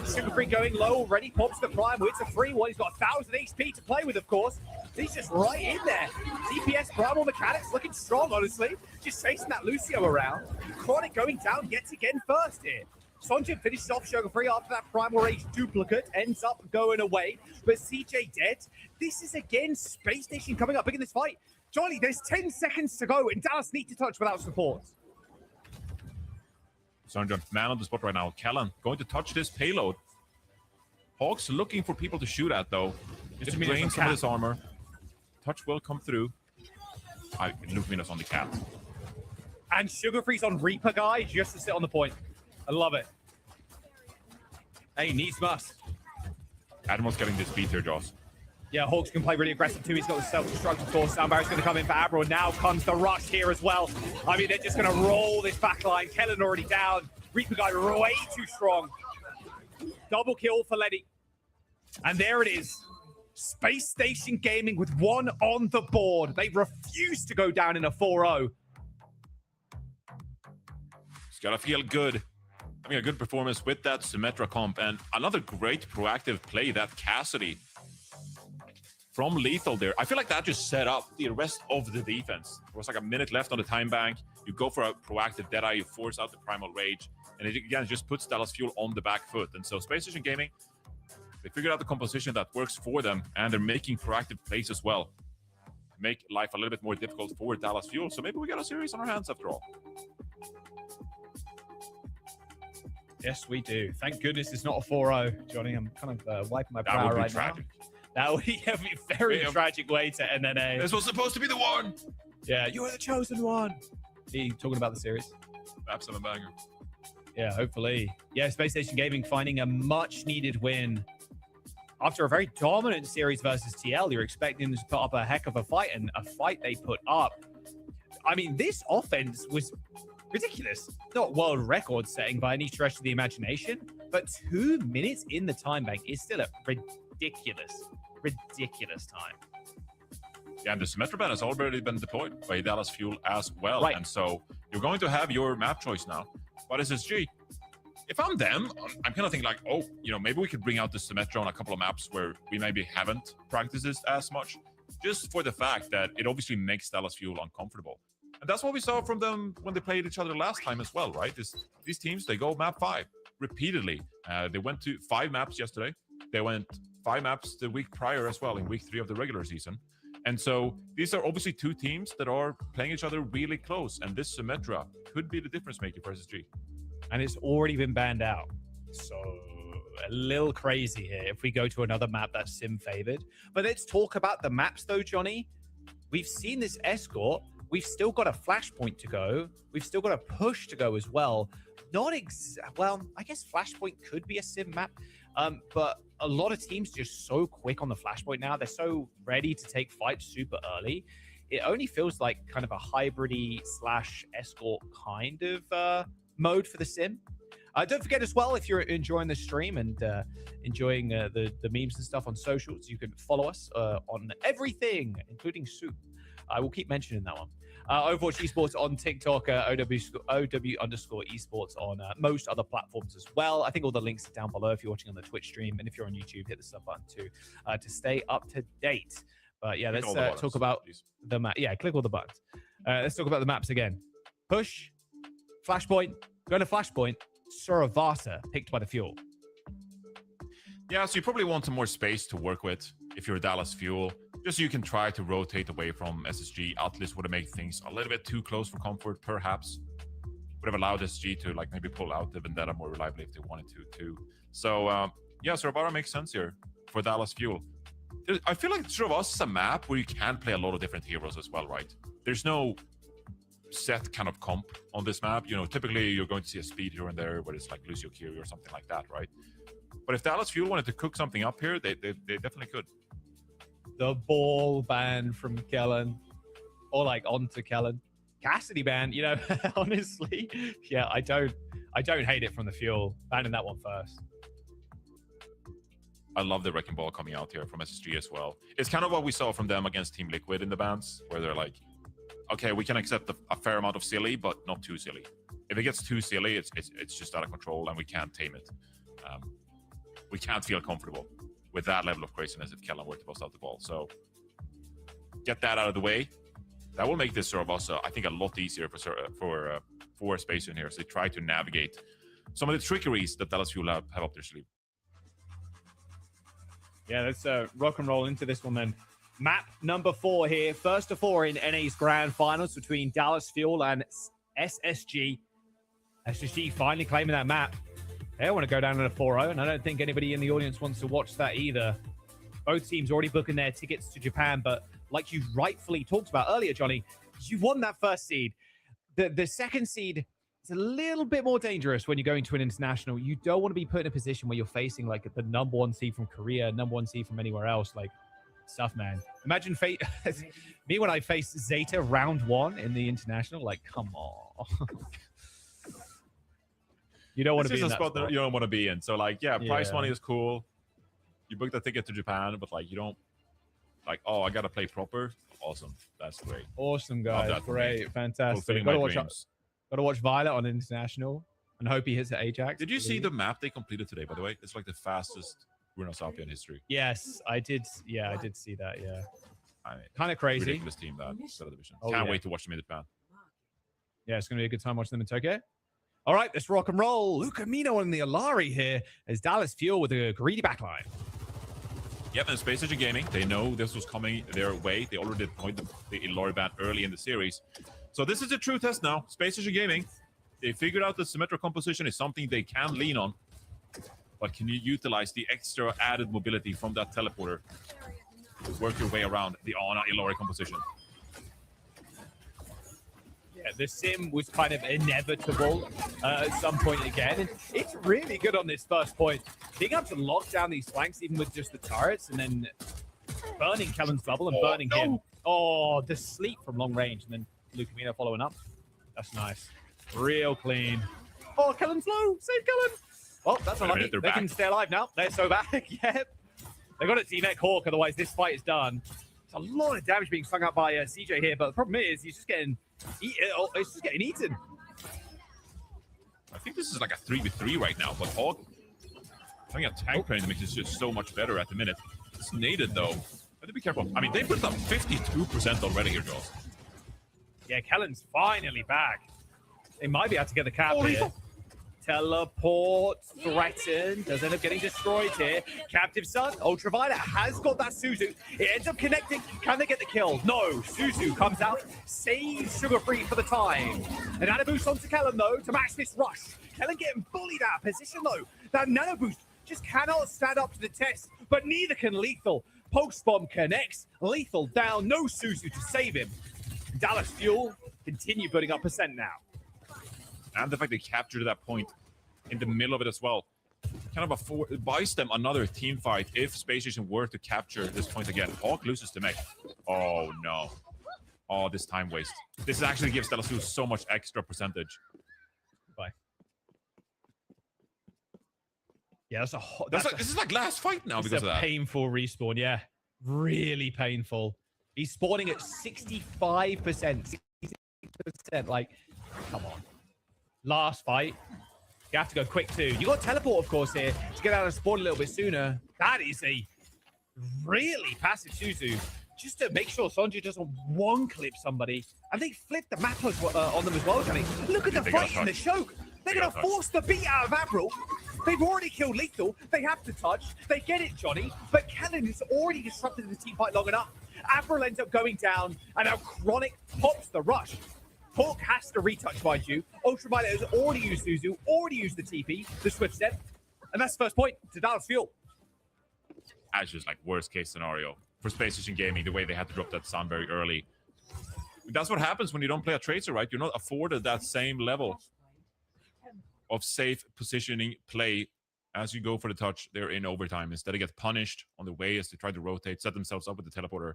Sugarfree going low already. Pops the Primal. It's a free one. He's got 1,000 HP to play with, of course. He's just right in there. DPS Primal mechanics looking strong, honestly. Just chasing that Lucio around. Chronic going down yet again first here. Sonjun finishes off Sugarfree after that Primal Rage duplicate. Ends up going away. But CJ dead. This is again Space Station coming up big in this fight. Johnny, there's 10 seconds to go and Dallas need to touch without support. Sonjun, man on the spot right now. Callan going to touch this payload. Hawks looking for people to shoot at though. Just to drain some of this armor. Touch will come through. Lucamino's on the cat. And Sugarfree's on Reaper guy just to sit on the point. I love it. Hey, needs must. Admiral's getting this beat here, Joss. Yeah, Hawks can play really aggressive too. He's got the self-destruct, of course. Soundbarrier's going to come in for Abra. Now comes the rush here as well. I mean, they're just going to roll this back line. Kellen already down. Reaper guy way too strong. Double kill for Lenny. And there it is. Space Station Gaming with one on the board. They refuse to go down in a 4-0. It's got to feel good. I mean, a good performance with that Symmetra comp. And another great proactive play, that Cassidy from Lethal there. I feel like that just set up the rest of the defense. There was like a minute left on the time bank. You go for a proactive Deadeye, you force out the Primal Rage. And it, again, just puts Dallas Fuel on the back foot. And so Space Station Gaming, they figured out the composition that works for them, and they're making proactive plays as well. Make life a little bit more difficult for Dallas Fuel. So maybe we got a series on our hands after all. Yes, we do. Thank goodness it's not a 4-0, Johnny. I'm kind of wiping my brow right tragic. Now. That would be a very tragic way to end NA. This was supposed to be the one. Yeah, you are the chosen one. Are you talking about the series? Absolute banger. Yeah, hopefully. Yeah, Space Station Gaming finding a much-needed win. After a very dominant series versus TL, you're expecting them to put up a heck of a fight, and a fight they put up. I mean, this offense was ridiculous. Not world record setting by any stretch of the imagination, but 2 minutes in the time bank is still a ridiculous time. Yeah, and the Symmetra ban has already been deployed by Dallas Fuel as well. Right. And so you're going to have your map choice now. But SSG, if I'm them, I'm kind of thinking like, oh, you know, maybe we could bring out the Symmetra on a couple of maps where we maybe haven't practiced this as much, just for the fact that it obviously makes Dallas Fuel uncomfortable. And that's what we saw from them when they played each other last time as well, right? These teams, they go map 5 repeatedly. They went to 5 maps yesterday. They went 5 maps the week prior as well, in week 3 of the regular season. And so these are obviously 2 teams that are playing each other really close. And this Symmetra could be the difference maker for SSG. And it's already been banned out. So a little crazy here if we go to another map that's sim favored. But let's talk about the maps though, Johnny. We've seen this escort. We've still got a flashpoint to go. We've still got a push to go as well. Well, I guess flashpoint could be a sim map. But a lot of teams just so quick on the flashpoint now. They're so ready to take fights super early. It only feels like kind of a hybrid-y / escort kind of mode for the sim. Don't forget as well, if you're enjoying the stream and enjoying the memes and stuff on socials, you can follow us on everything, including Soup. I will keep mentioning that one. Overwatch Esports on TikTok, OW_esports on most other platforms as well. I think all the links are down below if you're watching on the Twitch stream. And if you're on YouTube, hit the sub button too to stay up to date. But yeah, let's talk about the map. Yeah, click all the buttons. Let's talk about the maps again. Push, Flashpoint, go to Flashpoint, Suravasa, picked by the Fuel. Yeah, so you probably want some more space to work with if you're Dallas Fuel. Just so you can try to rotate away from SSG. Atlas would have made things a little bit too close for comfort, perhaps. Would have allowed SSG to like maybe pull out the Vendetta more reliably if they wanted to, too. So, yeah, Suravasa makes sense here for Dallas Fuel. I feel like Suravasa is a map where you can play a lot of different heroes as well, right? There's no set kind of comp on this map. You know, typically you're going to see a speed here and there, where it's like Lucio Kiri or something like that, right? But if Dallas Fuel wanted to cook something up here, they definitely could. The ball ban from Kellen, or like onto Kellen. Cassidy ban, you know, honestly, yeah, I don't hate it from the Fuel. Banning that one first. I love the Wrecking Ball coming out here from SSG as well. It's kind of what we saw from them against Team Liquid in the bans, where they're like, okay, we can accept a fair amount of silly, but not too silly. If it gets too silly, it's just out of control, and we can't tame it. We can't feel comfortable with that level of craziness if Kellen were to bust out the ball. So get that out of the way. That will make this Suravasa, I think, a lot easier for Space in here as they try to navigate some of the trickeries that Dallas Fuel have up their sleeve. Yeah, let's rock and roll into this one then. Map number 4 here. First of 4 in NA's grand finals between Dallas Fuel and SSG. SSG finally claiming that map. They don't want to go down in a 4-0, and I don't think anybody in the audience wants to watch that either. Both teams already booking their tickets to Japan, but like you rightfully talked about earlier, Johnny, you won that first seed. The second seed is a little bit more dangerous when you're going to an international. You don't want to be put in a position where you're facing like the #1 seed from Korea, #1 seed from anywhere else. Like stuff, man. Imagine me when I faced Zeta round 1 in the international. Like, come on. You don't want to be in that spot. That you don't want to be in. So, like, yeah, prize money is cool. You booked a ticket to Japan, but like, you don't like, oh, I gotta play proper. Awesome, that's great. Awesome, guys. Great, fantastic. Gotta watch Violet on international, and hope he hits the Ajax. Did you see the map they completed today? By the way, it's like the fastest Runesapia in history. Yes, I did. Yeah, I did see that. Yeah, I mean, kind of crazy. Ridiculous team that division. Can't wait to watch them in Japan. Yeah, it's gonna be a good time watching them in Tokyo. All right, let's rock and roll. Luca Mino on the Alari here as Dallas Fuel with a greedy backline. Yep, and Space Agent Gaming, they know this was coming their way. They already deployed the Alari ban early in the series. So this is a true test now. Space Agent Gaming, they figured out the Symmetra composition is something they can lean on. But can you utilize the extra added mobility from that teleporter to work your way around the Ana Ilori composition? Yeah, the sim was kind of inevitable at some point again. And it's really good on this first point. Being able to lock down these flanks, even with just the turrets, and then burning Kellen's bubble and burning him. Oh, the sleep from long range, and then Lucamino following up. That's nice. Real clean. Oh, Kellen's low. Save Kellen. Well, that's unlucky. They can stay alive now. They're so back. Yep. They got a T-Mech Hawk, otherwise this fight is done. There's a lot of damage being slung out by CJ here, but the problem is he's just getting eaten. I think this is like a 3v3 right now, but Hawk having a tank crane makes it just so much better at the minute. It's needed though. Have to be careful. I mean, they put up 52% already here, Joel. Yeah, Kellen's finally back. They might be able to get the cap here. Teleport threatened. Does end up getting destroyed here. Captive Sun, Ultraviolet has got that Suzu. It ends up connecting. Can they get the kill? No. Suzu comes out, saves Sugar Free for the time. An nano boost onto Kellen though to match this rush. Kellen getting bullied out of position though. That nano boost just cannot stand up to the test, but neither can Lethal. Post bomb connects. Lethal down. No Suzu to save him. Dallas Fuel continue putting up percent now. And the fact they captured that point in the middle of it as well kind of buys them another team fight if Space Station were to capture this point again. Hawk loses to mech. Oh no. Oh, this time waste. This actually gives Dallas Fuel so much extra percentage. Bye. Yeah, this is like last fight now because of that. Painful respawn, yeah. Really painful. He's spawning at 65%. 66%. Like, come on. Last fight. You have to go quick too. You got teleport, of course, here to get out of spawn a little bit sooner. That is a really passive Suzu. Just to make sure Sonja doesn't one-clip somebody. And they flip the map on them as well, Johnny. Look at the fight in the choke. They're going to force the beat out of Avril. They've already killed Lethal. They have to touch. They get it, Johnny. But Kellen has already disrupted the team fight long enough. Avril ends up going down, and now Chronic pops the rush. Hawk has to retouch, mind you. Ultraviolet has already used Suzu, already used the TP, the Swift Step. And that's the first point to Dallas Fuel. That's just like worst case scenario for Space Station Gaming, the way they had to drop that Sun very early. That's what happens when you don't play a Tracer, right? You're not afforded that same level of safe positioning play as you go for the touch. They're in overtime. Instead, they get punished on the way as they try to rotate, set themselves up with the teleporter.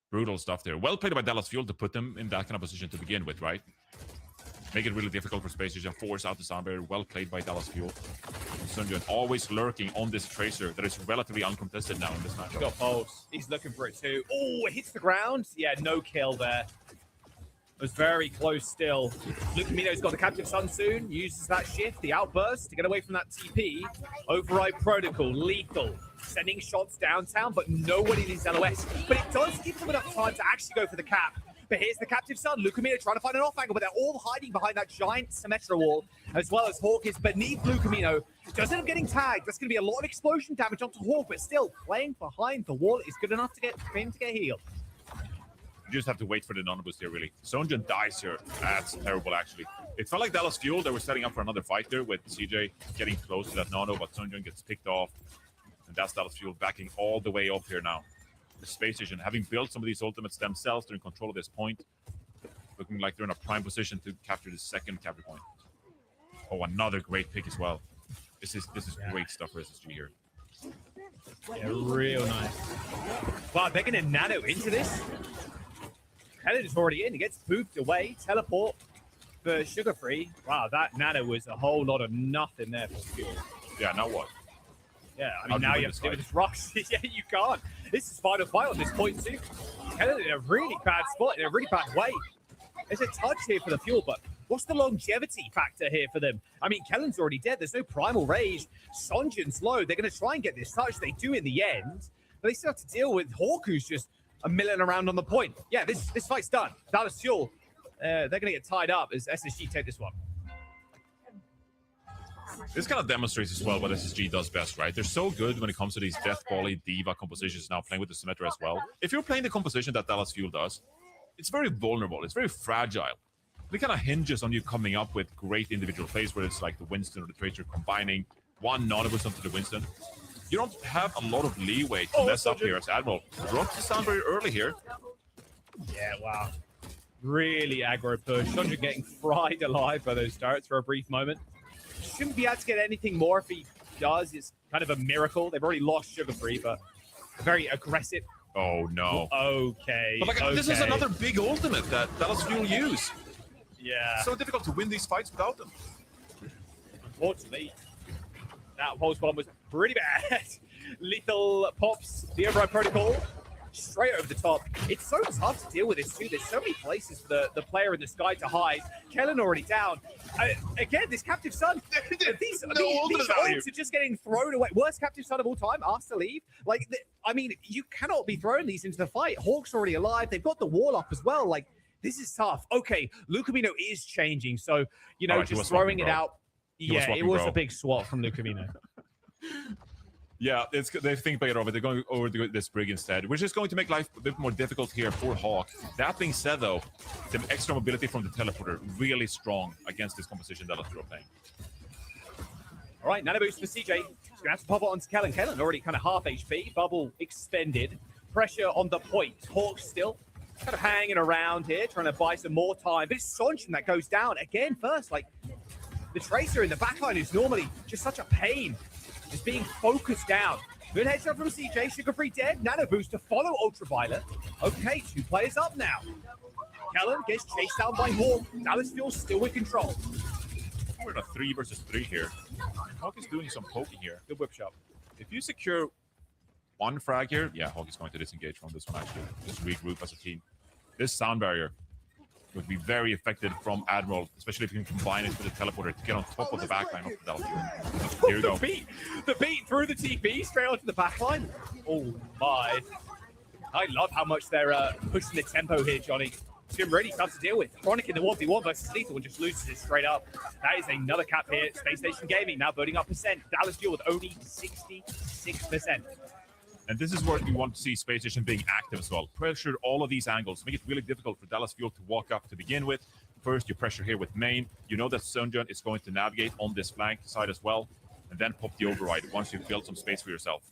Brutal stuff there. Well played by Dallas Fuel to put them in that kind of position to begin with, right? Make it really difficult for Space Station. Force out the Soundbarrier. Well played by Dallas Fuel. Sunjun always lurking on this Tracer that is relatively uncontested now in this matchup. He's got pulse. He's looking for it too. Oh, it hits the ground. Yeah, no kill there. It was very close still. Lucamino's got the Captive Sun soon. Uses that shift, the outburst, to get away from that TP. Override Protocol, Lethal. Sending shots downtown, but nobody in his LOS. But it does give them enough time to actually go for the cap. But here's the Captive Sun. Lucamino trying to find an off angle, but they're all hiding behind that giant Symmetra wall, as well as Hawk is beneath Lucamino. Does end up getting tagged. That's going to be a lot of explosion damage onto Hawk, but still, playing behind the wall is good enough for him to get healed. You just have to wait for the non-boost here, really. Sonjun dies here. That's terrible, actually. It felt like Dallas Fuel. They were setting up for another fight there with CJ getting close to that nano, but Sonjun gets picked off. And that's Dallas Fuel backing all the way up here now. The Space Station, having built some of these ultimates themselves, they're in control of this point. Looking like they're in a prime position to capture the second capture point. Oh, another great pick as well. This is great stuff for SSG here. Yeah, real nice. Wow, they're going to nano into this. Helen is already in. He gets booped away. Teleport for Sugar Free. Wow, that nano was a whole lot of nothing there for Fuel. Yeah, now what? Yeah, I How mean, do now win you have this to deal with fight? this Rocks. Yeah, you can't. This is final fight on this point, too. Helen in a really bad spot, in a really bad way. There's a touch here for the Fuel, but what's the longevity factor here for them? I mean, Kellen's already dead. There's no Primal Rage. Sonjin's low. They're going to try and get this touch. They do in the end. But they still have to deal with Hawk, who's just a milling around on the point. Yeah, this fight's done. Dallas Fuel, they're going to get tied up as SSG take this one. This kind of demonstrates as well what SSG does best, right? They're so good when it comes to these Death Volley Diva compositions, now playing with the Symmetra as well. If you're playing the composition that Dallas Fuel does, it's very vulnerable. It's very fragile. It kind of hinges on you coming up with great individual plays, where it's like the Winston or the Tracer combining one non-boost onto the Winston. You don't have a lot of leeway to mess up here as Admiral. Drops this down very early here. Yeah, wow. Really aggro push. Sonja getting fried alive by those darts for a brief moment. Shouldn't be able to get anything more. If he does, it's kind of a miracle. They've already lost Sugar Free, but very aggressive. Oh, no. Okay. But like, this is another big ultimate that Dallas Fuel use. Yeah. So difficult to win these fights without them. Unfortunately, that pulse bomb was pretty bad. Lethal pops the Override Protocol straight over the top. It's so tough to deal with this too. There's so many places for the player in the sky to hide. Kellen already down. Again, this Captive Sun. These ults are just getting thrown away. Worst Captive Sun of all time, asked to leave. Like, I mean, you cannot be throwing these into the fight. Hawk's already alive. They've got the wall up as well. Like, this is tough. Okay, Lucamino is changing. So, you know, just throwing it out. Yeah, it was a big swap from Lucamino. Yeah, they think better of it. They're going over this Brig instead, which is going to make life a bit more difficult here for Hawk. That being said, though, the extra mobility from the teleporter really strong against this composition that they're playing. All right, nano boost for CJ. He's going to have to pop it onto Kellen. Kellen already kind of half HP. Bubble extended. Pressure on the point. Hawk still kind of hanging around here, trying to buy some more time. But it's Sonjin that goes down again first. Like, the Tracer in the backline is normally just such a pain. Is being focused down. Good headshot from CJ. Sugar Free dead. Nano boost to follow Ultraviolet. Okay, 2 players up now. Kellen gets chased down by Hawk. Dallas Fuel still with control. We're in a 3 versus 3 here. Hawk is doing some poking here. Good whip shot. If you secure 1 frag here, yeah, Hawk is going to disengage from this one actually. Just regroup as a team. This sound barrier would be very effective from Admiral, especially if you can combine it with the teleporter to get on top of the backline of the Dallas Fuel. Here you go. The beat through the TP straight onto the backline. Oh my. I love how much they're pushing the tempo here, Johnny. It's been really tough to deal with. Chronic in the 1v1 versus Lethal and just loses it straight up. That is another cap here. Space Station Gaming now voting up percent. Dallas Fuel with only 66%. And this is where we want to see Space Station being active as well. Pressure all of these angles. Make it really difficult for Dallas Fuel to walk up to begin with. First, you pressure here with main. You know that Sunjun is going to navigate on this flank side as well. And then pop the override once you've built some space for yourself.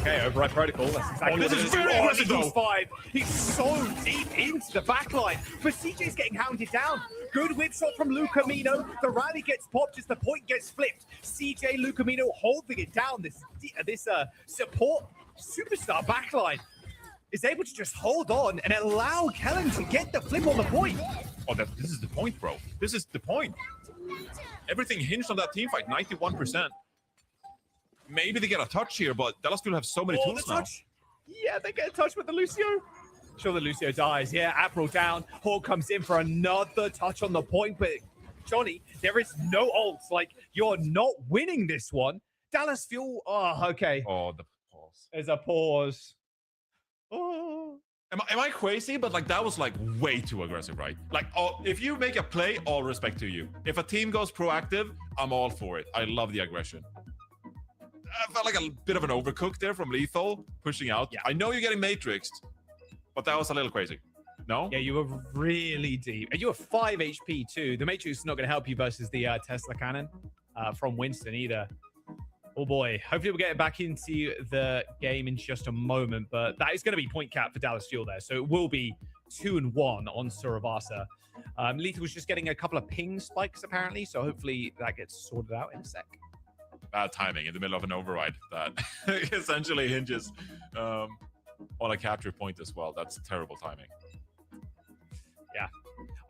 Okay, Override Protocol. That's exactly this what is it very aggressive, He 5. He's so deep into the backline. But CJ's getting hounded down. Good whip shot from Lucamino. The rally gets popped as the point gets flipped. CJ Lucamino holding it down. This support superstar backline is able to just hold on and allow Kellen to get the flip on the point. Oh, this is the point, bro. This is the point. Everything hinged on that team fight, 91%. Maybe they get a touch here, but Dallas Fuel have so many tools now. Yeah, they get a touch with the Lucio. Sure, the Lucio dies. Yeah, Admiral down. Hawk comes in for another touch on the point, but Johnny, there is no ults. Like, you're not winning this one. Dallas Fuel, oh, okay. Oh, the pause. There's a pause. Oh. Am I crazy? But like that was like way too aggressive, right? Like, oh, if you make a play, all respect to you. If a team goes proactive, I'm all for it. I love the aggression. I felt like a bit of an overcook there from Lethal pushing out. Yeah. I know you're getting matrixed, but that was a little crazy. No? Yeah, you were really deep. And you were 5 HP too. The Matrix is not going to help you versus the Tesla cannon from Winston either. Oh boy. Hopefully we'll get back into the game in just a moment, but that is going to be point cap for Dallas Fuel there. So it will be 2-1 on Suravasa. Lethal was just getting a couple of ping spikes apparently, so hopefully that gets sorted out in a sec. bad timing in the middle of an override that essentially hinges on a capture point as well. That's terrible timing. Yeah.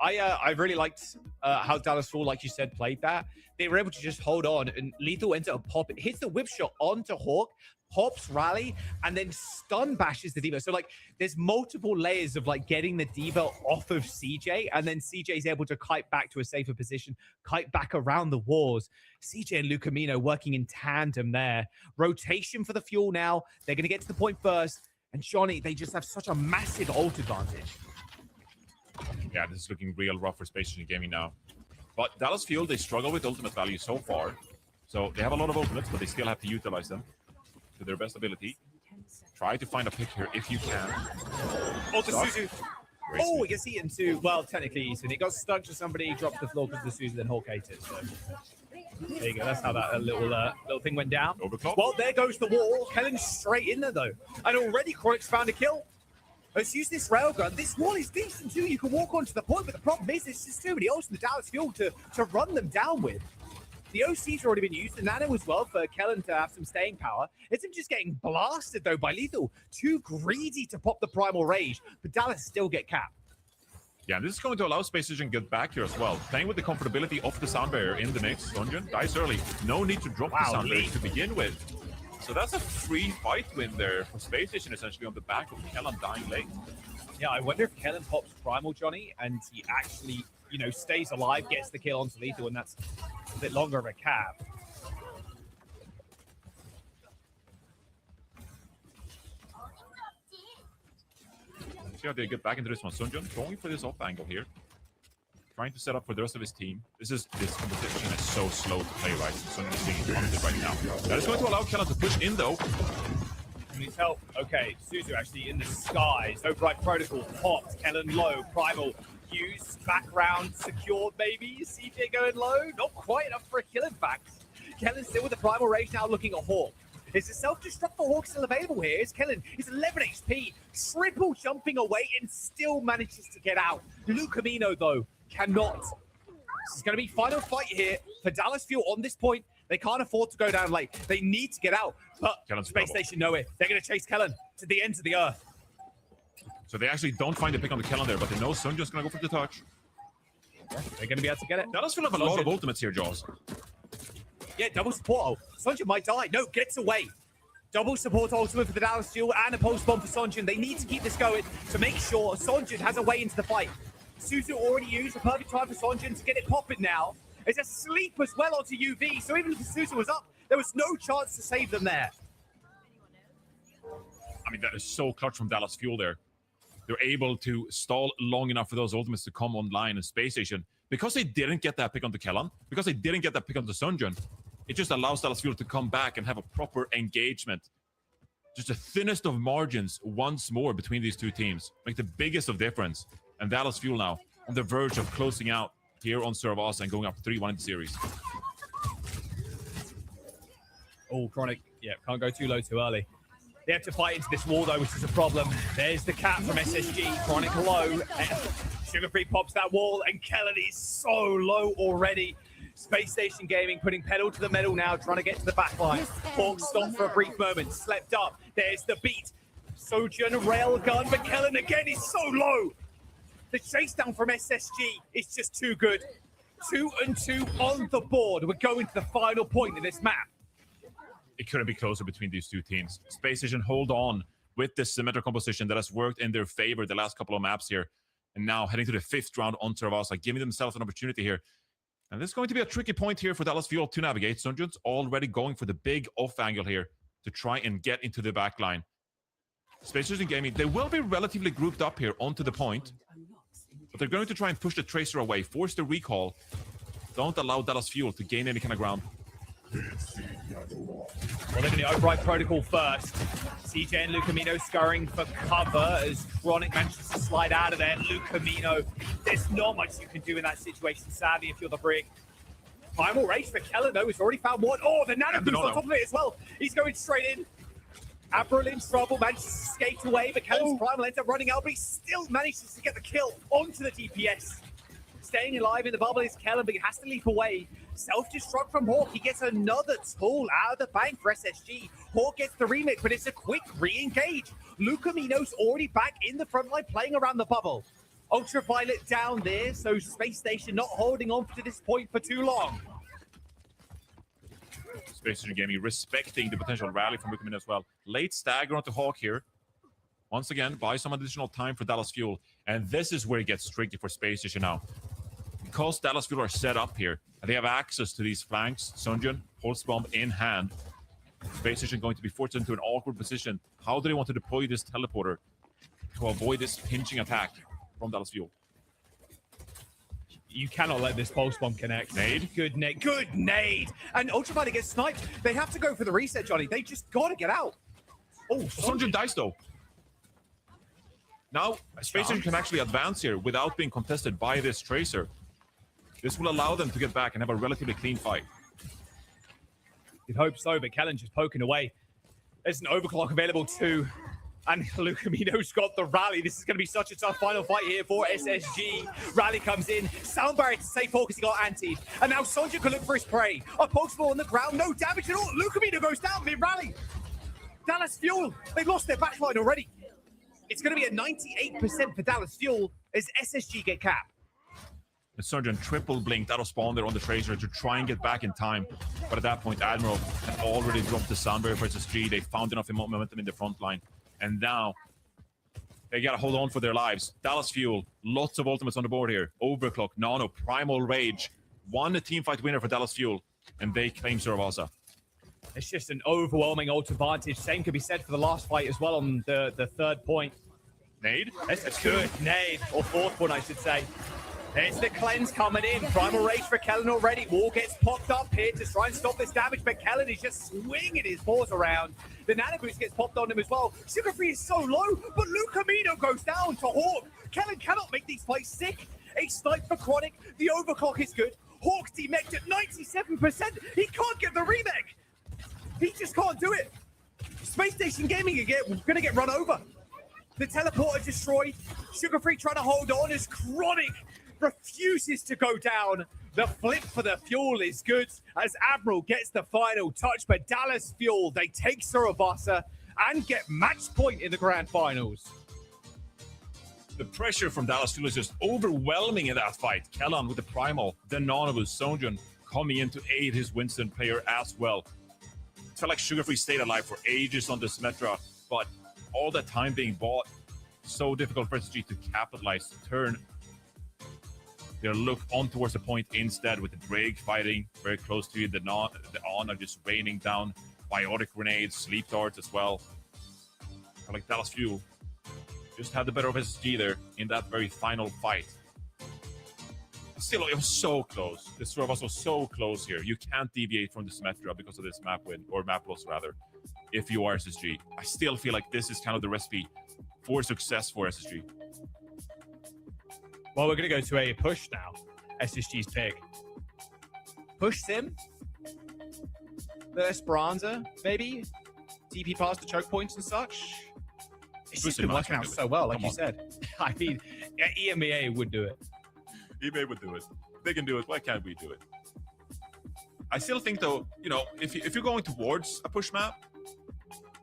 I really liked how Dallas Fuel, like you said, played that. They were able to just hold on, and Lethal ends up pop. Hits the whip shot onto Hawk, hops rally, and then stun bashes the D.Va. So like, there's multiple layers of like getting the D.Va off of CJ, and then CJ is able to kite back to a safer position, kite back around the walls. CJ and Lucamino working in tandem there. Rotation for the Fuel now. They're going to get to the point first, and Johnny, they just have such a massive ult advantage. Yeah, this is looking real rough for Space Station Gaming now. But Dallas Fuel, they struggle with ultimate value so far. So they have a lot of ultimates, but they still have to utilize them to their best ability. Try to find a pick here if you can. Oh, the Suzu. Oh, we can see it into, well, technically, Easton. It got stuck to somebody, dropped to the floor because of the Suzu, then Hawk ate it. So there you go. That's how that little thing went down. Overclock. Well, there goes the wall. Kellen's straight in there, though. And already Chronic's found a kill. Let's use this railgun. This wall is decent too. You can walk onto the point, but the problem is there's just too many ults in the Dallas Fuel to run them down with. The OC's already been used, the Nano as well for Kellen to have some staying power. It's him just getting blasted though by Lethal. Too greedy to pop the Primal Rage, but Dallas still get capped. Yeah, this is going to allow Space Station to get back here as well. Playing with the comfortability of the sound barrier in the mix. Sunjun dies early. No need to drop the sound barrier to begin with. So that's a free fight win there for Space Station, essentially on the back of Kellen dying late. Yeah, I wonder if Kellen pops Primal, Johnny, and he actually, you know, stays alive, gets the kill onto Lethal, and that's a bit longer of a cap. See how they get back into this one. Sunjun going for this off angle here. Trying to set up for the rest of his team. This competition is so slow to play, right? Sunjun is being hunted right now. That is going to allow Kellen to push in, though. Needs help. Okay, Suzu actually in the skies. Override protocol popped. Kellen low. Primal used. Background secured, maybe. CJ going low. Not quite enough for a kill, in fact. Kellen still with the Primal Rage now looking at Hawk. Is the self-destruct for Hawk still available here? Is Kellen? He's 11 HP. Triple jumping away and still manages to get out. Lucamino, though, cannot. This is going to be final fight here for Dallas Fuel on this point. They can't afford to go down late. They need to get out. But Kellen's Space Station know it. They're going to chase Kellen to the ends of the earth. So they actually don't find a pick on the Kellen there, but they know Sunjun's going to go for the touch. They're going to be able to get it. Dallas Fuel have a lot of ultimates here, Jaws. Yeah, double support. Sunjun might die. No, gets away. Double support ultimate for the Dallas Fuel and a post bomb for Sunjun. They need to keep this going to make sure Sunjun has a way into the fight. Suzu already used a perfect time for Sunjun to get it popping now. It's a sleep as well onto UV, so even if Suzu was up, there was no chance to save them there. I mean, that is so clutch from Dallas Fuel there. They're able to stall long enough for those ultimates to come online in Space Station. Because they didn't get that pick on the Kellen, because they didn't get that pick on the Sunjun, it just allows Dallas Fuel to come back and have a proper engagement. Just the thinnest of margins once more between these two teams. Make the biggest of difference. And Dallas Fuel now on the verge of closing out here on Servasa and going up 3-1 in the series. Oh, Chronic, yeah, can't go too low too early. They have to fight into this wall, though, which is a problem. There's the cap from SSG, Chronic low. Sugar Free pops that wall, and Kellen is so low already. Space Station Gaming putting pedal to the metal now, trying to get to the back line. Hawk stopped for a brief moment, slept up. There's the beat. Sojourn railgun, but Kellen again is so low. The chase down from SSG is just too good. 2 and 2 on the board. We're going to the final point of this map. It couldn't be closer between these two teams. Space Station hold on with this symmetric composition that has worked in their favor the last couple of maps here. And now heading to the 5th round on Servasa, giving themselves an opportunity here. And this is going to be a tricky point here for Dallas Fuel to navigate. Sunjun's already going for the big off angle here to try and get into the back line. Space Station Gaming, they will be relatively grouped up here onto the point. But they're going to try and push the Tracer away, force the recall. Don't allow Dallas Fuel to gain any kind of ground. Well, they're going to override protocol first. CJ and Lucamino scurrying for cover as Chronic manages to slide out of there. Lucamino, there's not much you can do in that situation, sadly, if you're the Brig. Primal Rage for Kellen, though, has already found one. Oh, the Nano boost on top of it as well. He's going straight in. Abril in trouble, manages to skate away, but Kellen's Primal ends up running out, but he still manages to get the kill onto the DPS. Staying alive in the bubble is Kellen, but he has to leap away. Self-destruct from Hawk. He gets another tool out of the bank for SSG. Hawk gets the remake, but it's a quick re-engage. Lucamino's already back in the front line, playing around the bubble. Ultraviolet down there, so Space Station not holding on to this point for too long. Space Station Gaming respecting the potential rally from Lucamino as well. Late stagger onto Hawk here. Once again, buy some additional time for Dallas Fuel. And this is where it gets tricky for Space Station now. Because Dallas Fuel are set up here, and they have access to these flanks, Sunjun, Pulse Bomb in hand. Space Station going to be forced into an awkward position. How do they want to deploy this teleporter to avoid this pinching attack from Dallas Fuel? You cannot let this pulse bomb connect. Nade? Good nade. Good nade. And Ultraviolet gets sniped. They have to go for the reset, Johnny. They just got to get out. Oh, Sunjun dies though. Now, Space Station can actually advance here without being contested by this Tracer. This will allow them to get back and have a relatively clean fight. You'd hope so, but Kellen just poking away. There's an overclock available too. And Lucamino's got the rally. This is going to be such a tough final fight here for SSG. Rally comes in. Sound barrier to save focus. He got antied. And now Sonja can look for his prey. A pokeball on the ground. No damage at all. Lucamino goes down mid-rally. Dallas Fuel. They've lost their backline already. It's going to be a 98% for Dallas Fuel as SSG get capped. The Surgeon triple blinked out of spawn there on the Tracer to try and get back in time. But at that point, Admiral had already dropped the sound barrier for SSG. They found enough momentum in the front line. And now, they got to hold on for their lives. Dallas Fuel, lots of ultimates on the board here. Overclock, Nano, Primal Rage. Won a teamfight winner for Dallas Fuel. And they claim Suravasa. It's just an overwhelming ult advantage. Same could be said for the last fight as well on the third point. Nade? That's good. Nade, or fourth one, I should say. There's the cleanse coming in. Primal Rage for Kellen already. Wall gets popped up here to try and stop this damage, but Kellen is just swinging his paws around. The Nano Boost gets popped on him as well. Sugar Free is so low, but Lucamino goes down to Hawk. Kellen cannot make these plays sick. A snipe for Chronic. The overclock is good. Hawk demeched at 97%. He can't get the remake. He just can't do it. Space Station Gaming again. We're going to get run over. The teleporter destroyed. Sugar Free trying to hold on as Chronic refuses to go down. The flip for the Fuel is good as Admiral gets the final touch, but Dallas Fuel, they take Suravasa and get match point in the grand finals. The pressure from Dallas Fuel is just overwhelming in that fight. Kellan with the Primal, the Anonymous, Sonjun coming in to aid his Winston player as well. It felt like Sugar Free stayed alive for ages on this Metra, but all that time being bought, so difficult for SG to capitalize, to turn their look on towards the point instead, with the Drake fighting very close to you. The On are just raining down biotic grenades, sleep darts as well. I like Dallas Fuel just had the better of SSG there in that very final fight. Still, it was so close. This Suravasa was so close here. You can't deviate from the Symmetra because of this map win, or map loss rather, if you are SSG. I still feel like this is kind of the recipe for success for SSG. Well, we're going to go to a push now. SSG's pick. Push Sim. The Esperanza, maybe. TP past the choke points and such. It's just been working out so well, like you said. I mean, EMEA would do it. EMEA would do it. They can do it. Why can't we do it? I still think, though, you know, if you're going towards a push map,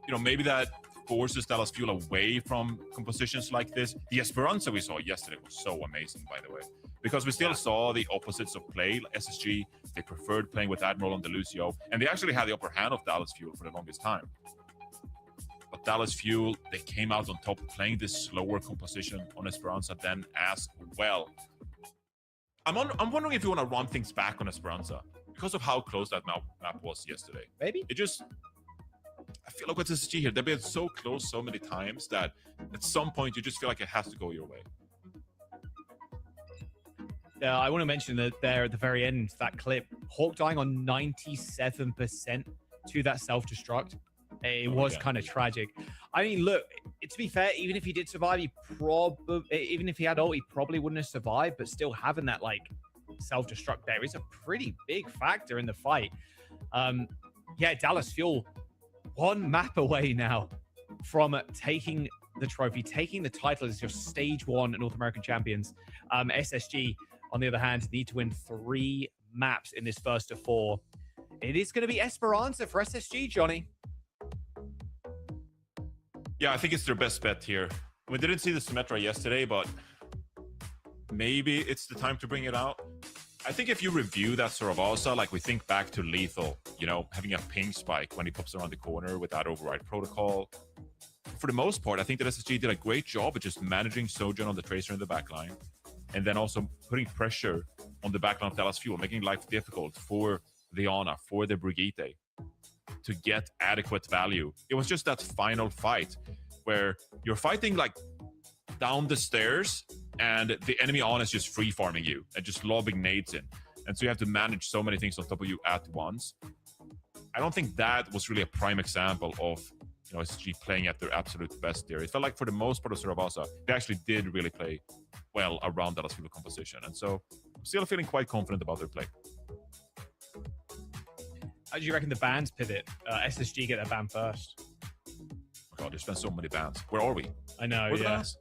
you know, maybe that forces Dallas Fuel away from compositions like this. The Esperanza we saw yesterday was so amazing, by the way, because we still saw the opposites of play. SSG, they preferred playing with Admiral and Delucio, and they actually had the upper hand of Dallas Fuel for the longest time. But Dallas Fuel, they came out on top playing this slower composition on Esperanza then as well. I'm wondering if you want to run things back on Esperanza because of how close that map was yesterday. Maybe. It just... I feel like with SSG here, they've been so close so many times that at some point you just feel like it has to go your way. I want to mention that there at the very end, that clip, Hawk dying on 97% to that self-destruct. It was kind of tragic. I mean, look, to be fair, even if he did survive, even if he had ult, he probably wouldn't have survived, but still having that, like, self-destruct there is a pretty big factor in the fight. Yeah, Dallas Fuel, one map away now from taking the trophy, taking the title as your stage 1 North American champions. SSG, on the other hand, need to win 3 maps in this first of 4. It is going to be Esperanza for SSG, Johnny. Yeah, I think it's their best bet here. We didn't see the Symmetra yesterday, but maybe it's the time to bring it out. I think if you review that Sorabasa, like we think back to Lethal, you know, having a ping spike when he pops around the corner with that override protocol. For the most part, I think that SSG did a great job at just managing Sojourn on the Tracer in the backline, and then also putting pressure on the backline of Dallas Fuel, making life difficult for the Ana, for the Brigitte, to get adequate value. It was just that final fight where you're fighting like down the stairs and the enemy Ana is just free farming you and just lobbing nades in. And so you have to manage so many things on top of you at once. I don't think that was really a prime example of, you know, SSG playing at their absolute best there. It felt like for the most part of Sorabasa, they actually did really play well around Dallas Fuel composition. And so I'm still feeling quite confident about their play. How do you reckon the bans pivot? SSG get their ban first. Oh God, there's been so many bans. Where are we? I know, Where are the yeah. bans?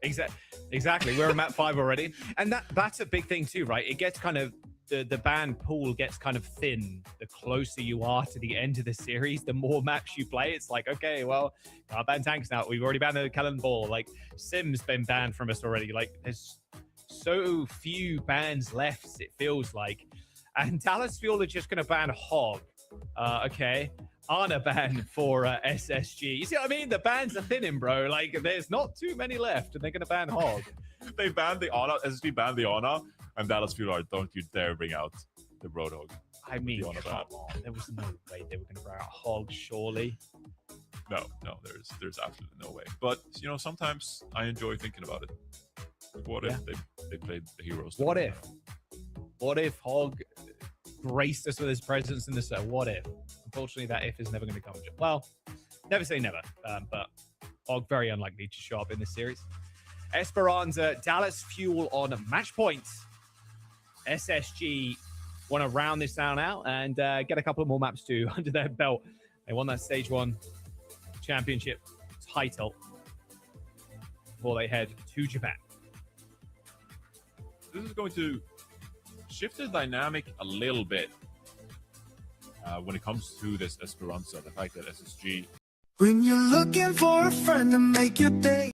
Exactly. We're at map 5 already. And that's a big thing too, right? It gets kind of, the ban pool gets kind of thin. The closer you are to the end of the series, the more maps you play. It's like, okay, well, can't ban tanks now. We've already banned the Cannonball. Like, Sim's been banned from us already. Like, there's so few bans left, it feels like. And Dallas Fuel are just going to ban Hog. Okay. Ana ban for SSG. You see what I mean? The bans are thinning, bro. Like, there's not too many left, and they're going to ban Hog. They banned the Ana, SSG banned the Ana, and Dallas Fuel are, don't you dare bring out the Roadhog. I mean, come on. There was no way they were going to bring out Hog, surely. No, there's absolutely no way. But, you know, sometimes I enjoy thinking about it. What if they played the heroes? What if? What if Hog graced us with his presence in the set? What if? Unfortunately, that if is never going to come. Well, never say never, but Hog very unlikely to show up in this series. Esperanza, Dallas Fuel on match points. SSG want to round this down out and get a couple of more maps too under their belt. They won that stage 1 championship title before they head to Japan. This is going to shift the dynamic a little bit when it comes to this Esperanza, the fact that SSG... When you're looking for a friend to make your day.